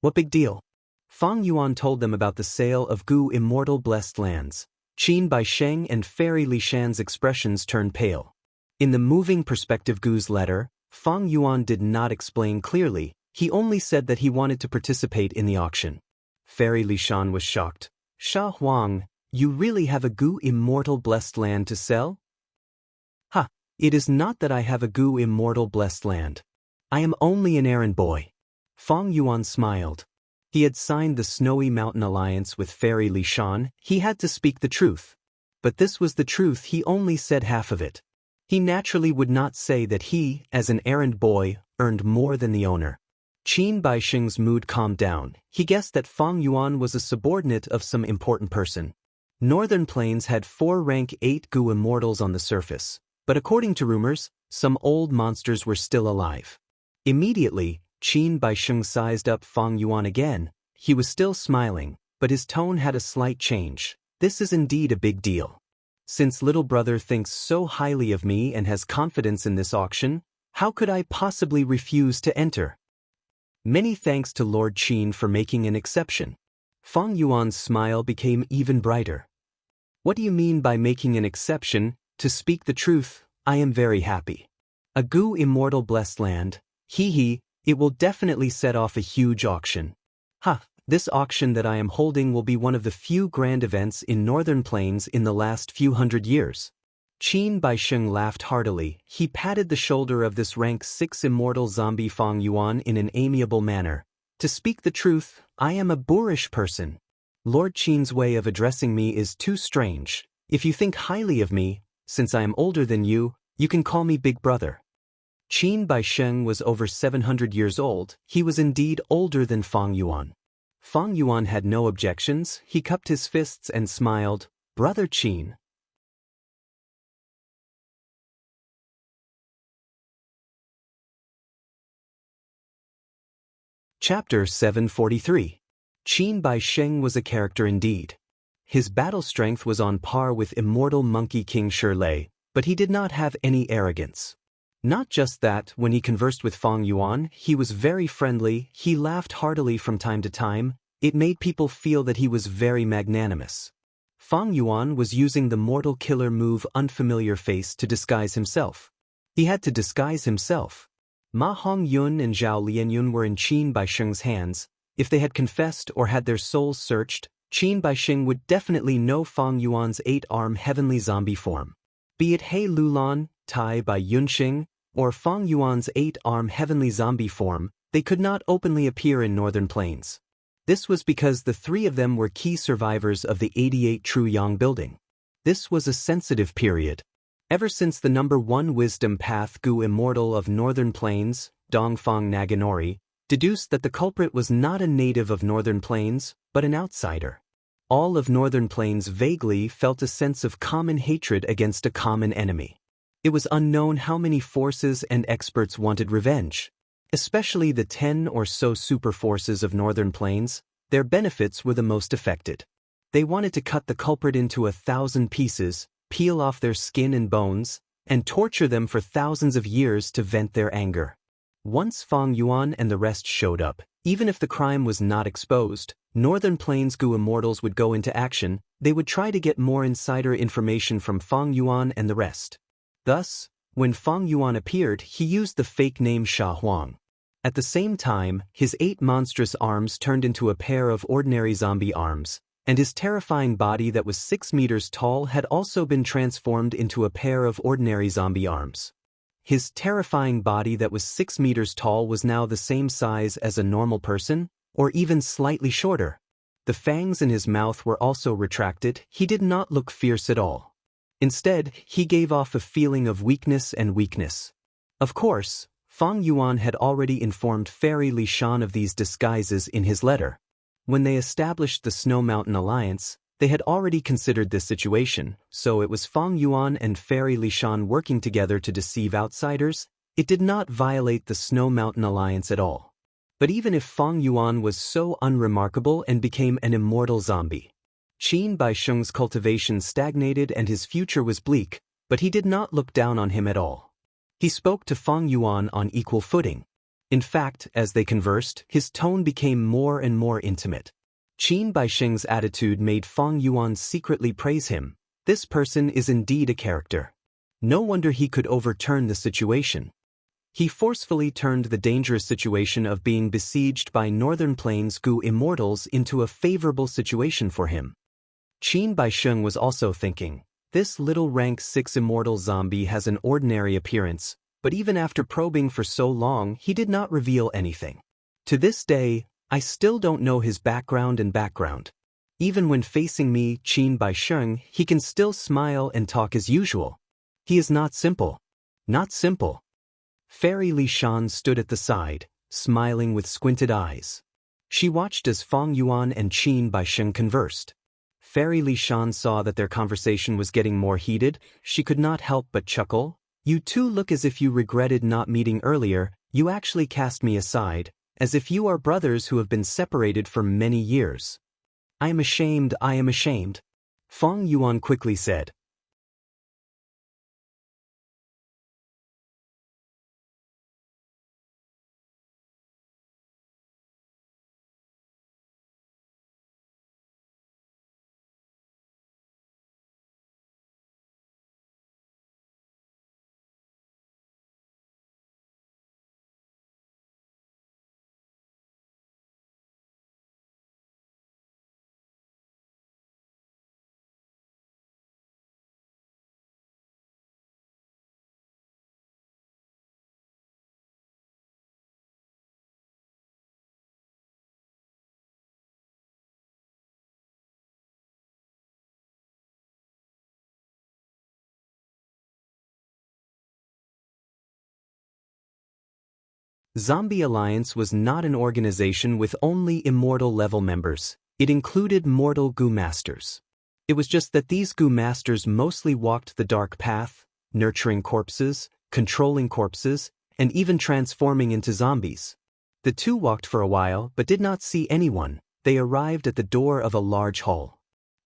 "What big deal?" Fang Yuan told them about the sale of Gu Immortal Blessed Lands. Qin Baisheng and Fairy Li Shan's expressions turned pale. In the moving perspective Gu's letter, Fang Yuan did not explain clearly. He only said that he wanted to participate in the auction. Fairy Li Shan was shocked. "Sha Huang, you really have a Gu Immortal Blessed Land to sell?" "Ha, it is not that I have a Gu Immortal Blessed Land. I am only an errand boy." Fang Yuan smiled. He had signed the Snowy Mountain Alliance with Fairy Li Shan. He had to speak the truth. But this was the truth. He only said half of it. He naturally would not say that he, as an errand boy, earned more than the owner. Qin Baisheng's mood calmed down. He guessed that Fang Yuan was a subordinate of some important person. Northern Plains had 4 rank 8 Gu immortals on the surface, but according to rumors, some old monsters were still alive. Immediately, Qin Baisheng sized up Fang Yuan again. He was still smiling, but his tone had a slight change. This is indeed a big deal. Since little brother thinks so highly of me and has confidence in this auction, how could I possibly refuse to enter? Many thanks to Lord Qin for making an exception. Fang Yuan's smile became even brighter. What do you mean by making an exception? To speak the truth, I am very happy. A Gu immortal blessed land, hee, it will definitely set off a huge auction. This auction that I am holding will be one of the few grand events in Northern Plains in the last few hundred years. Qin Baisheng laughed heartily. He patted the shoulder of this rank 6 immortal zombie Fang Yuan in an amiable manner. To speak the truth, I am a boorish person. Lord Qin's way of addressing me is too strange. If you think highly of me, since I am older than you can call me Big Brother. Qin Baisheng was over 700 years old. He was indeed older than Fang Yuan. Fang Yuan had no objections. He cupped his fists and smiled. Brother Qin. Chapter 743. Qin Baisheng was a character indeed. His battle strength was on par with immortal Monkey King Shirley, but he did not have any arrogance. Not just that, when he conversed with Fang Yuan, he was very friendly. He laughed heartily from time to time. It made people feel that he was very magnanimous. Fang Yuan was using the mortal killer move Unfamiliar Face to disguise himself. He had to disguise himself. Ma Hongyun and Zhao Lianyun were in Qin Baisheng's hands. If they had confessed or had their souls searched, Qin Baisheng would definitely know Fang Yuan's 8-arm heavenly zombie form. Be it He Lulan, Tai by Yunxing, or Fang Yuan's 8-arm heavenly zombie form, they could not openly appear in Northern Plains. This was because the 3 of them were key survivors of the 88 True Yang building. This was a sensitive period. Ever since the number 1 wisdom path Gu Immortal of Northern Plains, Dongfang Naganori, deduced that the culprit was not a native of Northern Plains, but an outsider. All of Northern Plains vaguely felt a sense of common hatred against a common enemy. It was unknown how many forces and experts wanted revenge. Especially the 10 or so super forces of Northern Plains, their benefits were the most affected. They wanted to cut the culprit into 1,000 pieces, peel off their skin and bones, and torture them for thousands of years to vent their anger. Once Fang Yuan and the rest showed up, even if the crime was not exposed, Northern Plains Gu Immortals would go into action. They would try to get more insider information from Fang Yuan and the rest. Thus, when Fang Yuan appeared, he used the fake name Sha Huang. At the same time, his 8 monstrous arms turned into a pair of ordinary zombie arms, and his terrifying body that was 6 meters tall had also been transformed into a pair of ordinary zombie arms. His terrifying body that was 6 meters tall was now the same size as a normal person, or even slightly shorter. The fangs in his mouth were also retracted. He did not look fierce at all. Instead, he gave off a feeling of weakness and weakness. Of course, Fang Yuan had already informed Fairy Li Shan of these disguises in his letter. When they established the Snow Mountain Alliance, they had already considered this situation, so it was Fang Yuan and Fairy Li Shan working together to deceive outsiders. It did not violate the Snow Mountain Alliance at all. But even if Fang Yuan was so unremarkable and became an immortal zombie, Qin Baisheng's cultivation stagnated and his future was bleak, but he did not look down on him at all. He spoke to Fang Yuan on equal footing. In fact, as they conversed, his tone became more and more intimate. Qin Baisheng's attitude made Fang Yuan secretly praise him. This person is indeed a character. No wonder he could overturn the situation. He forcefully turned the dangerous situation of being besieged by Northern Plains Gu Immortals into a favorable situation for him. Qin Baisheng was also thinking, this little rank 6 immortal zombie has an ordinary appearance, but even after probing for so long, he did not reveal anything. To this day, I still don't know his background. Even when facing me, Qin Baisheng, he can still smile and talk as usual. He is not simple. Not simple. Fairy Li Shan stood at the side, smiling with squinted eyes. She watched as Fang Yuan and Qin Baisheng conversed. Fairy Li Shan saw that their conversation was getting more heated. She could not help but chuckle. You two look as if you regretted not meeting earlier. You actually cast me aside. as if you are brothers who have been separated for many years. I am ashamed, I am ashamed, Fang Yuan quickly said. Zombie Alliance was not an organization with only immortal level members. It included mortal goo masters. It was just that these goo masters mostly walked the dark path, nurturing corpses, controlling corpses, and even transforming into zombies. The two walked for a while but did not see anyone. They arrived at the door of a large hall.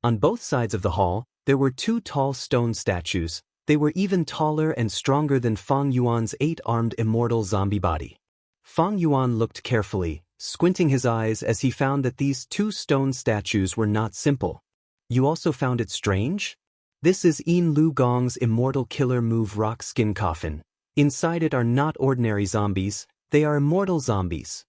On both sides of the hall, there were two tall stone statues. They were even taller and stronger than Fang Yuan's 8-armed immortal zombie body. Fang Yuan looked carefully, squinting his eyes as he found that these two stone statues were not simple. You also found it strange? This is Yin Lu Gong's immortal killer move rock skin coffin. Inside it are not ordinary zombies, they are immortal zombies.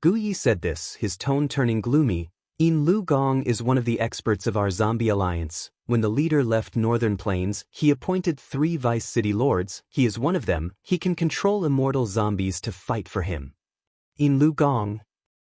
Gu Yi said this, his tone turning gloomy. Yin Lu Gong is one of the experts of our zombie alliance. When the leader left Northern Plains, he appointed 3 vice city lords. He is one of them. He can control immortal zombies to fight for him. Yin Lu Gong.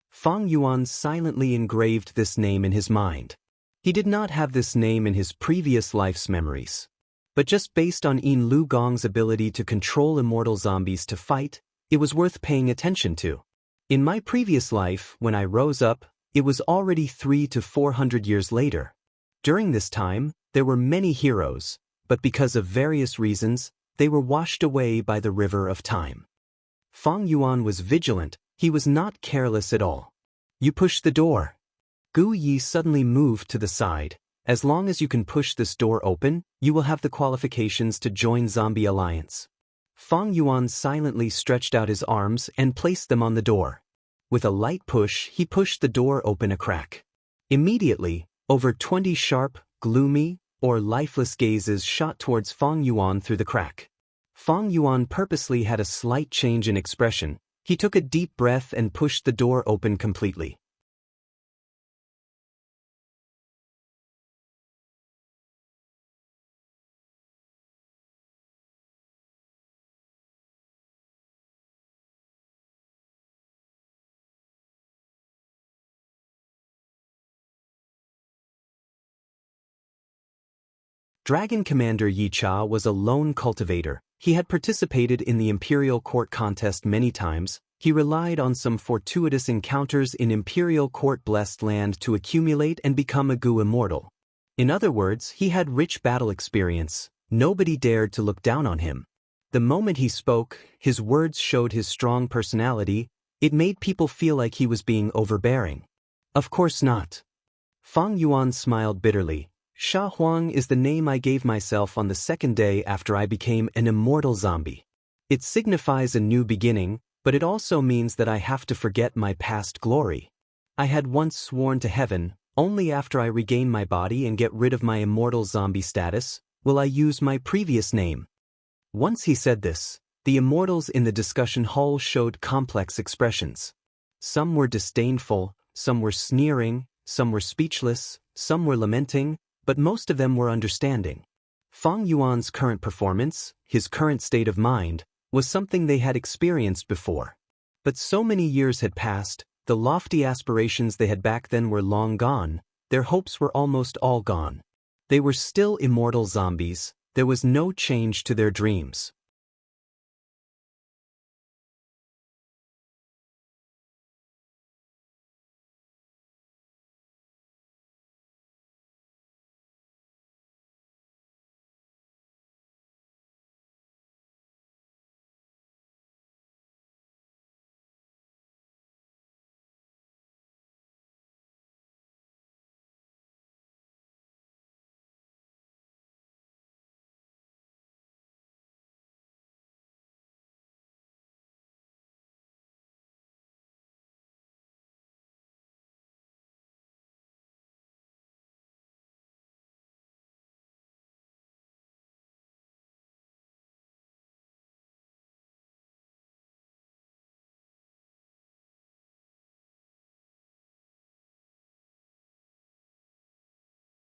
Fang Yuan silently engraved this name in his mind. He did not have this name in his previous life's memories. But just based on Yin Lu Gong's ability to control immortal zombies to fight, it was worth paying attention to. In my previous life, when I rose up, it was already 300 to 400 years later. During this time, there were many heroes, but because of various reasons, they were washed away by the river of time. Fang Yuan was vigilant, he was not careless at all. You push the door. Gu Yi suddenly moved to the side. As long as you can push this door open, you will have the qualifications to join Zombie Alliance. Fang Yuan silently stretched out his arms and placed them on the door. With a light push, he pushed the door open a crack. Immediately, over 20 sharp, gloomy, or lifeless gazes shot towards Fang Yuan through the crack. Fang Yuan purposely had a slight change in expression. He took a deep breath and pushed the door open completely. Dragon Commander Yi Cha was a lone cultivator. He had participated in the Imperial Court contest many times. He relied on some fortuitous encounters in Imperial Court-blessed land to accumulate and become a Gu immortal. In other words, he had rich battle experience. Nobody dared to look down on him. The moment he spoke, his words showed his strong personality. It made people feel like he was being overbearing. Of course not. Fang Yuan smiled bitterly. Sha Huang is the name I gave myself on the second day after I became an immortal zombie. It signifies a new beginning, but it also means that I have to forget my past glory. I had once sworn to heaven, only after I regain my body and get rid of my immortal zombie status, will I use my previous name. Once he said this, the immortals in the discussion hall showed complex expressions. Some were disdainful, some were sneering, some were speechless, some were lamenting, but most of them were understanding. Fang Yuan's current performance, his current state of mind, was something they had experienced before. But so many years had passed, the lofty aspirations they had back then were long gone, their hopes were almost all gone. They were still immortal zombies, there was no change to their dreams.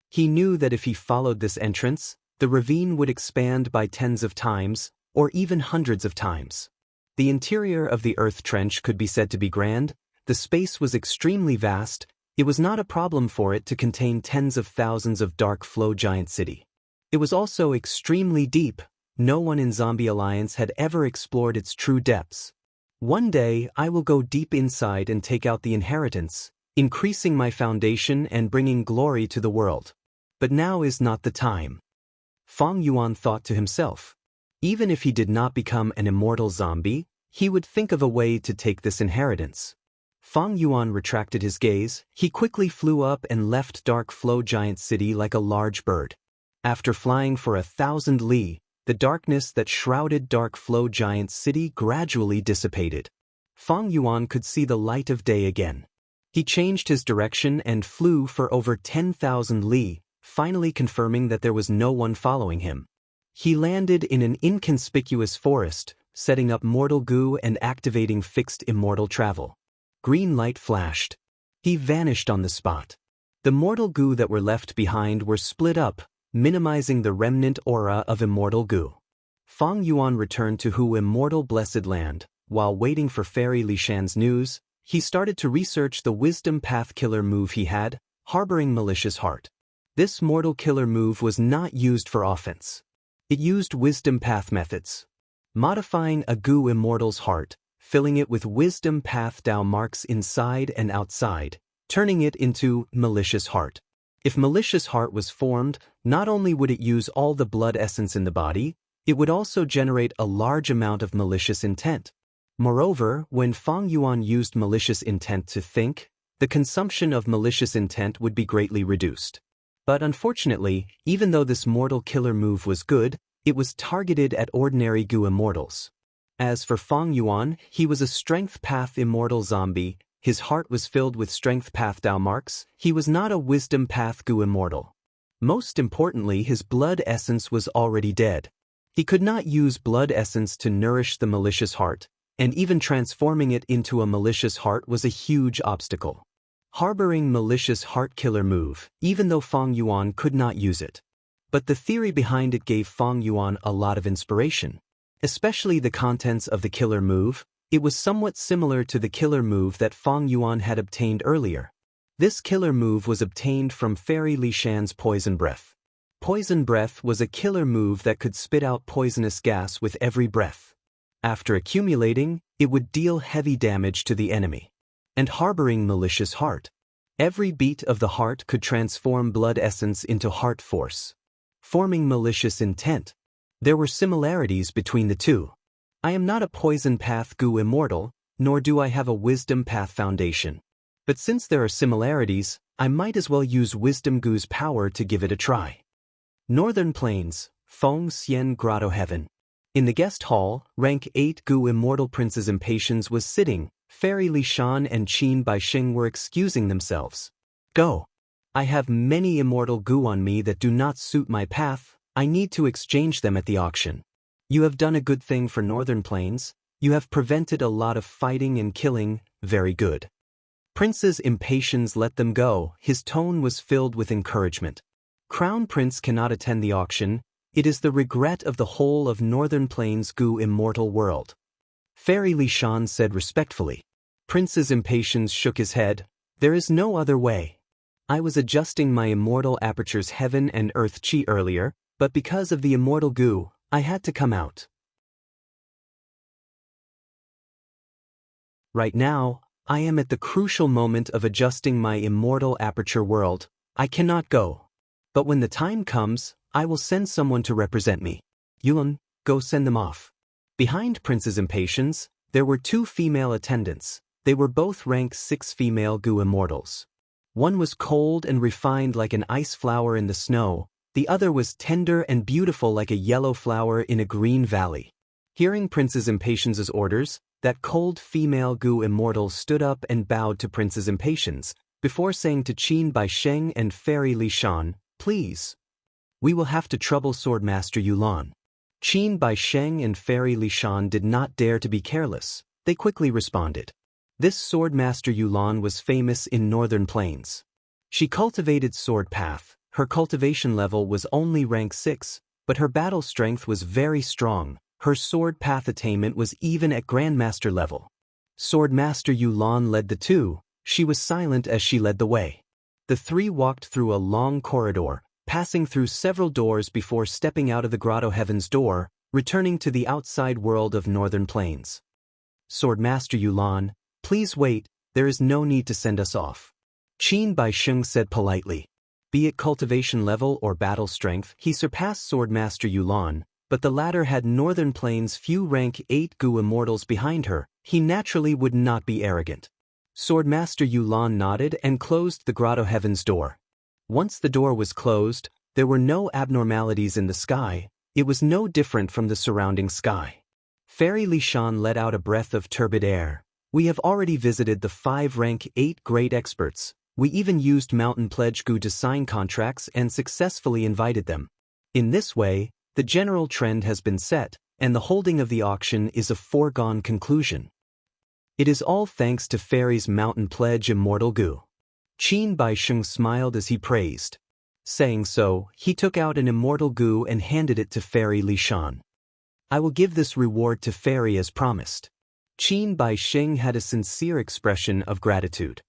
He knew that if he followed this entrance, the ravine would expand by tens of times, or even hundreds of times. The interior of the earth trench could be said to be grand. The space was extremely vast. It was not a problem for it to contain tens of thousands of dark flow giant city. It was also extremely deep. No one in Zombie Alliance had ever explored its true depths. One day I will go deep inside and take out the inheritance, increasing my foundation and bringing glory to the world. But now is not the time. Feng Yuan thought to himself. Even if he did not become an immortal zombie, he would think of a way to take this inheritance. Feng Yuan retracted his gaze. He quickly flew up and left Dark Flow Giant City like a large bird. After flying for 1,000 li, the darkness that shrouded Dark Flow Giant City gradually dissipated. Feng Yuan could see the light of day again. He changed his direction and flew for over 10,000 li, finally confirming that there was no one following him. He landed in an inconspicuous forest, setting up mortal goo and activating fixed immortal travel. Green light flashed. He vanished on the spot. The mortal goo that were left behind were split up, minimizing the remnant aura of immortal goo. Feng Yuan returned to Hu Immortal Blessed Land. While waiting for Fairy Li Shan's news, he started to research the Wisdom Path killer move he had, harboring malicious heart. This mortal killer move was not used for offense. It used Wisdom Path methods. Modifying a goo immortal's heart, filling it with Wisdom Path Dao marks inside and outside, turning it into malicious heart. If malicious heart was formed, not only would it use all the blood essence in the body, it would also generate a large amount of malicious intent. Moreover, when Feng Yuan used malicious intent to think, the consumption of malicious intent would be greatly reduced. But unfortunately, even though this mortal killer move was good, it was targeted at ordinary goo immortals. As for Feng Yuan, he was a Strength Path immortal zombie. His heart was filled with Strength Path Dao marks. He was not a Wisdom Path goo immortal. Most importantly, his blood essence was already dead. He could not use blood essence to nourish the malicious heart, and even transforming it into a malicious heart was a huge obstacle. Harboring malicious heart killer move, even though Feng Yuan could not use it. But the theory behind it gave Feng Yuan a lot of inspiration. Especially the contents of the killer move. It was somewhat similar to the killer move that Feng Yuan had obtained earlier. This killer move was obtained from Fairy Li Shan's Poison Breath. Poison Breath was a killer move that could spit out poisonous gas with every breath. After accumulating, it would deal heavy damage to the enemy. And harboring malicious heart. Every beat of the heart could transform blood essence into heart force. Forming malicious intent. There were similarities between the two. I am not a Poison Path goo immortal, nor do I have a Wisdom Path foundation. But since there are similarities, I might as well use Wisdom Goo's power to give it a try. Northern Plains, Feng Xian Grotto Heaven. In the guest hall, rank 8 goo immortal Prince's Impatience was sitting. Fairy Li Shan and Qin Baixing were excusing themselves. Go. I have many immortal goo on me that do not suit my path. I need to exchange them at the auction. You have done a good thing for Northern Plains. You have prevented a lot of fighting and killing. Very good. Prince's Impatience let them go. His tone was filled with encouragement. Crown Prince cannot attend the auction. It is the regret of the whole of Northern Plains goo immortal world. Fairy Li Shan said respectfully. Prince's Impatience shook his head. There is no other way. I was adjusting my immortal aperture's heaven and earth chi earlier, but because of the immortal goo, I had to come out. Right now, I am at the crucial moment of adjusting my immortal aperture world. I cannot go. But when the time comes, I will send someone to represent me. Yuan, go send them off. Behind Prince's Impatience, there were 2 female attendants. They were both rank 6 female goo immortals. One was cold and refined like an ice flower in the snow. The other was tender and beautiful like a yellow flower in a green valley. Hearing Prince's Impatience's orders, that cold female goo immortal stood up and bowed to Prince's Impatience, before saying to Qin Baixing and Fairy Li Shan, please. We will have to trouble Swordmaster Yulan. Qin Baixing and Fairy Li Shan did not dare to be careless. They quickly responded. This Swordmaster Yulan was famous in Northern Plains. She cultivated sword path. Her cultivation level was only rank 6, but her battle strength was very strong. Her sword path attainment was even at Grandmaster level. Swordmaster Yulan led the two. She was silent as she led the way. The three walked through a long corridor, passing through several doors before stepping out of the Grotto Heaven's door, returning to the outside world of Northern Plains. Swordmaster Yulan, please wait, there is no need to send us off. Qin Baisheng said politely. Be it cultivation level or battle strength, he surpassed Swordmaster Yulan, but the latter had Northern Plains' few rank 8 Gu immortals behind her. He naturally would not be arrogant. Swordmaster Yulan nodded and closed the Grotto Heaven's door. Once the door was closed, there were no abnormalities in the sky. It was no different from the surrounding sky. Fairy Lishan let out a breath of turbid air. We have already visited the 5 rank 8 great experts. We even used Mountain Pledge Gu to sign contracts and successfully invited them. In this way, the general trend has been set, and the holding of the auction is a foregone conclusion. It is all thanks to Fairy's Mountain Pledge Immortal Gu. Qin Baisheng smiled as he praised. Saying so, he took out an Immortal Gu and handed it to Fairy Lishan. I will give this reward to Fairy as promised. Qin Baisheng had a sincere expression of gratitude.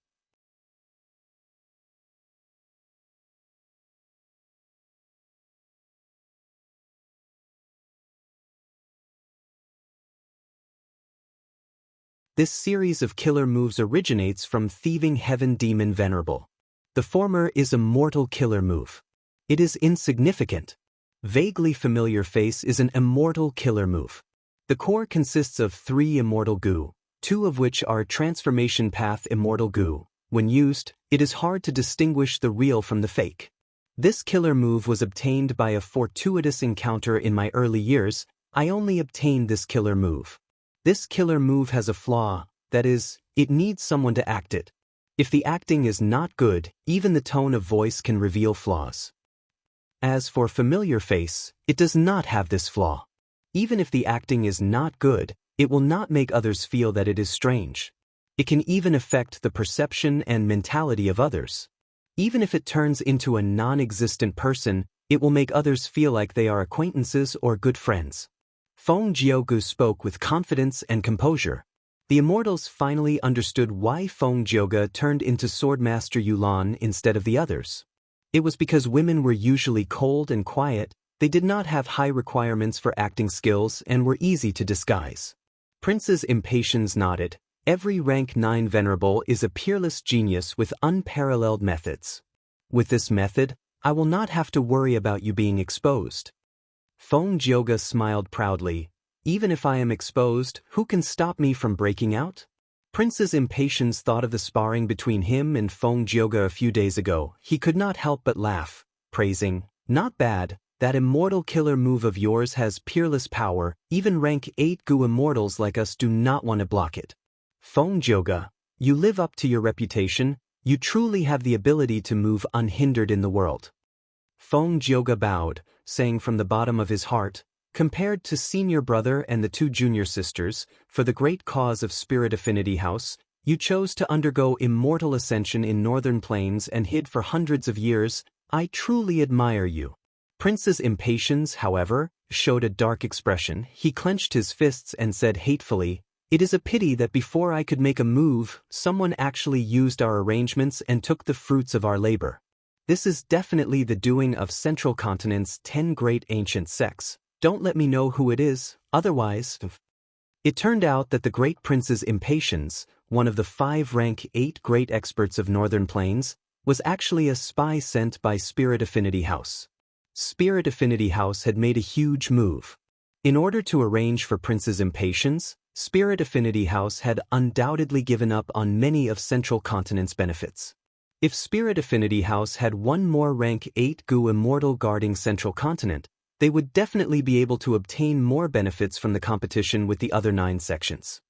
This series of killer moves originates from Thieving Heaven Demon Venerable. The former is a mortal killer move. It is insignificant. Vaguely Familiar Face is an immortal killer move. The core consists of 3 Immortal Gu, 2 of which are Transformation Path Immortal Gu. When used, it is hard to distinguish the real from the fake. This killer move was obtained by a fortuitous encounter in my early years. I only obtained this killer move. This killer move has a flaw, that is, it needs someone to act it. If the acting is not good, even the tone of voice can reveal flaws. As for Familiar Face, it does not have this flaw. Even if the acting is not good, it will not make others feel that it is strange. It can even affect the perception and mentality of others. Even if it turns into a non-existent person, it will make others feel like they are acquaintances or good friends. Feng Jiugu spoke with confidence and composure. The immortals finally understood why Feng Jiugu turned into Swordmaster Yulan instead of the others. It was because women were usually cold and quiet, they did not have high requirements for acting skills and were easy to disguise. Princess Impatience nodded. Every rank 9 venerable is a peerless genius with unparalleled methods. With this method, I will not have to worry about you being exposed. Feng Jiugu smiled proudly. Even if I am exposed, who can stop me from breaking out? Princess Impatience thought of the sparring between him and Feng Jiugu a few days ago. He could not help but laugh, praising, not bad, that immortal killer move of yours has peerless power, even rank 8 Gu immortals like us do not want to block it. Feng Jiugu, you live up to your reputation, you truly have the ability to move unhindered in the world. Feng Jiugu bowed, saying from the bottom of his heart, compared to senior brother and the 2 junior sisters, for the great cause of Spirit Affinity House, you chose to undergo immortal ascension in Northern Plains and hid for hundreds of years. I truly admire you. Princess Impatience, however, showed a dark expression. He clenched his fists and said hatefully, it is a pity that before I could make a move, someone actually used our arrangements and took the fruits of our labor. This is definitely the doing of Central Continent's 10 great ancient sects. Don't let me know who it is, otherwise. It turned out that the great Princess Impatience, one of the 5 rank 8 great experts of Northern Plains, was actually a spy sent by Spirit Affinity House. Spirit Affinity House had made a huge move. In order to arrange for Princess Impatience, Spirit Affinity House had undoubtedly given up on many of Central Continent's benefits. If Spirit Affinity House had one more rank 8 Gu immortal guarding Central Continent, they would definitely be able to obtain more benefits from the competition with the other 9 sections.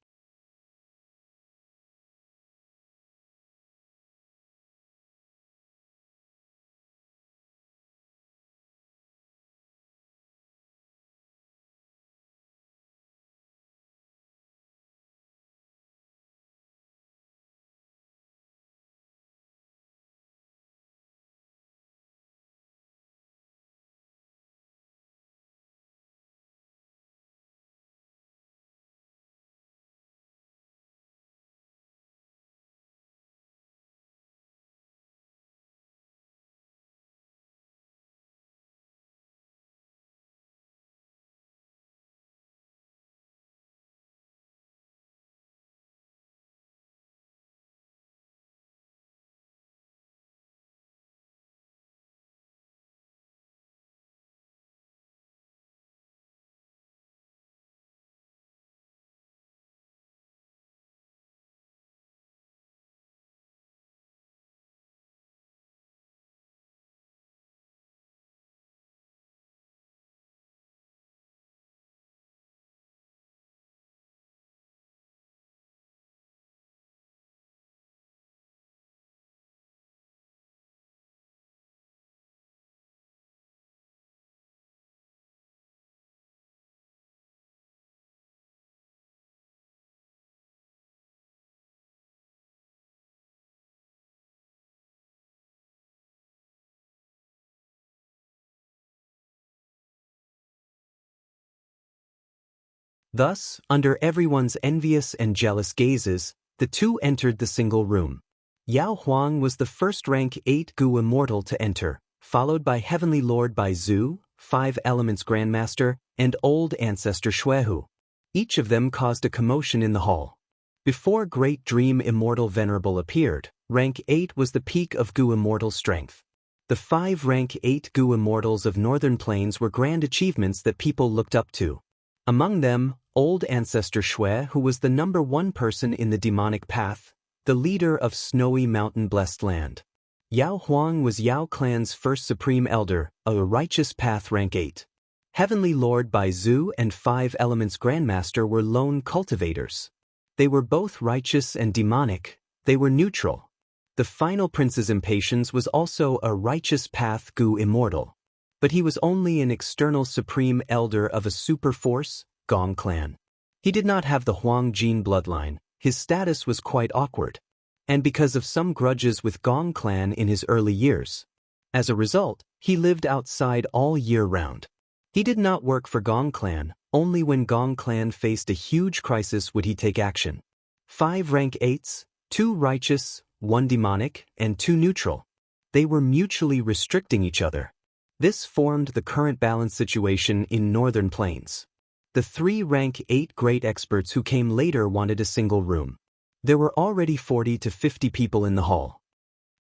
Thus, under everyone's envious and jealous gazes, the two entered the single room. Yao Huang was the first rank 8 Gu immortal to enter, followed by Heavenly Lord Bai Zhu, 5 Elements Grandmaster, and Old Ancestor Xuehu. Each of them caused a commotion in the hall. Before Great Dream Immortal Venerable appeared, rank 8 was the peak of Gu immortal strength. The 5 rank 8 Gu immortals of Northern Plains were grand achievements that people looked up to. Among them, Old Ancestor Xue, who was the number 1 person in the demonic path, the leader of Snowy Mountain Blessed Land. Yao Huang was Yao Clan's first supreme elder, a righteous path rank 8. Heavenly Lord Bai Zhu and 5 Elements Grandmaster were lone cultivators. They were both righteous and demonic, they were neutral. The final prince's impatience was also a righteous path Gu immortal. But he was only an external supreme elder of a super force, Gong clan. He did not have the Huang Jin bloodline, his status was quite awkward. And because of some grudges with Gong clan in his early years. As a result, he lived outside all year round. He did not work for Gong clan, only when Gong clan faced a huge crisis would he take action. 5 rank 8s, 2 righteous, 1 demonic, and 2 neutral. They were mutually restricting each other. This formed the current balance situation in Northern Plains. The 3 rank 8 great experts who came later wanted a single room. There were already 40 to 50 people in the hall.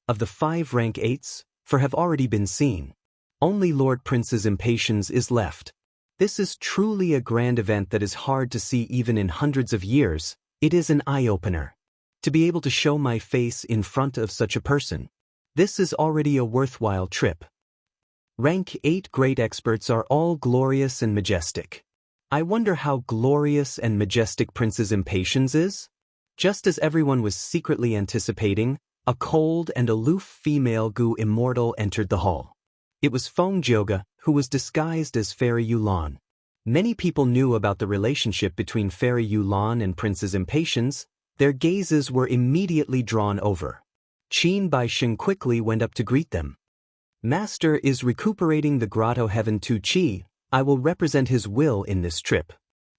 Of the 5 rank 8s, 4 have already been seen. Only Lord Prince's impatience is left. This is truly a grand event that is hard to see even in hundreds of years. It is an eye-opener. To be able to show my face in front of such a person. This is already a worthwhile trip. Rank 8 great experts are all glorious and majestic. I wonder how glorious and majestic Prince's impatience is? Just as everyone was secretly anticipating, a cold and aloof female Gu immortal entered the hall. It was Feng Jioge, who was disguised as Fairy Yulan. Many people knew about the relationship between Fairy Yulan and Prince's impatience. Their gazes were immediately drawn over. Qin Baixing quickly went up to greet them. Master is recuperating the Grotto Heaven Tu Chi. I will represent his will in this trip.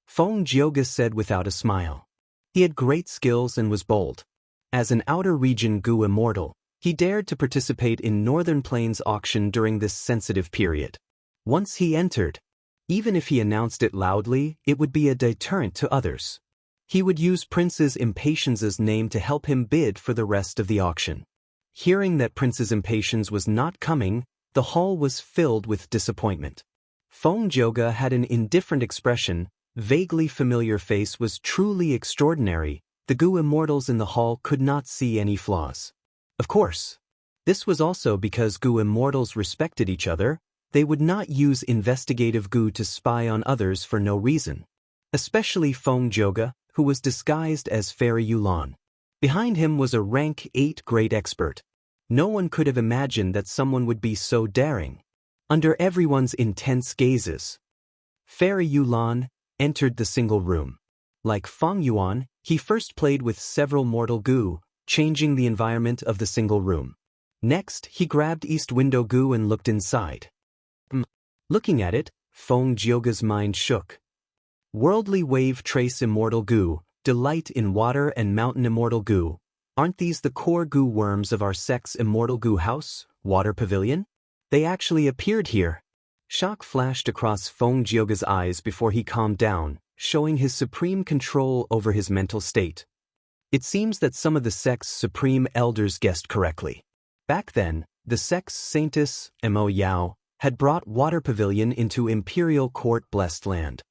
Feng Jioge said without a smile. He had great skills and was bold. As an outer region Gu immortal, he dared to participate in Northern Plains auction during this sensitive period. Once he entered, even if he announced it loudly, it would be a deterrent to others. He would use Prince's Impatience's name to help him bid for the rest of the auction. Hearing that Prince's Impatience was not coming, the hall was filled with disappointment. Feng Jioge had an indifferent expression, vaguely familiar face was truly extraordinary. The Gu immortals in the hall could not see any flaws. Of course. This was also because Gu immortals respected each other. They would not use investigative Gu to spy on others for no reason. Especially Feng Jioge, who was disguised as Fairy Yulan. Behind him was a rank 8 great expert. No one could have imagined that someone would be so daring. Under everyone's intense gazes, Fairy Yulan entered the single room. Like Feng Yuan, he first played with several mortal Gu, changing the environment of the single room. Next, he grabbed East Window Gu and looked inside. Looking at it, Feng Jioge's mind shook. Worldly Wave Trace Immortal Gu, Delight in Water and Mountain Immortal Gu. Aren't these the core Gu worms of our sect's Immortal Gu House, Water Pavilion? They actually appeared here. Shock flashed across Feng Jioge's eyes before he calmed down, showing his supreme control over his mental state. It seems that some of the sect's supreme elders guessed correctly. Back then, the sect's saintess, Mo Yao, had brought Water Pavilion into Imperial Court Blessed Land.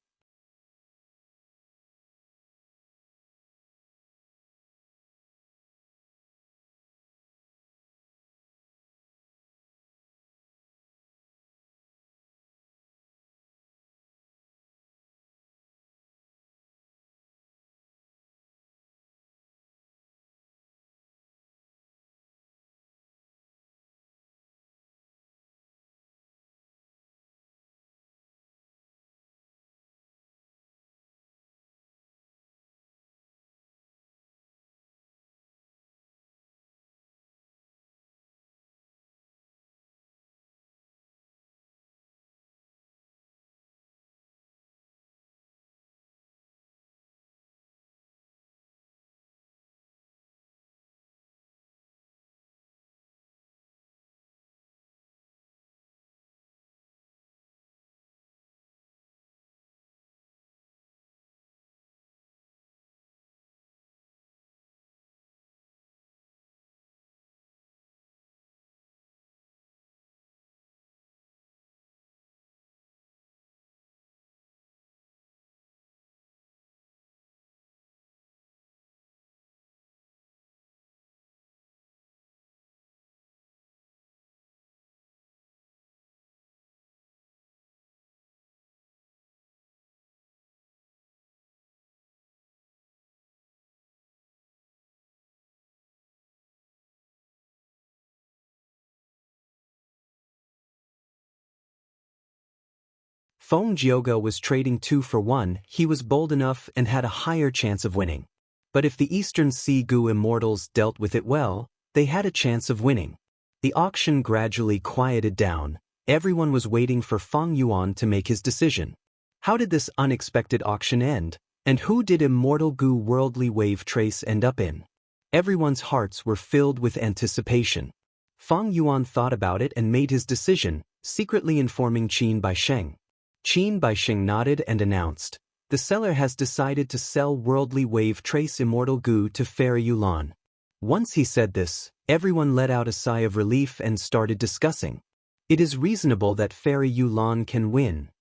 Feng Jioge was trading 2 for 1, he was bold enough and had a higher chance of winning. But if the Eastern Sea Gu immortals dealt with it well, they had a chance of winning. The auction gradually quieted down. Everyone was waiting for Feng Yuan to make his decision. How did this unexpected auction end? And who did Immortal Gu Worldly Wave Trace end up in? Everyone's hearts were filled with anticipation. Feng Yuan thought about it and made his decision, secretly informing Qin Baisheng. Qin Baisheng nodded and announced, "The seller has decided to sell Worldly Wave Trace Immortal Gu to Fairy Yulan." Once he said this, everyone let out a sigh of relief and started discussing. It is reasonable that Fairy Yulan can win.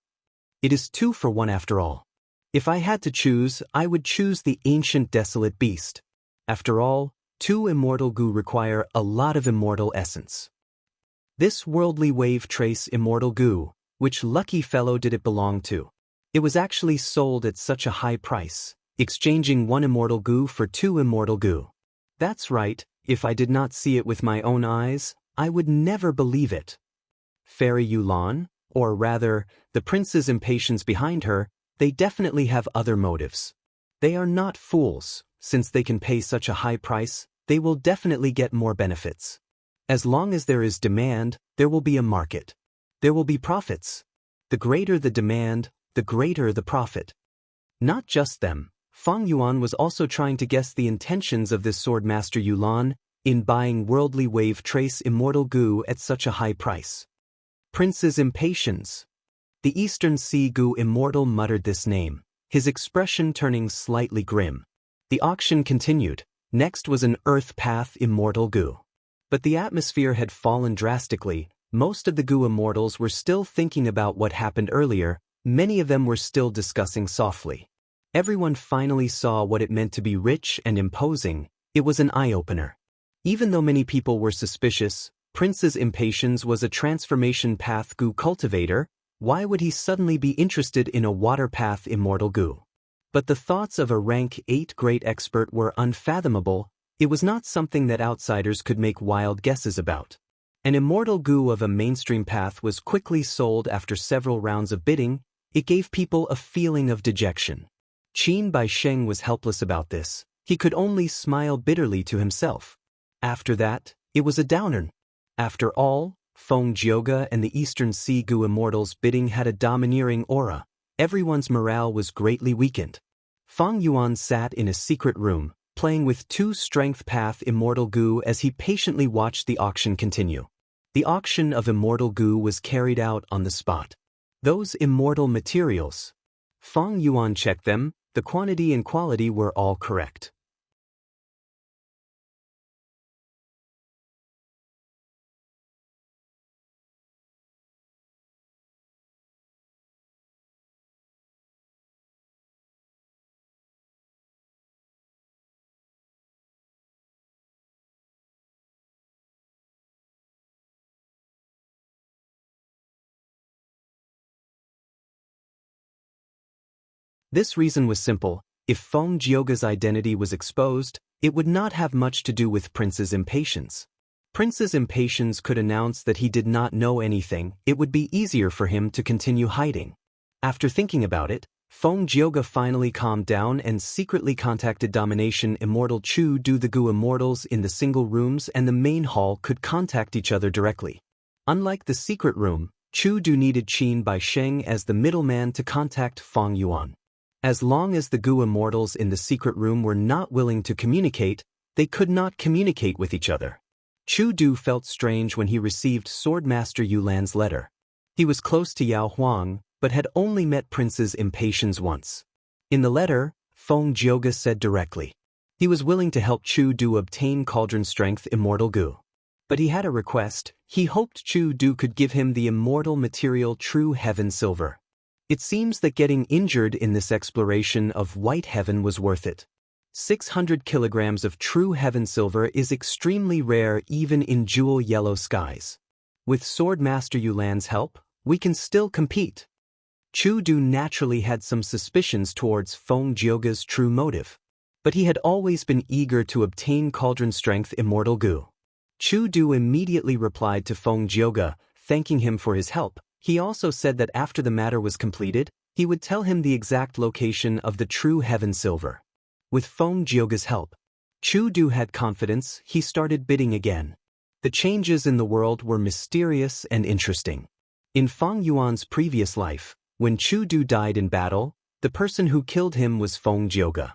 It is 2 for 1 after all. If I had to choose, I would choose the ancient desolate beast. After all, 2 immortal Gu require a lot of immortal essence. This Worldly Wave Trace Immortal Gu, which lucky fellow did it belong to? It was actually sold at such a high price, exchanging 1 immortal Gu for 2 immortal Gu. That's right, if I did not see it with my own eyes, I would never believe it. Fairy Yulan, or rather, the prince's impatience behind her, they definitely have other motives. They are not fools. Since they can pay such a high price, they will definitely get more benefits. As long as there is demand, there will be a market. There will be profits. The greater the demand, the greater the profit. Not just them, Feng Yuan was also trying to guess the intentions of this Swordmaster Yulan in buying Worldly Wave Trace Immortal Gu at such a high price. Prince's impatience. The Eastern Sea Gu Immortal muttered this name, his expression turning slightly grim. The auction continued. Next was an Earth Path Immortal Gu. But the atmosphere had fallen drastically. Most of the Gu immortals were still thinking about what happened earlier. Many of them were still discussing softly. Everyone finally saw what it meant to be rich and imposing. It was an eye-opener. Even though many people were suspicious, Prince's impatience was a transformation path Gu cultivator. Why would he suddenly be interested in a water path immortal Gu? But the thoughts of a rank 8 great expert were unfathomable. It was not something that outsiders could make wild guesses about. An immortal Gu of a mainstream path was quickly sold after several rounds of bidding. It gave people a feeling of dejection. Qin Baisheng was helpless about this. He could only smile bitterly to himself. After that, it was a downer. After all, Feng Jioge and the Eastern Sea Gu immortals bidding had a domineering aura. Everyone's morale was greatly weakened. Feng Yuan sat in a secret room, playing with 2 Strength Path Immortal Gu as he patiently watched the auction continue. The auction of Immortal Gu was carried out on the spot. Those immortal materials. Feng Yuan checked them. The quantity and quality were all correct. This reason was simple. If Feng Jioge's identity was exposed, it would not have much to do with Prince's impatience. Prince's impatience could announce that he did not know anything. It would be easier for him to continue hiding. After thinking about it, Feng Jioge finally calmed down and secretly contacted Domination Immortal Chu Du. The Gu immortals in the single rooms and the main hall could contact each other directly. Unlike the secret room, Chu Du needed Qin Baisheng as the middleman to contact Feng Yuan. As long as the Gu immortals in the secret room were not willing to communicate, they could not communicate with each other. Chu Du felt strange when he received Swordmaster Yulan's letter. He was close to Yao Huang, but had only met Prince's impatience once. In the letter, Feng Jioge said directly. He was willing to help Chu Du obtain Cauldron Strength Immortal Gu. But he had a request. He hoped Chu Du could give him the immortal material True Heaven Silver. It seems that getting injured in this exploration of White Heaven was worth it. 600 kilograms of True Heaven Silver is extremely rare even in jewel yellow skies. With Swordmaster Yulan's help, we can still compete. Chu Du naturally had some suspicions towards Feng Jioge's true motive. But he had always been eager to obtain Cauldron Strength Immortal Gu. Chu Du immediately replied to Feng Jioge, thanking him for his help. He also said that after the matter was completed, he would tell him the exact location of the true heaven silver. With Feng Jioge's help, Chu Du had confidence. He started bidding again. The changes in the world were mysterious and interesting. In Feng Yuan's previous life, when Chu Du died in battle, the person who killed him was Feng Jioge.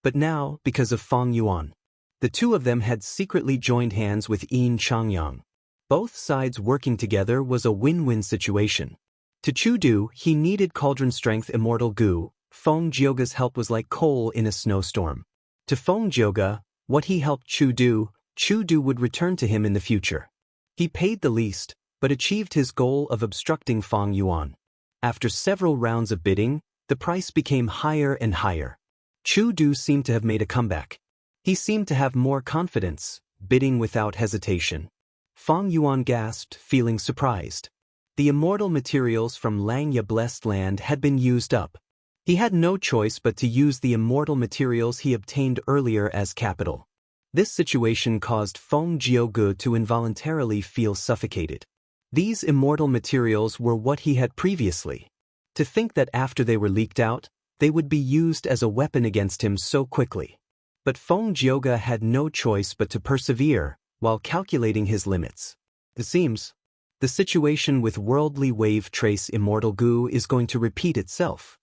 But now, because of Feng Yuan, the two of them had secretly joined hands with Yin Changyang. Both sides working together was a win-win situation. To Chu Du, he needed cauldron strength immortal goo. Feng Jioge's help was like coal in a snowstorm. To Feng Jioge, what he helped Chu Du would return to him in the future. He paid the least, but achieved his goal of obstructing Feng Yuan. After several rounds of bidding, the price became higher and higher. Chu Du seemed to have made a comeback. He seemed to have more confidence, bidding without hesitation. Feng Yuan gasped, feeling surprised. The immortal materials from Langya Blessed Land had been used up. He had no choice but to use the immortal materials he obtained earlier as capital. This situation caused Feng Jioge to involuntarily feel suffocated. These immortal materials were what he had previously. To think that after they were leaked out, they would be used as a weapon against him so quickly. But Feng Jioge had no choice but to persevere, while calculating his limits. It seems, the situation with worldly wave trace immortal goo is going to repeat itself.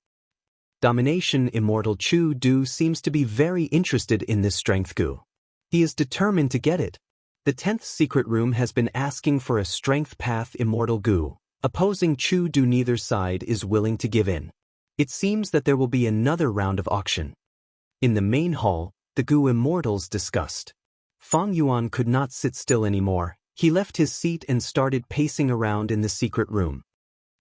Domination immortal Chu Du seems to be very interested in this strength goo. He is determined to get it. The 10th secret room has been asking for a strength path immortal goo. Opposing Chu Du, neither side is willing to give in. It seems that there will be another round of auction. In the main hall, the goo immortals discussed. Feng Yuan could not sit still anymore. He left his seat and started pacing around in the secret room.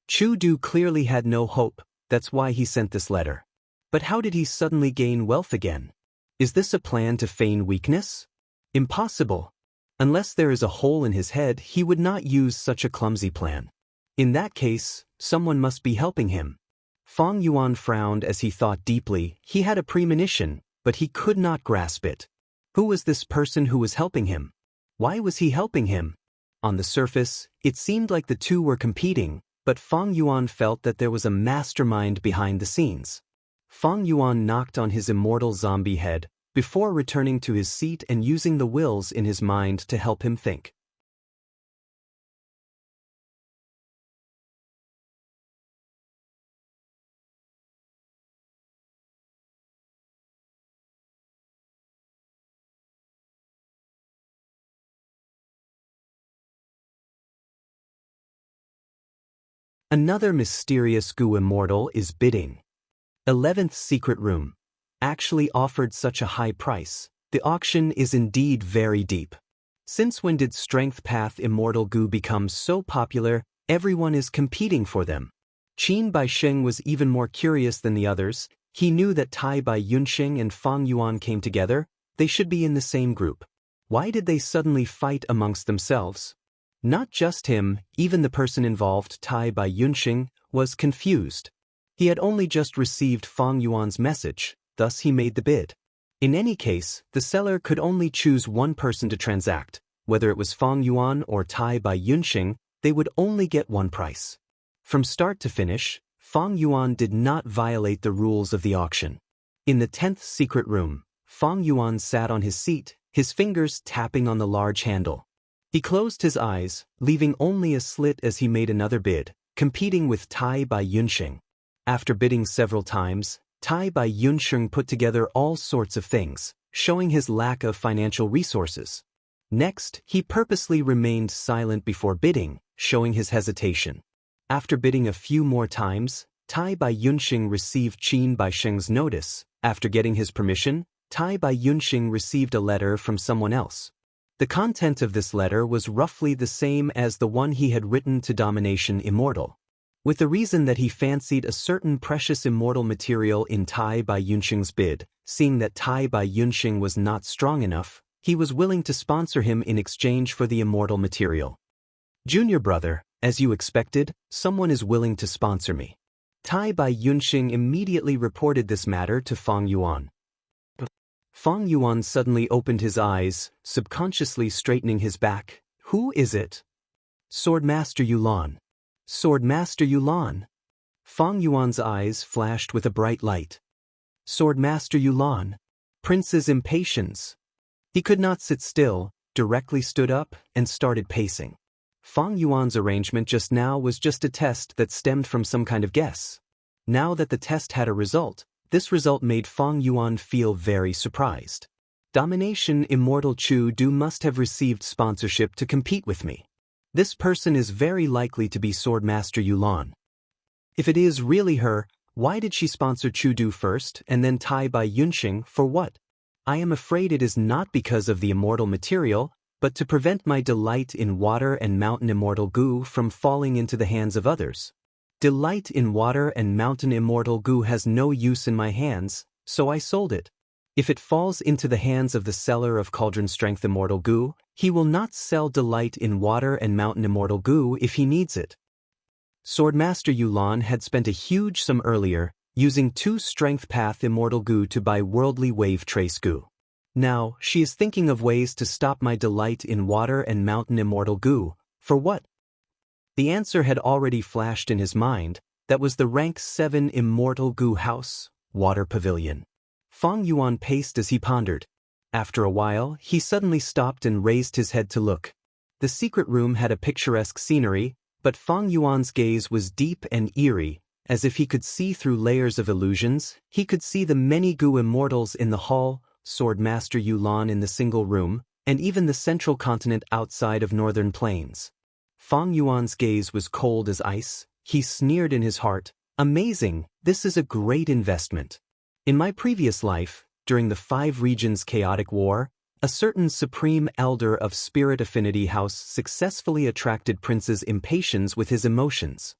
Chu Du clearly had no hope. That's why he sent this letter. But how did he suddenly gain wealth again? Is this a plan to feign weakness? Impossible. Unless there is a hole in his head, he would not use such a clumsy plan. In that case, someone must be helping him. Feng Yuan frowned as he thought deeply. He had a premonition, but he could not grasp it. Who was this person who was helping him? Why was he helping him? On the surface, it seemed like the two were competing, but Feng Yuan felt that there was a mastermind behind the scenes. Feng Yuan knocked on his immortal zombie head, before returning to his seat and using the wills in his mind to help him think. Another mysterious goo immortal is bidding. 11th secret room. Actually offered such a high price. The auction is indeed very deep. Since when did strength path immortal goo become so popular? Everyone is competing for them. Qin Baisheng was even more curious than the others. He knew that Tai Bai Yunxing and Feng Yuan came together. They should be in the same group. Why did they suddenly fight amongst themselves? Not just him, even the person involved, Tai Bai Yunxing, was confused. He had only just received Feng Yuan's message, thus he made the bid. In any case, the seller could only choose one person to transact. Whether it was Feng Yuan or Tai Bai Yunxing, they would only get one price. From start to finish, Feng Yuan did not violate the rules of the auction. In the 10th secret room, Feng Yuan sat on his seat, his fingers tapping on the large handle. He closed his eyes, leaving only a slit as he made another bid, competing with Tai Bai Yunxing. After bidding several times, Tai Bai Yunxing put together all sorts of things, showing his lack of financial resources. Next, he purposely remained silent before bidding, showing his hesitation. After bidding a few more times, Tai Bai Yunxing received Qin Baisheng's notice. After getting his permission, Tai Bai Yunxing received a letter from someone else. The content of this letter was roughly the same as the one he had written to Domination Immortal. With the reason that he fancied a certain precious immortal material in Tai Bai Yunxing's bid, seeing that Tai Bai Yunxing was not strong enough, he was willing to sponsor him in exchange for the immortal material. Junior brother, as you expected, someone is willing to sponsor me. Tai Bai Yunxing immediately reported this matter to Feng Yuan. Feng Yuan suddenly opened his eyes, subconsciously straightening his back. Who is it? Swordmaster Yulan. Sword Master Yulan. Fang Yuan's eyes flashed with a bright light. Sword Master Yulan. Prince's impatience. He could not sit still, directly stood up, and started pacing. Fang Yuan's arrangement just now was just a test that stemmed from some kind of guess. Now that the test had a result, this result made Fang Yuan feel very surprised. Domination Immortal Chu Du must have received sponsorship to compete with me. This person is very likely to be Sword Master Yulan. If it is really her, why did she sponsor Chu Du first and then Tai Bai Yunxing for what? I am afraid it is not because of the immortal material, but to prevent my delight in water and mountain immortal goo from falling into the hands of others. Delight in water and mountain immortal goo has no use in my hands, so I sold it. If it falls into the hands of the seller of Cauldron Strength Immortal Goo, he will not sell delight in water and mountain immortal goo if he needs it. Swordmaster Yulan had spent a huge sum earlier, using 2 Strength Path Immortal Goo to buy Worldly Wave Trace Goo. Now, she is thinking of ways to stop my delight in water and mountain immortal goo. For what? The answer had already flashed in his mind. That was the rank 7 Immortal Goo House, Water Pavilion. Fang Yuan paced as he pondered. After a while, he suddenly stopped and raised his head to look. The secret room had a picturesque scenery, but Fang Yuan's gaze was deep and eerie, as if he could see through layers of illusions. He could see the many Goo immortals in the hall, Swordmaster Yulan in the single room, and even the central continent outside of northern plains. Fang Yuan's gaze was cold as ice. He sneered in his heart. Amazing, this is a great investment. In my previous life, during the 5 Regions Chaotic War, a certain Supreme Elder of Spirit Affinity House successfully attracted Prince's impatience with his emotions.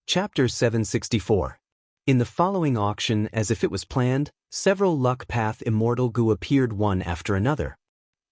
Chapter 764. In the following auction, as if it was planned, several Luck Path Immortal Goo appeared one after another.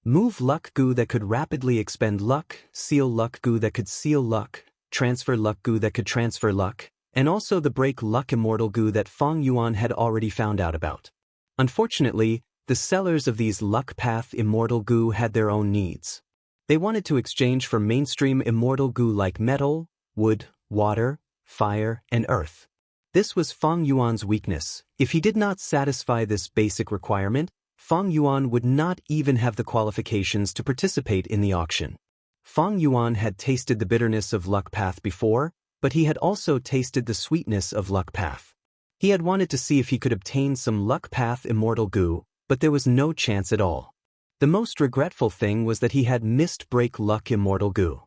Move Luck Goo that could rapidly expend luck, Seal Luck Goo that could seal luck, Transfer Luck Goo that could transfer luck, and also the Break Luck Immortal Goo that Fang Yuan had already found out about. Unfortunately, the sellers of these Luck Path Immortal Goo had their own needs. They wanted to exchange for mainstream Immortal Goo like metal, wood, water, fire, and earth. This was Fang Yuan's weakness. If he did not satisfy this basic requirement, Fang Yuan would not even have the qualifications to participate in the auction. Fang Yuan had tasted the bitterness of Luck Path before, but he had also tasted the sweetness of Luck Path. He had wanted to see if he could obtain some Luck Path Immortal Goo, but there was no chance at all. The most regretful thing was that he had missed Break Luck Immortal Goo.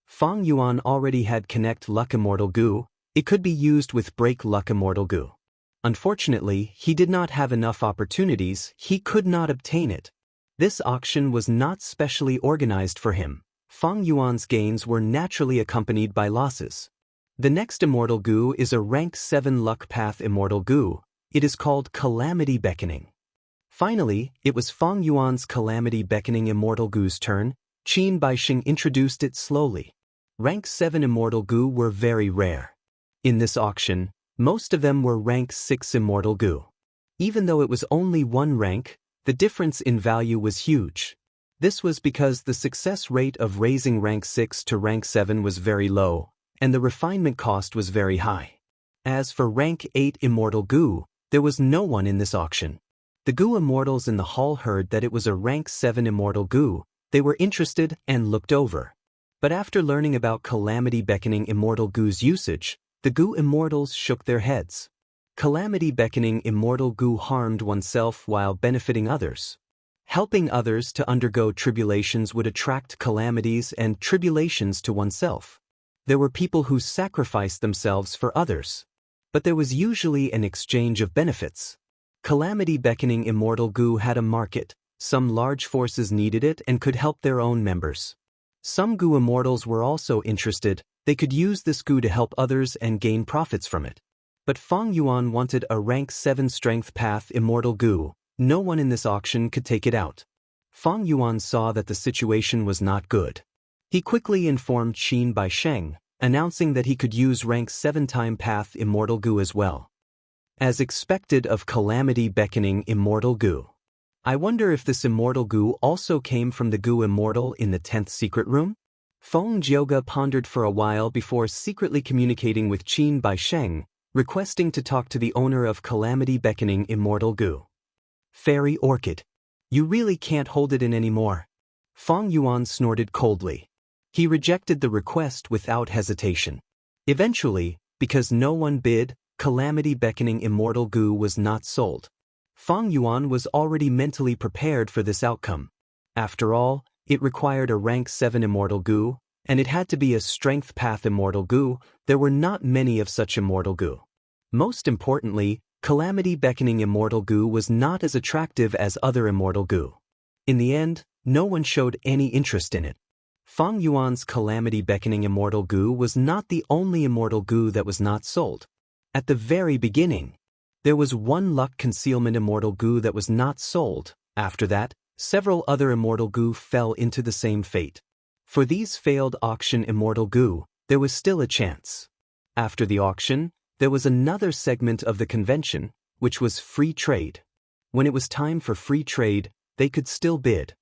Fang Yuan already had Connect Luck Immortal Goo. It could be used with Break Luck Immortal Goo. Unfortunately, he did not have enough opportunities. He could not obtain it. This auction was not specially organized for him. Fang Yuan's gains were naturally accompanied by losses. The next Immortal Goo is a rank 7 Luck Path Immortal Goo. It is called Calamity Beckoning. Finally, it was Fang Yuan's Calamity Beckoning Immortal Goo's turn. Qin Baixing introduced it slowly. Rank 7 Immortal Goo were very rare. In this auction, most of them were rank 6 Immortal Goo. Even though it was only 1 rank, the difference in value was huge. This was because the success rate of raising rank 6 to rank 7 was very low, and the refinement cost was very high. As for rank 8 Immortal Goo, there was no one in this auction. The Goo Immortals in the hall heard that it was a rank 7 Immortal Goo. They were interested and looked over. But after learning about Calamity Beckoning Immortal Goo's usage, the Goo Immortals shook their heads. Calamity Beckoning Immortal Goo harmed oneself while benefiting others. Helping others to undergo tribulations would attract calamities and tribulations to oneself. There were people who sacrificed themselves for others. But there was usually an exchange of benefits. Calamity Beckoning Immortal Goo had a market, Some large forces needed it and could help their own members. Some Gu immortals were also interested. They could use this Gu to help others and gain profits from it. But Fang Yuan wanted a rank 7 strength path immortal Gu. No one in this auction could take it out. Fang Yuan saw that the situation was not good. He quickly informed Qin Baisheng, announcing that he could use rank 7 time path immortal Gu as well. As expected of Calamity Beckoning Immortal Gu. I wonder if this immortal Gu also came from the Gu immortal in the 10th secret room? Feng Jiuge pondered for a while before secretly communicating with Qin Baisheng, requesting to talk to the owner of Calamity Beckoning Immortal Gu. Fairy Orchid. You really can't hold it in anymore. Fang Yuan snorted coldly. He rejected the request without hesitation. Eventually, because no one bid, Calamity Beckoning Immortal Gu was not sold. Fang Yuan was already mentally prepared for this outcome. After all, it required a rank 7 Immortal Gu, and it had to be a Strength Path Immortal Gu. There were not many of such Immortal Gu. Most importantly, Calamity Beckoning Immortal Gu was not as attractive as other Immortal Gu. In the end, no one showed any interest in it. Fang Yuan's Calamity Beckoning Immortal Gu was not the only Immortal Gu that was not sold. At the very beginning, there was one Luck Concealment Immortal Gu that was not sold. After that, several other Immortal Gu fell into the same fate. For these failed auction Immortal Gu, there was still a chance. After the auction, there was another segment of the convention, which was free trade. When it was time for free trade, they could still bid.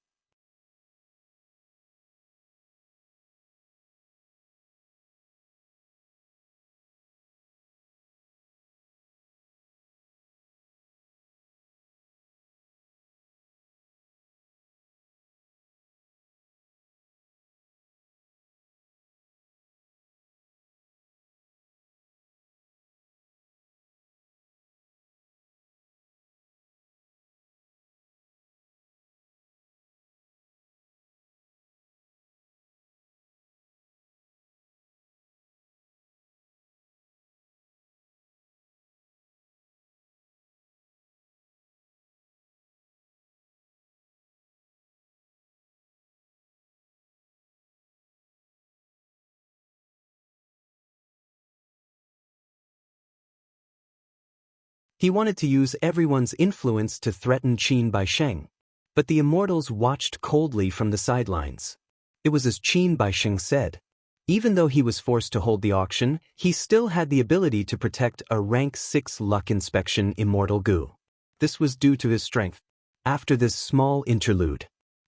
He wanted to use everyone's influence to threaten Qin Baisheng. But the immortals watched coldly from the sidelines. It was as Qin Baisheng said. Even though he was forced to hold the auction, he still had the ability to protect a rank 6 Luck Inspection Immortal Gu. This was due to his strength. After this small interlude,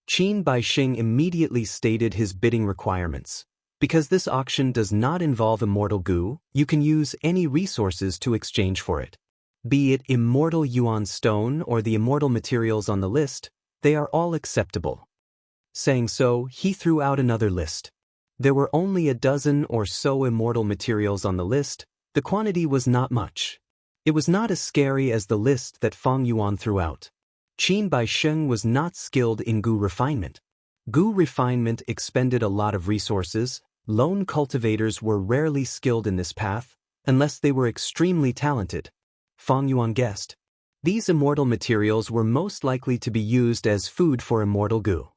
Qin Baisheng immediately stated his bidding requirements. Because this auction does not involve Immortal Gu, you can use any resources to exchange for it. Be it Immortal Yuan Stone or the immortal materials on the list, they are all acceptable. Saying so, he threw out another list. There were only a dozen or so immortal materials on the list. The quantity was not much. It was not as scary as the list that Fang Yuan threw out. Qin Baisheng was not skilled in Gu refinement. Gu refinement expended a lot of resources. Lone cultivators were rarely skilled in this path, unless they were extremely talented. Fang Yuan guessed. These immortal materials were most likely to be used as food for Immortal Gu.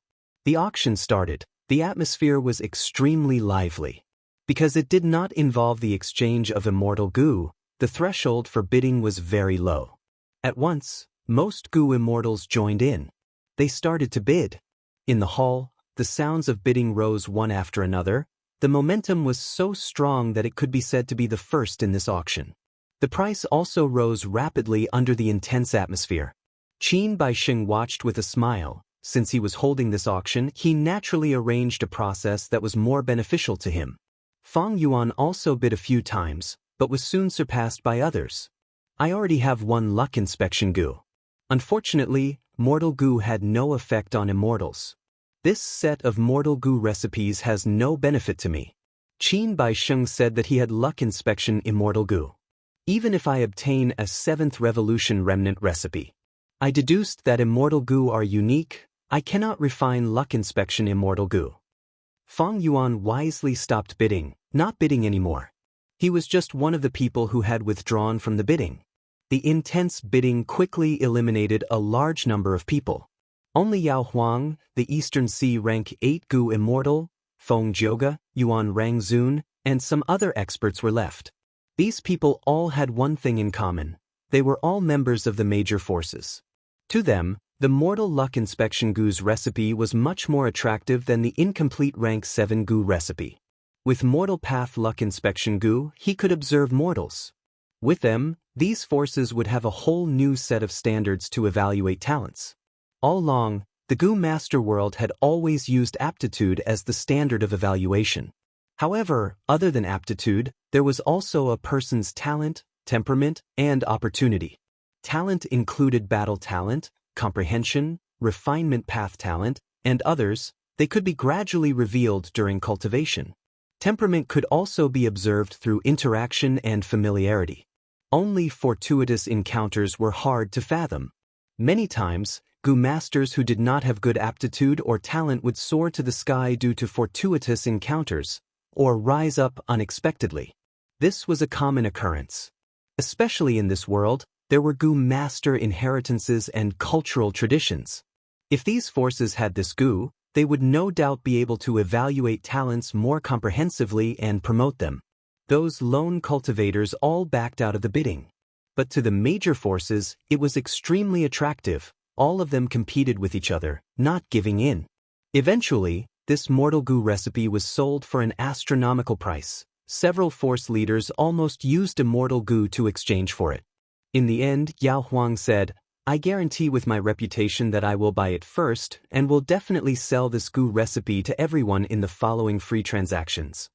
The auction started. The atmosphere was extremely lively. Because it did not involve the exchange of Immortal Gu, the threshold for bidding was very low. At once, most Gu immortals joined in. They started to bid. In the hall, the sounds of bidding rose one after another. The momentum was so strong that it could be said to be the first in this auction. The price also rose rapidly under the intense atmosphere. Qin Baisheng watched with a smile. Since he was holding this auction, he naturally arranged a process that was more beneficial to him. Fang Yuan also bid a few times, but was soon surpassed by others. I already have one Luck Inspection Gu. Unfortunately, Mortal Gu had no effect on immortals. This set of Mortal Gu recipes has no benefit to me. Qin Baisheng said that he had Luck Inspection Immortal Gu. Even if I obtain a 7th Revolution Remnant recipe, I deduced that Immortal Gu are unique. I cannot refine Luck Inspection Immortal Gu. Fang Yuan wisely stopped bidding, not bidding anymore. He was just one of the people who had withdrawn from the bidding. The intense bidding quickly eliminated a large number of people. Only Yao Huang, the Eastern Sea rank 8 Gu Immortal, Feng Jioge, Yuan Rangzun, and some other experts were left. These people all had one thing in common. They were all members of the major forces. To them, the Mortal Luck Inspection Gu's recipe was much more attractive than the incomplete rank 7 Gu recipe. With Mortal Path Luck Inspection Gu, he could observe mortals. With them, these forces would have a whole new set of standards to evaluate talents. All along, the Gu Master World had always used aptitude as the standard of evaluation. However, other than aptitude, there was also a person's talent, temperament, and opportunity. Talent included battle talent, comprehension, refinement path talent, and others. They could be gradually revealed during cultivation. Temperament could also be observed through interaction and familiarity. Only fortuitous encounters were hard to fathom. Many times, Gu masters who did not have good aptitude or talent would soar to the sky due to fortuitous encounters, or rise up unexpectedly. This was a common occurrence. Especially in this world, there were Gu master inheritances and cultural traditions. If these forces had this Gu, they would no doubt be able to evaluate talents more comprehensively and promote them. Those lone cultivators all backed out of the bidding. But to the major forces, it was extremely attractive. All of them competed with each other, not giving in. Eventually, this Mortal Gu recipe was sold for an astronomical price. Several force leaders almost used Immortal Gu to exchange for it. In the end, Yao Huang said, "I guarantee with my reputation that I will buy it first and will definitely sell this Gu recipe to everyone in the following free transactions."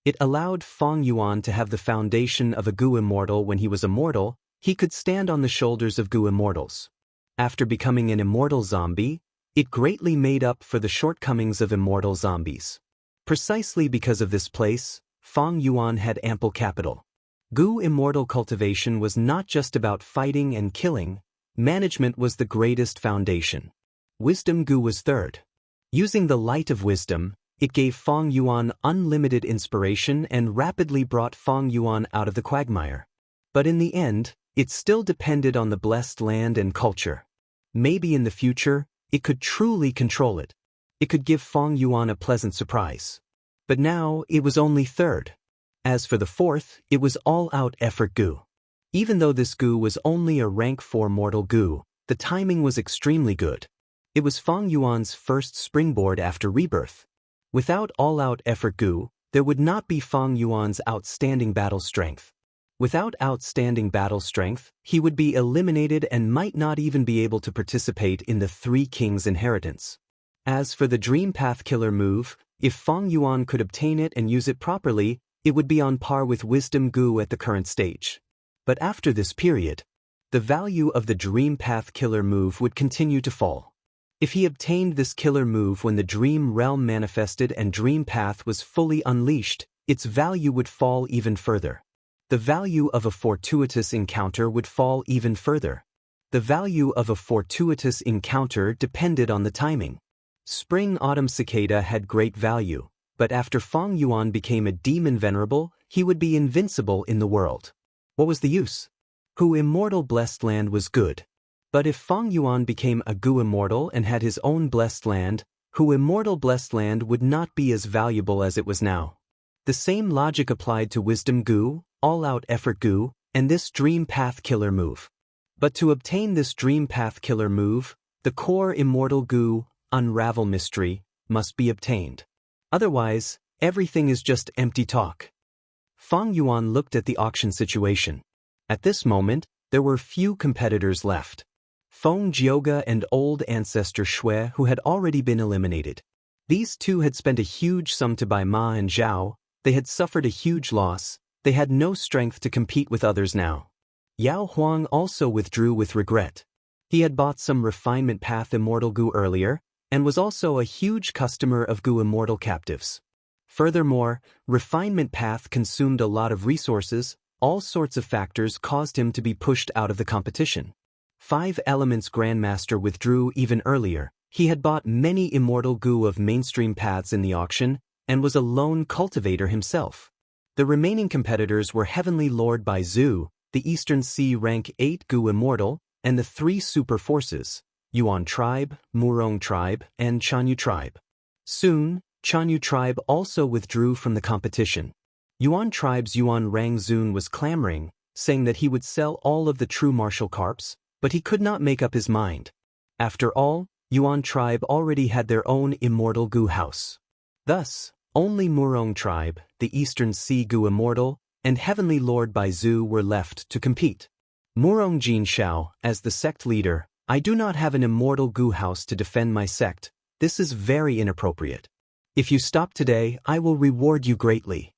It allowed Feng Yuan to have the foundation of a Gu Immortal. When he was immortal, he could stand on the shoulders of Gu Immortals. After becoming an immortal zombie, it greatly made up for the shortcomings of immortal zombies. Precisely because of this place, Feng Yuan had ample capital. Gu Immortal cultivation was not just about fighting and killing, management was the greatest foundation. Wisdom Gu was third. Using the light of wisdom, it gave Feng Yuan unlimited inspiration and rapidly brought Feng Yuan out of the quagmire. But in the end, it still depended on the blessed land and culture. Maybe in the future, it could truly control it. It could give Feng Yuan a pleasant surprise. But now, it was only third. As for the fourth, it was all-out effort Gu. Even though this Gu was only a rank 4 mortal Gu, the timing was extremely good. It was Feng Yuan's first springboard after rebirth. Without all-out effort Gu, there would not be Feng Yuan's outstanding battle strength. Without outstanding battle strength, he would be eliminated and might not even be able to participate in the Three Kings' inheritance. As for the Dream Path Killer move, if Feng Yuan could obtain it and use it properly, it would be on par with Wisdom Gu at the current stage. But after this period, the value of the Dream Path Killer move would continue to fall. If he obtained this killer move when the Dream Realm manifested and Dream Path was fully unleashed, its value would fall even further. The value of a fortuitous encounter would fall even further. The value of a fortuitous encounter depended on the timing. Spring-Autumn Cicada had great value, but after Feng Yuan became a demon venerable, he would be invincible in the world. What was the use? Gu Immortal Blessed Land was good. But if Feng Yuan became a Gu Immortal and had his own blessed land, Gu Immortal Blessed Land would not be as valuable as it was now. The same logic applied to Wisdom Gu, All-Out Effort Gu, and this Dream Path Killer move. But to obtain this dream path killer move, the core immortal goo, unravel mystery, must be obtained. Otherwise, everything is just empty talk. Fang Yuan looked at the auction situation. At this moment, there were few competitors left. Feng Jioge and old ancestor Shui, who had already been eliminated. These two had spent a huge sum to buy Ma and Zhao. They had suffered a huge loss. They had no strength to compete with others now. Yao Huang also withdrew with regret. He had bought some refinement path immortal goo earlier, and was also a huge customer of goo immortal captives. Furthermore, refinement path consumed a lot of resources. All sorts of factors caused him to be pushed out of the competition. 5 Elements Grandmaster withdrew even earlier. He had bought many immortal goo of mainstream paths in the auction, and was a lone cultivator himself. The remaining competitors were Heavenly Lord Bai Zhu, the Eastern Sea rank 8 goo immortal, and the 3 super forces, Yuan tribe, Murong tribe, and Chanyu tribe. Soon, Chanyu tribe also withdrew from the competition. Yuan tribe's Yuan Rangzun was clamoring, saying that he would sell all of the true martial carps, but he could not make up his mind. After all, Yuan tribe already had their own immortal goo house. Thus, only Murong tribe, the Eastern Sea goo immortal, and Heavenly Lord Bai Zhu were left to compete. Murong Jin Shao, as the sect leader, I do not have an immortal goo house to defend my sect. This is very inappropriate. If you stop today, I will reward you greatly.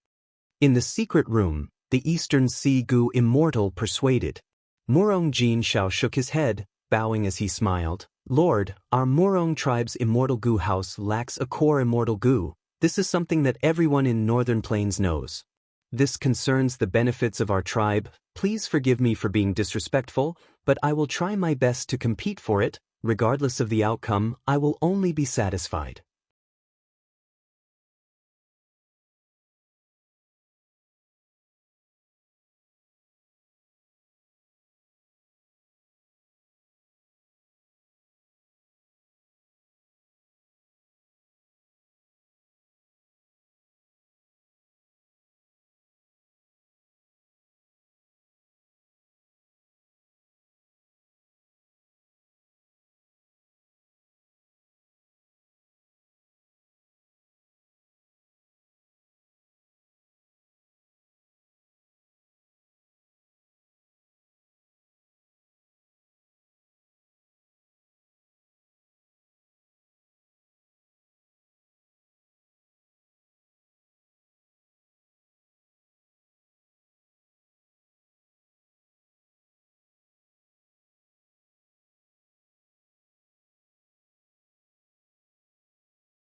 In the secret room, the Eastern Sea goo immortal persuaded. Murong Jin Shao shook his head, bowing as he smiled. Lord, our Murong tribe's immortal goo house lacks a core immortal goo. This is something that everyone in Northern Plains knows. This concerns the benefits of our tribe. Please forgive me for being disrespectful, but I will try my best to compete for it. Regardless of the outcome, I will only be satisfied.